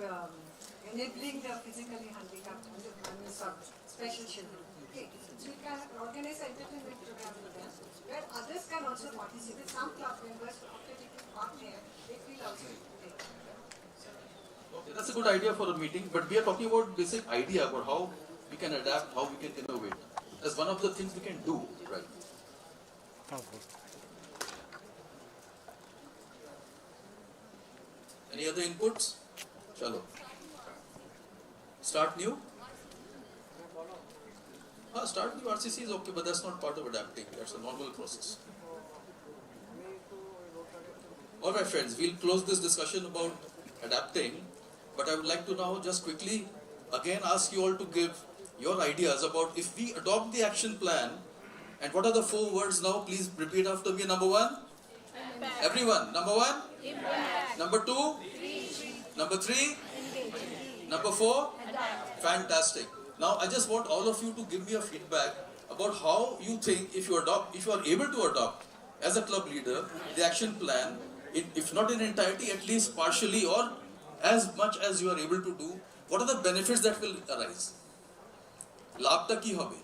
enabling the physically handicapped and some special children. Okay, so we can organize an entertainment program for them, where others can also participate. Some club members, after taking part there, they feel also. Okay, that's a good idea for a meeting, but we are talking about basic idea about how we can adapt, how we can innovate. That's one of the things we can do, right? Any other inputs? Chalo. Start new? Start new RCC is okay, but that's not part of adapting. That's a normal process. All right, friends, we'll close this discussion about adapting, but I would like to now just quickly again ask you all to give your ideas about if we adopt the action plan, and what are the 4 words now? Please repeat after me. Number 1? Impact. Everyone. Number 1? Impact. Number 2? Number 3? Number 4? Adapt. Fantastic. Now I just want all of you to give me a feedback about how you think if you are able to adopt as a club leader the action plan, if not in entirety, at least partially or as much as you are able to do, what are the benefits that will arise? লাভটা কি হবে?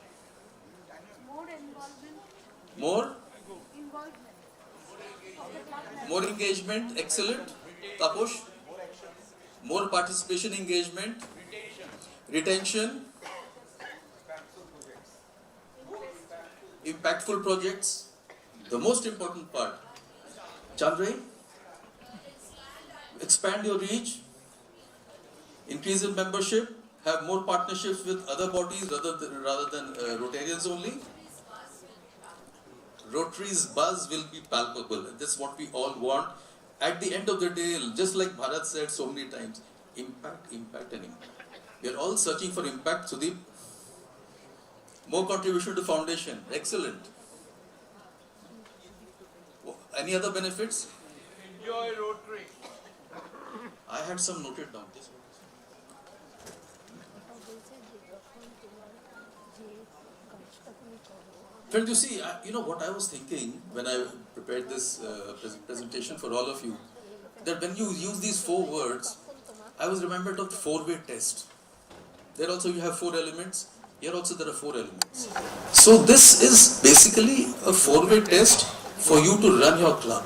More engagement, excellent. Taposh? More participation, engagement. Retention. Impactful projects. The most important part. Chandray? Expand your reach. Increase in membership. Have more partnerships with other bodies rather than Rotarians only. Rotary's buzz will be palpable. That's what we all want. At the end of the day, just like Bharat said so many times, impact, impact and impact. We are all searching for impact. Sudeep, more contribution to foundation. Excellent. Any other benefits? Enjoy Rotary. I had some noted down. Friends, you see, you know what I was thinking when I prepared this presentation for all of you, that when you use these 4 words, I was remembered of the 4-way test. There also you have 4 elements. Here also there are 4 elements. So this is basically a 4-way test for you to run your club.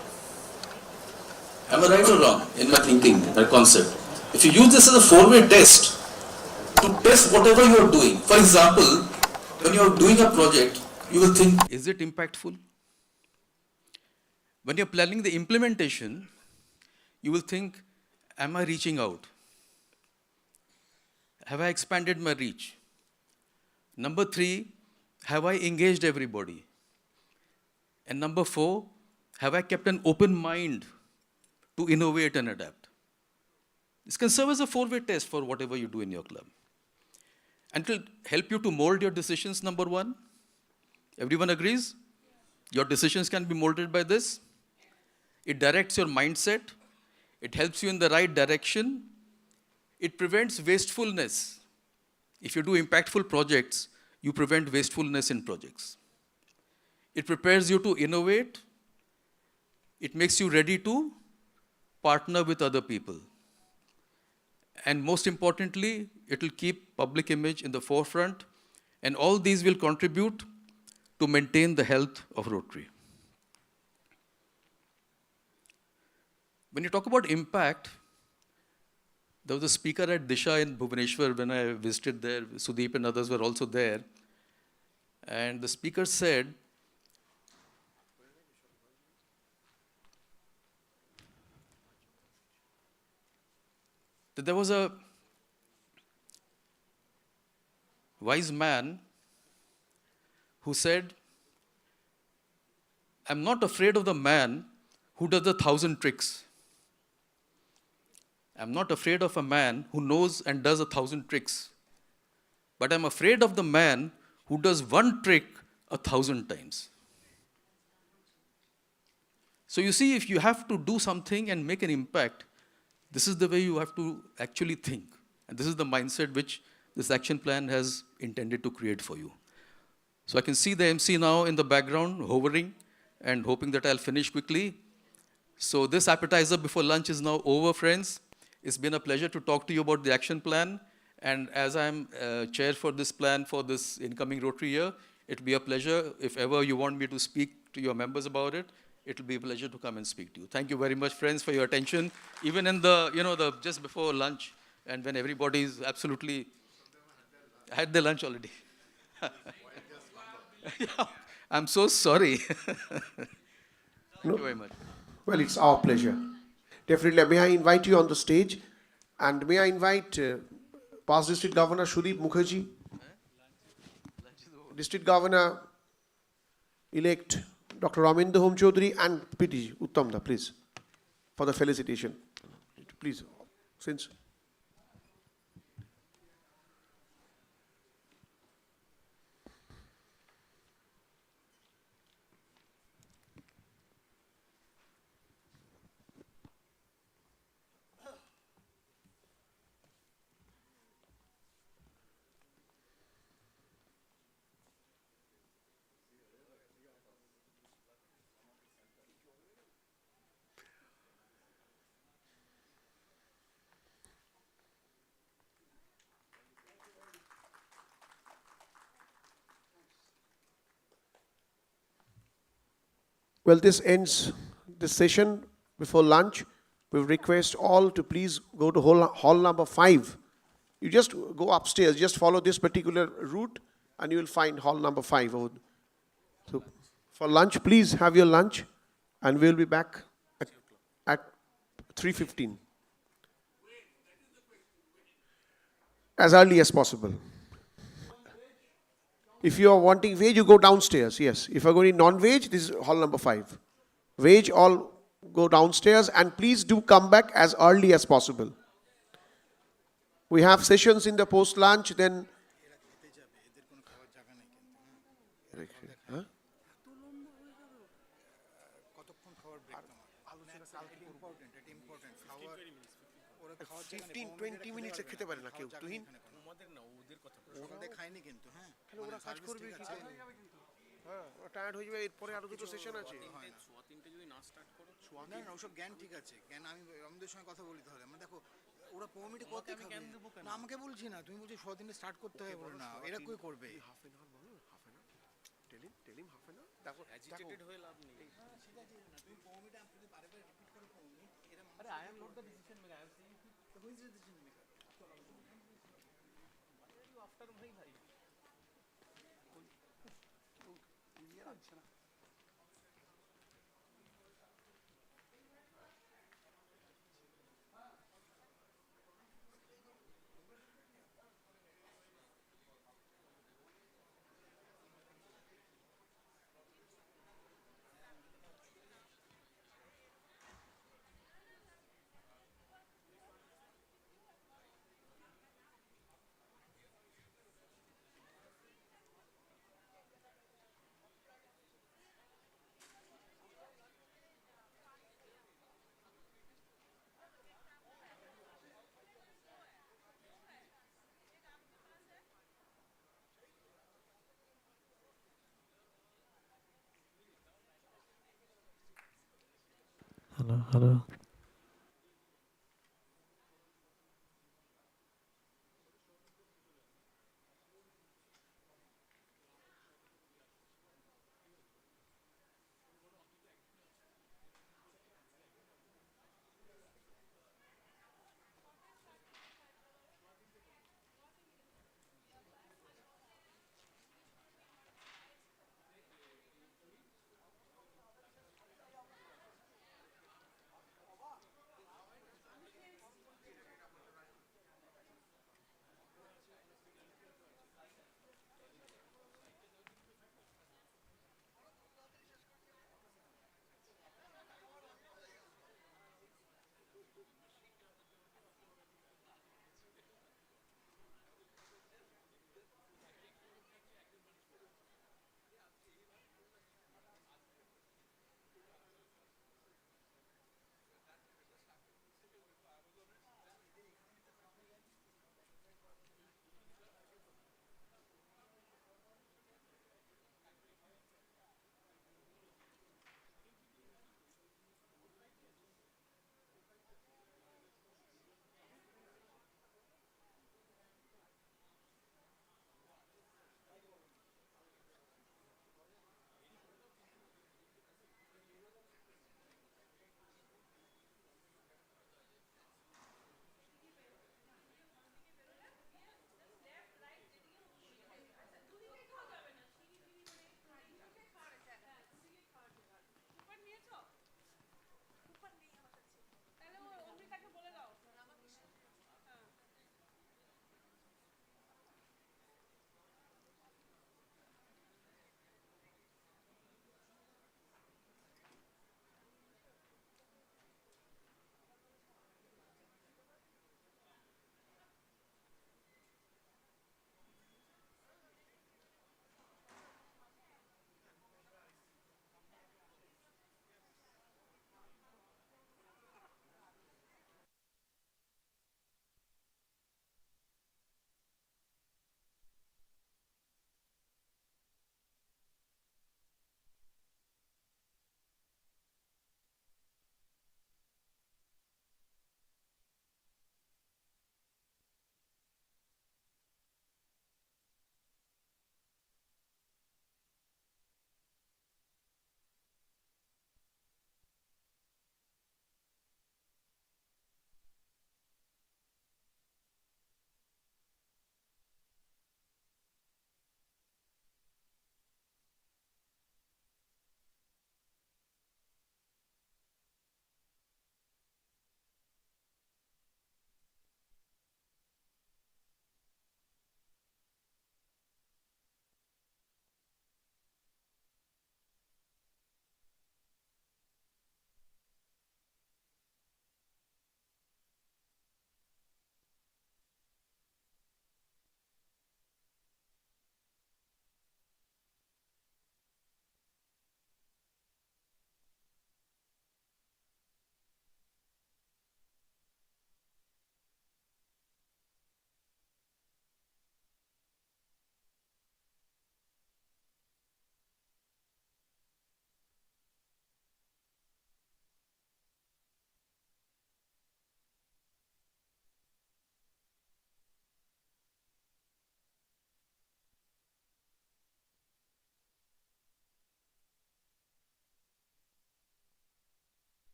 Am I right or wrong in my thinking, my concept? If you use this as a 4-way test to test whatever you are doing. For example, when you are doing a project, you will think, is it impactful? When you're planning the implementation, you will think, am I reaching out? Have I expanded my reach? Number 3, have I engaged everybody? And number 4, have I kept an open mind to innovate and adapt? This can serve as a 4-way test for whatever you do in your club. And it will help you to mold your decisions, number 1. Everyone agrees? Your decisions can be molded by this. It directs your mindset. It helps you in the right direction. It prevents wastefulness. If you do impactful projects, you prevent wastefulness in projects. It prepares you to innovate. It makes you ready to partner with other people. And most importantly, it will keep public image in the forefront. And all these will contribute to maintain the health of Rotary. When you talk about impact, there was a speaker at Disha in Bhubaneswar when I visited there. Sudeep and others were also there. And the speaker said, that there was a wise man who said, I'm not afraid of the man who does 1,000 tricks. I'm not afraid of a man who knows and does 1,000 tricks. But I'm afraid of the man who does one trick 1,000 times. So you see, if you have to do something and make an impact, this is the way you have to actually think. And this is the mindset which this action plan has intended to create for you. So I can see the MC now in the background hovering and hoping that I'll finish quickly. So this appetizer before lunch is now over, friends. It's been a pleasure to talk to you about the action plan. And as I'm chair for this plan for this incoming Rotary year, it'll be a pleasure if ever you want me to speak to your members about it. It'll be a pleasure to come and speak to you. Thank you very much, friends, for your attention. Even in the, just before lunch, and when everybody is absolutely, had their lunch already. Yeah, I'm so sorry. Thank you very much. Well, it's our pleasure. Definitely. May I invite you on the stage? And may I invite past District Governor Sudeep Mukherjee, District Governor-elect Dr. Raminder Home Chaudhary, and PTG Uttamda, please, for the felicitation. Please, since. Well, this ends this session before lunch. We request all to please go to hall number 5. You just go upstairs, just follow this particular route, and you will find hall number 5. So for lunch, please have your lunch, and we'll be back at 3:15. As early as possible. If you are wanting veg, you go downstairs, yes. If you are going non-veg, this is hall number 5. Veg, all go downstairs, and please do come back as early as possible. We have sessions in the post-lunch, then... Huh? 15-20 minutes খেতে পারে না কেউ তুহিন ওরা খায়নি কিন্তু হ্যাঁ ওরা কাজ করবে কি হ্যাঁ ওরা টায়ার্ড হয়ে যাবে এরপরে আরো দুটো সেশন আছে সোয়া 3টে যদি না স্টার্ট করো না না ওসব জ্ঞান ঠিক আছে জ্ঞান আমি আমাদের সঙ্গে কথা বলি তাহলে মানে দেখো ওরা 15 মিনিট করতে খাবে না আমাকে বলছি না তুমি বলছো সোয়া 3টে স্টার্ট করতে হবে বলো না এরা কই করবে হাফ অ্যান আওয়ার বলো হাফ অ্যান আওয়ার টেলিম হাফ অ্যান আওয়ার দেখো অ্যাজিটেটেড হয়ে লাভ নেই ঠিক আছে না তুমি 15 মিনিট আপনি পারবে রিপিট করে 15 মিনিট এরা আরে I am not the decision maker I am saying who is the decision maker? After bhai bhai. Clear আছে না Hello.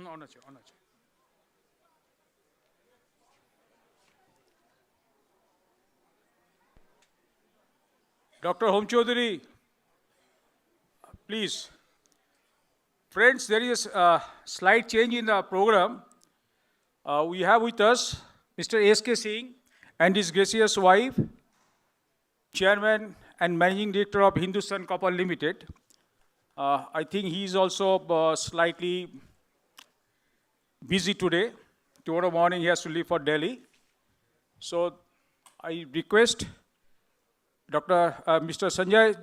on আছে. Dr. Home Chaudhary, please. Friends, there is a slight change in the program. We have with us Mr. S.K. Singh and his gracious wife, Chairman and Managing Director of Hindustan Copper Limited. I think he is also slightly busy today. Tomorrow morning he has to leave for Delhi. So I request Mr. Sanjay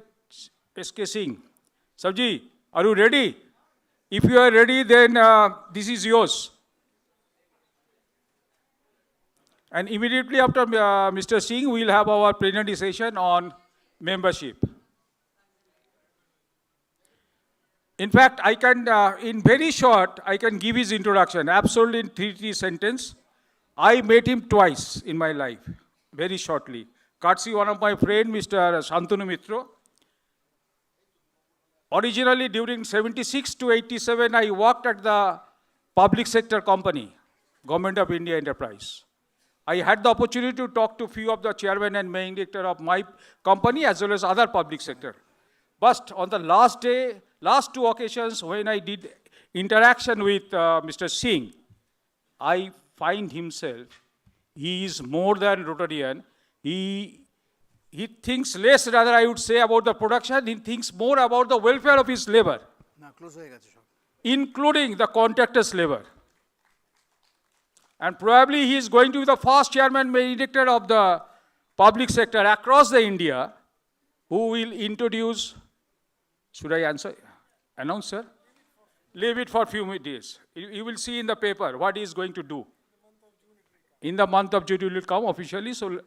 S.K. Singh. Sabji, are you ready? If you are ready, then this is yours. And immediately after Mr. Singh, we will have our plenary session on membership. In fact, I can, in very short, I can give his introduction, absolutely in three sentences. I met him twice in my life, very shortly. Courtesy one of my friend, Mr. Shantanu Mitra. Originally, during 76 to 87, I worked at the public sector company, Government of India Enterprise. I had the opportunity to talk to few of the chairman and managing director of my company as well as other public sector. But on the last day, last two occasions when I did interaction with Mr. Singh, I find himself, he is more than Rotarian. He thinks less, rather I would say, about the production. He thinks more about the welfare of his labor, including the contractors' labor. And probably he is going to be the first chairman managing director of the public sector across the India who will introduce, should I announce, sir? Leave it for a few days. You will see in the paper what he is going to do. In the month of June, it will come officially, so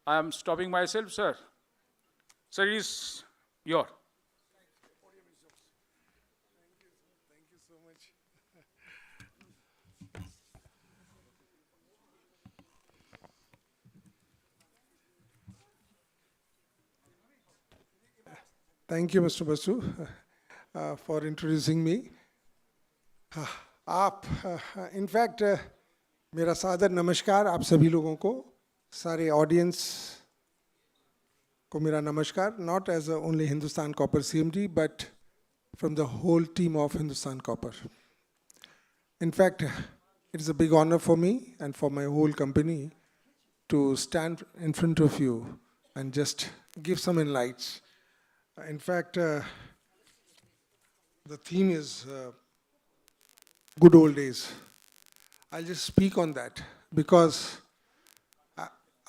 I am stopping myself, sir. Sir, it is your. Thank you, Mr. Basu, for introducing me. In fact, मेरा सादर नमस्कार आप सभी लोगों को, सारे audience को मेरा नमस्कार, not as only Hindustan Copper CMD, but from the whole team of Hindustan Copper. In fact, it is a big honor for me and for my whole company to stand in front of you and just give some insights. In fact, the theme is good old days. I'll just speak on that because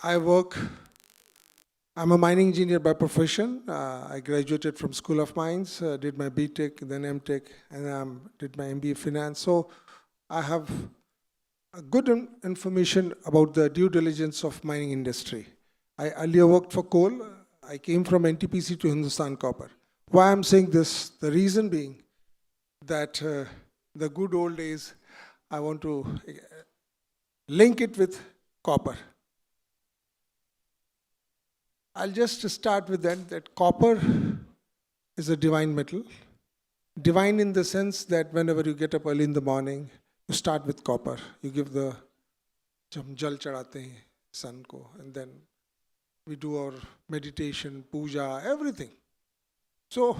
I'm a mining engineer by profession. I graduated from School of Mines, did my BTech, then MTech, and did my MBA Finance. So I have a good information about the due diligence of mining industry. I earlier worked for coal. I came from NTPC to Hindustan Copper. Why I'm saying this? The reason being that the good old days, I want to link it with copper. I'll just start with that copper is a divine metal. Divine in the sense that whenever you get up early in the morning, you start with copper. You give the jal chadhate hain sun ko, and then we do our meditation, puja, everything. So,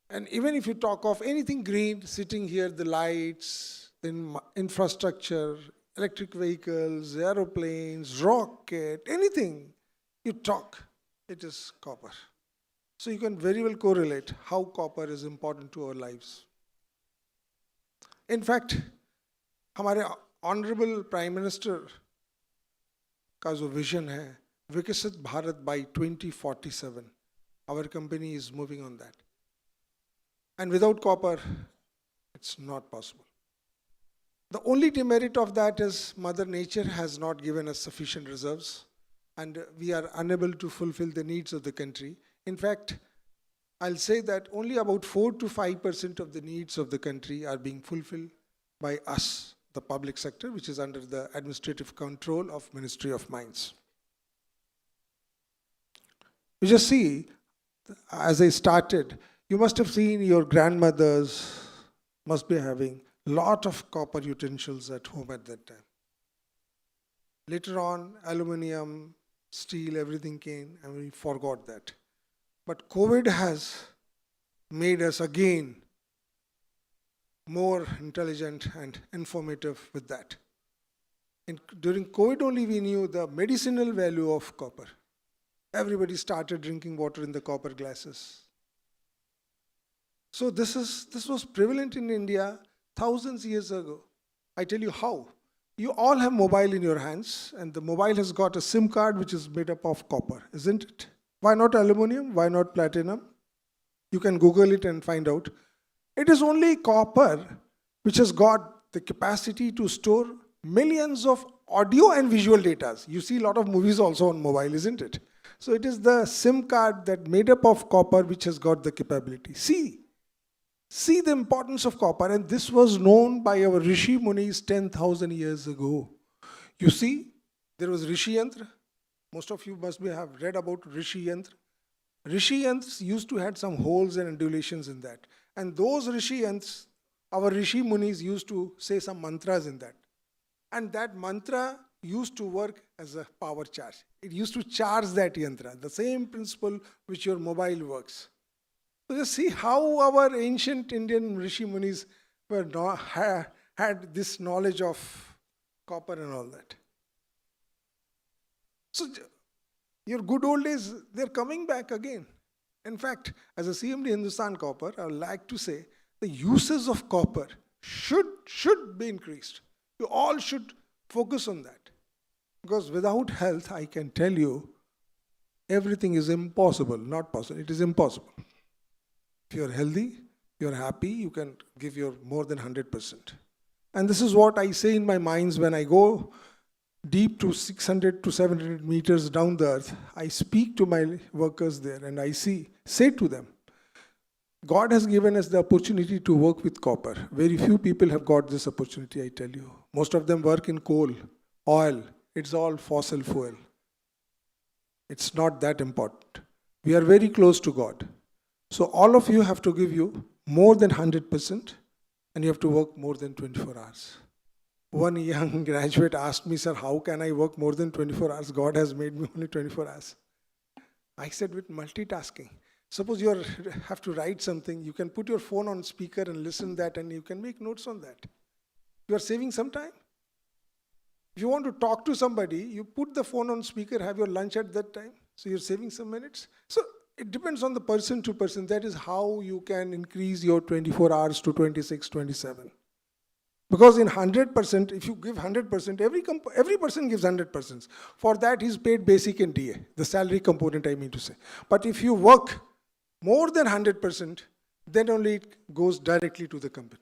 and even if you talk of anything green, sitting here, the lights, then infrastructure, electric vehicles, aeroplanes, rocket, anything you talk, it is copper. So you can very well correlate how copper is important to our lives. In fact, हमारे Honorable Prime Minister का जो vision है, Viksit Bharat by 2047, our company is moving on that. And without copper, it's not possible. The only demerit of that is Mother Nature has not given us sufficient reserves, and we are unable to fulfill the needs of the country. In fact, I'll say that only about 4 to 5% of the needs of the country are being fulfilled by us, the public sector, which is under the administrative control of Ministry of Mines. You just see, as I started, you must have seen your grandmothers must be having lot of copper utensils at home at that time. Later on, aluminum, steel, everything came, and we forgot that. But COVID has made us again more intelligent and informative with that. During COVID only we knew the medicinal value of copper. Everybody started drinking water in the copper glasses. So this was prevalent in India thousands of years ago. I tell you how. You all have mobile in your hands, and the mobile has got a SIM card which is made up of copper, isn't it? Why not aluminum? Why not platinum? You can Google it and find out. It is only copper which has got the capacity to store millions of audio and visual data. You see a lot of movies also on mobile, isn't it? So it is the SIM card that made up of copper which has got the capability. See the importance of copper, and this was known by our Rishi Munis 10,000 years ago. You see, there was Rishi Yantra. Most of you must have read about Rishi Yantra. Rishi Yantras used to have some holes and undulations in that. And those Rishi Yantras, our Rishi Munis used to say some mantras in that. And that mantra used to work as a power charge. It used to charge that yantra, the same principle which your mobile works. So just see how our ancient Indian Rishi Munis had this knowledge of copper and all that. So your good old days, they're coming back again. In fact, as a CMD Hindustan Copper, I would like to say the uses of copper should be increased. You all should focus on that. Because without health, I can tell you, everything is impossible, not possible. It is impossible. If you're healthy, you're happy, you can give your more than 100%. And this is what I say in my minds when I go deep to 600 to 700 meters down the earth. I speak to my workers there and I say to them, God has given us the opportunity to work with copper. Very few people have got this opportunity, I tell you. Most of them work in coal, oil. It's all fossil fuel. It's not that important. We are very close to God. So all of you have to give you more than 100% and you have to work more than 24 hours. One young graduate asked me, sir, how can I work more than 24 hours? God has made me only 24 hours. I said, with multitasking. Suppose you have to write something, you can put your phone on speaker and listen that and you can make notes on that. You are saving some time. If you want to talk to somebody, you put the phone on speaker, have your lunch at that time. So you're saving some minutes. So it depends on the person to person. That is how you can increase your 24 hours to 26, 27. Because in 100%, if you give 100%, every person gives 100%. For that, he's paid basic and DA, the salary component, I mean to say. But if you work more than 100%, then only it goes directly to the company.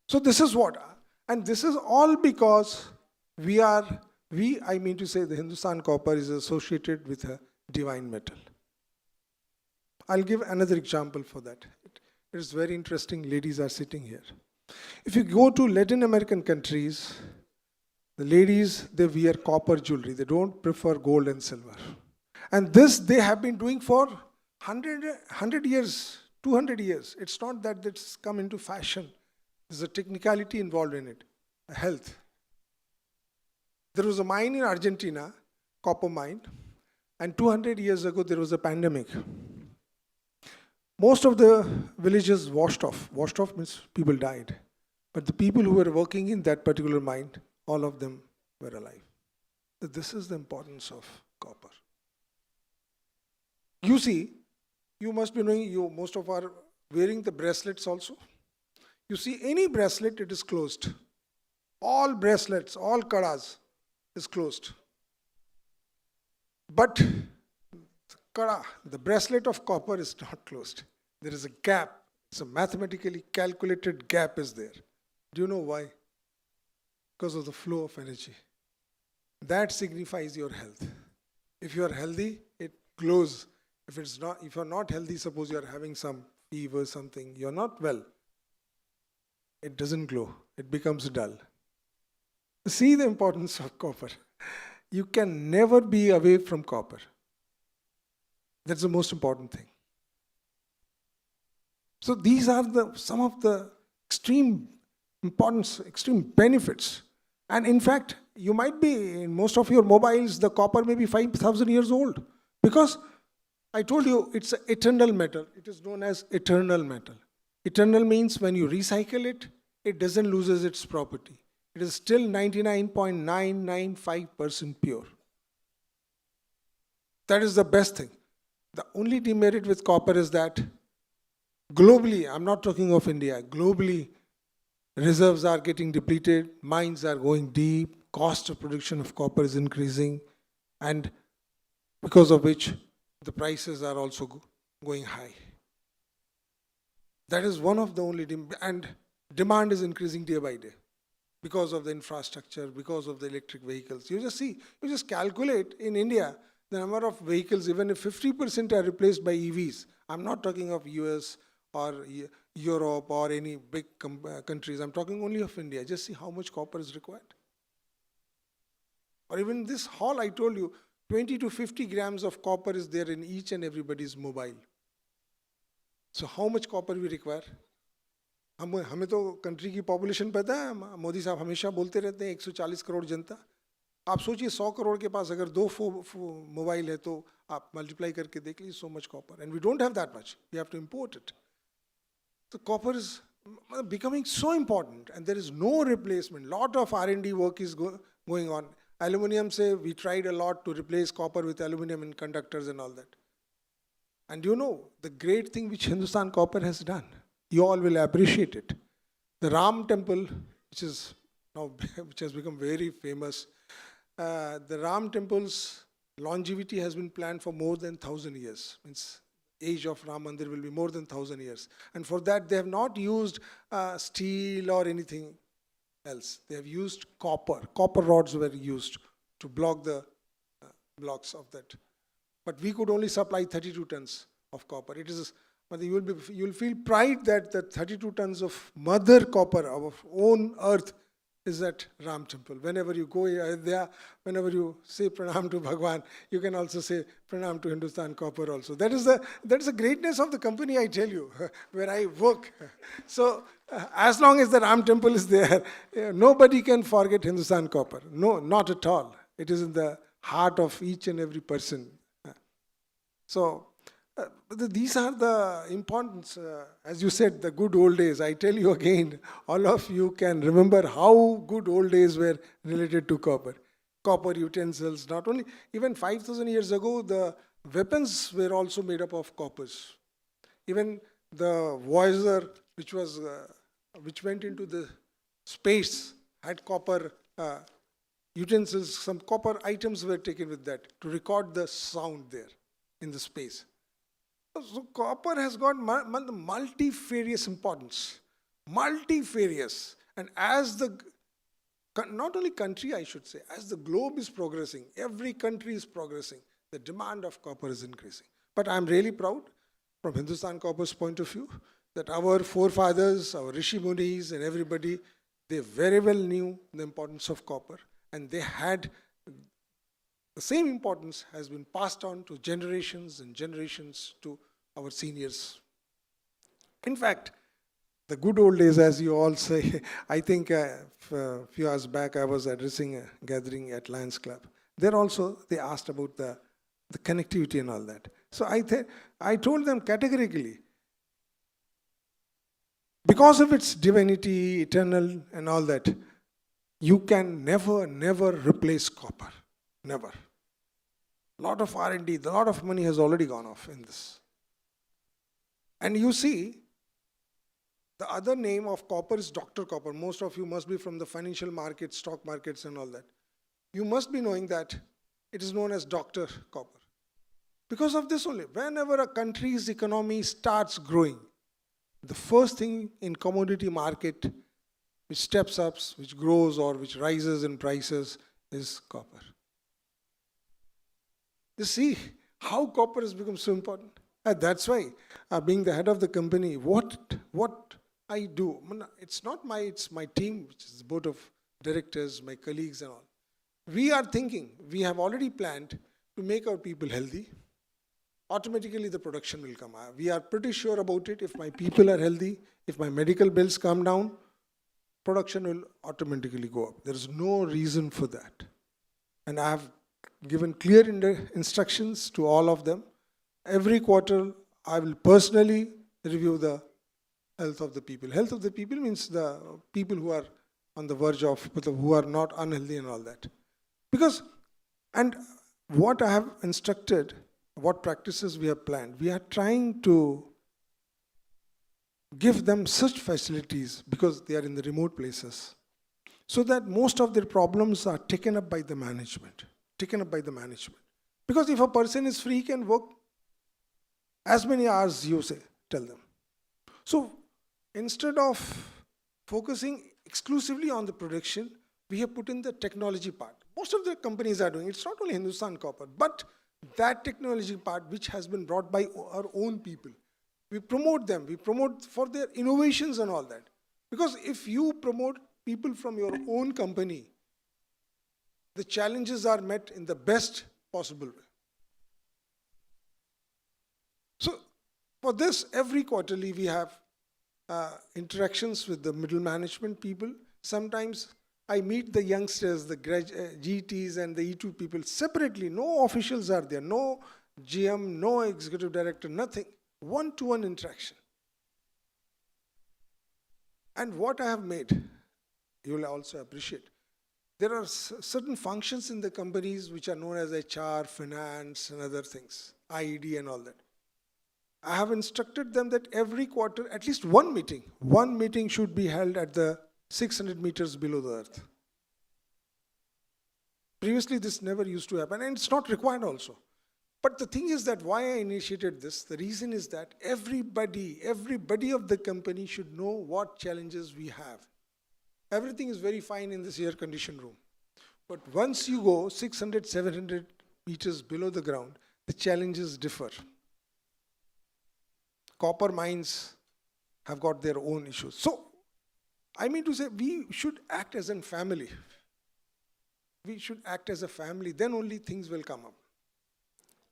So this is what, and this is all because I mean to say the Hindustan Copper is associated with a divine metal. I'll give another example for that. It is very interesting, ladies are sitting here. If you go to Latin American countries, the ladies, they wear copper jewelry. They don't prefer gold and silver. And this they have been doing for 100 years, 200 years. It's not that it's come into fashion. There's a technicality involved in it, health. There was a mine in Argentina, copper mine, and 200 years ago there was a pandemic. Most of the villages washed off. Washed off means people died. But the people who were working in that particular mine, all of them were alive. So this is the importance of copper. You see, you must be knowing, most of are wearing the bracelets also. You see, any bracelet, it is closed. All bracelets, all kadas is closed. But the bracelet of copper is not closed. There is a gap. It's a mathematically calculated gap is there. Do you know why? Because of the flow of energy. That signifies your health. If you are healthy, it glows. If you're not healthy, suppose you are having some fever, something, you're not well. It doesn't glow. It becomes dull. See the importance of copper. You can never be away from copper. That's the most important thing. So these are some of the extreme importance, extreme benefits. And in fact, you might be, in most of your mobiles, the copper may be 5,000 years old. Because I told you, it's an eternal metal. It is known as eternal metal. Eternal means when you recycle it, it doesn't lose its property. It is still 99.995% pure. That is the best thing. The only demerit with copper is that globally, I'm not talking of India, globally, reserves are getting depleted, mines are going deep, cost of production of copper is increasing, and because of which the prices are also going high. That is one of the only, and demand is increasing day by day because of the infrastructure, because of the electric vehicles. You just see, you just calculate in India, the number of vehicles, even if 50% are replaced by EVs, I'm not talking of US or Europe or any big countries, I'm talking only of India. Just see how much copper is required. Or even this hall, I told you, 20 to 50 grams of copper is there in each and everybody's mobile. So how much copper we require? हमें तो country की population पता है, मोदी साहब हमेशा बोलते रहते हैं 140 करोड़ जनता. आप सोचिए 100 करोड़ के पास अगर 2 मोबाइल है तो आप मल्टीप्लाई करके देख लीजिए, so much copper. And we don't have that much. We have to import it. So copper is becoming so important, and there is no replacement. Lot of R&D work is going on. Aluminium, say, we tried a lot to replace copper with aluminium in conductors and all that. And you know, the great thing which Hindustan Copper has done, you all will appreciate it. The Ram Temple, which is now which has become very famous, the Ram Temple's longevity has been planned for more than 1,000 years. Means age of Ram Mandir will be more than 1,000 years. And for that, they have not used steel or anything else. They have used copper. Copper rods were used to block the blocks of that. But we could only supply 32 tons of copper. It is, but you will feel pride that the 32 tons of mother copper, our own earth, is at Ram Temple. Whenever you go there, whenever you say Pranam to Bhagwan, you can also say Pranam to Hindustan Copper also. That is the greatness of the company, I tell you, where I work. So as long as the Ram Temple is there, nobody can forget Hindustan Copper. No, not at all. It is in the heart of each and every person. So these are the importance, as you said, the good old days. I tell you again, all of you can remember how good old days were related to copper. Copper utensils, not only, even 5,000 years ago, the weapons were also made up of coppers. Even the Voyager, which went into the space, had copper utensils, some copper items were taken with that to record the sound there in the space. So copper has got multifarious importance, multifarious. And as the, not only country I should say, as the globe is progressing, every country is progressing, the demand of copper is increasing. But I'm really proud from Hindustan Copper's point of view that our forefathers, our Rishi Munis and everybody, they very well knew the importance of copper, and they had the same importance has been passed on to generations and generations to our seniors. In fact, the good old days, as you all say, I think a few hours back I was addressing a gathering at Lions Club. There also they asked about the connectivity and all that. So I told them categorically, because of its divinity, eternal and all that, you can never replace copper. Never. A lot of R&D, a lot of money has already gone off in this. And you see, the other name of copper is Dr. Copper. Most of you must be from the financial markets, stock markets and all that. You must be knowing that it is known as Dr. Copper. Because of this only, whenever a country's economy starts growing, the first thing in commodity market which steps up, which grows or which rises in prices is copper. You see how copper has become so important. And that's why, being the head of the company, what I do, it's not it's my team, which is the board of directors, my colleagues and all. We are thinking, we have already planned to make our people healthy. Automatically the production will come. We are pretty sure about it. If my people are healthy, if my medical bills come down, production will automatically go up. There is no reason for that. And I have given clear instructions to all of them. Every quarter, I will personally review the health of the people. Health of the people means the people who are on the verge of, who are not unhealthy and all that. Because, and what I have instructed, what practices we have planned, we are trying to give them such facilities because they are in the remote places, so that most of their problems are taken up by the management. Because if a person is free, he can work as many hours you say, tell them. So instead of focusing exclusively on the production, we have put in the technology part. Most of the companies are doing it. It's not only Hindustan Copper, but that technology part which has been brought by our own people. We promote them. We promote for their innovations and all that. Because if you promote people from your own company, the challenges are met in the best possible way. So for this, every quarterly we have interactions with the middle management people. Sometimes I meet the youngsters, the GTs and the E2 people separately. No officials are there, no GM, no executive director, nothing. One-to-one interaction. And what I have made, you will also appreciate. There are certain functions in the companies which are known as HR, finance, and other things, IED and all that. I have instructed them that every quarter, at least one meeting should be held at the 600 meters below the earth. Previously, this never used to happen, and it's not required also. But the thing is that why I initiated this, the reason is that everybody of the company should know what challenges we have. Everything is very fine in this air-conditioned room. But once you go 600, 700 meters below the ground, the challenges differ. Copper mines have got their own issues. So, I mean to say, we should act as a family. We should act as a family, then only things will come up.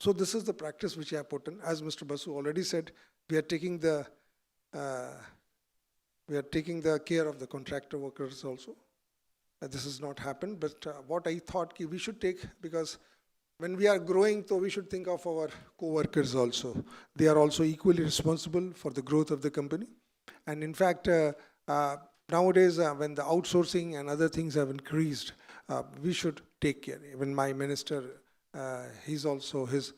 So this is the practice which I have put in. As Mr. Basu already said, we are taking the care of the contractor workers also. This has not happened, but what I thought we should take, because when we are growing, so we should think of our co-workers also. They are also equally responsible for the growth of the company. And in fact, nowadays, when the outsourcing and other things have increased, we should take care. Even my minister, his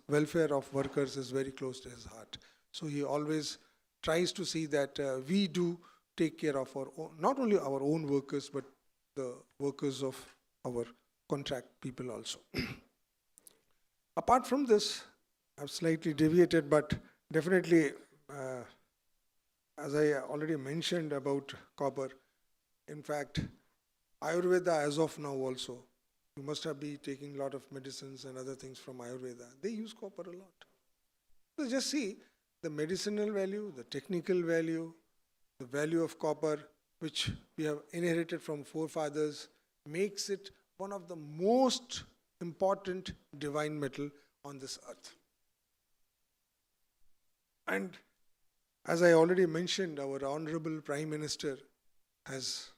welfare of workers is very close to his heart. So he always tries to see that we do take care of our own, not only our own workers, but the workers of our contract people also. Apart from this, I've slightly deviated, but definitely, as I already mentioned about copper, in fact, Ayurveda as of now also, you must have been taking a lot of medicines and other things from Ayurveda. They use copper a lot. So just see the medicinal value, the technical value, the value of copper, which we have inherited from forefathers, makes it one of the most important divine metal on this earth. And as I already mentioned, our Honorable Prime Minister has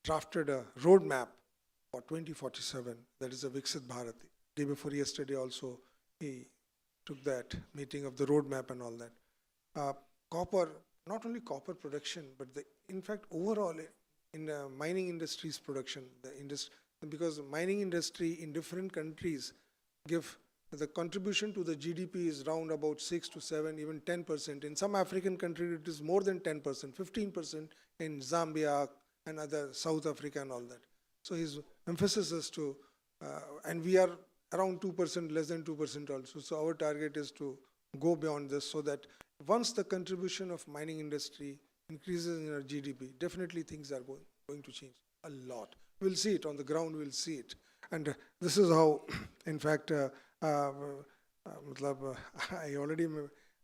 drafted a roadmap for 2047, that is a Viksit Bharat. Day before yesterday also, he took that meeting of the roadmap and all that. Copper, not only copper production, but in fact overall in mining industry's production, because the mining industry in different countries give the contribution to the GDP is round about 6 to 7, even 10%. In some African countries, it is more than 10%, 15% in Zambia and other South Africa and all that. So his emphasis is to, and we are around 2%, less than 2% also. So our target is to go beyond this, so that once the contribution of mining industry increases in our GDP, definitely things are going to change a lot. We'll see it on the ground, we'll see it. And this is how, in fact, I already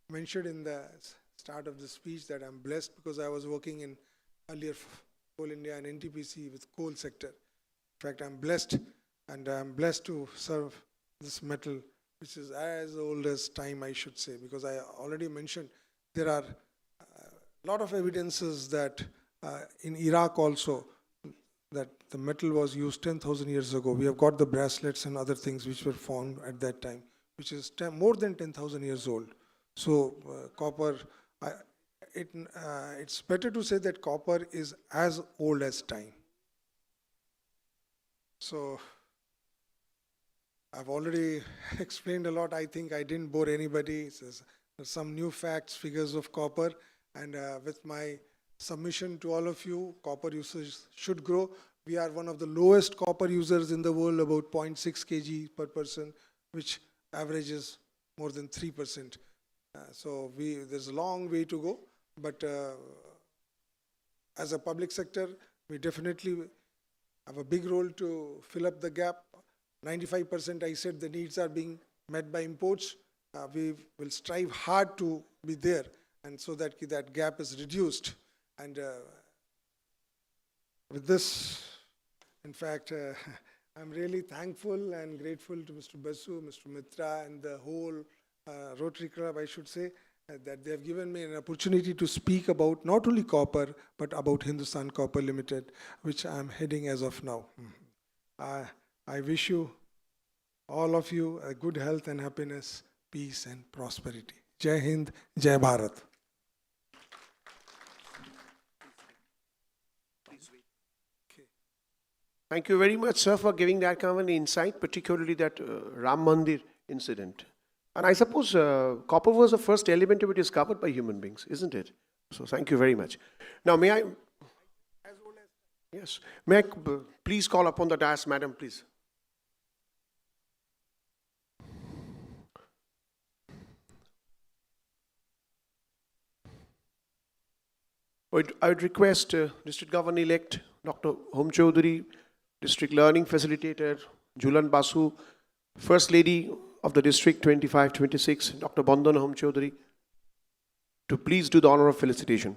mentioned in the start of the speech that I'm blessed because I was working in earlier Coal India and NTPC with coal sector. In fact, I'm blessed, and I'm blessed to serve this metal, which is as old as time, I should say, because I already mentioned there are a lot of evidences that in Iraq also, that the metal was used 10,000 years ago. We have got the bracelets and other things which were found at that time, which is more than 10,000 years old. So copper, it's better to say that copper is as old as time. So I've already explained a lot. I think I didn't bore anybody. There's some new facts, figures of copper, and with my submission to all of you, copper usage should grow. We are one of the lowest copper users in the world, about 0.6 kg per person, which averages more than 3%. So there's a long way to go, but as a public sector, we definitely have a big role to fill up the gap. 95%, I said, the needs are being met by imports. We will strive hard to be there, and so that that gap is reduced. And with this, in fact, I'm really thankful and grateful to Mr. Basu, Mr. Mitra, and the whole Rotary Club, I should say, that they have given me an opportunity to speak about not only copper, but about Hindustan Copper Limited, which I'm heading as of now. I wish you, all of you, a good health and happiness, peace and prosperity. Jai Hind, Jai Bharat. Thank you very much, sir, for giving that kind of an insight, particularly that Ram Mandir incident. And I suppose copper was the first element which is covered by human beings, isn't it? So thank you very much. Now, may I... Yes. May I please call upon the dais, madam, please. I would request District Governor-elect Dr. Hom Chaudhary, District Learning Facilitator Julan Basu, First Lady of the District 25-26, Dr. Bandhan Hom Chaudhary, to please do the honor of felicitation.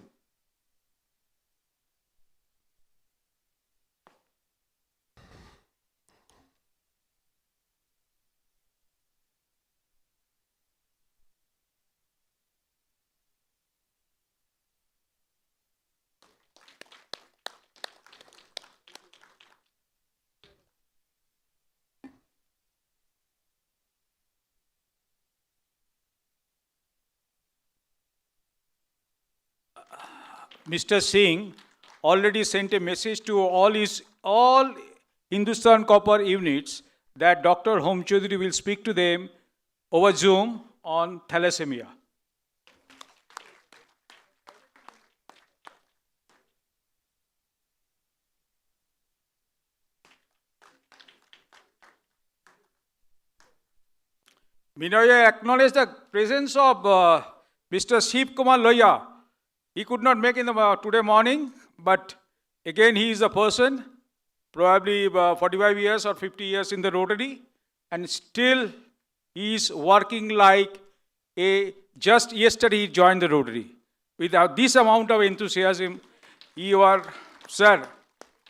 Mr. Singh already sent a message to all Hindustan Copper units that Dr. Hom Chaudhary will speak to them over Zoom on thalassemia. May I acknowledge the presence of Mr. Shiv Kumar Loya. He could not make in the today morning, but again he is a person, probably 45 years or 50 years in the Rotary, and still he is working like just yesterday he joined the Rotary. Without this amount of enthusiasm, you are, sir,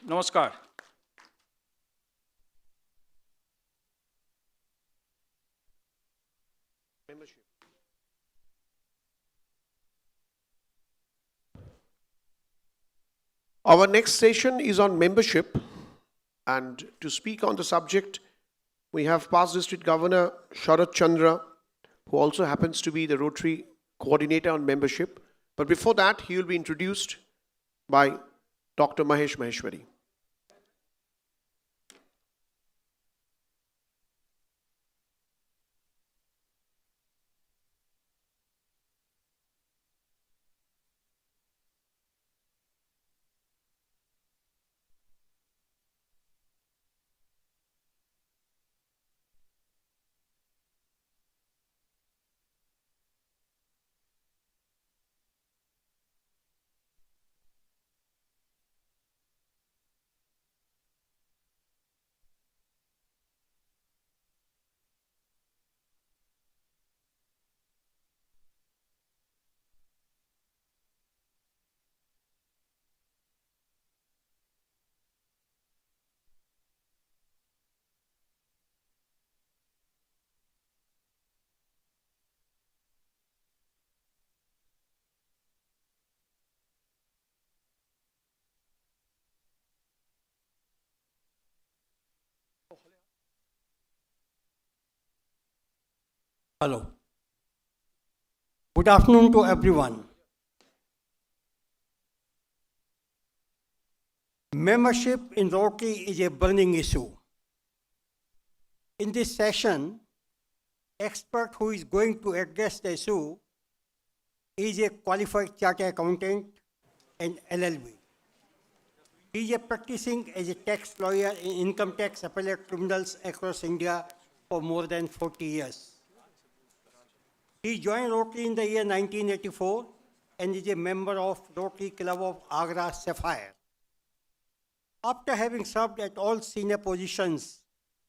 namaskar. Our next session is on membership, and to speak on the subject, we have past District Governor Sharat Chandra, who also happens to be the Rotary Coordinator on membership. But before that, he will be introduced by Dr. Mahesh Maheshwari. Hello. Good afternoon to everyone. Membership in Rotary is a burning issue. In this session, expert who is going to address the issue is a qualified chartered accountant and LLB. He is practicing as a tax lawyer in income tax appellate tribunals across India for more than 40 years. He joined Rotary in the year 1984 and is a member of Rotary Club of Agra Sapphire. After having served at all senior positions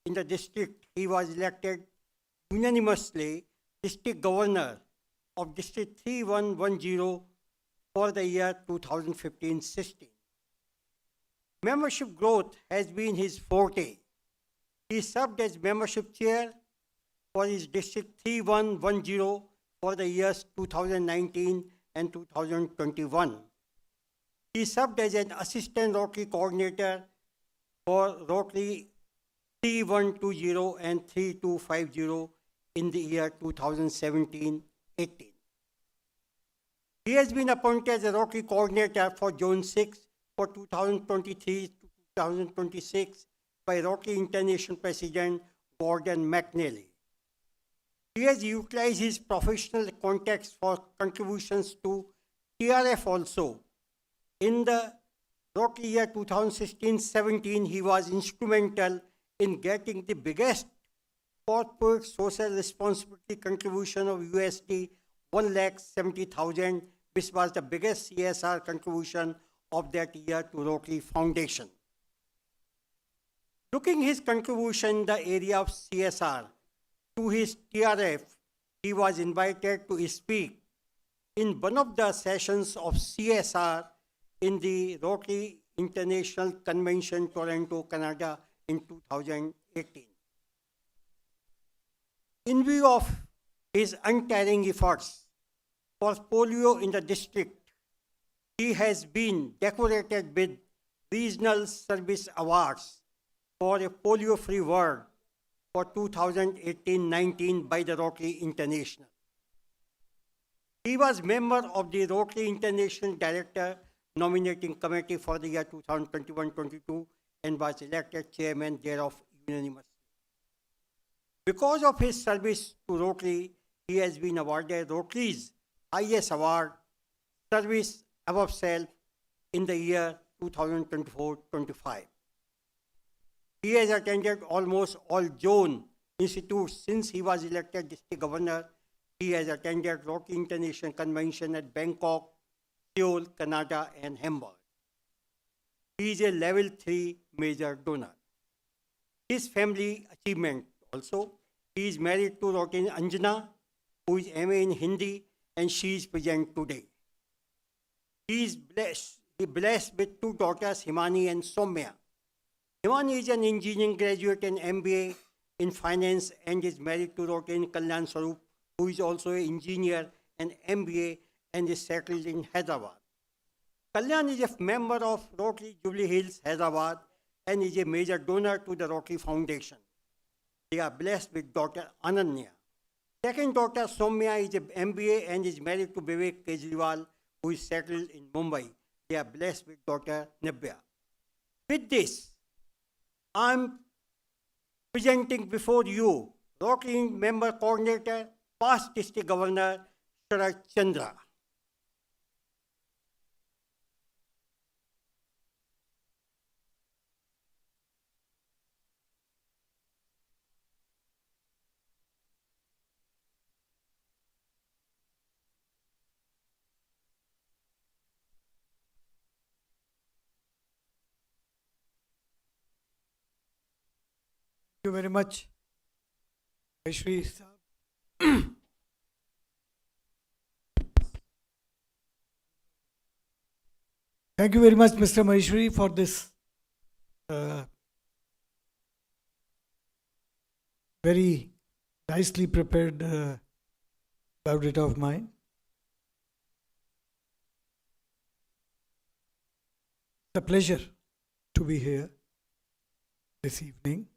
in the district, he was elected unanimously District Governor of District 3110 for the year 2015-16. Membership growth has been his forte. He served as membership chair for his District 3110 for the years 2019 and 2021. He served as an assistant Rotary coordinator for Rotary 3120 and 3250 in the year 2017-18. He has been appointed as a Rotary coordinator for Zone 6 for 2023 to 2026 by Rotary International President Gordon McNally. He has utilized his professional contacts for contributions to TRF also. In the Rotary year 2016-17, he was instrumental in getting the biggest corporate social responsibility contribution of USD 1,70,000, which was the biggest CSR contribution of that year to Rotary Foundation. Looking his contribution in the area of CSR to his TRF, he was invited to speak in one of the sessions of CSR in the Rotary International Convention, Toronto, Canada in 2018. In view of his untiring efforts for polio in the district, he has been decorated with Regional Service Awards for a polio-free world for 2018-19 by the Rotary International. He was member of the Rotary International Director Nominating Committee for the year 2021-22 and was elected chairman thereof unanimously. Because of his service to Rotary, he has been awarded Rotary's highest award, Service Above Self, in the year 2024-25. He has attended almost all zone institutes since he was elected district governor. He has attended Rotary International Convention at Bangkok, Seoul, Canada, and Hamburg. He is a level 3 major donor. His family achievement also, he is married to Rotary Anjana, who is MA in Hindi, and she is present today. He is blessed with two daughters, Himani and Soumya. Himani is an engineering graduate and MBA in finance and is married to Rotary Kalyan Sarup, who is also an engineer and MBA and is settled in Hyderabad. Kalyan is a member of Rotary Jubilee Hills, Hyderabad, and is a major donor to the Rotary Foundation. They are blessed with daughter Ananya. Second daughter Soumya is an MBA and is married to Vivek Kejriwal, who is settled in Mumbai. They are blessed with daughter Nibya. With this, I am presenting before you Rotary Member Coordinator, past District Governor, Sharad Chandra. Thank you very much, Maheshwari. Thank you very much, Mr. Maheshwari, for this very nicely prepared biodata of mine. It's a pleasure to be here this evening.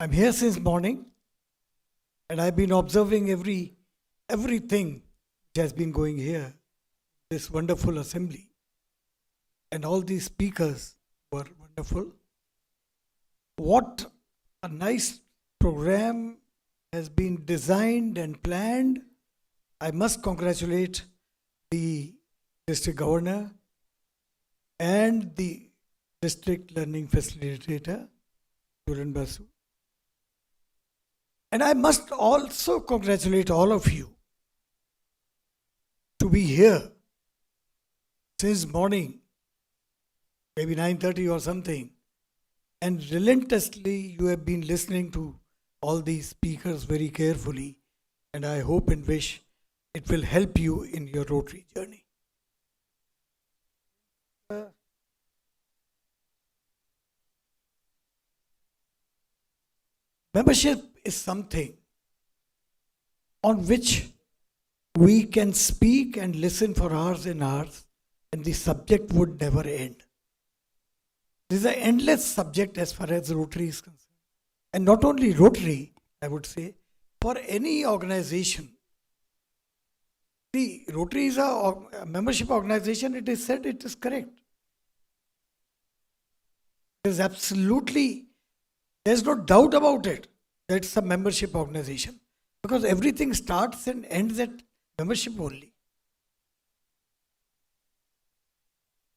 I'm here since morning, And I've been observing everything which has been going here, this wonderful assembly. And all these speakers were wonderful. What a nice program has been designed and planned. I must congratulate the district governor and the district learning facilitator, Julian Basu. And I must also congratulate all of you to be here since morning, maybe 9:30 or something, and relentlessly you have been listening to all these speakers very carefully, and I hope and wish it will help you in your Rotary journey. Membership is something on which we can speak and listen for hours and hours, and the subject would never end. This is an endless subject as far as Rotary is concerned. And not only Rotary, I would say, for any organization. See, Rotary is a membership organization, it is said, it is correct. There is absolutely, there's no doubt about it, that it's a membership organization. Because everything starts and ends at membership only.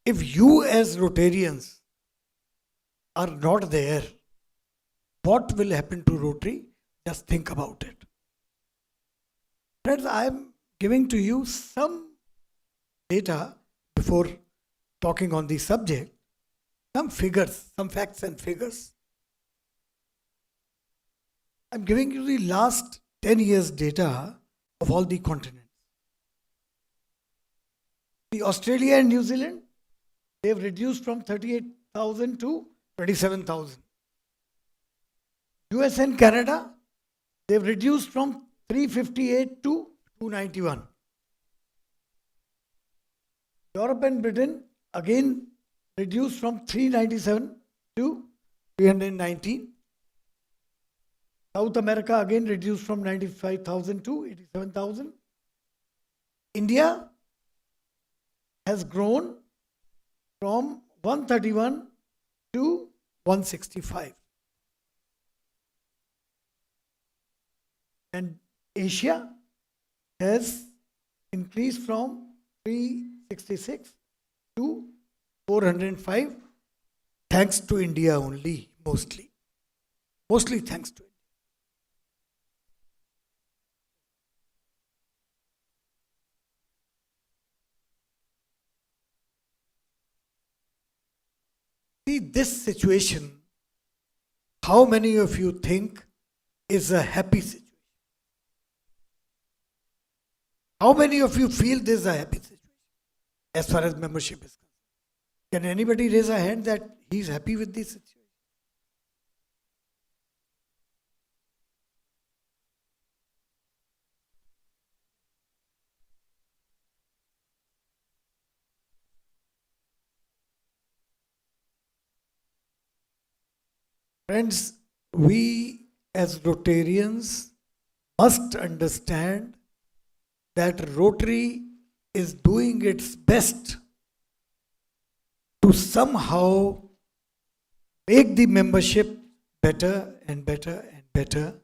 If you as Rotarians are not there, what will happen to Rotary? Just think about it. Friends, I am giving to you some data before talking on the subject, some figures, some facts and figures. I am giving you the last 10 years data of all the continents. The Australia and New Zealand, they have reduced from 38,000 to 27,000. US and Canada, they have reduced from 358 to 291. Europe and Britain, again reduced from 397 to 319. South America again reduced from 95,000 to 87,000. India has grown from 131 to 165. And Asia has increased from 366 to 405, thanks to India only, mostly. Mostly thanks to India. See, this situation, how many of you think is a happy situation? How many of you feel this is a happy situation as far as membership is concerned? Can anybody raise a hand that he is happy with this situation? Friends, we as Rotarians must understand that Rotary is doing its best to somehow make the membership better and better and better,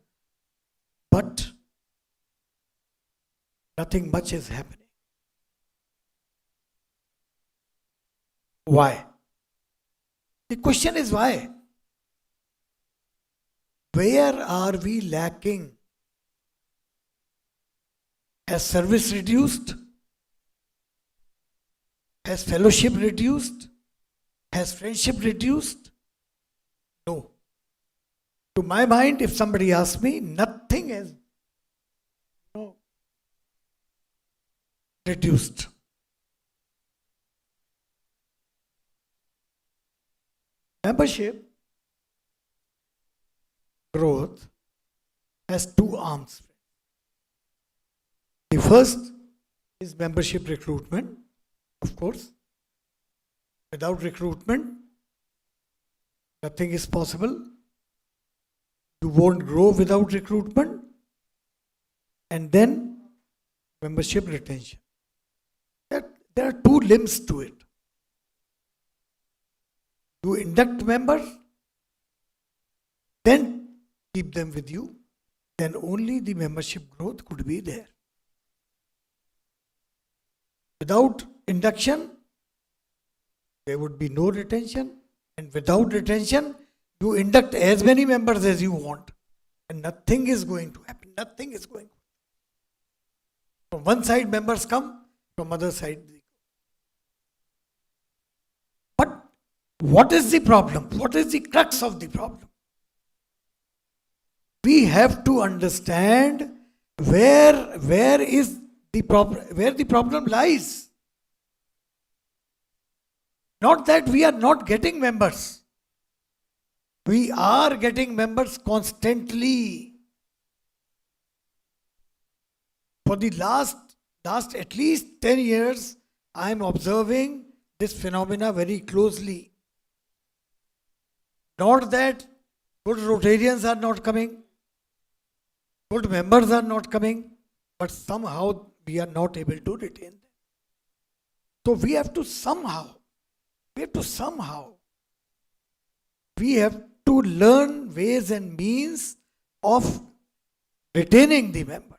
but nothing much is happening. Why? The question is why? Where are we lacking? Has service reduced? Has fellowship reduced? Has friendship reduced? No. To my mind, if somebody asks me, nothing has reduced. Membership growth has two arms. The first is membership recruitment, of course. Without recruitment, nothing is possible. You won't grow without recruitment. and then membership retention. There are two limbs to it. You induct members, then keep them with you, then only the membership growth could be there. Without induction, there would be no retention, and without retention, you induct as many members as you want, and nothing is going to happen. Nothing is going to happen. From one side, members come, from other side, they go. But what is the problem? What is the crux of the problem? We have to understand where is the problem, where the problem lies. Not that we are not getting members. We are getting members constantly. For the last at least 10 years, I am observing this phenomena very closely. Not that good Rotarians are not coming, good members are not coming, but somehow we are not able to retain them. So we have to learn ways and means of retaining the members.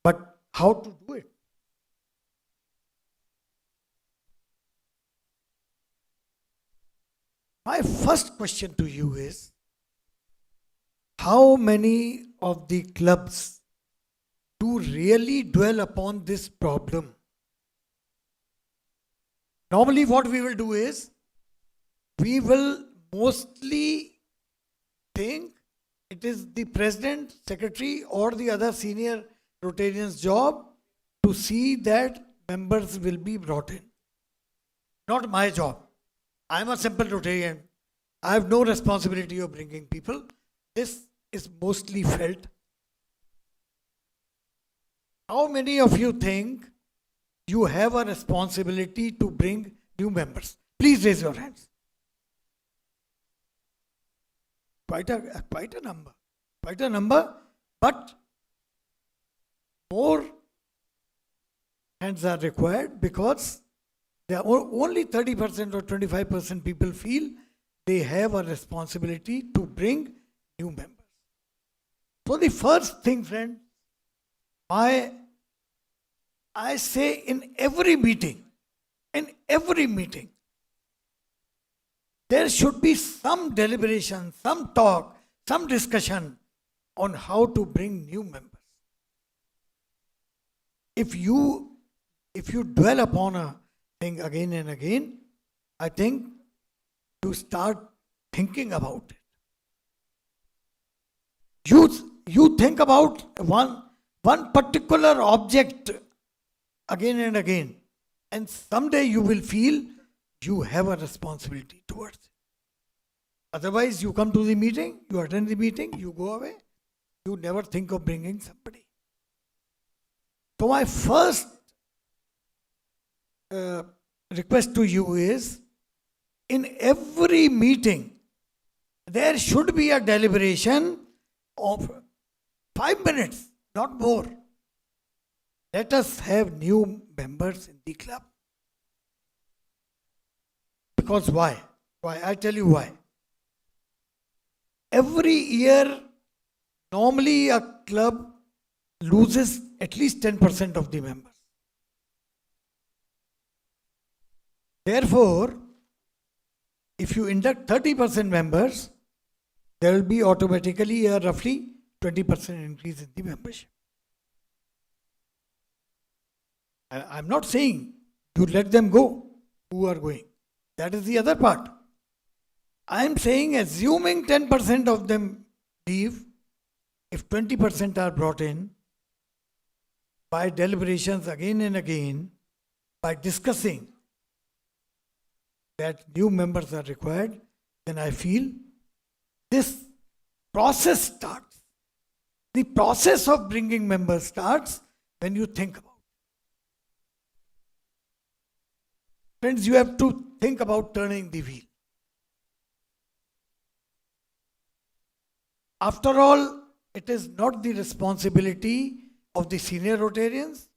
But how to do it? My first question to you is, how many of the clubs do really dwell upon this problem? Normally what we will do is, we will mostly think it is the president, secretary or the other senior Rotarian's job to see that members will be brought in. Not my job. I am a simple Rotarian. I have no responsibility of bringing people. This is mostly felt. How many of you think you have a responsibility to bring new members? Please raise your hands. Quite a number, but more hands are required because there are only 30% or 25% people feel they have a responsibility to bring new members. So the first thing, friend, I say in every meeting, there should be some deliberation, some talk, some discussion on how to bring new members. If you dwell upon a thing again and again, I think you start thinking about it. You think about one particular object again and again, and someday you will feel you have a responsibility towards it. Otherwise, you come to the meeting, you attend the meeting, you go away, you never think of bringing somebody. So my first request to you is, in every meeting, there should be a deliberation of 5 minutes, not more. Let us have new members in the club. Because why? I tell you why. Every year, normally a club loses at least 10% of the members. Therefore, if you induct 30% members, there will be automatically a roughly 20% increase in the membership. I'm not saying you let them go who are going. That is the other part. I am saying, assuming 10% of them leave, if 20% are brought in, by deliberations again and again, by discussing that new members are required, then I feel this process starts. The process of bringing members starts when you think about it. Friends, you have to think about turning the wheel. After all, it is not the responsibility of the senior Rotarians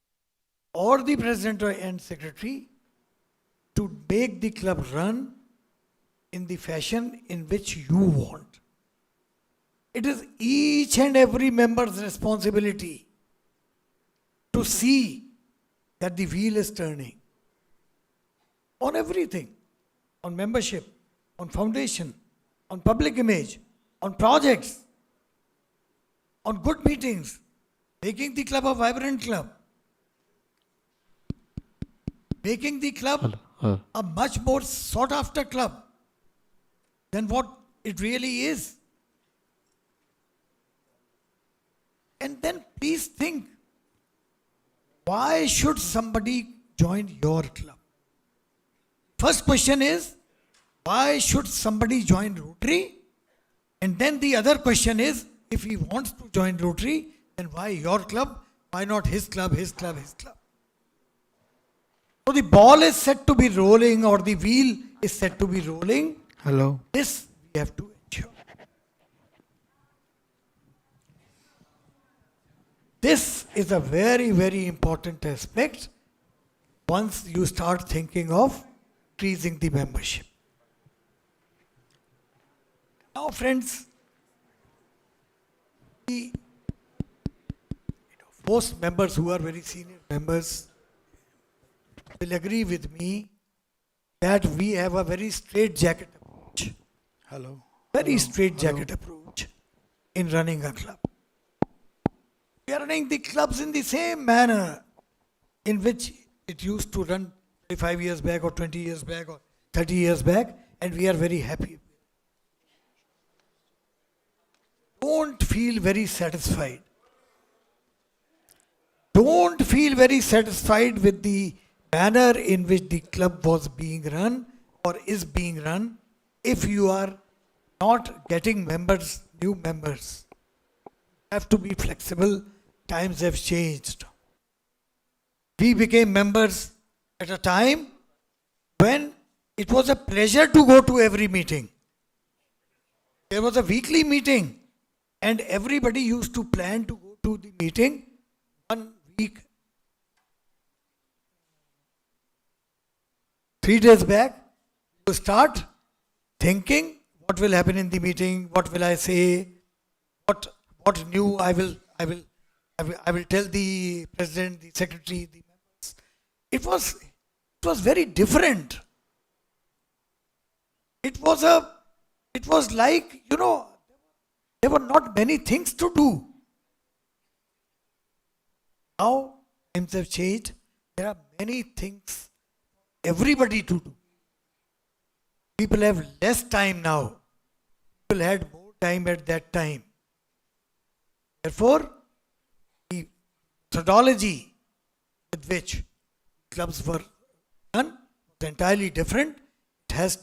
or the president and secretary to make the club run in the fashion in which you want. It is each and every member's responsibility to see that the wheel is turning on everything, on membership, on foundation, on public image, on projects, on good meetings, making the club a vibrant club, making the club a much more sought after club than what it really is. And then please think, why should somebody join your club? First question is, why should somebody join Rotary? And then the other question is, if he wants to join Rotary, then why your club? Why not his club, his club, his club? So the ball is set to be rolling, or the wheel is set to be rolling. Hello. This we have to ensure. This is a very, very important aspect once you start thinking of increasing the membership. Now, friends, most members who are very senior members will agree with me that we have a very straight-jacket approach. Hello. Very straight-jacket approach in running a club. We are running the clubs in the same manner in which it used to run 25 years back or 20 years back or 30 years back, and we are very happy. Don't feel very satisfied. Don't feel very satisfied with the manner in which the club was being run or is being run if you are not getting members, new members. Have to be flexible. Times have changed. We became members at a time when it was a pleasure to go to every meeting. There was a weekly meeting and everybody used to plan to go to the meeting 1 week. 3 days back, to start thinking what will happen in the meeting, what will I say, what new I will tell the president, the secretary, the members. It was very different. It was like, there were not many things to do. Now times have changed. There are many things everybody to do. People have less time now. People had more time at that time. Therefore, the methodology with which clubs were run was entirely different. It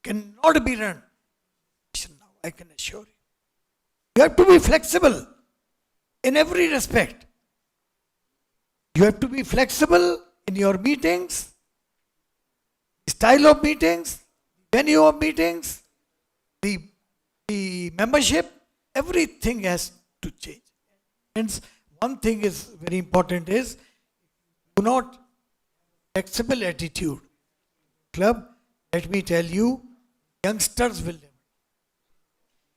cannot be run now, I can assure you. You have to be flexible in every respect. You have to be flexible in your meetings, style of meetings, venue of meetings, the membership, everything has to change. Hence, one thing is very important is, do not flexible attitude. Club, let me tell you, youngsters will never.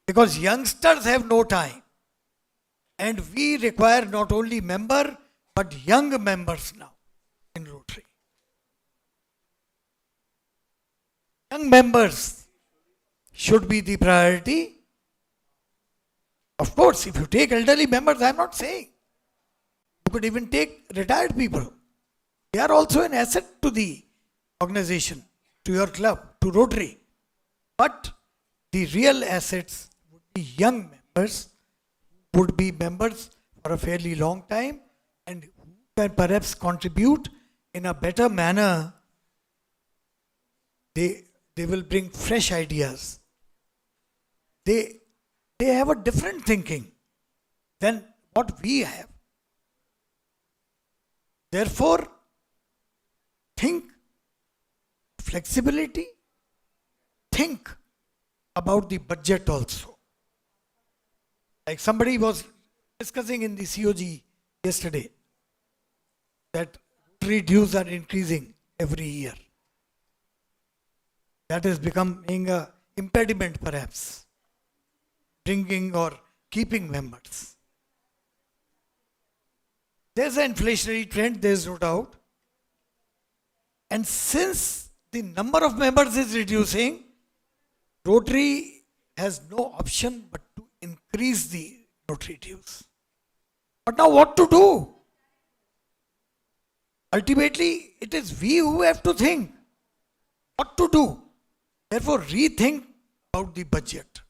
Because youngsters have no time. And we require not only member, but young members now in Rotary. Young members should be the priority. Of course, if you take elderly members, I am not saying. You could even take retired people. They are also an asset to the organization, to your club, to Rotary. But the real assets would be young members, would be members for a fairly long time, and who can perhaps contribute in a better manner. They will bring fresh ideas. They have a different thinking than what we have. Therefore, think flexibility, think about the budget also. Like somebody was discussing in the COG yesterday that Rotary dues are increasing every year. That is becoming an impediment perhaps, bringing or keeping members. There's an inflationary trend, there's no doubt. And since the number of members is reducing, Rotary has no option but to increase the Rotary dues. But now what to do? Ultimately, it is we who have to think what to do. Therefore, rethink about the budget.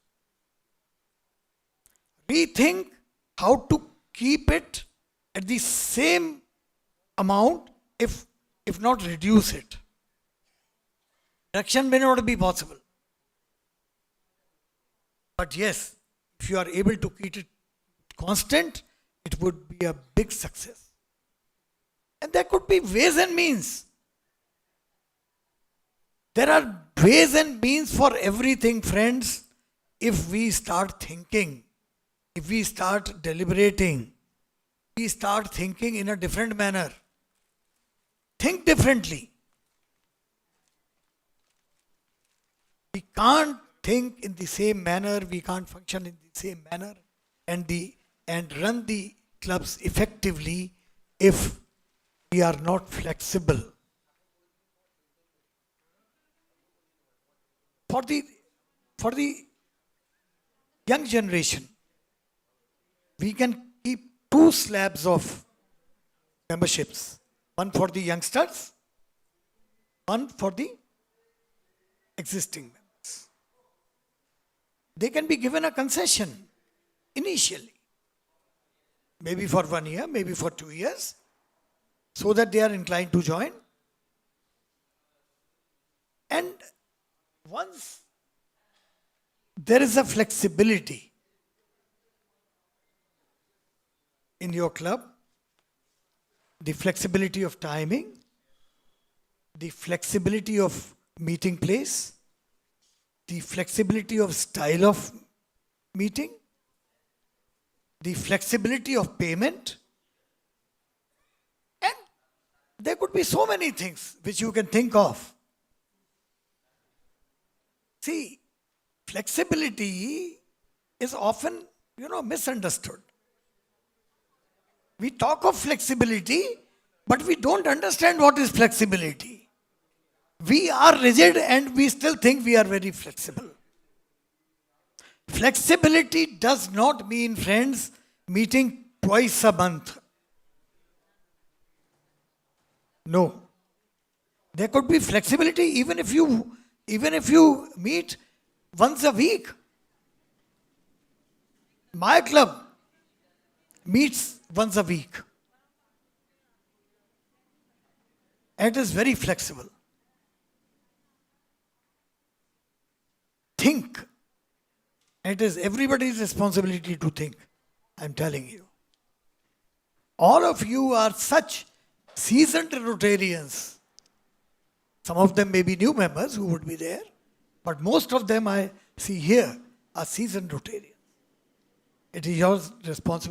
Rethink how to keep it at the same amount, if not reduce it. Reduction may not be possible. But yes, if you are able to keep it constant, it would be a big success. And there could be ways and means. There are ways and means for everything, friends, if we start thinking, if we start deliberating, we start thinking in a different manner. Think differently. We can't think in the same manner, we can't function in the same manner and run the clubs effectively if we are not flexible. For the young generation, we can keep two slabs of memberships. One for the youngsters, one for the existing members. They can be given a concession initially. Maybe for 1 year, maybe for 2 years, so that they are inclined to join. And once there is a flexibility in your club, the flexibility of timing, the flexibility of meeting place, the flexibility of style of meeting, the flexibility of payment, and there could be so many things which you can think of. See, flexibility is often, misunderstood. We talk of flexibility, but we don't understand what is flexibility. We are rigid and we still think we are very flexible. Flexibility does not mean, friends, meeting twice a month. No. There could be flexibility even if you meet once a week. My club meets once a week. And it is very flexible. Think. It is everybody's responsibility to think. I'm telling you. All of you are such seasoned Rotarians. Some of them may be new members who would be there, but most of them I see here are seasoned Rotarians. It is your responsibility